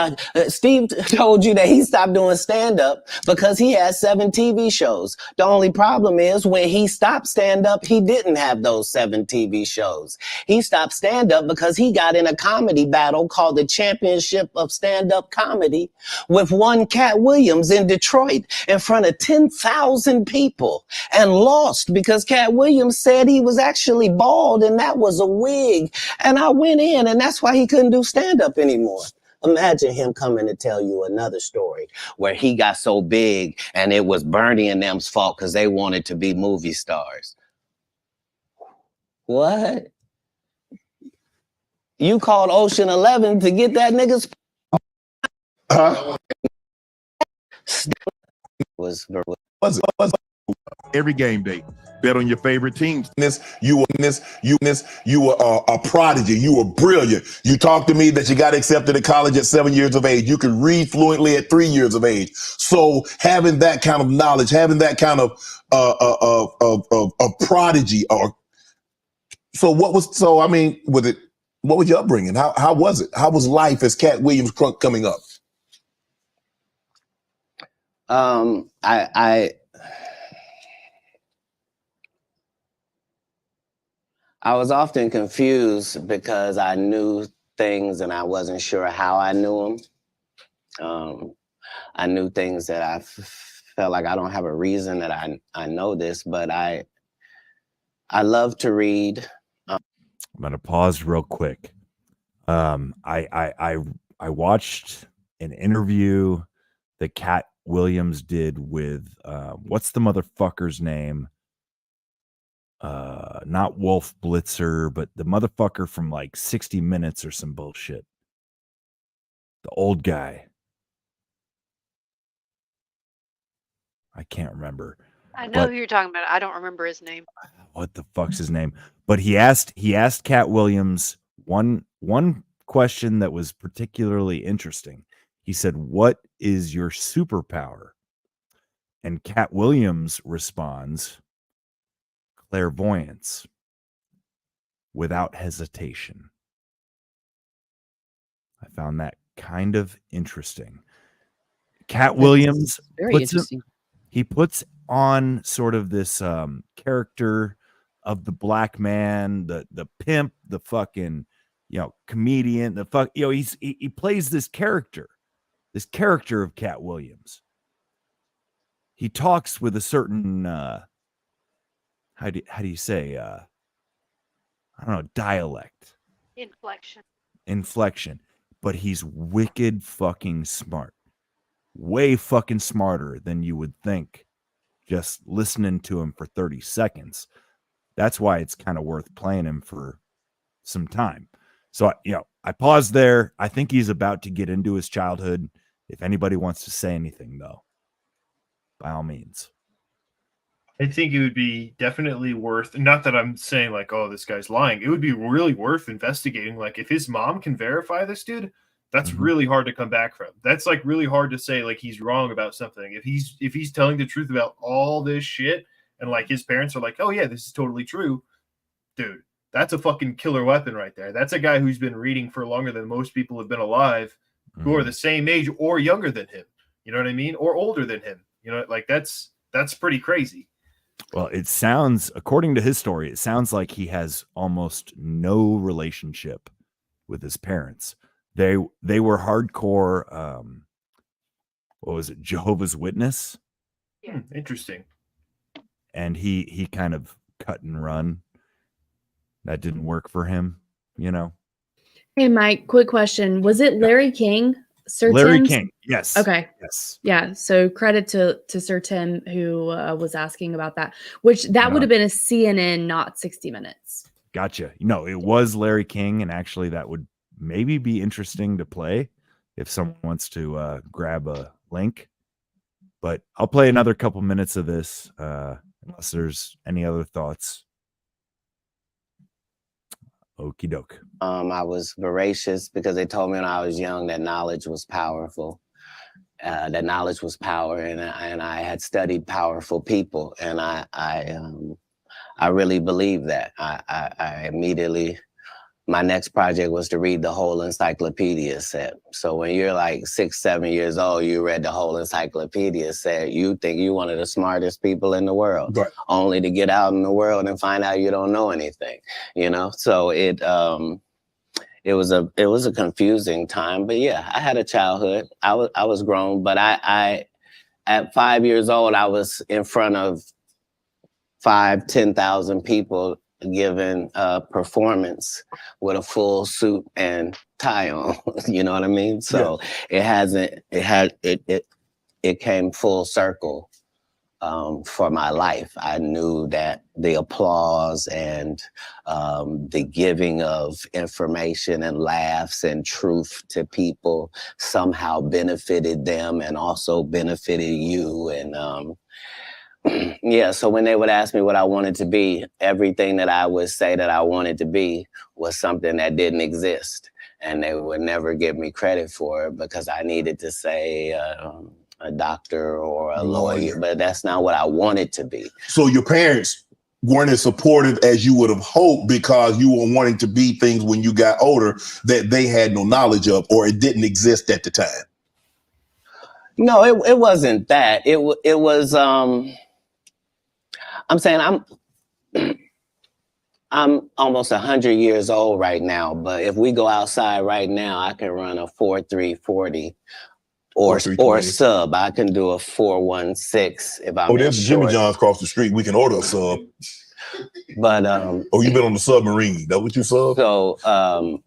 Steve told you that he stopped doing stand-up because he had 7 TV shows. The only problem is when he stopped stand-up, he didn't have those 7 TV shows. He stopped stand-up because he got in a comedy battle called the Championship of Stand-Up Comedy with one Cat Williams in Detroit in front of 10,000 people and lost because Cat Williams said he was actually bald and that was a wig. And I went in, and that's why he couldn't do stand-up anymore. Imagine him coming to tell you another story where he got so big and it was Bernie and them's fault because they wanted to be movie stars. What? You called Ocean 11 to get that nigga's... Was every game day. Bet on your favorite teams. You were a prodigy. You were brilliant. You talked to me that you got accepted to college at 7 years of age. You could read fluently at 3 years of age. So having that kind of knowledge, having that kind of prodigy, what was your upbringing? How was it? How was life as Cat Williams Crunk coming up? I was often confused because I knew things and I wasn't sure how I knew them. I knew things that I felt like I don't have a reason that I know this, but I love to read. I'm going to pause real quick. I watched an interview that Cat Williams did with what's the motherfucker's name? Not Wolf Blitzer, but the motherfucker from like 60 Minutes or some bullshit. The old guy. I can't remember. I know who you're talking about. I don't remember his name. What the fuck's his name? But he asked Cat Williams one question that was particularly interesting. He said, "What is your superpower?" And Cat Williams responds, "Clairvoyance," without hesitation. I found that kind of interesting. Cat Williams very puts interesting. he puts on sort of this character of the black man, the pimp, the fucking, comedian, he plays this character of Cat Williams. He talks with a certain how do you say I don't know, dialect, inflection, but he's wicked fucking smart. Way fucking smarter than you would think just listening to him for 30 seconds. That's why it's kind of worth playing him for some time. So, I paused there. I think he's about to get into his childhood. If anybody wants to say anything, though, by all means. I think it would be definitely worth, not that I'm saying like, oh, this guy's lying. It would be really worth investigating. Like, if his mom can verify this dude, that's really hard to come back from. That's like really hard to say like he's wrong about something. If he's telling the truth about all this shit and like his parents are like, oh yeah, this is totally true, dude, that's a fucking killer weapon right there. That's a guy who's been reading for longer than most people have been alive, who are the same age or younger than him. You know what I mean? Or older than him. Like that's pretty crazy. Well, it sounds, according to his story, it sounds like he has almost no relationship with his parents. They were hardcore, what was it, Jehovah's Witness? Interesting. And he kind of cut and run. That didn't work for him, Hey, Mike, quick question. Was it Larry King? Sir Larry Tim's? King, yes. Okay. Yes. Yeah. So credit to Sir Tim, who was asking about that, which that would have been a CNN, not 60 Minutes. Gotcha. It was Larry King, and actually that would maybe be interesting to play if someone wants to grab a link. But I'll play another couple minutes of this unless there's any other thoughts. Okie doke. I was voracious because they told me when I was young that knowledge was powerful. That knowledge was power, and I had studied powerful people, and I really believe that. I immediately, my next project was to read the whole encyclopedia set. So when you're like 6, 7 years old, you read the whole encyclopedia set, you think you're one of the smartest people in the world, only to get out in the world and find out you don't know anything, So it was a confusing time, but yeah, I had a childhood. I was grown, but I at 5 years old, I was in front of 10,000 people giving a performance with a full suit and tie on. You know what I mean? So it came full circle for my life. I knew that the applause and the giving of information and laughs and truth to people somehow benefited them and also benefited you. And yeah, so when they would ask me what I wanted to be, everything that I would say that I wanted to be was something that didn't exist. And they would never give me credit for it because I needed to say a doctor or a lawyer, but that's not what I wanted to be. So your parents weren't as supportive as you would have hoped because you were wanting to be things when you got older that they had no knowledge of, or it didn't exist at the time? No, it wasn't that. It was, I'm saying I'm almost 100 years old right now, but if we go outside right now, I can run a 4.340 or sub. I can do a 4.16 if I'm. Oh, there's Jimmy John's across the street. We can order a sub. But you've been on the submarine. That what you sub? So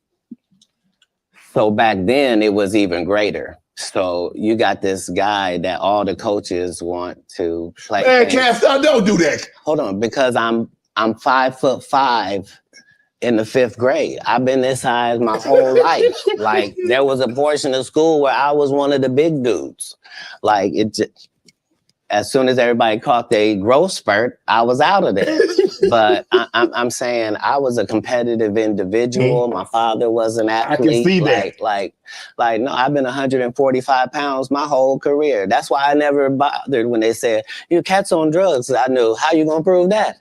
back then it was even greater. So you got this guy that all the coaches want to play. Man, Cass, don't do that. Hold on, because I'm 5'5" in the 5th grade. I've been this size my whole life. Like there was a portion of school where I was one of the big dudes. Like as soon as everybody caught their growth spurt, I was out of there. But I'm saying I was a competitive individual. My father was an athlete. I can see that. Like no, I've been 145 pounds my whole career. That's why I never bothered when they said, you cats on drugs. I knew, how you gonna prove that?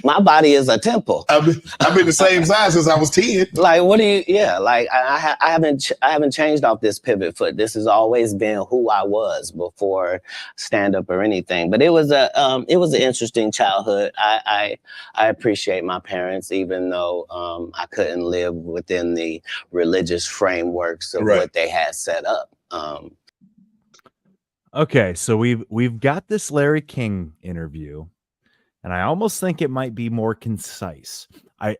My body is a temple. I've been the same size since I was 10. Like, what do you? Yeah, like I haven't changed off this pivot foot. This has always been who I was before stand up or anything. But it was an interesting childhood. I appreciate my parents, even though I couldn't live within the religious frameworks of what they had set up. Okay, so we've got this Larry King interview, and I almost think it might be more concise. I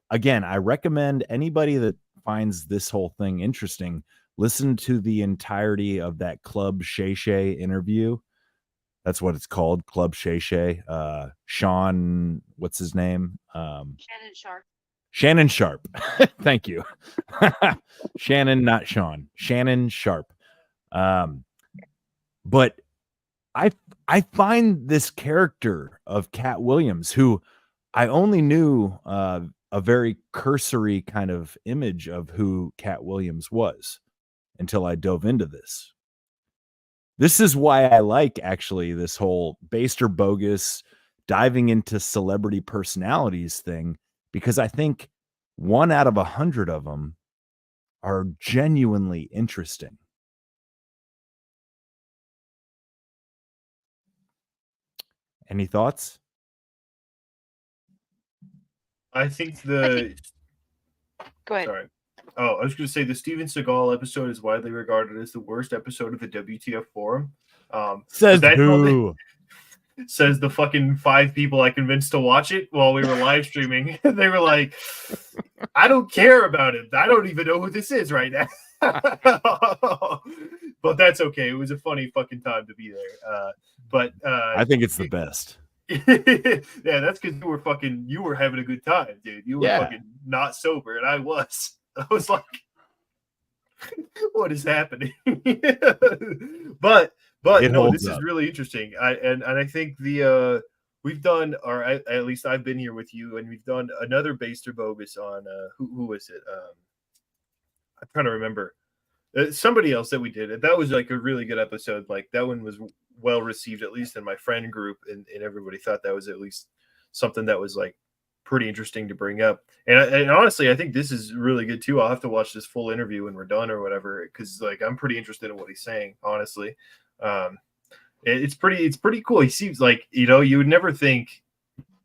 recommend anybody that finds this whole thing interesting, listen to the entirety of that Club Shay Shay interview. That's what it's called, Club Shay Shay. Sean, what's his name? Shannon Sharp. Shannon Sharp. Thank you. Shannon, not Sean. Shannon Sharp. But I find this character of Cat Williams, who I only knew a very cursory kind of image of who Cat Williams was until I dove into this. This is why I like actually this whole based or bogus diving into celebrity personalities thing, because I think 1 out of 100 of them are genuinely interesting. Any thoughts? I think Go ahead. Sorry. Oh, I was going to say the Steven Seagal episode is widely regarded as the worst episode of the WTF Forum. Says who? Says the fucking 5 people I convinced to watch it while we were live streaming. They were like, I don't care about it. I don't even know who this is right now. But that's okay. It was a funny fucking time to be there. I think it's the best. Yeah, that's because you were having a good time, dude. You were fucking not sober, and I was. I was like, what is happening? but no, this is really interesting. I think we've done, or at least I've been here with you, and we've done another Based or Bogus on who was it? I'm trying to remember. Somebody else that we did. That was like a really good episode. Like that one was well received, at least in my friend group, and everybody thought that was at least something that was like pretty interesting to bring up. And honestly, I think this is really good too. I'll have to watch this full interview when we're done or whatever, because like I'm pretty interested in what he's saying. Honestly, it's pretty cool. He seems like, you would never think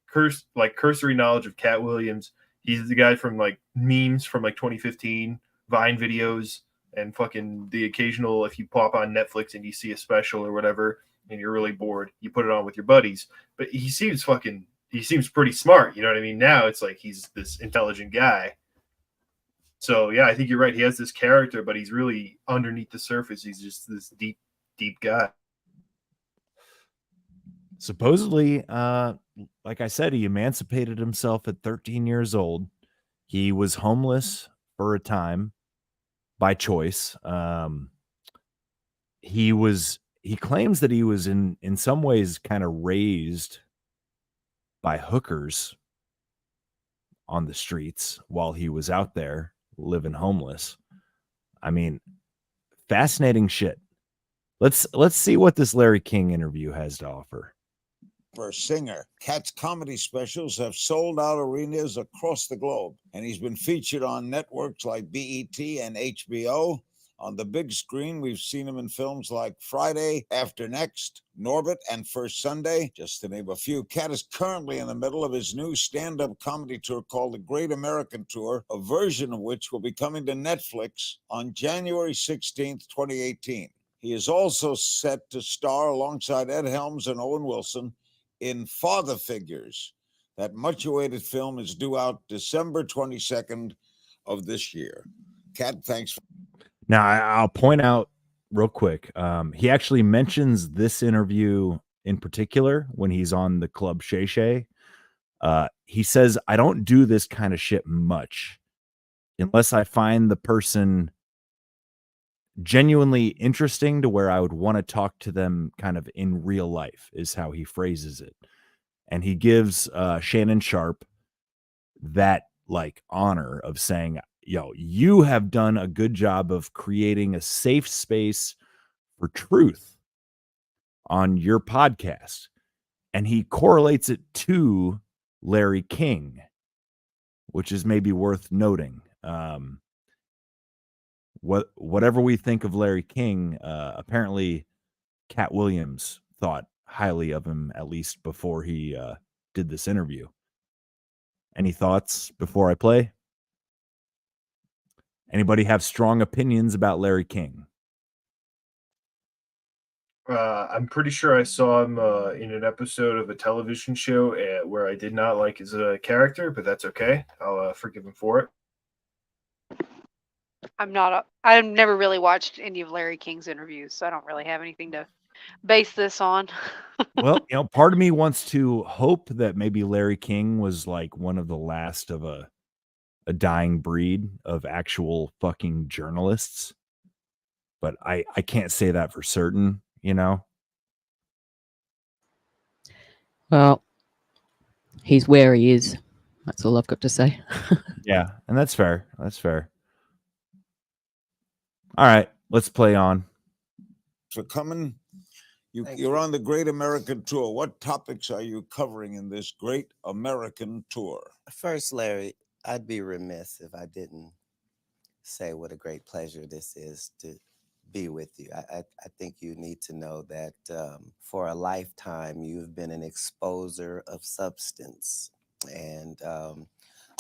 cursory knowledge of Cat Williams. He's the guy from like memes from like 2015, Vine videos, and fucking the occasional, if you pop on Netflix and you see a special or whatever and you're really bored, you put it on with your buddies. But he seems pretty smart, you know what I mean? Now it's like he's this intelligent guy. So yeah, I think you're right. He has this character, but he's really underneath the surface. He's just this deep guy. Supposedly, like I said, he emancipated himself at 13 years old. He was homeless for a time by choice. He claims that he was in some ways kind of raised by hookers on the streets while he was out there living homeless. I mean, fascinating shit. Let's see what this Larry King interview has to offer. For a singer, Cat's comedy specials have sold out arenas across the globe, and he's been featured on networks like BET and HBO. On the big screen, we've seen him in films like Friday After Next, Norbit, and First Sunday, just to name a few. Cat is currently in the middle of his new stand-up comedy tour called The Great American Tour, a version of which will be coming to Netflix on January 16th, 2018. He is also set to star alongside Ed Helms and Owen Wilson in Father Figures. That much-awaited film is due out December 22nd of this year. Cat, thanks. Now, I'll point out real quick, he actually mentions this interview in particular when he's on the Club Shay Shay. He says, I don't do this kind of shit much unless I find the person genuinely interesting to where I would want to talk to them kind of in real life, is how he phrases it. And he gives Shannon Sharp that like honor of saying, yo, you have done a good job of creating a safe space for truth on your podcast. And he correlates it to Larry King, which is maybe worth noting. Whatever we think of Larry King, apparently Cat Williams thought highly of him, at least before he did this interview. Any thoughts before I play? Anybody have strong opinions about Larry King? I'm pretty sure I saw him in an episode of a television show where I did not like his character, but that's okay. I'll forgive him for it. I've never really watched any of Larry King's interviews, so I don't really have anything to base this on. Well, part of me wants to hope that maybe Larry King was like one of the last of a dying breed of actual fucking journalists. But I can't say that for certain, Well, he's where he is. That's all I've got to say. Yeah, and that's fair. That's fair. All right, let's play on. For coming, you're on the Great American Tour. What topics are you covering in this Great American Tour? First, Larry, I'd be remiss if I didn't say what a great pleasure this is to be with you. I think you need to know that for a lifetime, you've been an exposer of substance. And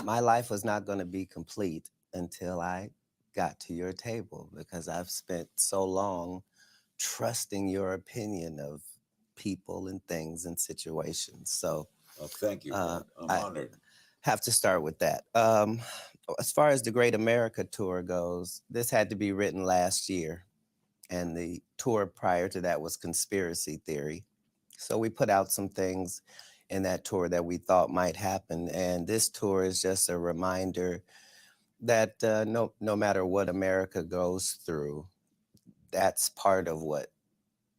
my life was not going to be complete until I got to your table, because I've spent so long trusting your opinion of people and things and situations. So thank you. I'm honored. Have to start with that. As far as the Great America Tour goes, this had to be written last year. And the tour prior to that was Conspiracy Theory. So we put out some things in that tour that we thought might happen. And this tour is just a reminder that no matter what America goes through, that's part of what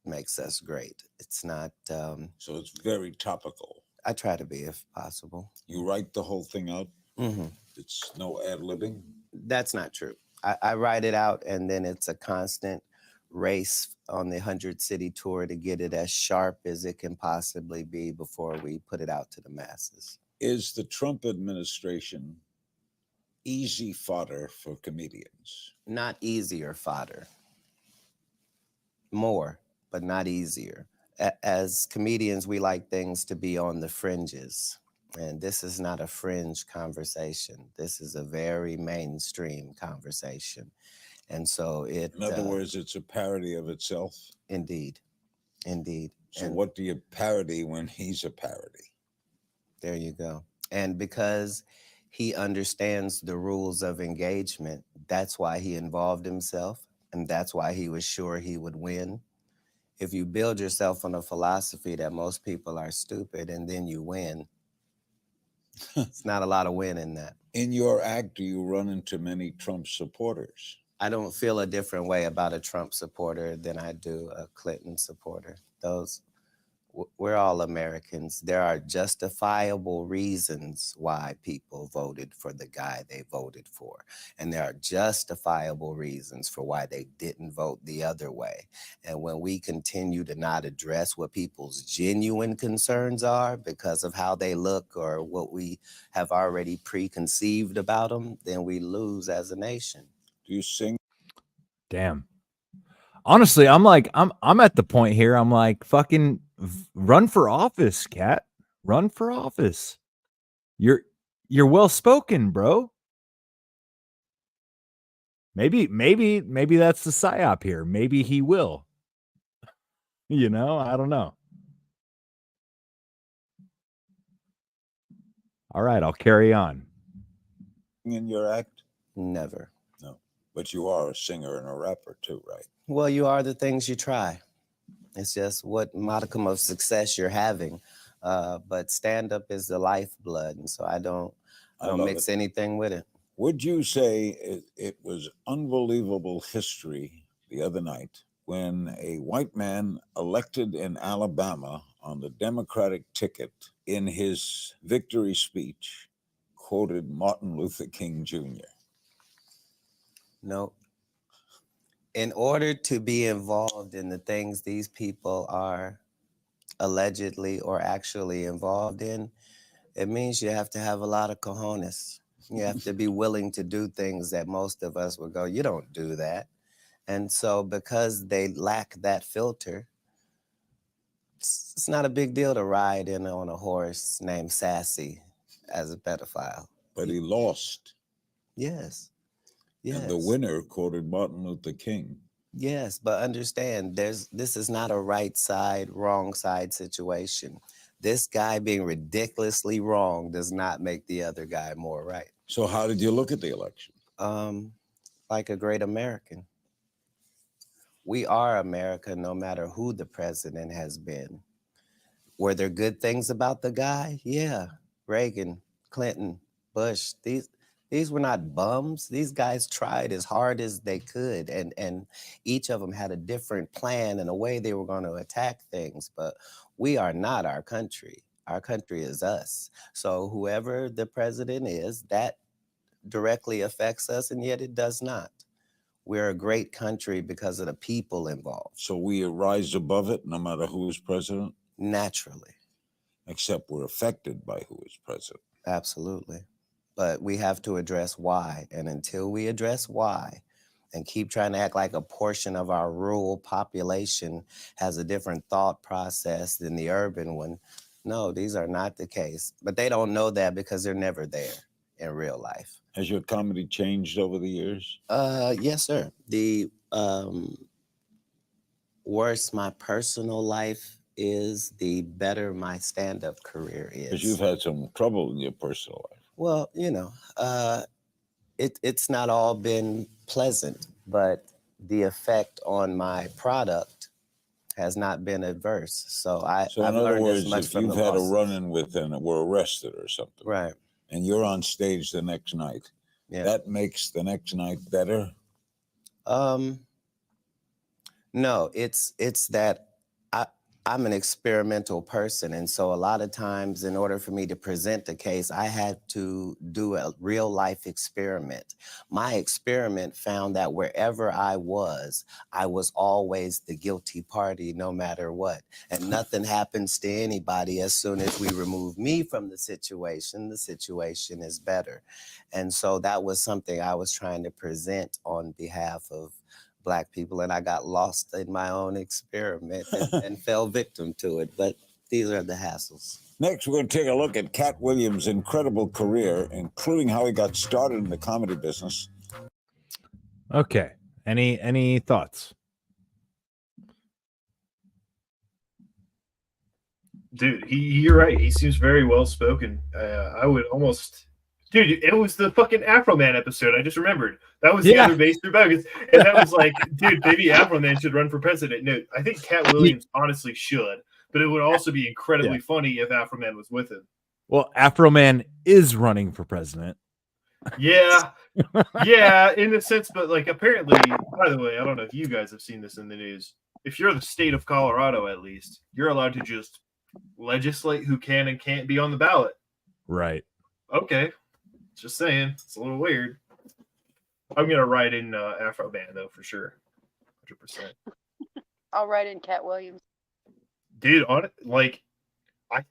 makes us great. It's not... so it's very topical. I try to be, if possible. You write the whole thing out? Mm-hmm. It's no ad-libbing? That's not true. I write it out, and then it's a constant race on the 100-city tour to get it as sharp as it can possibly be before we put it out to the masses. Is the Trump administration easy fodder for comedians? Not easier fodder. More, but not easier. As comedians, we like things to be on the fringes. And this is not a fringe conversation. This is a very mainstream conversation. And so it... In other words, it's a parody of itself? Indeed. Indeed. So what do you parody when he's a parody? There you go. And because he understands the rules of engagement, that's why he involved himself, and that's why he was sure he would win. If you build yourself on a philosophy that most people are stupid and then you win, it's not a lot of win in that. In your act, do you run into many Trump supporters? I don't feel a different way about a Trump supporter than I do a Clinton supporter. We're all Americans. There are justifiable reasons why people voted for the guy they voted for. And there are justifiable reasons for why they didn't vote the other way. And when we continue to not address what people's genuine concerns are because of how they look or what we have already preconceived about them, then we lose as a nation. Do you sing? Damn. Honestly, I'm at the point here. I'm like, fucking run for office, Cat. Run for office. You're well spoken, bro. Maybe that's the psyop here. Maybe he will. I don't know. All right, I'll carry on. In your act? Never. No. But you are a singer and a rapper too, right? Well, you are the things you try. It's just what modicum of success you're having. But stand-up is the lifeblood, and so I don't mix anything with it. Would you say it was unbelievable history the other night when a white man elected in Alabama on the Democratic ticket in his victory speech quoted Martin Luther King Jr.? No. In order to be involved in the things these people are allegedly or actually involved in, It means you have to have a lot of cojones. You have to be willing to do things that most of us would go, you don't do that. And so because they lack that filter, it's not a big deal to ride in on a horse named Sassy as a pedophile. But he lost. Yes. Yes. And the winner quoted Martin Luther King. Yes, but understand, this is not a right side, wrong side situation. This guy being ridiculously wrong does not make the other guy more right. So how did you look at the election? Like a great American. We are America no matter who the president has been. Were there good things about the guy? Yeah. Reagan, Clinton, Bush, these were not bums. These guys tried as hard as they could, and each of them had a different plan and a way they were going to attack things. But we are not our country. Our country is us. So whoever the president is, that directly affects us, and yet it does not. We're a great country because of the people involved. So we rise above it no matter who is president? Naturally. Except we're affected by who is president. Absolutely. But we have to address why. And until we address why and keep trying to act like a portion of our rural population has a different thought process than the urban one, no, these are not the case. But they don't know that because they're never there in real life. Has your comedy changed over the years? Yes, sir. The worse my personal life is, the better my stand-up career is. Because you've had some trouble in your personal life. Well, it's not all been pleasant, but the effect on my product has not been adverse. So I've in other learned words, as much if from you've the had a losses. run-in with and were arrested or something, right, and you're on stage the next night, that makes the next night better? No, it's that I'm an experimental person. And so a lot of times in order for me to present the case, I had to do a real life experiment. My experiment found that wherever I was always the guilty party no matter what. And nothing happens to anybody. As soon as we remove me from the situation is better. And so that was something I was trying to present on behalf of Black people, and I got lost in my own experiment and fell victim to it. But these are the hassles. Next, we're going to take a look at Cat Williams' incredible career, including how he got started in the comedy business. Okay. Any thoughts? Dude, you're right. He seems very well spoken. I would almost. Dude, it was the fucking Afro Man episode. I just remembered. That was the other base through Bogus. And that was like, dude, maybe Afro Man should run for president. No, I think Cat Williams honestly should. But it would also be incredibly funny if Afro Man was with him. Well, Afro Man is running for president. Yeah. Yeah, in a sense. But like, apparently, by the way, I don't know if you guys have seen this in the news. If you're the state of Colorado, at least, you're allowed to just legislate who can and can't be on the ballot. Right. Okay. Just saying, it's a little weird. I'm gonna write in Afro Man though for sure, 100%. I'll write in Cat Williams. Dude, I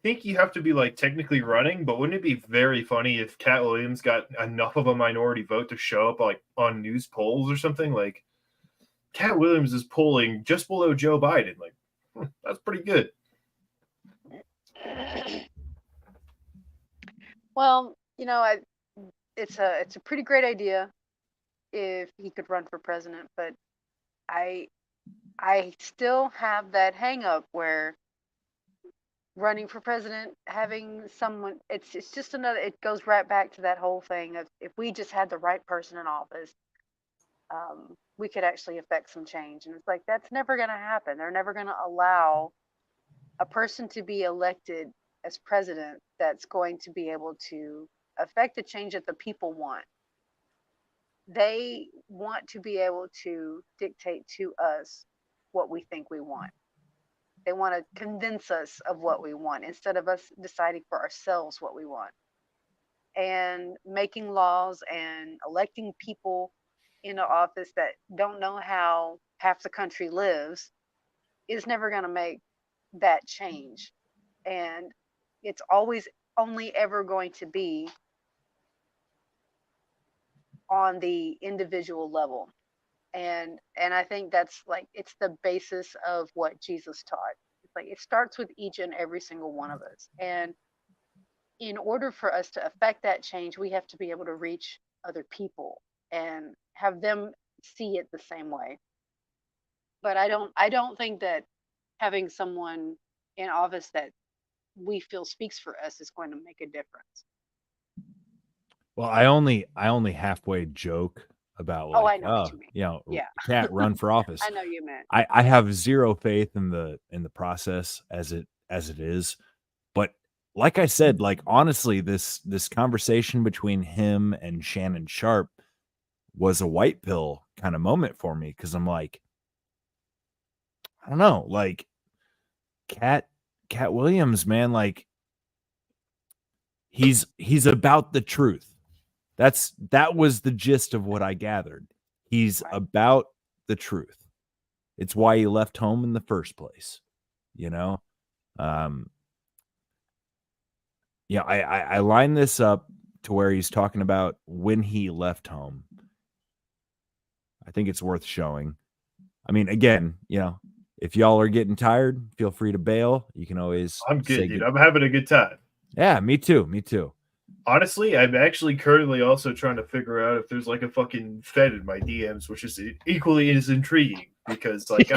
think you have to be like technically running, but wouldn't it be very funny if Cat Williams got enough of a minority vote to show up like on news polls or something? Like, Cat Williams is polling just below Joe Biden. Like, that's pretty good. Well, it's a pretty great idea if he could run for president, but I still have that hang up where running for president, having someone, it's just another, it goes right back to that whole thing of if we just had the right person in office, we could actually affect some change. And it's like, that's never going to happen. They're never going to allow a person to be elected as president that's going to be able to affect the change that the people want. They want to be able to dictate to us what we think we want. They want to convince us of what we want instead of us deciding for ourselves what we want. And making laws and electing people into office that don't know how half the country lives is never going to make that change. And it's always only ever going to be on the individual level. And I think that's like, it's the basis of what Jesus taught. It's like, it starts with each and every single one of us. And in order for us to affect that change, we have to be able to reach other people and have them see it the same way. But I don't think that having someone in office that we feel speaks for us is going to make a difference. Well, I only halfway joke about, Oh, like, I know what you mean. you know, Yeah. Cat run for office. I know you meant. I have zero faith in the process as it is. But like I said, like, honestly, this conversation between him and Shannon Sharp was a white pill kind of moment for me, because I'm like, I don't know, like, Cat Williams, man, like, he's about the truth. That was the gist of what I gathered. He's about the truth. It's why he left home in the first place, you know? Yeah, I line this up to where he's talking about when he left home. I think it's worth showing. I mean, again, you know, if y'all are getting tired, feel free to bail. You can always I'm good, dude. I'm having a good time. Yeah, me too. Me too. Honestly, I'm actually currently also trying to figure out if there's like a fucking Fed in my DMs, which is equally as intriguing, because like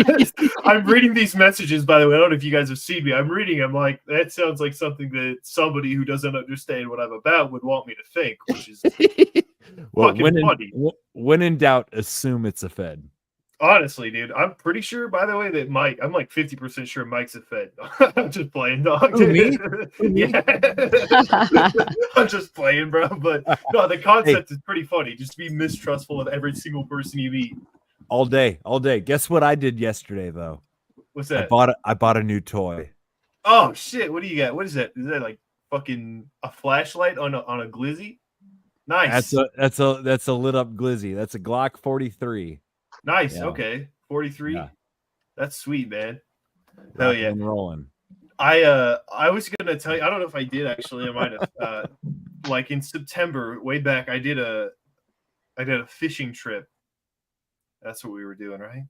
I'm reading these messages, by the way. I don't know if you guys have seen me. I'm reading. I'm like, that sounds like something that somebody who doesn't understand what I'm about would want me to think, which is well, fucking funny. When in doubt, assume it's a Fed. Honestly, dude, I'm pretty sure, by the way, that Mike, I'm like 50% sure Mike's a Fed. I'm just playing, dog. Who, me? Yeah. I'm just playing, bro. But no, the concept is pretty funny. Just be mistrustful of every single person you meet. All day. Guess what I did yesterday, though? What's that? I bought a new toy. Oh shit! What do you got? What is that? Is that like fucking a flashlight on a glizzy? Nice. That's a lit up glizzy. That's a Glock 43. Nice. Yeah. Okay. 43. Yeah. That's sweet, man. Hell yeah. Rolling. I was gonna tell you, I don't know if I did actually. I might have like in September, way back, I did a fishing trip. That's what we were doing, right?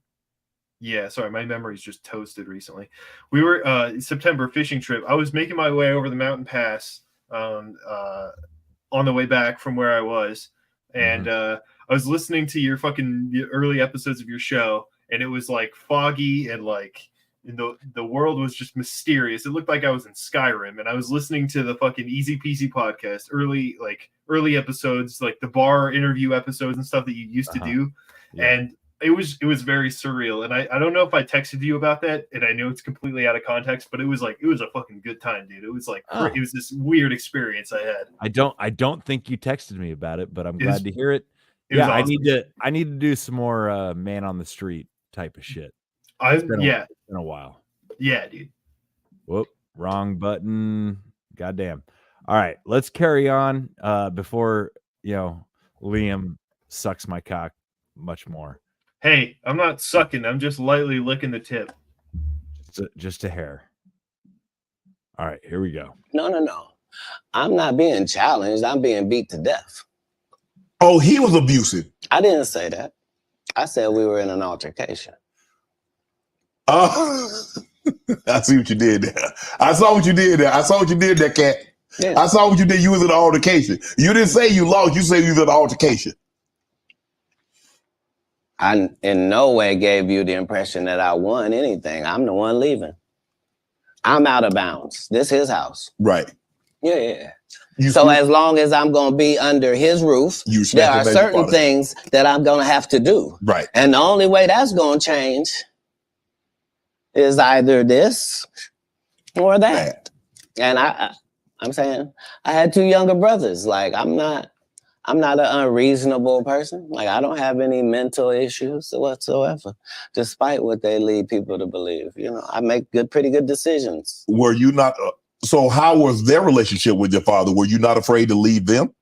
Yeah, sorry, my memory's just toasted recently. We were September fishing trip. I was making my way over the mountain pass on the way back from where I was, and I was listening to your fucking early episodes of your show, and it was like foggy and like the world was just mysterious. It looked like I was in Skyrim, and I was listening to the fucking Easy Peasy podcast, early episodes, like the bar interview episodes and stuff that you used to do, and it was very surreal. And I don't know if I texted you about that, and I know it's completely out of context, but it was a fucking good time, dude. It was like it was this weird experience I had. I don't think you texted me about it, but I'm glad to hear it. Yeah, awesome. I need to do some more man on the street type of shit. It's been a while. Yeah, dude. Whoop, wrong button. Goddamn. All right, let's carry on before Liam sucks my cock much more. Hey, I'm not sucking. I'm just lightly licking the tip. Just a hair. All right, here we go. No. I'm not being challenged. I'm being beat to death. Oh, he was abusive. I didn't say that. I said we were in an altercation. I see what you did there. I saw what you did there, Cat. Yeah. I saw what you did. You was in an altercation. You didn't say you lost. You said you was in an altercation. I in no way gave you the impression that I won anything. I'm the one leaving. I'm out of bounds. This is his house. Right. Yeah. So as long as I'm going to be under his roof, there are certain things that I'm going to have to do. Right. And the only way that's going to change is either this or that. And I'm saying I had two younger brothers. Like I'm not an unreasonable person. Like I don't have any mental issues whatsoever, despite what they lead people to believe. I make pretty good decisions. Were you not? So how was their relationship with your father? Were you not afraid to leave them?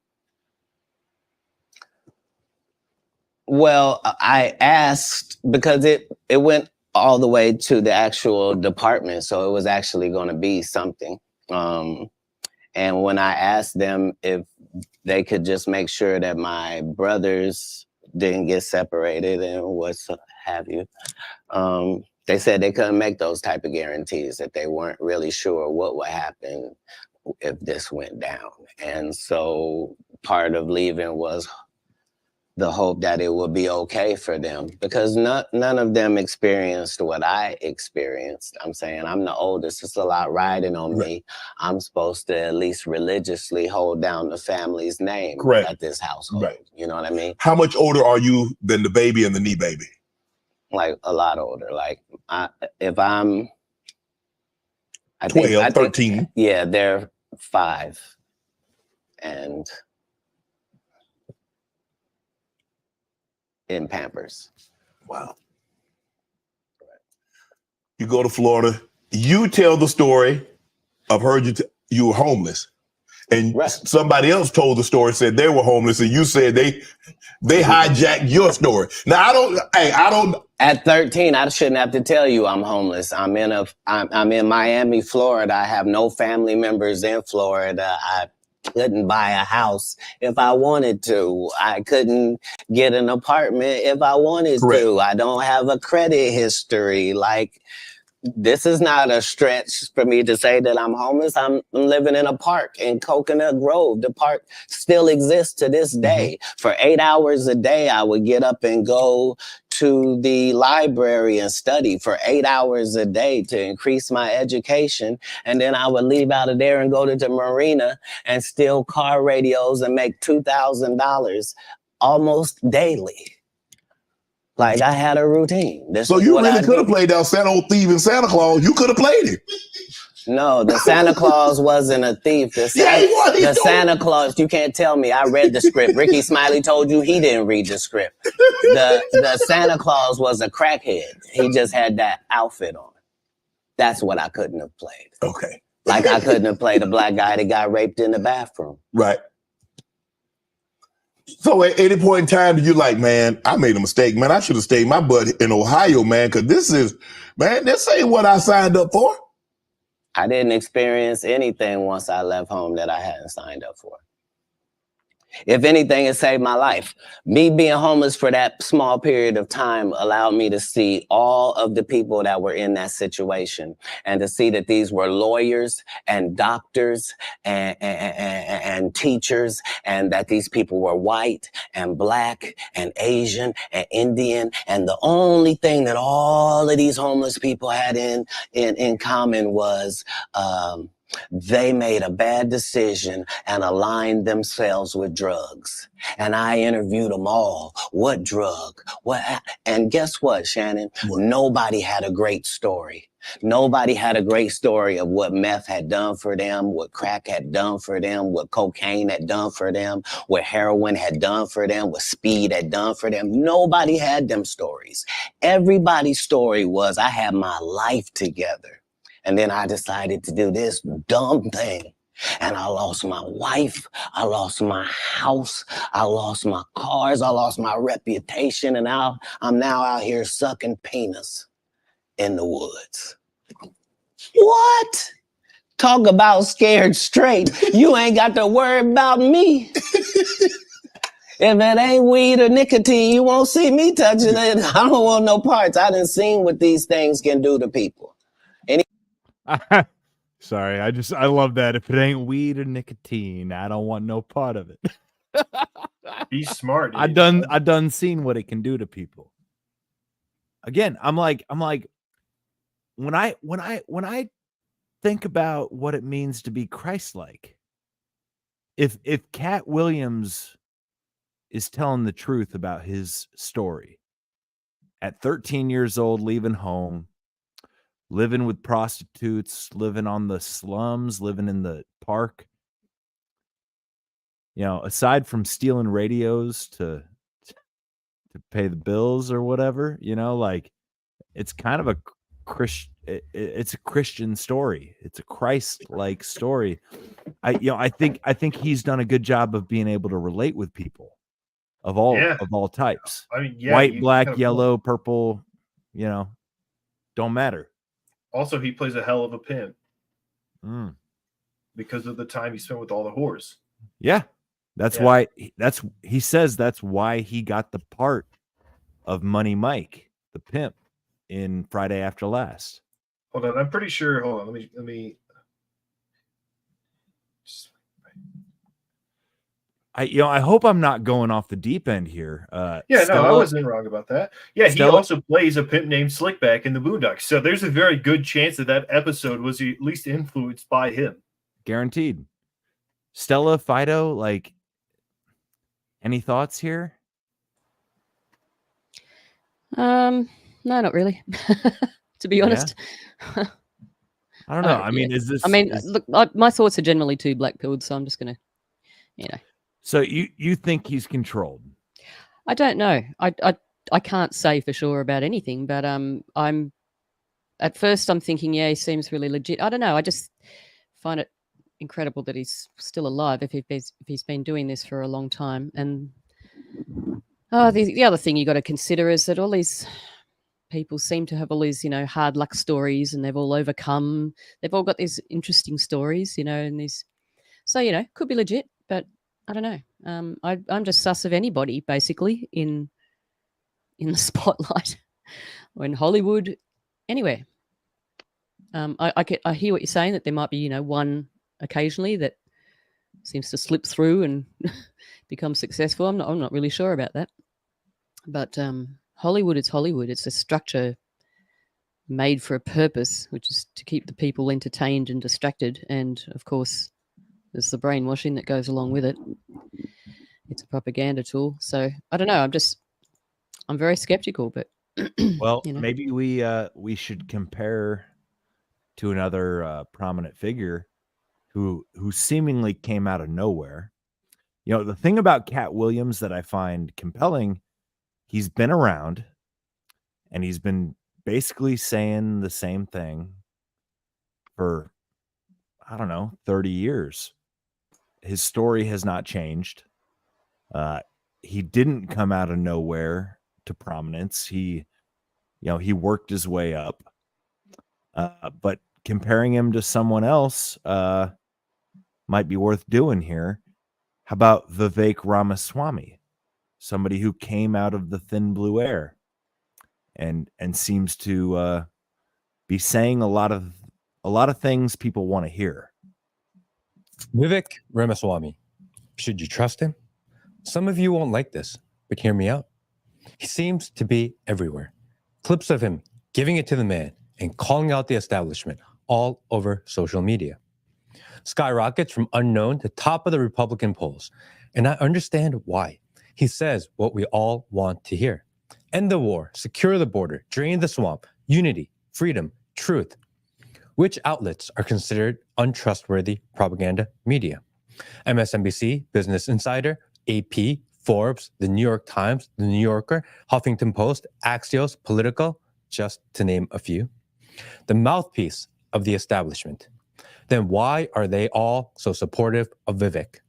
Well, I asked because it went all the way to the actual department. So it was actually going to be something. And when I asked them if they could just make sure that my brothers didn't get separated and what have you, they said they couldn't make those type of guarantees, that they weren't really sure what would happen if this went down. And so part of leaving was the hope that it would be okay for them, because none of them experienced what I experienced. I'm saying I'm the oldest. It's a lot riding on me. I'm supposed to at least religiously hold down the family's name at this household. Right. You know what I mean? How much older are you than the baby and the knee baby? Like a lot older. Like if I'm, I 12, 13. Yeah, they're 5 and in Pampers. Wow. You go to Florida. You tell the story of you were homeless, and somebody else told the story, said they were homeless, and you said they hijacked your story. Now I don't. At 13, I shouldn't have to tell you I'm homeless. I'm in Miami, Florida. I have no family members in Florida. I couldn't buy a house if I wanted to. I couldn't get an apartment if I wanted to. I don't have a credit history. Like, this is not a stretch for me to say that I'm homeless. I'm living in a park in Coconut Grove. The park still exists to this day. For 8 hours a day, I would get up and go to the library and study for 8 hours a day to increase my education. And then I would leave out of there and go to the marina and steal car radios and make $2,000 almost daily. Like, I had a routine. So you really could have played that Santa old thief and Santa Claus. You could have played it. No, the Santa Claus wasn't a thief. The Santa Claus, you can't tell me. I read the script. Ricky Smiley told you he didn't read the script. The Santa Claus was a crackhead. He just had that outfit on. That's what I couldn't have played. Okay. Like, I couldn't have played a black guy that got raped in the bathroom. Right. So at any point in time, you're like, man, I made a mistake, man. I should have stayed my butt in Ohio, man, because this ain't what I signed up for. I didn't experience anything once I left home that I hadn't signed up for. If anything, it saved my life. Me being homeless for that small period of time allowed me to see all of the people that were in that situation, and to see that these were lawyers and doctors and teachers, and that these people were white and black and Asian and Indian. And the only thing that all of these homeless people had in common was they made a bad decision and aligned themselves with drugs. And I interviewed them all. What drug? And guess what, Shannon? Nobody had a great story. Nobody had a great story of what meth had done for them, what crack had done for them, what cocaine had done for them, what heroin had done for them, what speed had done for them. Nobody had them stories. Everybody's story was, I had my life together. And then I decided to do this dumb thing. And I lost my wife. I lost my house. I lost my cars. I lost my reputation. And now I'm now out here sucking penis in the woods. What? Talk about scared straight. You ain't got to worry about me. If it ain't weed or nicotine, you won't see me touching it. I don't want no parts. I done seen what these things can do to people. Sorry, I love that. If it ain't weed or nicotine, I don't want no part of it. Be smart. I done seen what it can do to people. Again, I'm like, when I think about what it means to be Christ-like, if Cat Williams is telling the truth about his story, at 13 years old, leaving home, living with prostitutes, living on the slums, living in the park. You know, aside from stealing radios to pay the bills or whatever, you know, like, it's kind of a it's a Christian story. It's a Christ-like story. I think he's done a good job of being able to relate with people of all types. I mean, white, black, yellow, purple, you know, don't matter. Also, he plays a hell of a pimp. because of the time he spent with all the whores. Yeah. That's why he says that's why he got the part of Money Mike, the pimp, in Friday After Last. Hold on, I'm pretty sure. Hold on, let me. I hope I'm not going off the deep end here. Yeah, no, I wasn't wrong about that. Yeah, he also plays a pimp named Slickback in the Boondocks, so there's a very good chance that episode was at least influenced by him. Guaranteed. Stella, Fido, like, any thoughts here? No, not really. To be honest. I don't know. I mean, is this? Look, my thoughts are generally too black-pilled, so I'm just gonna, So you think he's controlled? I don't know. I can't say for sure about anything, but I'm at first I'm thinking, yeah, he seems really legit. I don't know. I just find it incredible that he's still alive if he's been doing this for a long time. And the other thing you got to consider is that all these people seem to have all these, hard luck stories, and they've all overcome. They've all got these interesting stories, and these. So could be legit, but I don't know. I'm just sus of anybody basically in the spotlight or in Hollywood, anywhere. I hear what you're saying, that there might be one occasionally that seems to slip through and become successful. I'm not really sure about that, but Hollywood is Hollywood. It's a structure made for a purpose, which is to keep the people entertained and distracted. And of course, there's the brainwashing that goes along with it. It's a propaganda tool. So I don't know. I'm very skeptical, but well, maybe we should compare to another prominent figure who seemingly came out of nowhere. The thing about Cat Williams that I find compelling, he's been around and he's been basically saying the same thing for, I don't know, 30 years. His story has not changed. He didn't come out of nowhere to prominence. He worked his way up. But comparing him to someone else might be worth doing here. How about Vivek Ramaswamy, somebody who came out of the thin blue air and seems to be saying a lot of things people want to hear. Vivek Ramaswamy. Should you trust him? Some of you won't like this, but hear me out. He seems to be everywhere. Clips of him giving it to the man and calling out the establishment all over social media. Skyrockets from unknown to top of the Republican polls. And I understand why. He says what we all want to hear. End the war, secure the border, drain the swamp, unity, freedom, truth. Which outlets are considered untrustworthy propaganda media? MSNBC, Business Insider, AP, Forbes, The New York Times, The New Yorker, Huffington Post, Axios, Politico, just to name a few. The mouthpiece of the establishment. Then why are they all so supportive of Vivek?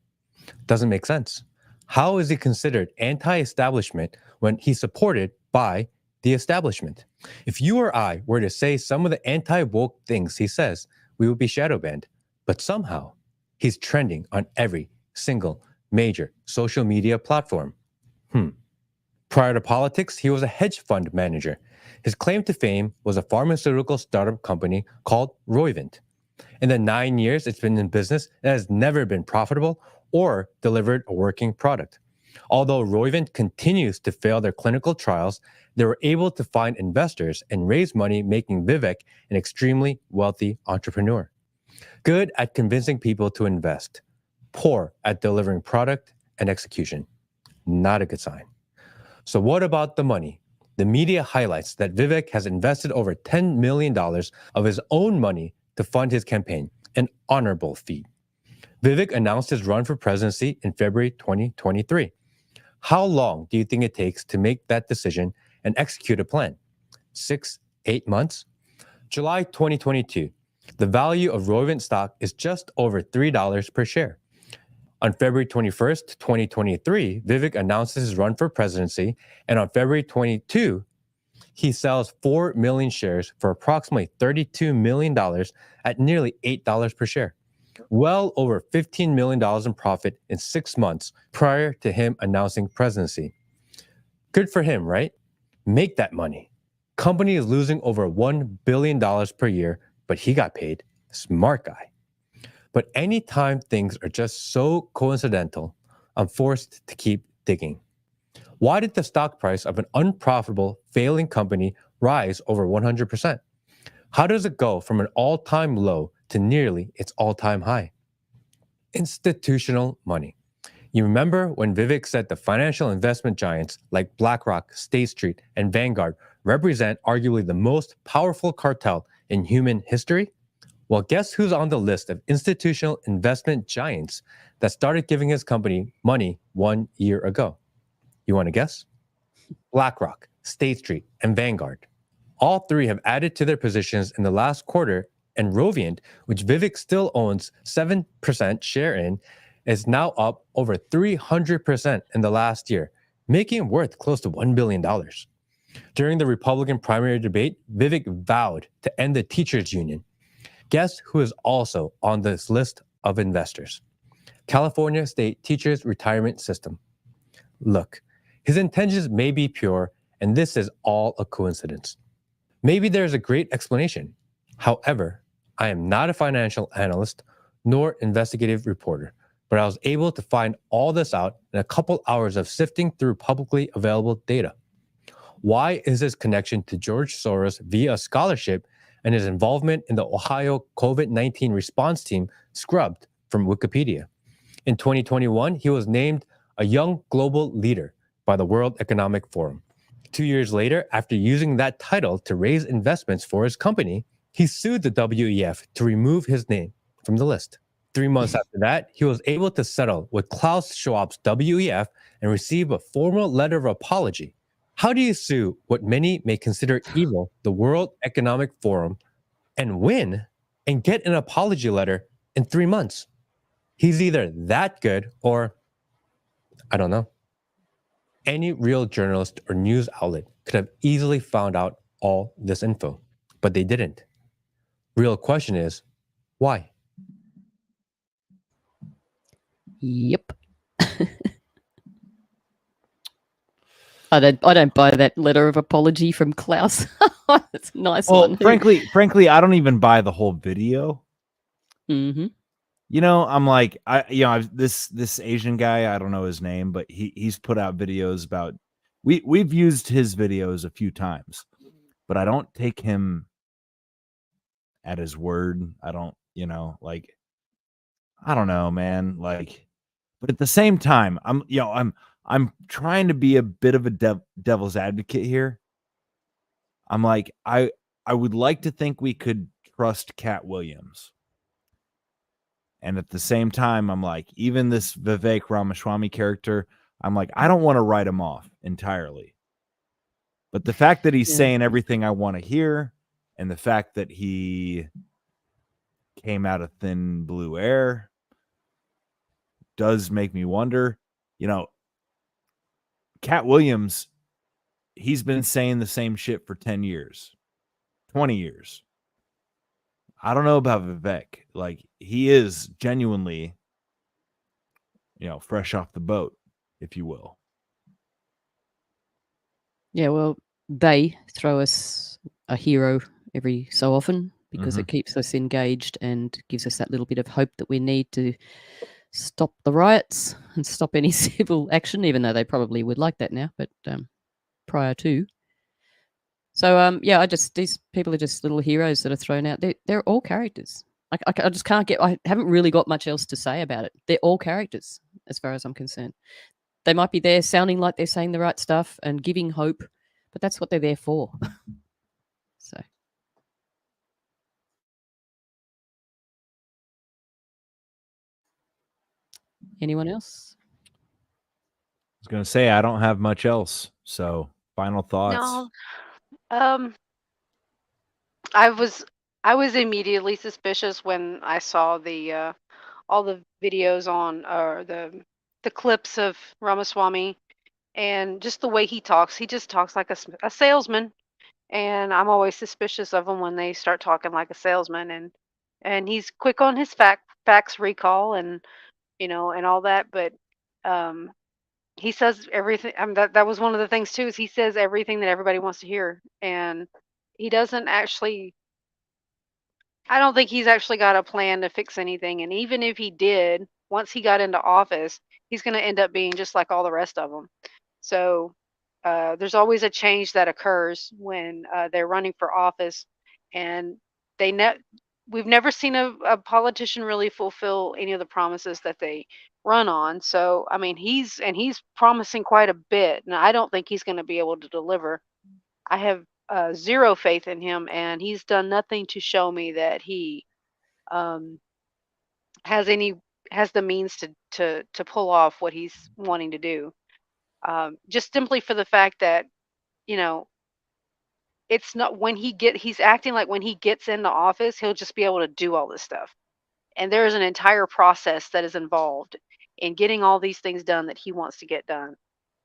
Doesn't make sense. How is he considered anti-establishment when he's supported by the establishment? If you or I were to say some of the anti-woke things he says, we would be shadow banned. But somehow, he's trending on every single major social media platform. Prior to politics, he was a hedge fund manager. His claim to fame was a pharmaceutical startup company called Roivant. In the 9 years it's been in business, it has never been profitable or delivered a working product. Although Roivant continues to fail their clinical trials, they were able to find investors and raise money, making Vivek an extremely wealthy entrepreneur. Good at convincing people to invest, poor at delivering product and execution. Not a good sign. So what about the money? The media highlights that Vivek has invested over $10 million of his own money to fund his campaign, an honorable feat. Vivek announced his run for presidency in February 2023. How long do you think it takes to make that decision and execute a plan? 6, 8 months? July 2022, the value of Roivant stock is just over $3 per share. On February 21st, 2023, Vivek announces his run for presidency, and on February 22, he sells 4 million shares for approximately $32 million at nearly $8 per share. well over $15 million in profit in 6 months prior to him announcing presidency. Good for him, right? Make that money. Company is losing over $1 billion per year, but he got paid. Smart guy. But anytime things are just so coincidental, I'm forced to keep digging. Why did the stock price of an unprofitable, failing company rise over 100%? How does it go from an all-time low to nearly its all-time high? Institutional money. You remember when Vivek said the financial investment giants like BlackRock, State Street, and Vanguard represent arguably the most powerful cartel in human history? Well, guess who's on the list of institutional investment giants that started giving his company money 1 year ago? You want to guess? BlackRock, State Street, and Vanguard. All three have added to their positions in the last quarter, and Roviant, which Vivek still owns 7% share in, is now up over 300% in the last year, making it worth close to $1 billion. During the Republican primary debate, Vivek vowed to end the teachers' union. Guess who is also on this list of investors? California State Teachers Retirement System. Look, his intentions may be pure, and this is all a coincidence. Maybe there's a great explanation. However, I am not a financial analyst nor investigative reporter, but I was able to find all this out in a couple hours of sifting through publicly available data. Why is his connection to George Soros via scholarship and his involvement in the Ohio COVID-19 response team scrubbed from Wikipedia? In 2021, he was named a young global leader by the World Economic Forum. 2 years later, after using that title to raise investments for his company, he sued the WEF to remove his name from the list. 3 months after that, he was able to settle with Klaus Schwab's WEF and receive a formal letter of apology. How do you sue what many may consider evil, the World Economic Forum, and win and get an apology letter in 3 months? He's either that good or, I don't know. Any real journalist or news outlet could have easily found out all this info, but they didn't. Real question is, why? Yep. I don't buy that letter of apology from Klaus. That's a nice one. Frankly, I don't even buy the whole video. Mm-hmm. You know, I'm like, this Asian guy, I don't know his name, but he's put out videos about, we've used his videos a few times, but I don't take him at his word. I don't, I don't know, man. But at the same time, I'm trying to be a bit of a devil's advocate here. I'm like, I would like to think we could trust Cat Williams. And at the same time, I'm like, even this Vivek Ramaswamy character, I'm like, I don't want to write him off entirely. But the fact that he's saying everything I want to hear, and the fact that he came out of thin blue air does make me wonder, Cat Williams, he's been saying the same shit for 10 years, 20 years. I don't know about Vivek. Like, he is genuinely, fresh off the boat, if you will. Yeah, well, they throw us a hero every so often because it keeps us engaged and gives us that little bit of hope that we need to stop the riots and stop any civil action, even though they probably would like that now, but prior to. So, these people are just little heroes that are thrown out. They're all characters. I just can't I haven't really got much else to say about it. They're all characters, as far as I'm concerned. They might be there sounding like they're saying the right stuff and giving hope, but that's what they're there for. So. Anyone else? I was going to say, I don't have much else. So, final thoughts. No. I was immediately suspicious when I saw the all the videos on or the clips of Ramaswamy and just the way he talks. He just talks like a salesman, and I'm always suspicious of them when they start talking like a salesman. And he's quick on his fax recall and and all that, but he says everything. That was one of the things too. Is he says everything that everybody wants to hear, and he doesn't actually. I don't think he's actually got a plan to fix anything. And even if he did, once he got into office, he's going to end up being just like all the rest of them. So there's always a change that occurs when they're running for office, and we've never seen a politician really fulfill any of the promises that they run on. So I mean, he's promising quite a bit, and I don't think he's going to be able to deliver. I have zero faith in him, and he's done nothing to show me that he um, has any has the means to pull off what he's wanting to do. Just simply for the fact that you know it's not he's acting like when he gets into office he'll just be able to do all this stuff, and there is an entire process that is involved in getting all these things done that he wants to get done.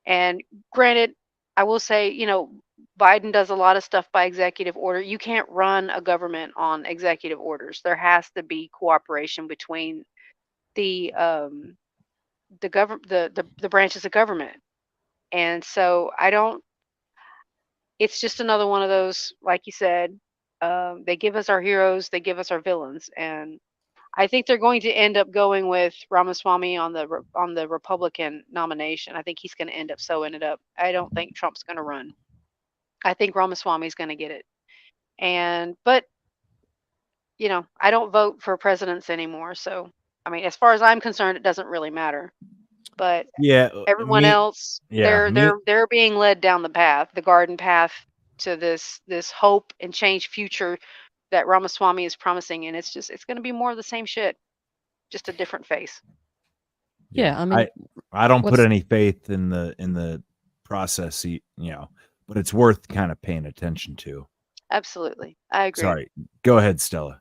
And granted, I will say, Biden does a lot of stuff by executive order. You can't run a government on executive orders. There has to be cooperation between the branches of government. And so I don't. It's just another one of those, like you said. They give us our heroes, they give us our villains, and I think they're going to end up going with Ramaswamy on the Republican nomination. I think he's going to end up sewing it up. I don't think Trump's going to run. I think Ramaswamy's going to get it. But I don't vote for presidents anymore. So, I mean, as far as I'm concerned, it doesn't really matter. But Yeah, everyone else, they're being led down the garden path to this hope and change future that Ramaswamy is promising, and it's going to be more of the same shit, just a different face. Yeah, I mean, I don't put any faith in the process, but it's worth kind of paying attention to. Absolutely, I agree. Sorry, go ahead, Stella.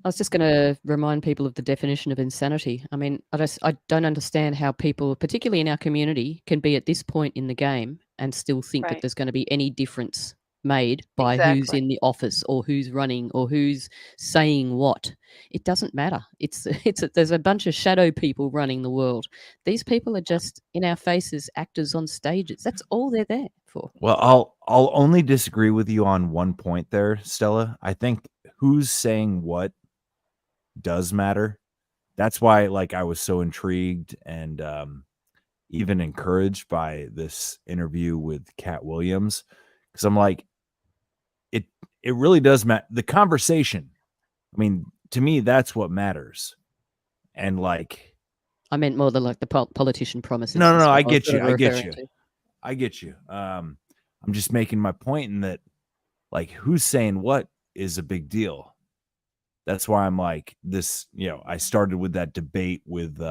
I was just going to remind people of the definition of insanity. I mean, I don't understand how people, particularly in our community, can be at this point in the game and still think that there's going to be any difference made by who's in the office or who's running or who's saying what. It doesn't matter. There's a bunch of shadow people running the world. These people are just in our faces, actors on stages. That's all they're there for. Well, I'll only disagree with you on one point there, Stella. I think who's saying what does matter. That's why I was so intrigued and even encouraged by this interview with Cat Williams, because I'm like, it really does matter. The conversation, I mean, to me, that's what matters. And I meant more than the politician promises. No, I get you. I get you. I'm just making my point in that, who's saying what is a big deal. That's why I'm like this, I started with that debate with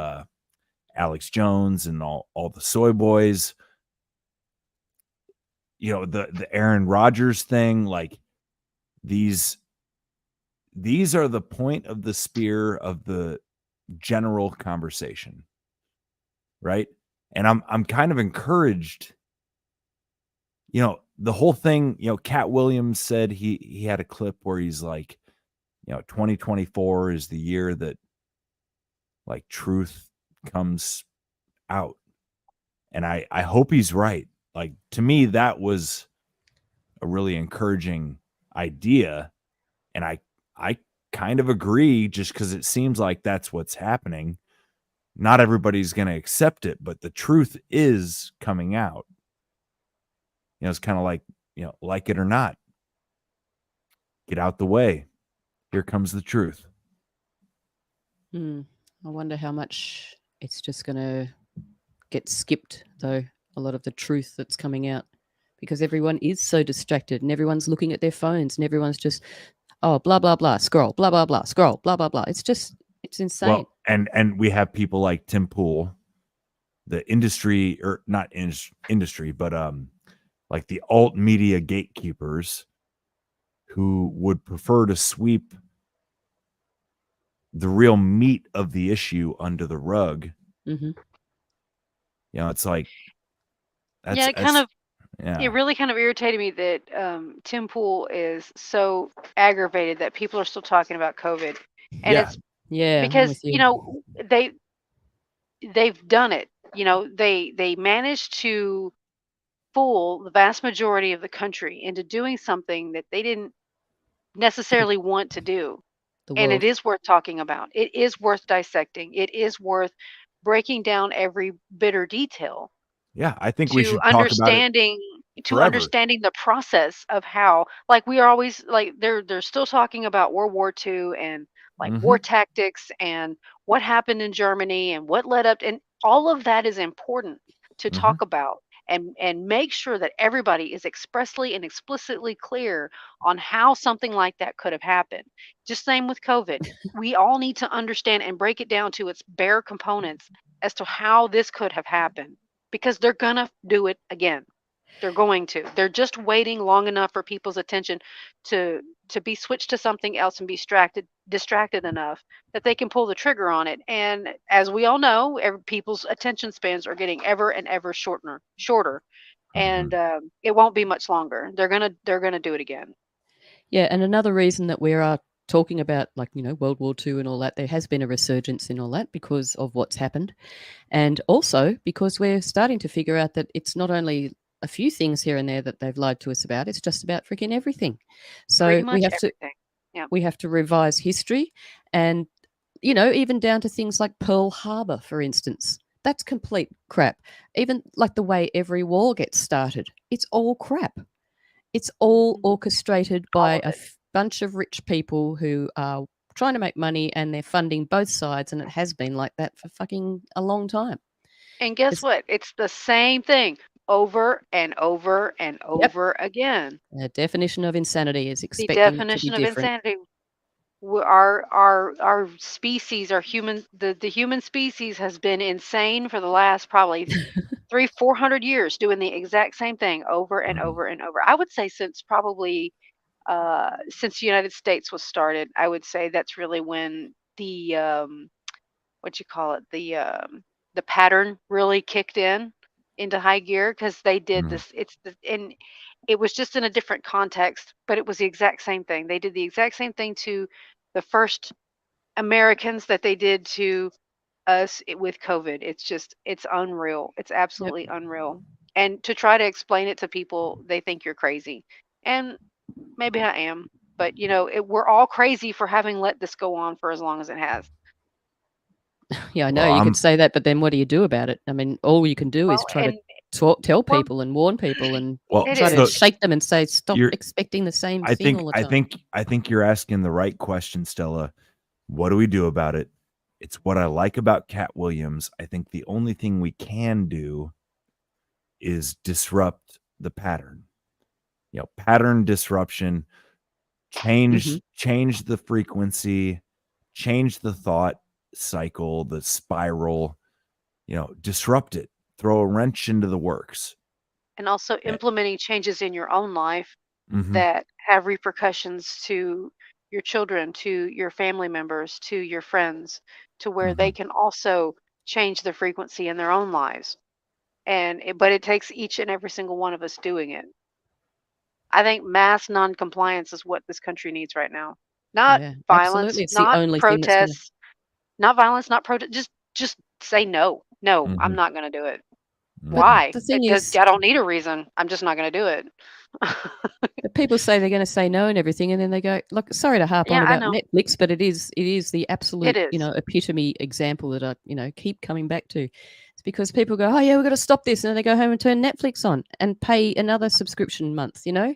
Alex Jones and all the soy boys, the Aaron Rodgers thing, these are the point of the spear of the general conversation. Right. And I'm kind of encouraged, the whole thing, Cat Williams said he had a clip where he's like, 2024 is the year that truth comes out. And I hope he's right. To me, that was a really encouraging idea. And I kind of agree, just because it seems like that's what's happening. Not everybody's going to accept it, but the truth is coming out. It's kind of like it or not, get out the way. Here comes the truth. I wonder how much it's just going to get skipped, though, a lot of the truth that's coming out, because everyone is so distracted and everyone's looking at their phones and everyone's just, blah, blah, blah, scroll, blah, blah, blah, scroll, blah, blah, blah. It's insane. Well, and we have people like Tim Pool, the industry, or not industry, but the alt media gatekeepers, who would prefer to sweep the real meat of the issue under the rug. Mm-hmm. It's like, it really kind of irritated me that Tim Pool is so aggravated that people are still talking about COVID. And it's I'm because, with you. you know, they've done it. You know, they managed to fool the vast majority of the country into doing something that they didn't necessarily want to do. The And it world. is worth talking about. It is worth dissecting. It is worth breaking down every bitter detail Yeah, I think we to should talk about it forever. understanding the process of how, like, we are always like, they're still talking about World War II and like war Mhm. tactics and what happened in Germany and what led up to, and all of that is important to Mhm. talk about, and make sure that everybody is expressly and explicitly clear on how something like that could have happened. Just same with COVID. We all need to understand and break it down to its bare components as to how this could have happened, because they're gonna do it again. They're going to. They're just waiting long enough for people's attention to be switched to something else and be distracted enough that they can pull the trigger on it. And as we all know, people's attention spans are getting ever and ever shorter, and it won't be much longer. They're gonna do it again. Yeah, and another reason that we are talking about, like, you know, World War II and all that, there has been a resurgence in all that because of what's happened. And also because we're starting to figure out that it's not only a few things here and there that they've lied to us about, it's just about freaking everything. Pretty So much everything. Yeah. we have to revise history, and, you know, even down to things like Pearl Harbor, for instance. That's complete crap. Even like the way every war gets started, it's all crap. It's all orchestrated by a bunch of rich people who are trying to make money, and they're funding both sides, and it has been like that for fucking a long time. And guess what? It's the same thing over and over and over again. The definition of insanity is The expecting it to be definition of different. insanity. Our species, the human species has been insane for the last probably 300-400 years, doing the exact same thing over and over and over. I would say since probably since the United States was started, I would say that's really when the what you call it, the pattern really kicked into high gear, because they did this. And it was just in a different context, but it was the exact same thing. They did the exact same thing to the first Americans that they did to us with COVID. It's unreal. It's absolutely unreal. And to try to explain it to people, they think you're crazy. And maybe I am, but you know, we're all crazy for having let this go on for as long as it has. Yeah, I know Well, you I'm could say that, but then what do you do about it? I mean, all you can do is try to tell people and warn people and try to shake them and say, stop expecting the same thing all the time. I think you're asking the right question, Stella. What do we do about it? It's what I like about Cat Williams. I think the only thing we can do is disrupt the pattern. You know, pattern disruption, change the frequency, change the thought cycle, the spiral, you know, disrupt it, throw a wrench into the works. And also implementing changes in your own life Mhm. that have repercussions to your children, to your family members, to your friends, to where they can also change the frequency in their own lives. But it takes each and every single one of us doing it. I think mass non-compliance is what this country needs right now. Not Yeah, violence, absolutely. It's the not only thing that's gonna. protests, not violence, not protest. Just say no. No, I'm not going to do it. But Why? the thing Because is, I don't need a reason. I'm just not going to do it. people say they're going to say no and everything, and then they go, look, sorry to harp on Yeah, I about know. Netflix, but it is the absolute, is. you know, epitome example that I, you know, keep coming back to. It's because people go, oh yeah, we've got to stop this, and then they go home and turn Netflix on and pay another subscription month. You know,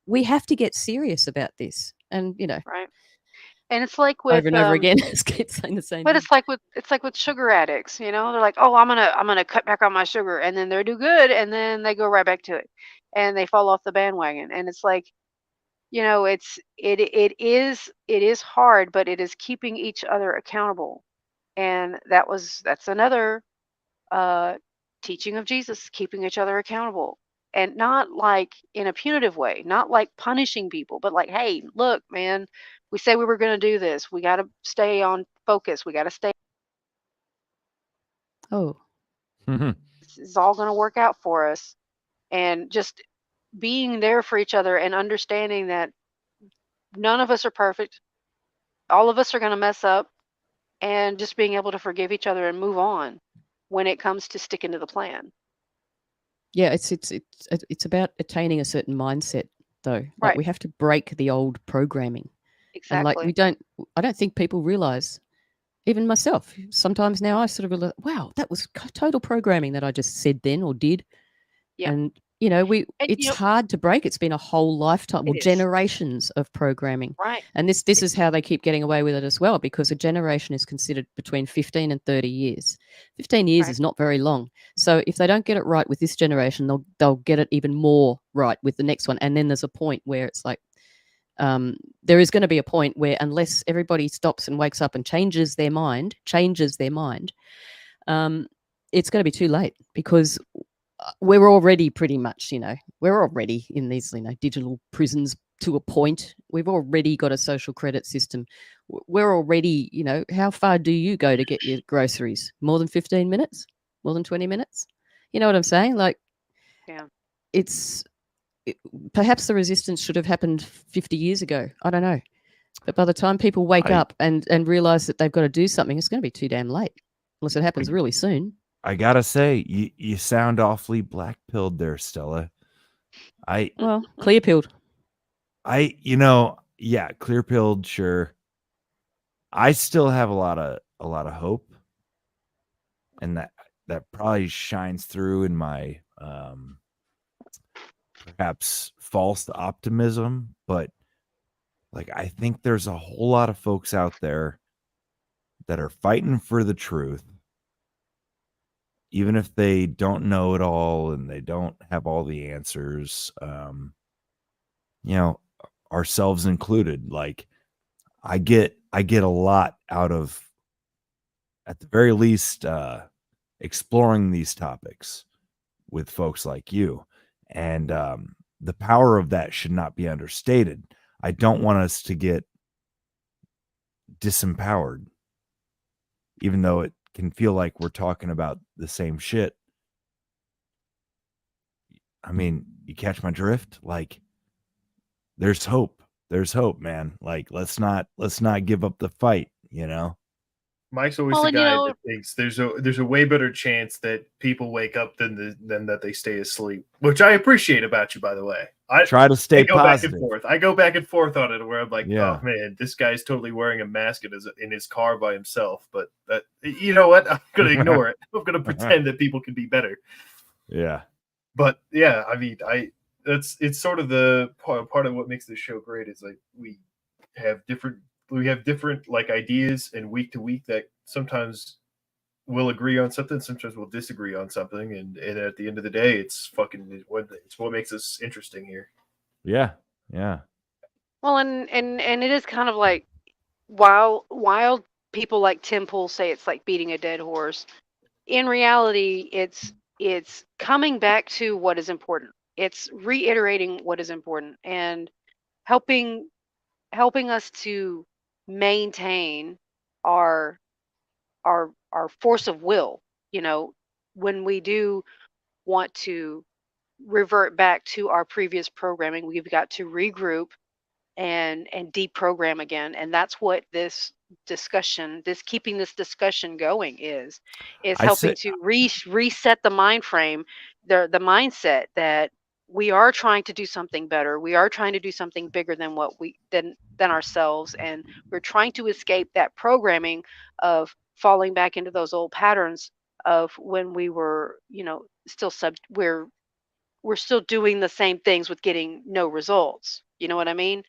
we have to get serious about this, and you know, right. And it's like with over and over again, just keep saying the same but thing. it's like with sugar addicts, you know, they're like, oh, I'm gonna cut back on my sugar, and then they do good, and then they go right back to it, and they fall off the bandwagon. And it's like, you know, it is hard, but it is keeping each other accountable. And that's another teaching of Jesus, keeping each other accountable. And not like in a punitive way, not like punishing people, but like, hey, look, man, we say we were going to do this. We got to stay on focus. We got to stay. Oh. It's all going to work out for us. And just being there for each other and understanding that none of us are perfect. all of us are going to mess up, and just being able to forgive each other and move on when it comes to sticking to the plan. Yeah, it's about attaining a certain mindset, though. Like, Right. we have to break the old programming. And like, Exactly. I don't think people realize, even myself, sometimes now I sort of realize, wow, that was total programming that I just said then or did. Yeah. And, And, it's hard to break. It's been a whole lifetime, well, It is. generations of programming. Right. And this is how they keep getting away with it as well, because a generation is considered between 15 and 30 years. 15 years Right. is not very long. So if they don't get it right with this generation, they'll get it even more right with the next one. And then there's a point where it's like, there is going to be a point where, unless everybody stops and wakes up and changes their mind, it's going to be too late, because we're already pretty much, we're already in these, digital prisons to a point. We've already got a social credit system. We're already, how far do you go to get your groceries? More than 15 minutes? More than 20 minutes? You know what I'm saying? Like, Yeah. Perhaps the resistance should have happened 50 years ago. I don't know. But by the time people wake up and realize that they've got to do something, it's going to be too damn late, unless it happens really soon. I gotta say, you sound awfully black-pilled there, Stella. Well, clear-pilled. Yeah, clear-pilled, sure. I still have a lot of hope, and that probably shines through in my perhaps false optimism, but like, I think there's a whole lot of folks out there that are fighting for the truth, even if they don't know it all and they don't have all the answers, ourselves included. Like, I get a lot out of, at the very least, exploring these topics with folks like you. And the power of that should not be understated. I don't want us to get disempowered, even though it can feel like we're talking about the same shit. I mean, you catch my drift? Like, there's hope. There's hope, man. Like, let's not give up the fight, Mike's always the guy that thinks there's a way better chance that people wake up than that they stay asleep, which I appreciate about you, by the way. I try to stay go positive. back and forth. I go back and forth on it, where I'm like, Yeah. oh man, this guy's totally wearing a mask in his car by himself. But you know what? I'm gonna ignore it. I'm gonna pretend that people can be better. Yeah. But yeah, I mean, it's sort of the part of what makes this show great is like we have different like ideas, and week to week that sometimes we'll agree on something, sometimes we'll disagree on something, and at the end of the day, it's what makes us interesting here. Yeah. Well, and it is kind of like, while people like Tim Pool say it's like beating a dead horse, in reality, it's coming back to what is important. It's reiterating what is important and helping us to maintain our force of will, when we do want to revert back to our previous programming. We've got to regroup and deprogram again, and that's what this discussion, keeping this discussion going, is I helping say- to reset the mind frame, the mindset that we are trying to do something better. We are trying to do something bigger than than ourselves, and we're trying to escape that programming of falling back into those old patterns of when we were, still we're still doing the same things with getting no results. You know what I mean?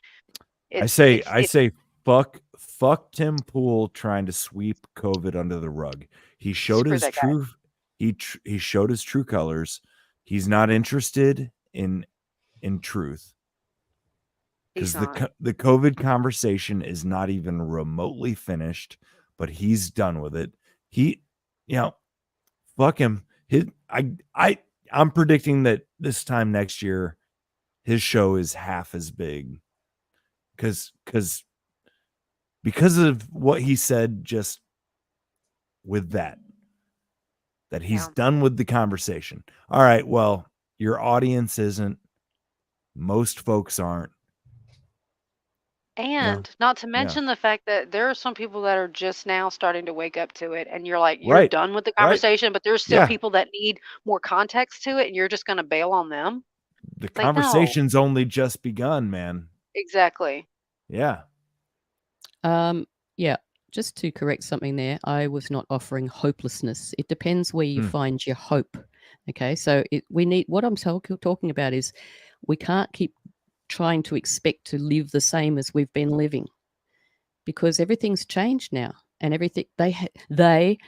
I say fuck Tim Pool trying to sweep COVID under the rug. He showed Screw his that guy. true he showed his true colors. He's not interested in truth. Because the COVID conversation is not even remotely finished, but he's done with it. Fuck him. I'm predicting that this time next year, his show is half as big. Because of what he said, just with that he's done with the conversation. All right, well, your audience isn't. Most folks aren't. And not to mention the fact that there are some people that are just now starting to wake up to it, and you're like, you're Right. done with the Right. conversation, but there's still Yeah. people that need more context to it, and you're just going to bail on them. The Like, no. conversation's only just begun, man. Exactly. Yeah. Yeah, just to correct something there, I was not offering hopelessness. It depends where you find your hope. Okay, so we need, what I'm talking about is we can't keep trying to expect to live the same as we've been living, because everything's changed now, and everything they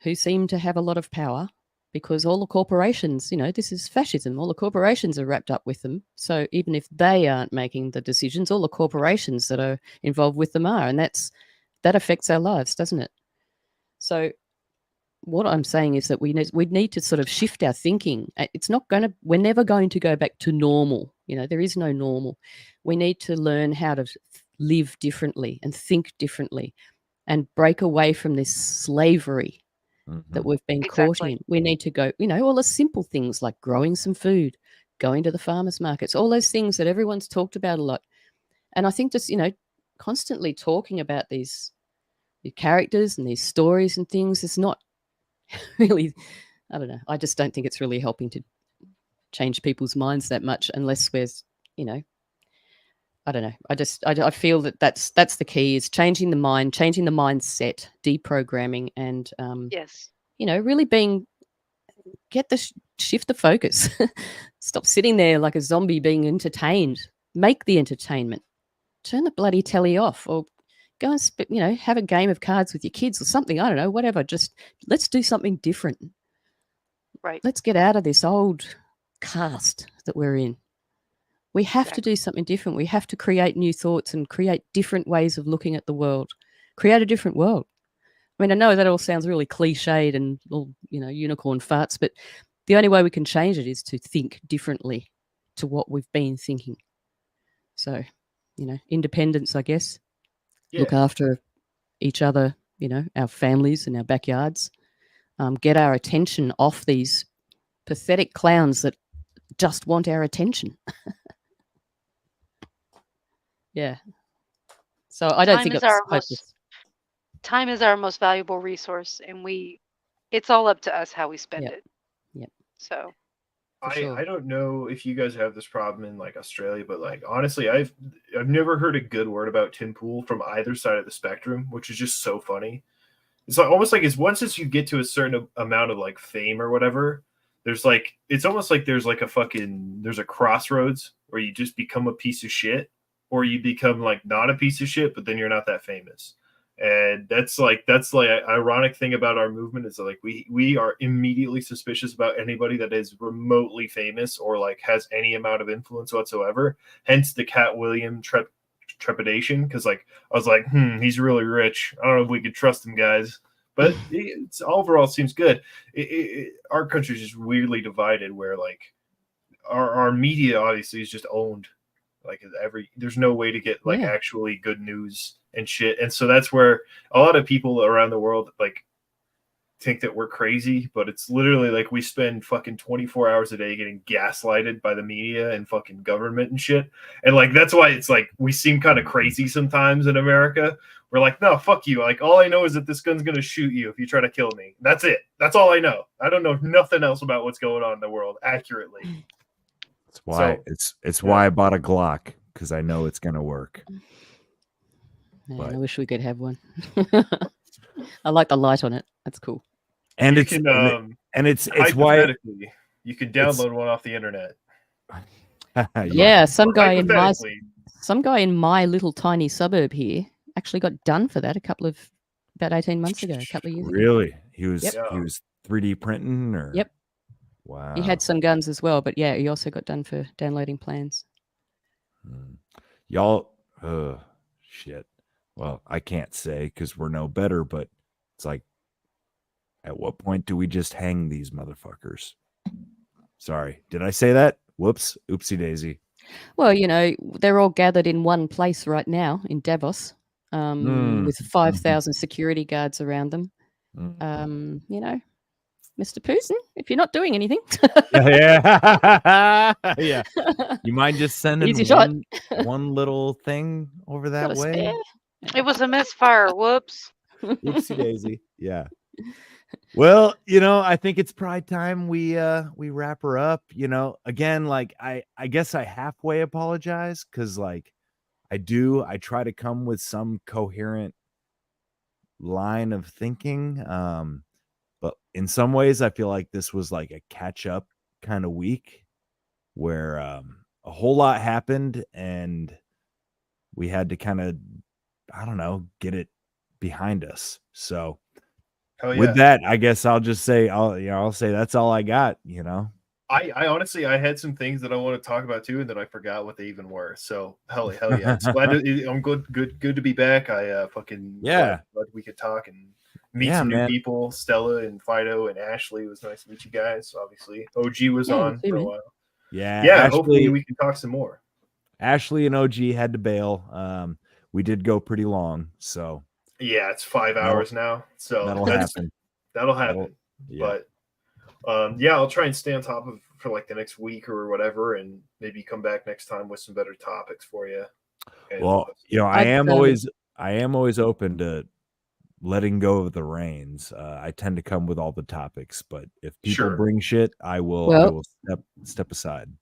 who seem to have a lot of power, because all the corporations, this is fascism, all the corporations are wrapped up with them. So even if they aren't making the decisions, all the corporations that are involved with them are, and that affects our lives, doesn't it? So what I'm saying is that we need to sort of shift our thinking. We're never going to go back to normal. There is no normal. We need to learn how to live differently and think differently and break away from this slavery that we've been caught in. We need to go, all the simple things like growing some food, going to the farmers markets, all those things that everyone's talked about a lot. And I think just, constantly talking about these characters and these stories and things is not really, I don't know. I just don't think it's really helping to change people's minds that much, unless we're, I don't know. I feel that that's the key, is changing the mind, changing the mindset, deprogramming, and yes, really shift the focus. Stop sitting there like a zombie being entertained. Make the entertainment. Turn the bloody telly off, or go and have a game of cards with your kids or something. I don't know, whatever. Just let's do something different. Right. Let's get out of this old cast that we're in. We have to do something different. We have to create new thoughts and create different ways of looking at the world. Create a different world. I mean, I know that all sounds really cliched and all, unicorn farts, but the only way we can change it is to think differently to what we've been thinking. So, independence, I guess. Yeah. Look after each other, our families and our backyards. Get our attention off these pathetic clowns that just want our attention. Yeah. So I don't think it's hopeless. Time is our most valuable resource, and it's all up to us how we spend it. Yep. So I don't know if you guys have this problem in like Australia, but like honestly, I've never heard a good word about Tim Pool from either side of the spectrum, which is just so funny. It's like almost like once you get to a certain amount of like fame or whatever, there's like, it's almost like there's a crossroads where you just become a piece of shit, or you become like not a piece of shit, but then you're not that famous. And that's like an ironic thing about our movement, is like we are immediately suspicious about anybody that is remotely famous or like has any amount of influence whatsoever. Hence the Cat William trepidation, because like I was like, he's really rich. I don't know if we could trust him, guys. But it's overall seems good. Our country's just weirdly divided, where like our media obviously is just owned. Like there's no way to get like actually good news and shit. And so that's where a lot of people around the world like think that we're crazy, but it's literally like we spend fucking 24 hours a day getting gaslighted by the media and fucking government and shit. And like that's why it's like we seem kind of crazy sometimes in America. We're like, no, fuck you. Like all I know is that this gun's gonna shoot you if you try to kill me. That's it. That's all I know. I don't know nothing else about what's going on in the world accurately. It's why I bought a Glock, because I know it's gonna work. Man, I wish we could have one. I like the light on it. That's cool. And it's why you can download one off the internet. Yeah, some guy in my little tiny suburb here actually got done for that about 18 months ago, a couple of years ago. Really? He was 3D printing, or Yep. Wow. He had some guns as well, but yeah, he also got done for downloading plans. Y'all, shit. Well, I can't say because we're no better, but it's like, at what point do we just hang these motherfuckers? Sorry, did I say that? Whoops, oopsie daisy. Well, they're all gathered in one place right now in Davos, with 5,000 security guards around them. Mr. Putin, if you're not doing anything. Yeah. Yeah. You mind just sending Easy shot. one little thing over that Got a way? spare? It was a misfire. Whoops. Oopsie daisy. Yeah. Well, I think it's probably time we wrap her up. Again, like I guess I halfway apologize because like I try to come with some coherent line of thinking. But in some ways I feel like this was like a catch up kind of week where a whole lot happened and we had to kind of, I don't know, get it behind us. So with that, I guess I'll just say I'll say that's all I got, I honestly I had some things that I want to talk about too, and then I forgot what they even were. So hell yeah, it's glad I'm good to be back. I fucking glad we could talk and meet some new people. Stella and Fido and Ashley, it was nice to meet you guys. Obviously, OG was on for a while. Yeah, Ashley, hopefully we can talk some more. Ashley and OG had to bail. We did go pretty long, so yeah, it's 5 hours now. So that'll happen. That'll happen. But I'll try and stay on top of for like the next week or whatever, and maybe come back next time with some better topics for you. And well, I am always open to letting go of the reins. I tend to come with all the topics, but if people bring shit, I will step aside.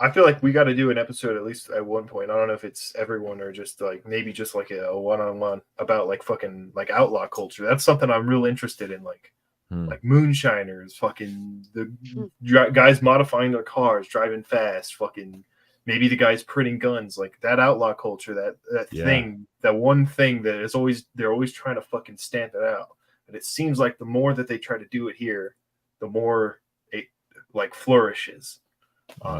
I feel like we got to do an episode at least at one point. I don't know if it's everyone or just like maybe just like a one-on-one about like fucking like outlaw culture. That's something I'm real interested in. Like moonshiners, fucking the guys modifying their cars, driving fast, fucking maybe the guys printing guns, like that outlaw culture, that thing, that one thing that is they're always trying to fucking stamp it out. And it seems like the more that they try to do it here, the more it like flourishes.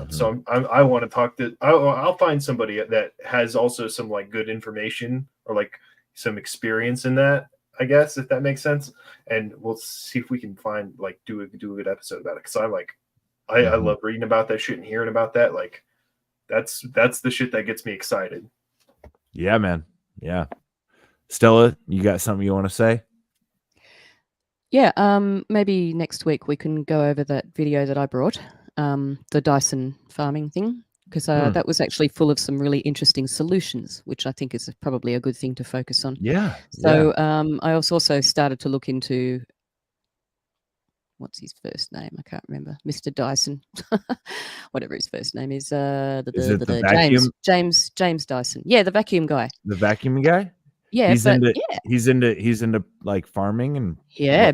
So I want to talk to. I'll find somebody that has also some like good information or like some experience in that. I guess if that makes sense, and we'll see if we can find like do a good episode about it. Because I love reading about that shit and hearing about that. Like that's the shit that gets me excited. Yeah, man. Yeah, Stella, you got something you want to say? Yeah. Maybe next week we can go over that video that I brought. The Dyson farming thing, because that was actually full of some really interesting solutions, which I think is probably a good thing to focus on. Yeah. So I also started to look into what's his first name? I can't remember. Mr. Dyson, whatever his first name is. The vacuum? James Dyson. Yeah, the vacuum guy. The vacuum guy. Yeah, he's into like farming and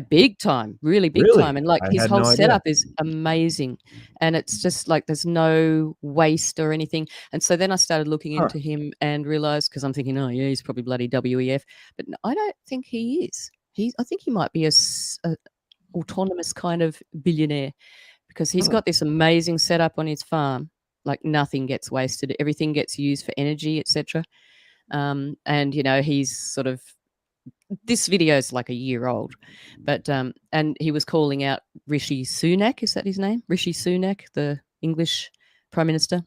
big time, really big time, and like his whole setup is amazing, and it's just like there's no waste or anything. And so then I started looking into him and realized, because I'm thinking, oh yeah, he's probably bloody WEF, but no, I don't think he is. I think he might be a autonomous kind of billionaire, because he's got this amazing setup on his farm. Like nothing gets wasted, everything gets used for energy, etc. And he's sort of, this video is like a year old, but and he was calling out Rishi Sunak. Is that his name? Rishi Sunak, the English Prime Minister.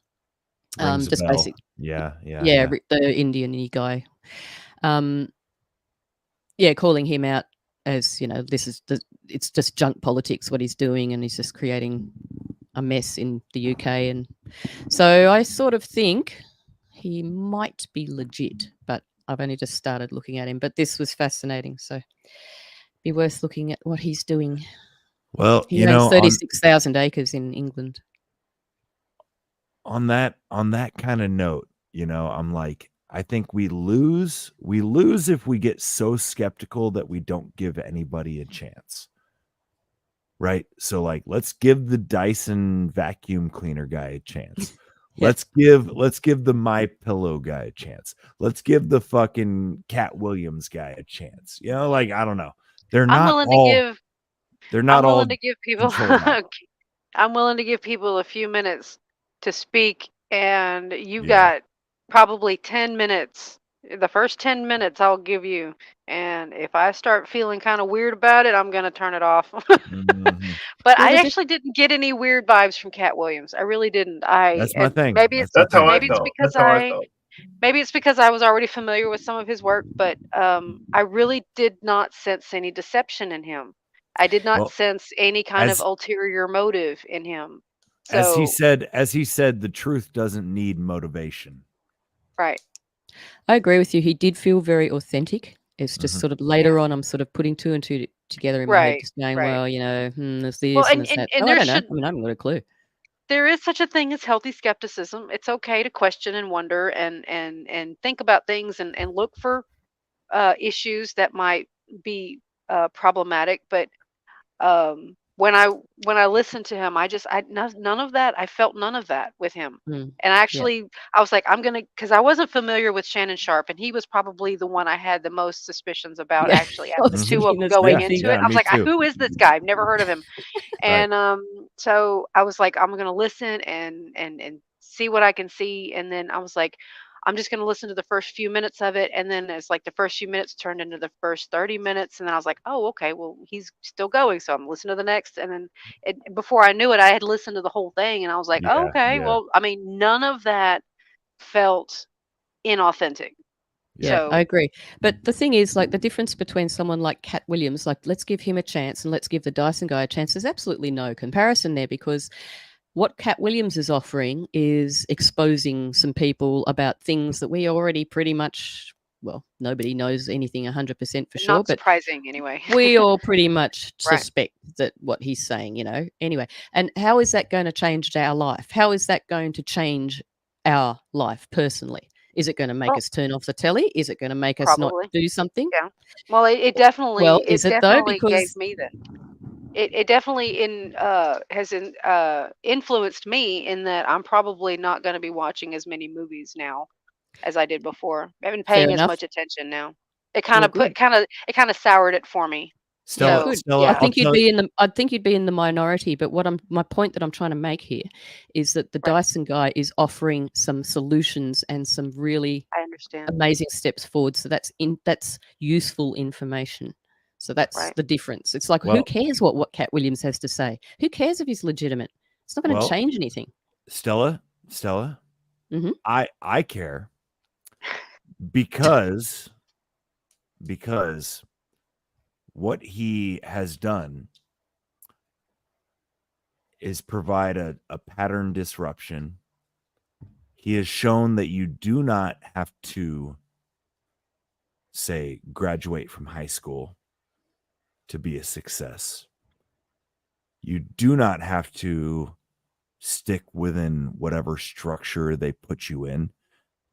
Just basic. Yeah. The Indian guy. Calling him out as it's just junk politics what he's doing, and he's just creating a mess in the UK. And so I sort of think he might be legit, but I've only just started looking at him. But this was fascinating, so be worth looking at what he's doing. Well, he owns 36,000 acres in England. On that kind of note, I'm like, I think we lose if we get so skeptical that we don't give anybody a chance. Right? So like, let's give the Dyson vacuum cleaner guy a chance. Let's give the My Pillow guy a chance. Let's give the fucking Cat Williams guy a chance. Like, I don't know. I'm willing to give people I'm willing to give people a few minutes to speak, and you've got probably 10 minutes. The first 10 minutes I'll give you, and if I start feeling kind of weird about it, I'm going to turn it off. But I actually didn't get any weird vibes from Cat Williams. I really didn't. That's my thing. Maybe it's because I was already familiar with some of his work, but I really did not sense any deception in him. I did not Well, sense any kind of as ulterior motive in him. as he So, said, the truth doesn't need motivation. right. I agree with you. He did feel very authentic. It's just Mhm. sort of later on, I'm sort of putting two and two together in my head, Right, just going, right. well, there's Well, this and there's that. and Oh, I there don't know. should I mean, I haven't got a clue. there is such a thing as healthy skepticism. It's okay to question and wonder and think about things and look for issues that might be problematic. But when I listened to him, none of that. I felt none of that with him. Mm. And Yeah. I was like, because I wasn't familiar with Shannon Sharp, and he was probably the one I had the most suspicions about. Yeah. Actually, I after was 2 of thinking them the going same Yeah, thing. into it, yeah, I was me like, too. who is this guy? I've never heard of him. Right. And so I was like, I'm gonna listen and see what I can see. And then I was like, I'm just gonna listen to the first few minutes of it. And then it's like the first few minutes turned into the first 30 minutes. And then I was like, oh, okay, well, he's still going. So I'm listening to the next. And then before I knew it, I had listened to the whole thing. And I was like, oh, Yeah, okay, yeah, well, I mean, none of that felt inauthentic. yeah. Yeah, I So agree. But the thing is, like, the difference between someone like Cat Williams, like, let's give him a chance and let's give the Dyson guy a chance. There's absolutely no comparison there, because what Cat Williams is offering is exposing some people about things that we already pretty much, well, nobody knows anything 100% for sure, not but surprising anyway. we all pretty much Right. suspect that what he's saying, Anyway, and how is that going to change our life? How is that going to change our life personally? Is it going to make Well, us turn off the telly? Is it going to make us not probably. do something? Yeah. Well, Well, is it it though? definitely gave Because me that. It definitely influenced me in that I'm probably not going to be watching as many movies now as I did before. I haven't fair paying as enough. much attention now. It Well, good. it kind of soured it for me. Yeah, Stella, So good. Stella, I yeah, I'll think you'd tell you. be in the minority, but my point that I'm trying to make here is that the right. Dyson guy is offering some solutions and some really I understand. amazing steps forward. So that's useful information. So that's Right. the difference. It's like, who Well, cares what Cat Williams has to say? Who cares if he's legitimate? It's not going to well, change anything. Stella, Mhm. I care because what he has done is provide a pattern disruption. He has shown that you do not have to, say, graduate from high school to be a success. You do not have to stick within whatever structure they put you in.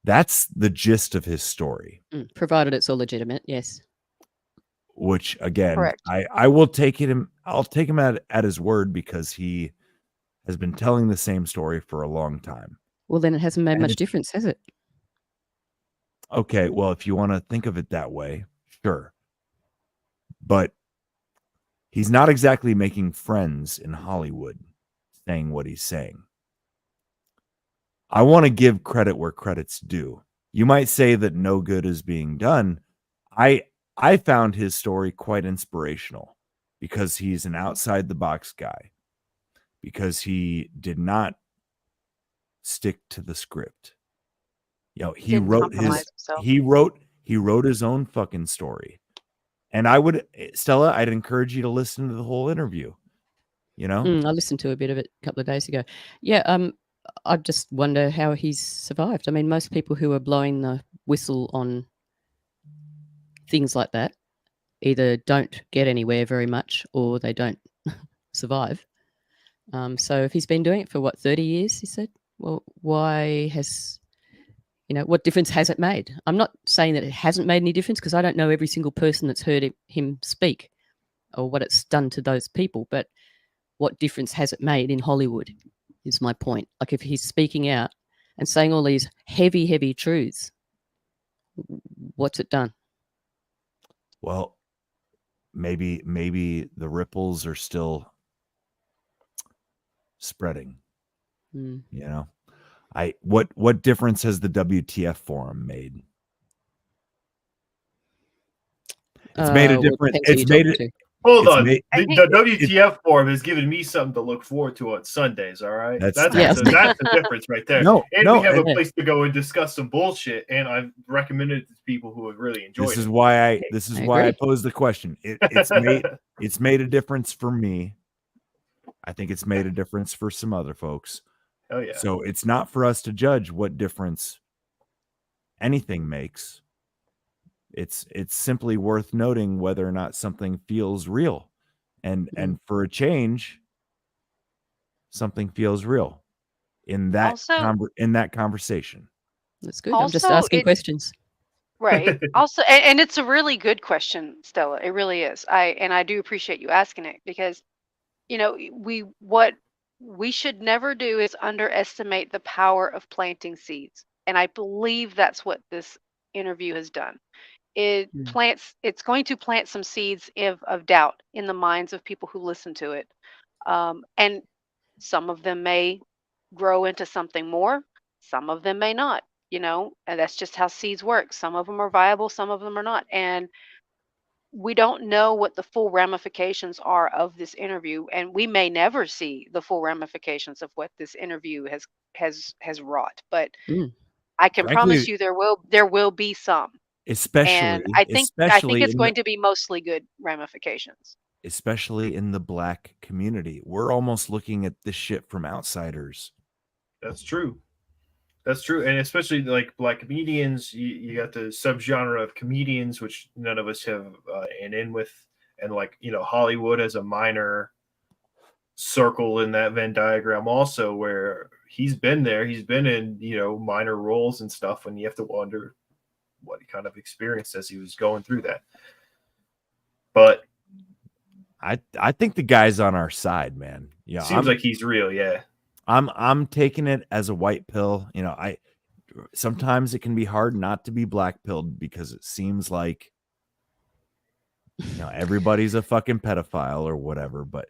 That's the gist of his story. Provided it's all legitimate, yes. Which again, Correct. I will take him. I'll take him at his word, because he has been telling the same story for a long time. Well, then it hasn't made And much difference, has it? Okay, well, if you want to think of it that way, sure. But he's not exactly making friends in Hollywood saying what he's saying. I want to give credit where credit's due. You might say that no good is being done. I found his story quite inspirational, because he's an outside the box guy, because he did not stick to the script. He Didn't wrote compromise himself. he wrote his own fucking story. And I'd encourage you to listen to the whole interview. I listened to a bit of it a couple of days ago. Yeah, I just wonder how he's survived. I mean, most people who are blowing the whistle on things like that either don't get anywhere very much, or they don't survive. So if he's been doing it for 30 years, he said, well, why has, what difference has it made? I'm not saying that it hasn't made any difference, because I don't know every single person that's heard him speak or what it's done to those people, but what difference has it made in Hollywood is my point. Like, if he's speaking out and saying all these heavy, heavy truths, what's it done? Well, maybe the ripples are still spreading. What difference has the WTF Forum made? It's made a difference. Depends who you're talking to. Hold on. The WTF Forum has given me something to look forward to on Sundays, all right? That's the difference right there. We have a place to go and discuss some bullshit, and I've recommended it to people who have really enjoyed it. This is why I posed the question. It's made a difference for me. I think it's made a difference for some other folks. Oh yeah. So it's not for us to judge what difference anything makes. It's simply worth noting whether or not something feels real, and for a change, something feels real in that conversation. That's good. I'm just asking questions. Right. Also, and it's a really good question, Stella. It really is. I do appreciate you asking it, because what we should never do is underestimate the power of planting seeds. And I believe that's what this interview has done. It's going to plant some seeds of doubt in the minds of people who listen to it. And some of them may grow into something more, some of them may not, and that's just how seeds work. Some of them are viable, some of them are not. And we don't know what the full ramifications are of this interview, and we may never see the full ramifications of what this interview has wrought. But I can promise you there will be some. And I think it's going to be mostly good ramifications. Especially in the Black community. We're almost looking at this shit from outsiders. That's true. That's true. And especially like Black comedians, you got the subgenre of comedians, which none of us have an in with. And Hollywood has a minor circle in that Venn diagram also, where he's been there. He's been in, minor roles and stuff, and you have to wonder what he kind of experienced as he was going through that. But I think the guy's on our side, man. Yeah, seems like he's real. Yeah, I'm taking it as a white pill. Sometimes it can be hard not to be black pilled, because it seems like everybody's a fucking pedophile or whatever. But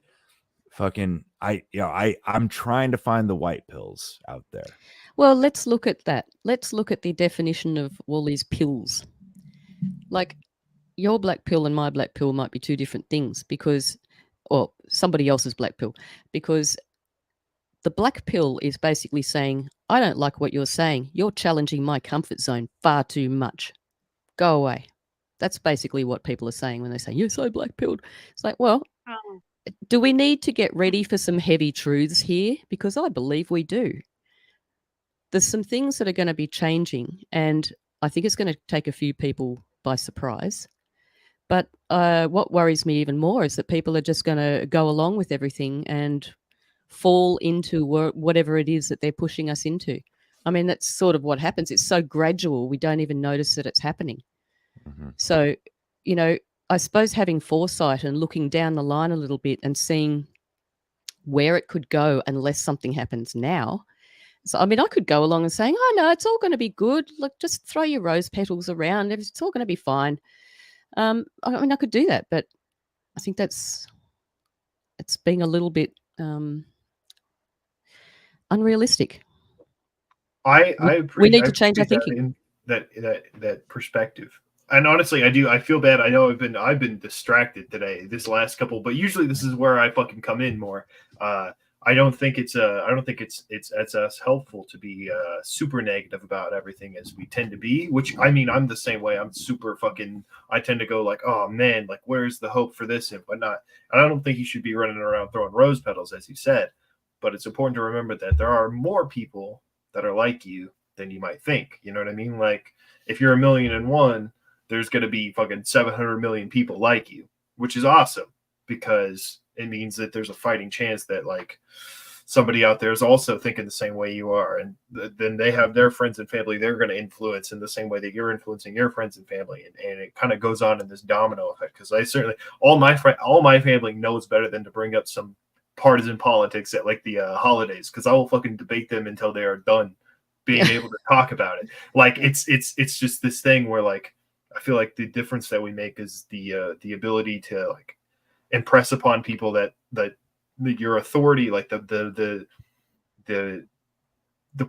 fucking I'm trying to find the white pills out there. Well, let's look at that. Let's look at the definition of all these pills. Like, your black pill and my black pill might be two different things, or somebody else's black pill, because the black pill is basically saying, I don't like what you're saying. You're challenging my comfort zone far too much. Go away. That's basically what people are saying when they say, you're so black pilled. It's like, well, do we need to get ready for some heavy truths here? Because I believe we do. There's some things that are going to be changing, and I think it's going to take a few people by surprise. But what worries me even more is that people are just going to go along with everything and fall into whatever it is that they're pushing us into. I mean, that's sort of what happens. It's so gradual, we don't even notice that it's happening. Mm-hmm. So, I suppose having foresight and looking down the line a little bit and seeing where it could go unless something happens now. So, I mean, I could go along and saying, oh, no, it's all going to be good. Look, just throw your rose petals around. It's all going to be fine. I mean, I could do that, but I think it's being a little bit unrealistic. We need to change our thinking. That perspective. And honestly, I feel bad. I know I've been distracted today, this last couple, but usually this is where I fucking come in more. I don't think it's as helpful to be super negative about everything as we tend to be, which, I mean, I'm the same way. I'm super fucking, I tend to go like, oh man, like, where's the hope for this and whatnot? And I don't think you should be running around throwing rose petals, as you said, but it's important to remember that there are more people that are like you than you might think. You know what I mean? Like, if you're 1,000,001, there's going to be fucking 700 million people like you, which is awesome, because it means that there's a fighting chance that like somebody out there is also thinking the same way you are. And then they have their friends and family they're going to influence in the same way that you're influencing your friends and family. And it kind of goes on in this domino effect. Because I certainly, all my family knows better than to bring up some partisan politics at like the holidays, because I will fucking debate them until they are done being able to talk about it. Like it's just this thing where like, I feel like the difference that we make is the ability to like impress upon people that your authority, like the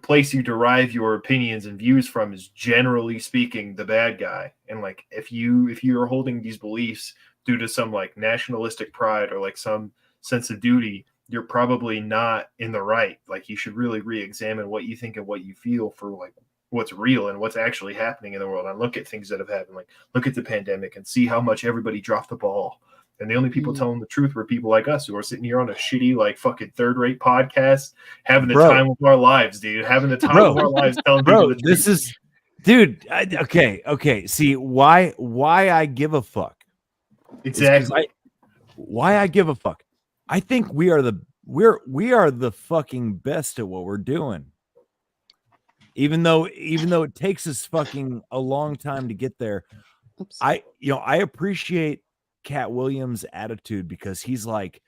place you derive your opinions and views from, is generally speaking the bad guy. And like if you're holding these beliefs, due to some like nationalistic pride or like some sense of duty, you're probably not in the right. Like you should really re-examine what you think and what you feel for like what's real and what's actually happening in the world, and look at things that have happened. Like look at the pandemic and see how much everybody dropped the ball. And the only people telling the truth were people like us who are sitting here on a shitty, like fucking third-rate podcast, having the time of our lives, dude. Having the time of our lives telling people the truth. This is, dude. Okay. See why I give a fuck. Exactly. Why I give a fuck. I think we are the fucking best at what we're doing. Even though it takes us fucking a long time to get there. I appreciate Cat Williams' attitude because he's like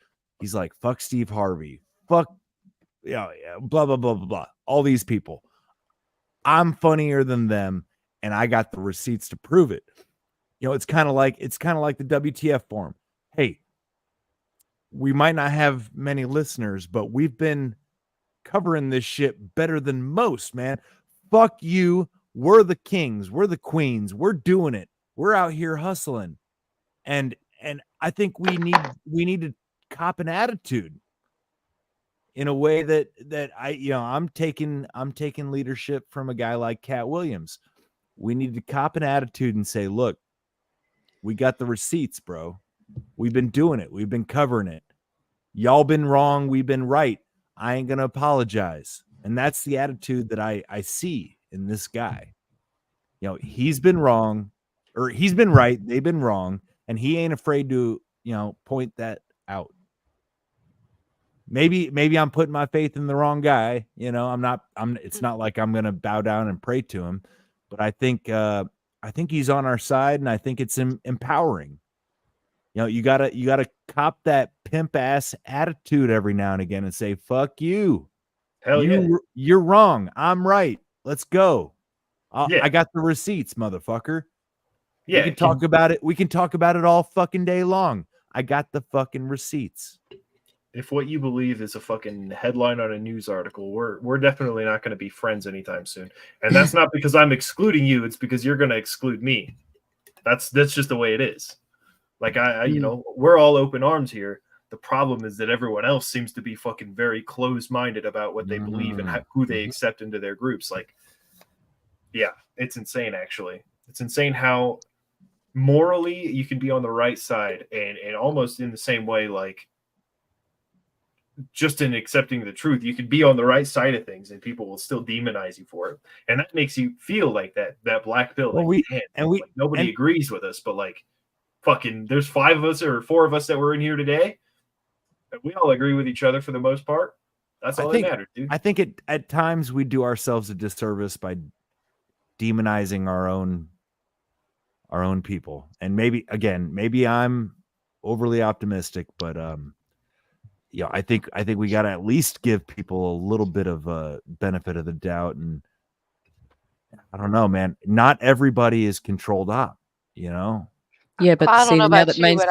fuck Steve Harvey, fuck blah blah blah blah blah, all these people. I'm funnier than them, and I got the receipts to prove it. It's kind of like the WTF Forum. Hey, we might not have many listeners, but we've been covering this shit better than most, man. Fuck you. We're the kings. We're the queens. We're doing it. We're out here hustling. And I think we need to cop an attitude in a way that I'm taking leadership from a guy like Cat Williams. We need to cop an attitude and say, look, we got the receipts, bro. We've been doing it. We've been covering it. Y'all been wrong. We've been right. I ain't going to apologize. And that's the attitude that I see in this guy. He's been wrong, or he's been right. They've been wrong. And he ain't afraid to, point that out. Maybe I'm putting my faith in the wrong guy. It's not like I'm going to bow down and pray to him, but I think he's on our side, and I think it's empowering. You gotta cop that pimp ass attitude every now and again and say, fuck you. Hell yeah. You're wrong. I'm right. Let's go. I got the receipts, motherfucker. Yeah, we can talk about it. We can talk about it all fucking day long. I got the fucking receipts. If what you believe is a fucking headline on a news article, we're definitely not going to be friends anytime soon. And that's not because I'm excluding you. It's because you're going to exclude me. That's just the way it is. Like we're all open arms here. The problem is that everyone else seems to be fucking very closed-minded about what they believe and who they accept into their groups. Like, yeah, it's insane, actually. It's insane how morally you can be on the right side and almost in the same way, like, just in accepting the truth, you can be on the right side of things and people will still demonize you for it. And that makes you feel like that black pill. Well, like, nobody agrees with us, but like, fucking, there's 5 of us or 4 of us that were in here today. We all agree with each other for the most part. That's all that matters, dude. I think at times we do ourselves a disservice by demonizing our own people. And maybe I'm overly optimistic, but I think we got to at least give people a little bit of a benefit of the doubt. And I don't know, man. Not everybody is controlled op, Yeah, but I don't know now about that you, but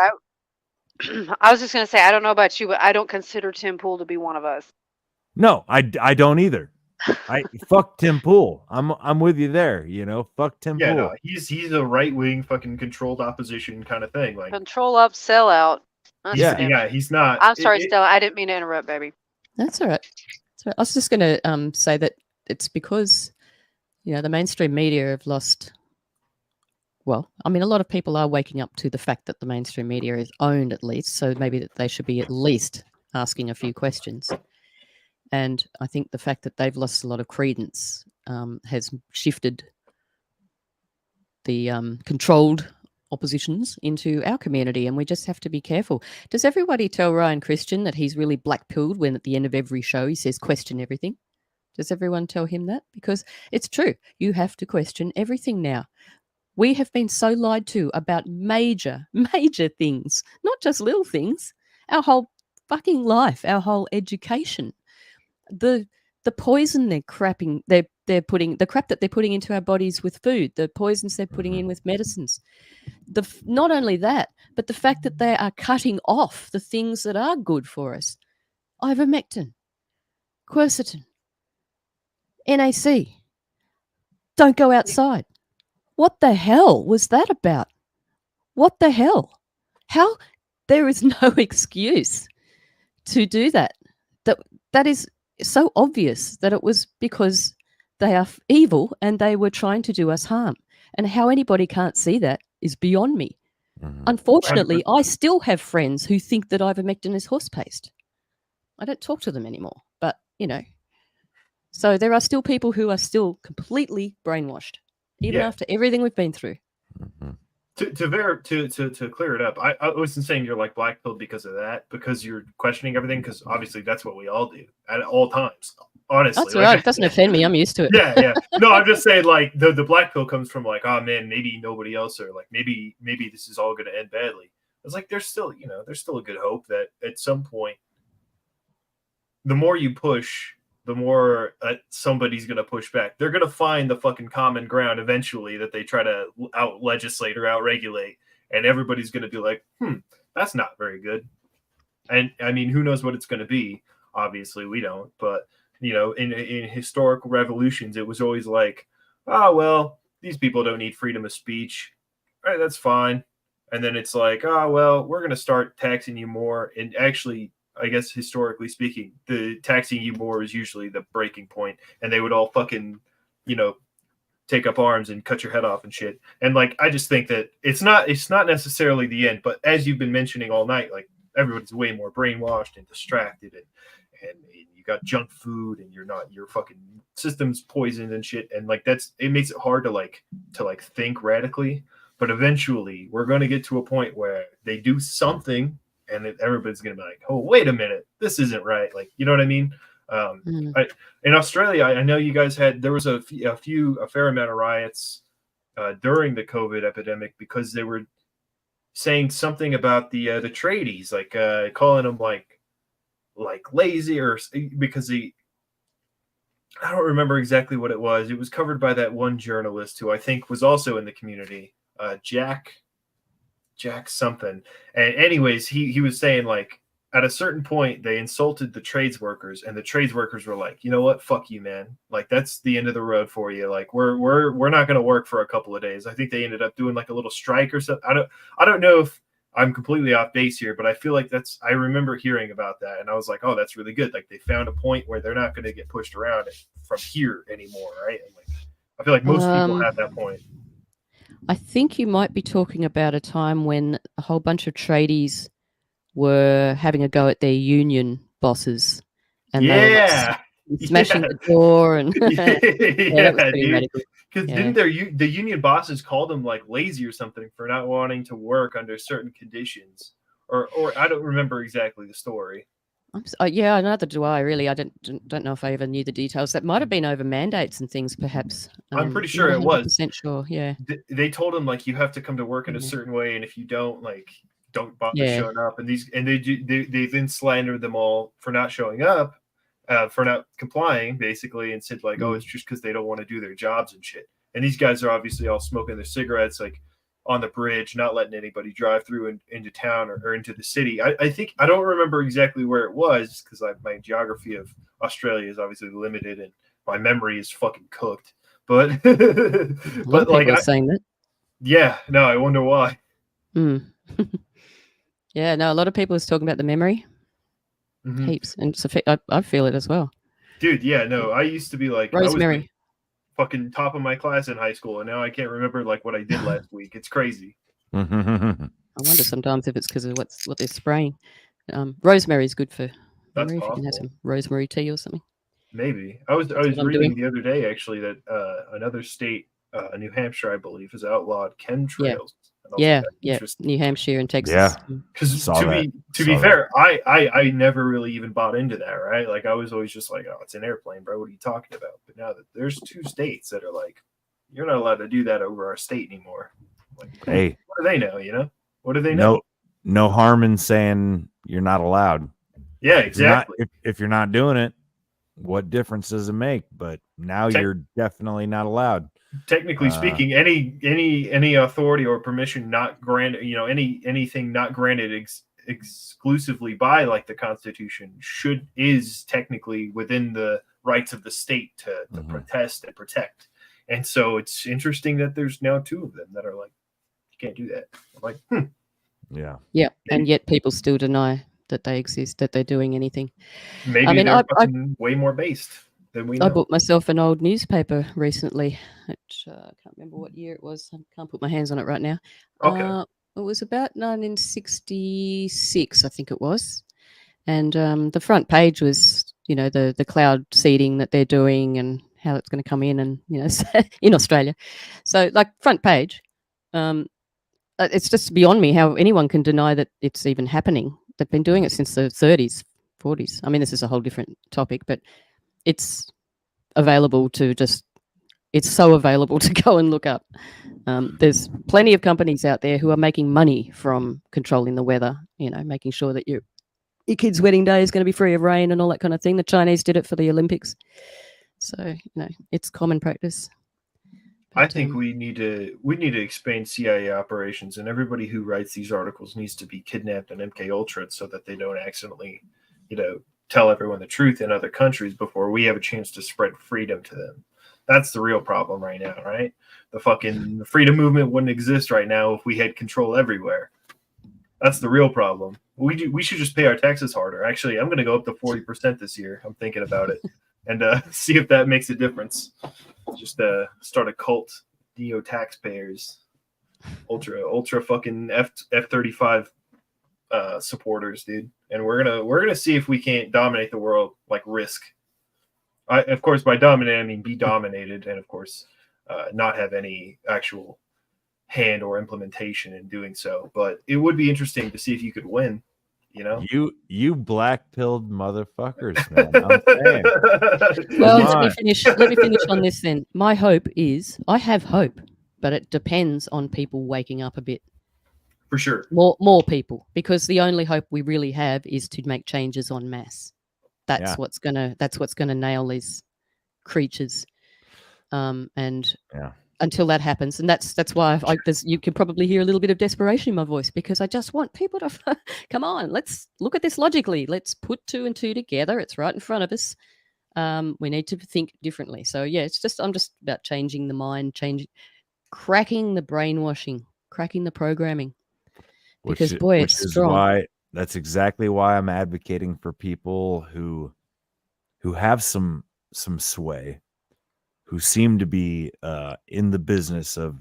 I was just going to say, I don't know about you, but I don't consider Tim Pool to be one of us. No, I don't either. Fuck Tim Pool. I'm with you there. Fuck Tim Pool. No, he's a right wing fucking controlled opposition kind of thing. Like control up, sell out. He's not. I'm sorry, Stella. I didn't mean to interrupt, baby. That's all right. I was just going to say that it's because the mainstream media have lost. Well, I mean, a lot of people are waking up to the fact that the mainstream media is owned, at least. So maybe that they should be at least asking a few questions. And I think the fact that they've lost a lot of credence has shifted the controlled oppositions into our community, and we just have to be careful. Does everybody tell Ryan Christian that he's really black-pilled when at the end of every show he says question everything? Does everyone tell him that? Because it's true. You have to question everything now. We have been so lied to about major things, not just little things. Our whole fucking life, our whole education. The poison they're putting, the crap that they're putting into our bodies with food, the poisons they're putting in with medicines. Not only that, but the fact that they are cutting off the things that are good for us. Ivermectin, quercetin, NAC. Don't go outside. What the hell was that about? What the hell? How there is no excuse to do that. That is so obvious that it was because they are evil and they were trying to do us harm. And how anybody can't see that is beyond me. Unfortunately, I still have friends who think that ivermectin is horse paste. I don't talk to them anymore, but so there are still people who are still completely brainwashed, even after everything we've been through. To clear it up, I wasn't saying you're like blackpilled because of that, because you're questioning everything, because obviously that's what we all do at all times. Honestly, That's all right. It doesn't offend me. I'm used to it. Yeah. No, I'm just saying, like, the black pill comes from like, oh man, maybe nobody else, or like maybe this is all going to end badly. It's like there's still a good hope that at some point, the more you push, the more somebody's going to push back. They're going to find the fucking common ground eventually that they try to out legislate or out regulate, and everybody's going to be like, that's not very good. And I mean, who knows what it's going to be? Obviously, we don't. But in historical revolutions, it was always like, oh well, these people don't need freedom of speech. All right, that's fine. And then it's like, oh well, we're going to start taxing you more. And actually, I guess historically speaking, the taxing you more is usually the breaking point, and they would all fucking, take up arms and cut your head off and shit. And like, I just think that it's not necessarily the end, but as you've been mentioning all night, like everybody's way more brainwashed and distracted, and you got junk food, and your fucking system's poisoned and shit. And like, it makes it hard to think radically, but eventually we're going to get to a point where they do something, and everybody's going to be like, oh, wait a minute, this isn't right. Like, you know what I mean? In Australia, I know you guys there was a fair amount of riots during the COVID epidemic, because they were saying something about the tradies, like calling them like lazy, or because I don't remember exactly what it was. It was covered by that one journalist who I think was also in the community, Jack something. And anyways, he was saying, like, at a certain point they insulted the trades workers, and the trades workers were like, you know what, fuck you, man, like that's the end of the road for you, like we're not going to work for a couple of days. I think they ended up doing like a little strike or something. I don't know if I'm completely off base here, but I feel like I remember hearing about that, and I was like, oh, that's really good. Like, they found a point where they're not going to get pushed around from here anymore, right? And like, I feel like most people have that point. I think you might be talking about a time when a whole bunch of tradies were having a go at their union bosses, and they were like smashing the door, and that was pretty radical. Because didn't the union bosses call them like lazy or something for not wanting to work under certain conditions, or I don't remember exactly the story. Yeah, neither do I really. I don't know if I ever knew the details. That might have been over mandates and things, perhaps. I'm pretty sure it was. 100% sure. Yeah. They told them like, you have to come to work in a certain way, and if you don't, like, don't bother showing up. And they then slandered them all for not showing up, for not complying, basically, and said like, oh, it's just because they don't want to do their jobs and shit. And these guys are obviously all smoking their cigarettes, like, on the bridge, not letting anybody drive through into town or into the city. I think, I don't remember exactly where it was, because my geography of Australia is obviously limited, and my memory is fucking cooked. But but like, saying that. Yeah, no, I wonder why. Yeah, no, a lot of people is talking about the memory. Heaps, and I feel it as well. Dude, yeah, no, I used to be like, Rosemary. I was fucking top of my class in high school, and now I can't remember like what I did last week. It's crazy. I wonder sometimes if it's because of what they're spraying. Rosemary is good for memory. If you can have some rosemary tea or something. Maybe I was reading the other day actually that another state, New Hampshire, I believe, has outlawed chemtrails. Yeah, New Hampshire and Texas. Yeah, because to be fair, I never really even bought into that, right? Like, I was always just like, oh, it's an airplane, bro. What are you talking about? But now that there's 2 states that are like, you're not allowed to do that over our state anymore. Like, hey, what do they know? What do they know? No harm in saying you're not allowed. Yeah, exactly. If you're not doing it, what difference does it make? But now you're definitely not allowed. Technically speaking, any authority or permission not granted, anything not granted exclusively by like the Constitution is technically within the rights of the state to protest and protect. And so it's interesting that there's now 2 of them that are like, you can't do that. I'm like, Yeah. Yeah, and yet people still deny that they exist, that they're doing anything. Maybe I mean, they're fucking way more based than we know. I bought myself an old newspaper recently. Which, I can't remember what year it was. I can't put my hands on it right now. Okay. It was about 1966, I think it was. And the front page was, the cloud seeding that they're doing and how it's going to come in and, in Australia. So, like, front page. It's just beyond me how anyone can deny that it's even happening. They've been doing it since the 30s, 40s. I mean, this is a whole different topic, but it's available to it's so available to go and look up. There's plenty of companies out there who are making money from controlling the weather, making sure that your kid's wedding day is going to be free of rain and all that kind of thing. The Chinese did it for the Olympics. So, it's common practice. I think we need to expand CIA operations, and everybody who writes these articles needs to be kidnapped and MK Ultra so that they don't accidentally, tell everyone the truth in other countries before we have a chance to spread freedom to them. That's the real problem right now, right? The freedom movement wouldn't exist right now if we had control everywhere. That's the real problem. We should just pay our taxes harder. Actually, I'm going to go up to 40% this year. I'm thinking about it, and see if that makes a difference. Just start a cult, neo taxpayers, ultra fucking F-35 supporters, dude. And we're gonna see if we can't dominate the world like Risk. Of course, by dominate I mean be dominated, and of course, not have any actual hand or implementation in doing so. But it would be interesting to see if you could win. You black-pilled motherfuckers, man. I'm saying. Well, let me finish on this then. My hope is, I have hope, but it depends on people waking up a bit. For sure. More people, because the only hope we really have is to make changes en masse. That's what's gonna nail these creatures. And until that happens, and that's why you can probably hear a little bit of desperation in my voice, because I just want people to come on. Let's look at this logically. Let's put 2 and 2 together. It's right in front of us. We need to think differently. So yeah, I'm just about changing the mind, cracking the brainwashing, cracking the programming. Because it's strong. That's exactly why I'm advocating for people who have some sway, who seem to be in the business of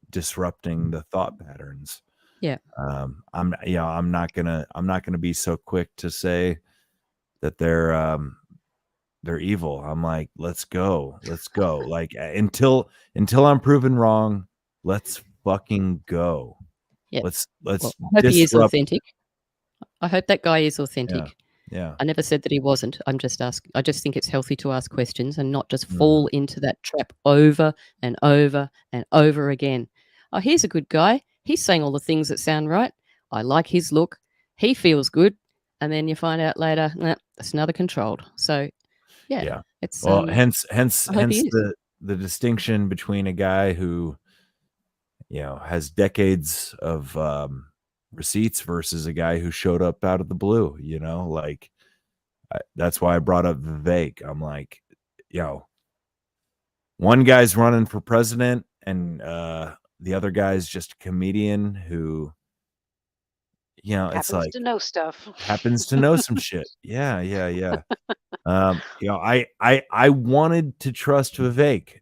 disrupting the thought patterns. Yeah. I'm not gonna be so quick to say that they're evil. I'm like, let's go. Like until I'm proven wrong, let's fucking go. Yeah. Let's I hope he is authentic. I hope that guy is authentic. Yeah. I never said that he wasn't. I just think it's healthy to ask questions and not just fall into that trap over and over and over again. Oh, here's a good guy. He's saying all the things that sound right. I like his look. He feels good. And then you find out later, that's another controlled. So yeah. It's hence the distinction between a guy who has decades of receipts versus a guy who showed up out of the blue. That's why I brought up Vivek. I'm like, one guy's running for president and the other guy's just a comedian who happens it's like to know stuff. happens to know some shit. Yeah. I wanted to trust Vivek.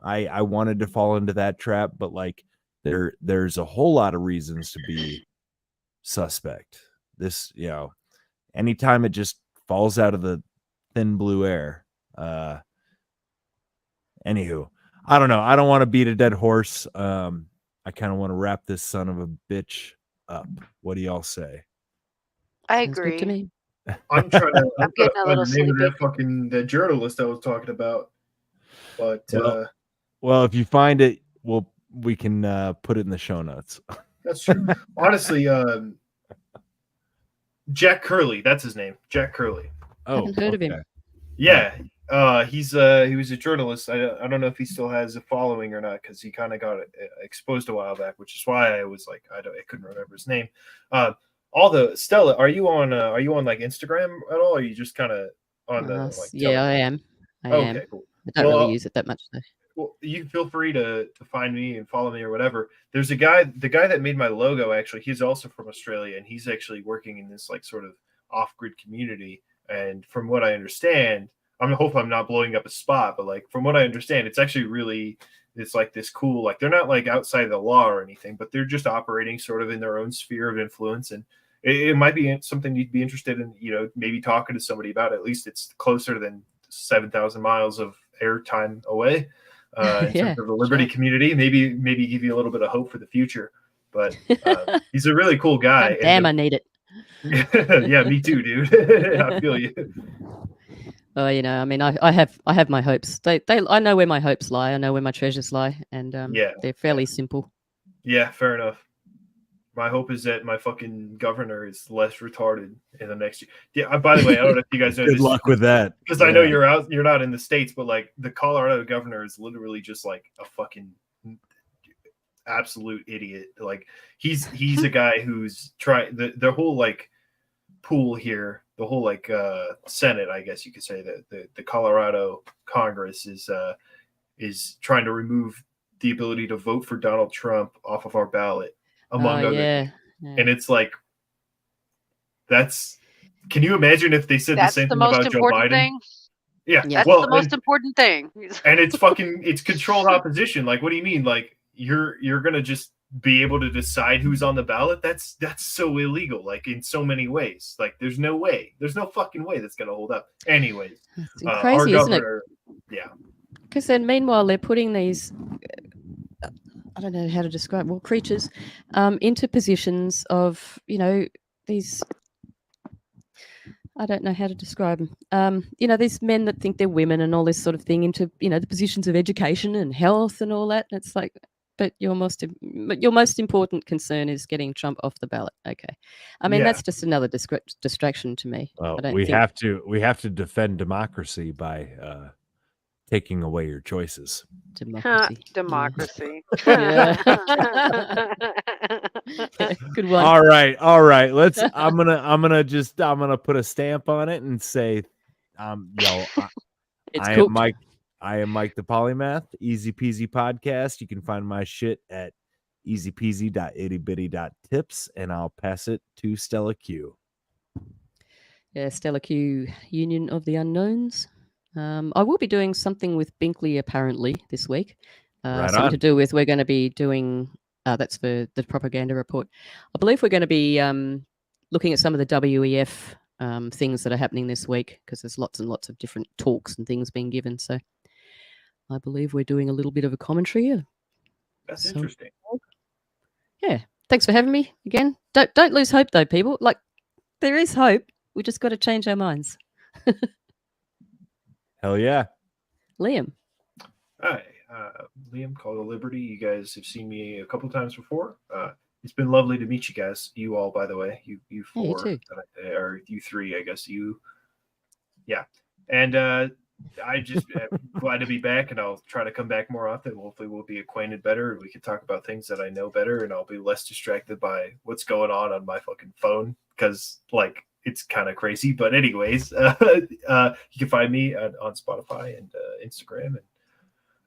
I wanted to fall into that trap, but like there's a whole lot of reasons to be suspect. This, anytime it just falls out of the thin blue air. Anywho, I don't know. I don't want to beat a dead horse. I kind of want to wrap this son of a bitch up. What do y'all say? I Sounds agree. good to me. I'm trying to getting a find little the name of sleepy. that journalist I was talking about. But well, if you find it, we can put it in the show notes. That's true. Honestly, Jack Curley, that's his name. Jack Curley. Oh, haven't heard of him. Yeah. He was a journalist. I don't know if he still has a following or not, because he kind of got exposed a while back, which is why I was like, I couldn't remember his name. Stella, are you on like Instagram at all? Or are you just kind of on the Yeah, I am. I am. Cool. I don't really use it that much though. Well, you can feel free to find me and follow me or whatever. There's the guy that made my logo. Actually, he's also from Australia, and he's actually working in this like sort of off-grid community. And from what I understand, I hope I'm not blowing up a spot, but like from what I understand, it's actually really, it's like this cool, like they're not like outside the law or anything, but they're just operating sort of in their own sphere of influence. And it might be something you'd be interested in, maybe talking to somebody about. At least it's closer than 7,000 miles of airtime away in terms of the Liberty community. Maybe give you a little bit of hope for the future. But he's a really cool guy. God damn, I need it. Yeah, me too, dude. I feel you. Oh, I mean, I have my hopes. I know where my hopes lie. I know where my treasures lie, and they're fairly simple. Yeah, fair enough. My hope is that my fucking governor is less retarded in the next year. Yeah. By the way, I don't know if you guys know. Good luck with that. Because I know you're not in the States, but like the Colorado governor is literally just like a fucking absolute idiot. Like he's a guy who's trying the whole like pool here, the whole like Senate, I guess you could say, that the Colorado Congress is trying to remove the ability to vote for Donald Trump off of our ballot, among other things. And it's like, can you imagine if they said the same thing about Joe Biden? Thing? Yeah, that's the most important thing. And it's controlled opposition. Like, what do you mean? Like you're gonna just be able to decide who's on the ballot? That's so illegal. Like in so many ways. Like there's no fucking way that's gonna hold up. Anyways, crazy, isn't it? Yeah. Because then, meanwhile, they're putting these. I don't know how to describe creatures into positions of these. I don't know how to describe them. These men that think they're women and all this sort of thing into the positions of education and health and all that. And it's like, but your most important concern is getting Trump off the ballot. Okay, I mean that's just another distraction to me. Well, we have to defend democracy by taking away your choices. Democracy. Yeah. Good one. All right. I'm gonna put a stamp on it and say, I am Mike the Polymath, Easy Peasy Podcast. You can find my shit at easypeasy.ittybitty.tips, and I'll pass it to Stella Q. Yeah, Stella Q, Union of the Unknowns. I will be doing something with Binkley apparently this week. Something to do with, we're going to be doing, that's for the propaganda report. I believe we're going to be looking at some of the WEF things that are happening this week, because there's lots and lots of different talks and things being given. So I believe we're doing a little bit of a commentary here. That's interesting. Yeah. Thanks for having me again. Don't lose hope though, people. Like, there is hope. We just got to change our minds. Hell yeah. Liam. Hi, Liam, Call to Liberty. You guys have seen me a couple times before. It's been lovely to meet you guys. You all, by the way. You four. You too. Or you three, I guess. Yeah. And I just glad to be back, and I'll try to come back more often. Hopefully we'll be acquainted better, and we can talk about things that I know better, and I'll be less distracted by what's going on my fucking phone, because like it's kind of crazy. But anyways, you can find me on Spotify and Instagram, and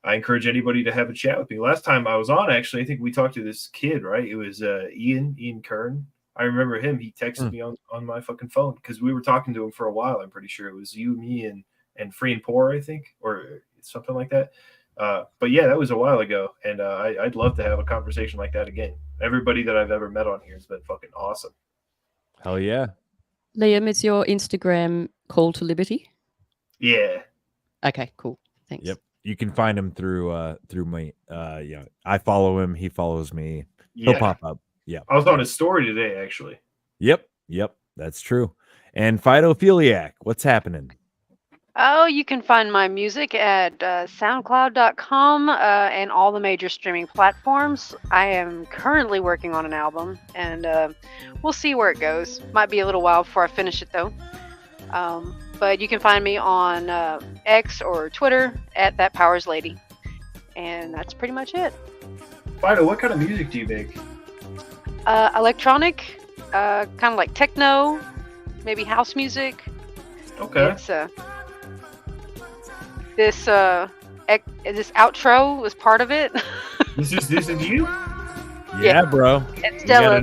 I encourage anybody to have a chat with me. Last time I was on, actually, I think we talked to this kid, right? It was Ian Kern. I remember him. He texted me on my fucking phone, because we were talking to him for a while. I'm pretty sure it was you, me, and Free and Poor, I think, or something like that. But yeah, that was a while ago, and I'd love to have a conversation like that again. Everybody that I've ever met on here has been fucking awesome. Hell yeah. Liam, is your Instagram Call to Liberty? Yeah. Okay, cool. Thanks. Yep. You can find him through me. I follow him. He follows me. Yeah. He'll pop up. Yeah. I was on his story today, actually. Yep. That's true. And Phytophiliac, what's happening? Oh, you can find my music at soundcloud.com and all the major streaming platforms. I am currently working on an album, and we'll see where it goes. Might be a little while before I finish it, though. But you can find me on X or Twitter at That Powers Lady. And that's pretty much it. Fido, what kind of music do you make? Electronic, kind of like techno, maybe house music. Okay. It's this this outro was part of it. This is you? Yeah, bro. And Stella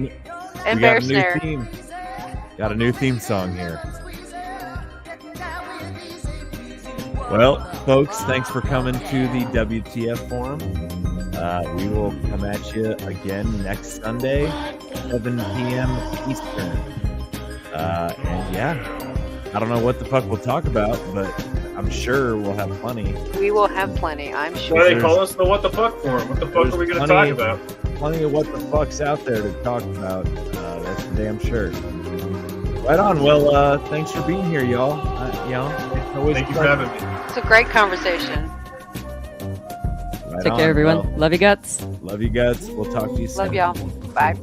and Bear new Snare. theme. Got a new theme song here. Well, folks, thanks for coming to the WTF Forum. We will come at you again next Sunday, 7 p.m. Eastern. And yeah, I don't know what the fuck we'll talk about, but I'm sure we'll have plenty. We will have plenty, I'm sure. Why they call us the What the Fuck Forum? What the fuck are we going to talk about? Plenty of what the fuck's out there to talk about. That's for damn sure. Right on. Well, thanks for being here, y'all. Thank you for having me. It's a great conversation. Right Take on. care, everyone. Well, love you guts. love you guts. We'll talk to you soon. Love y'all. Bye.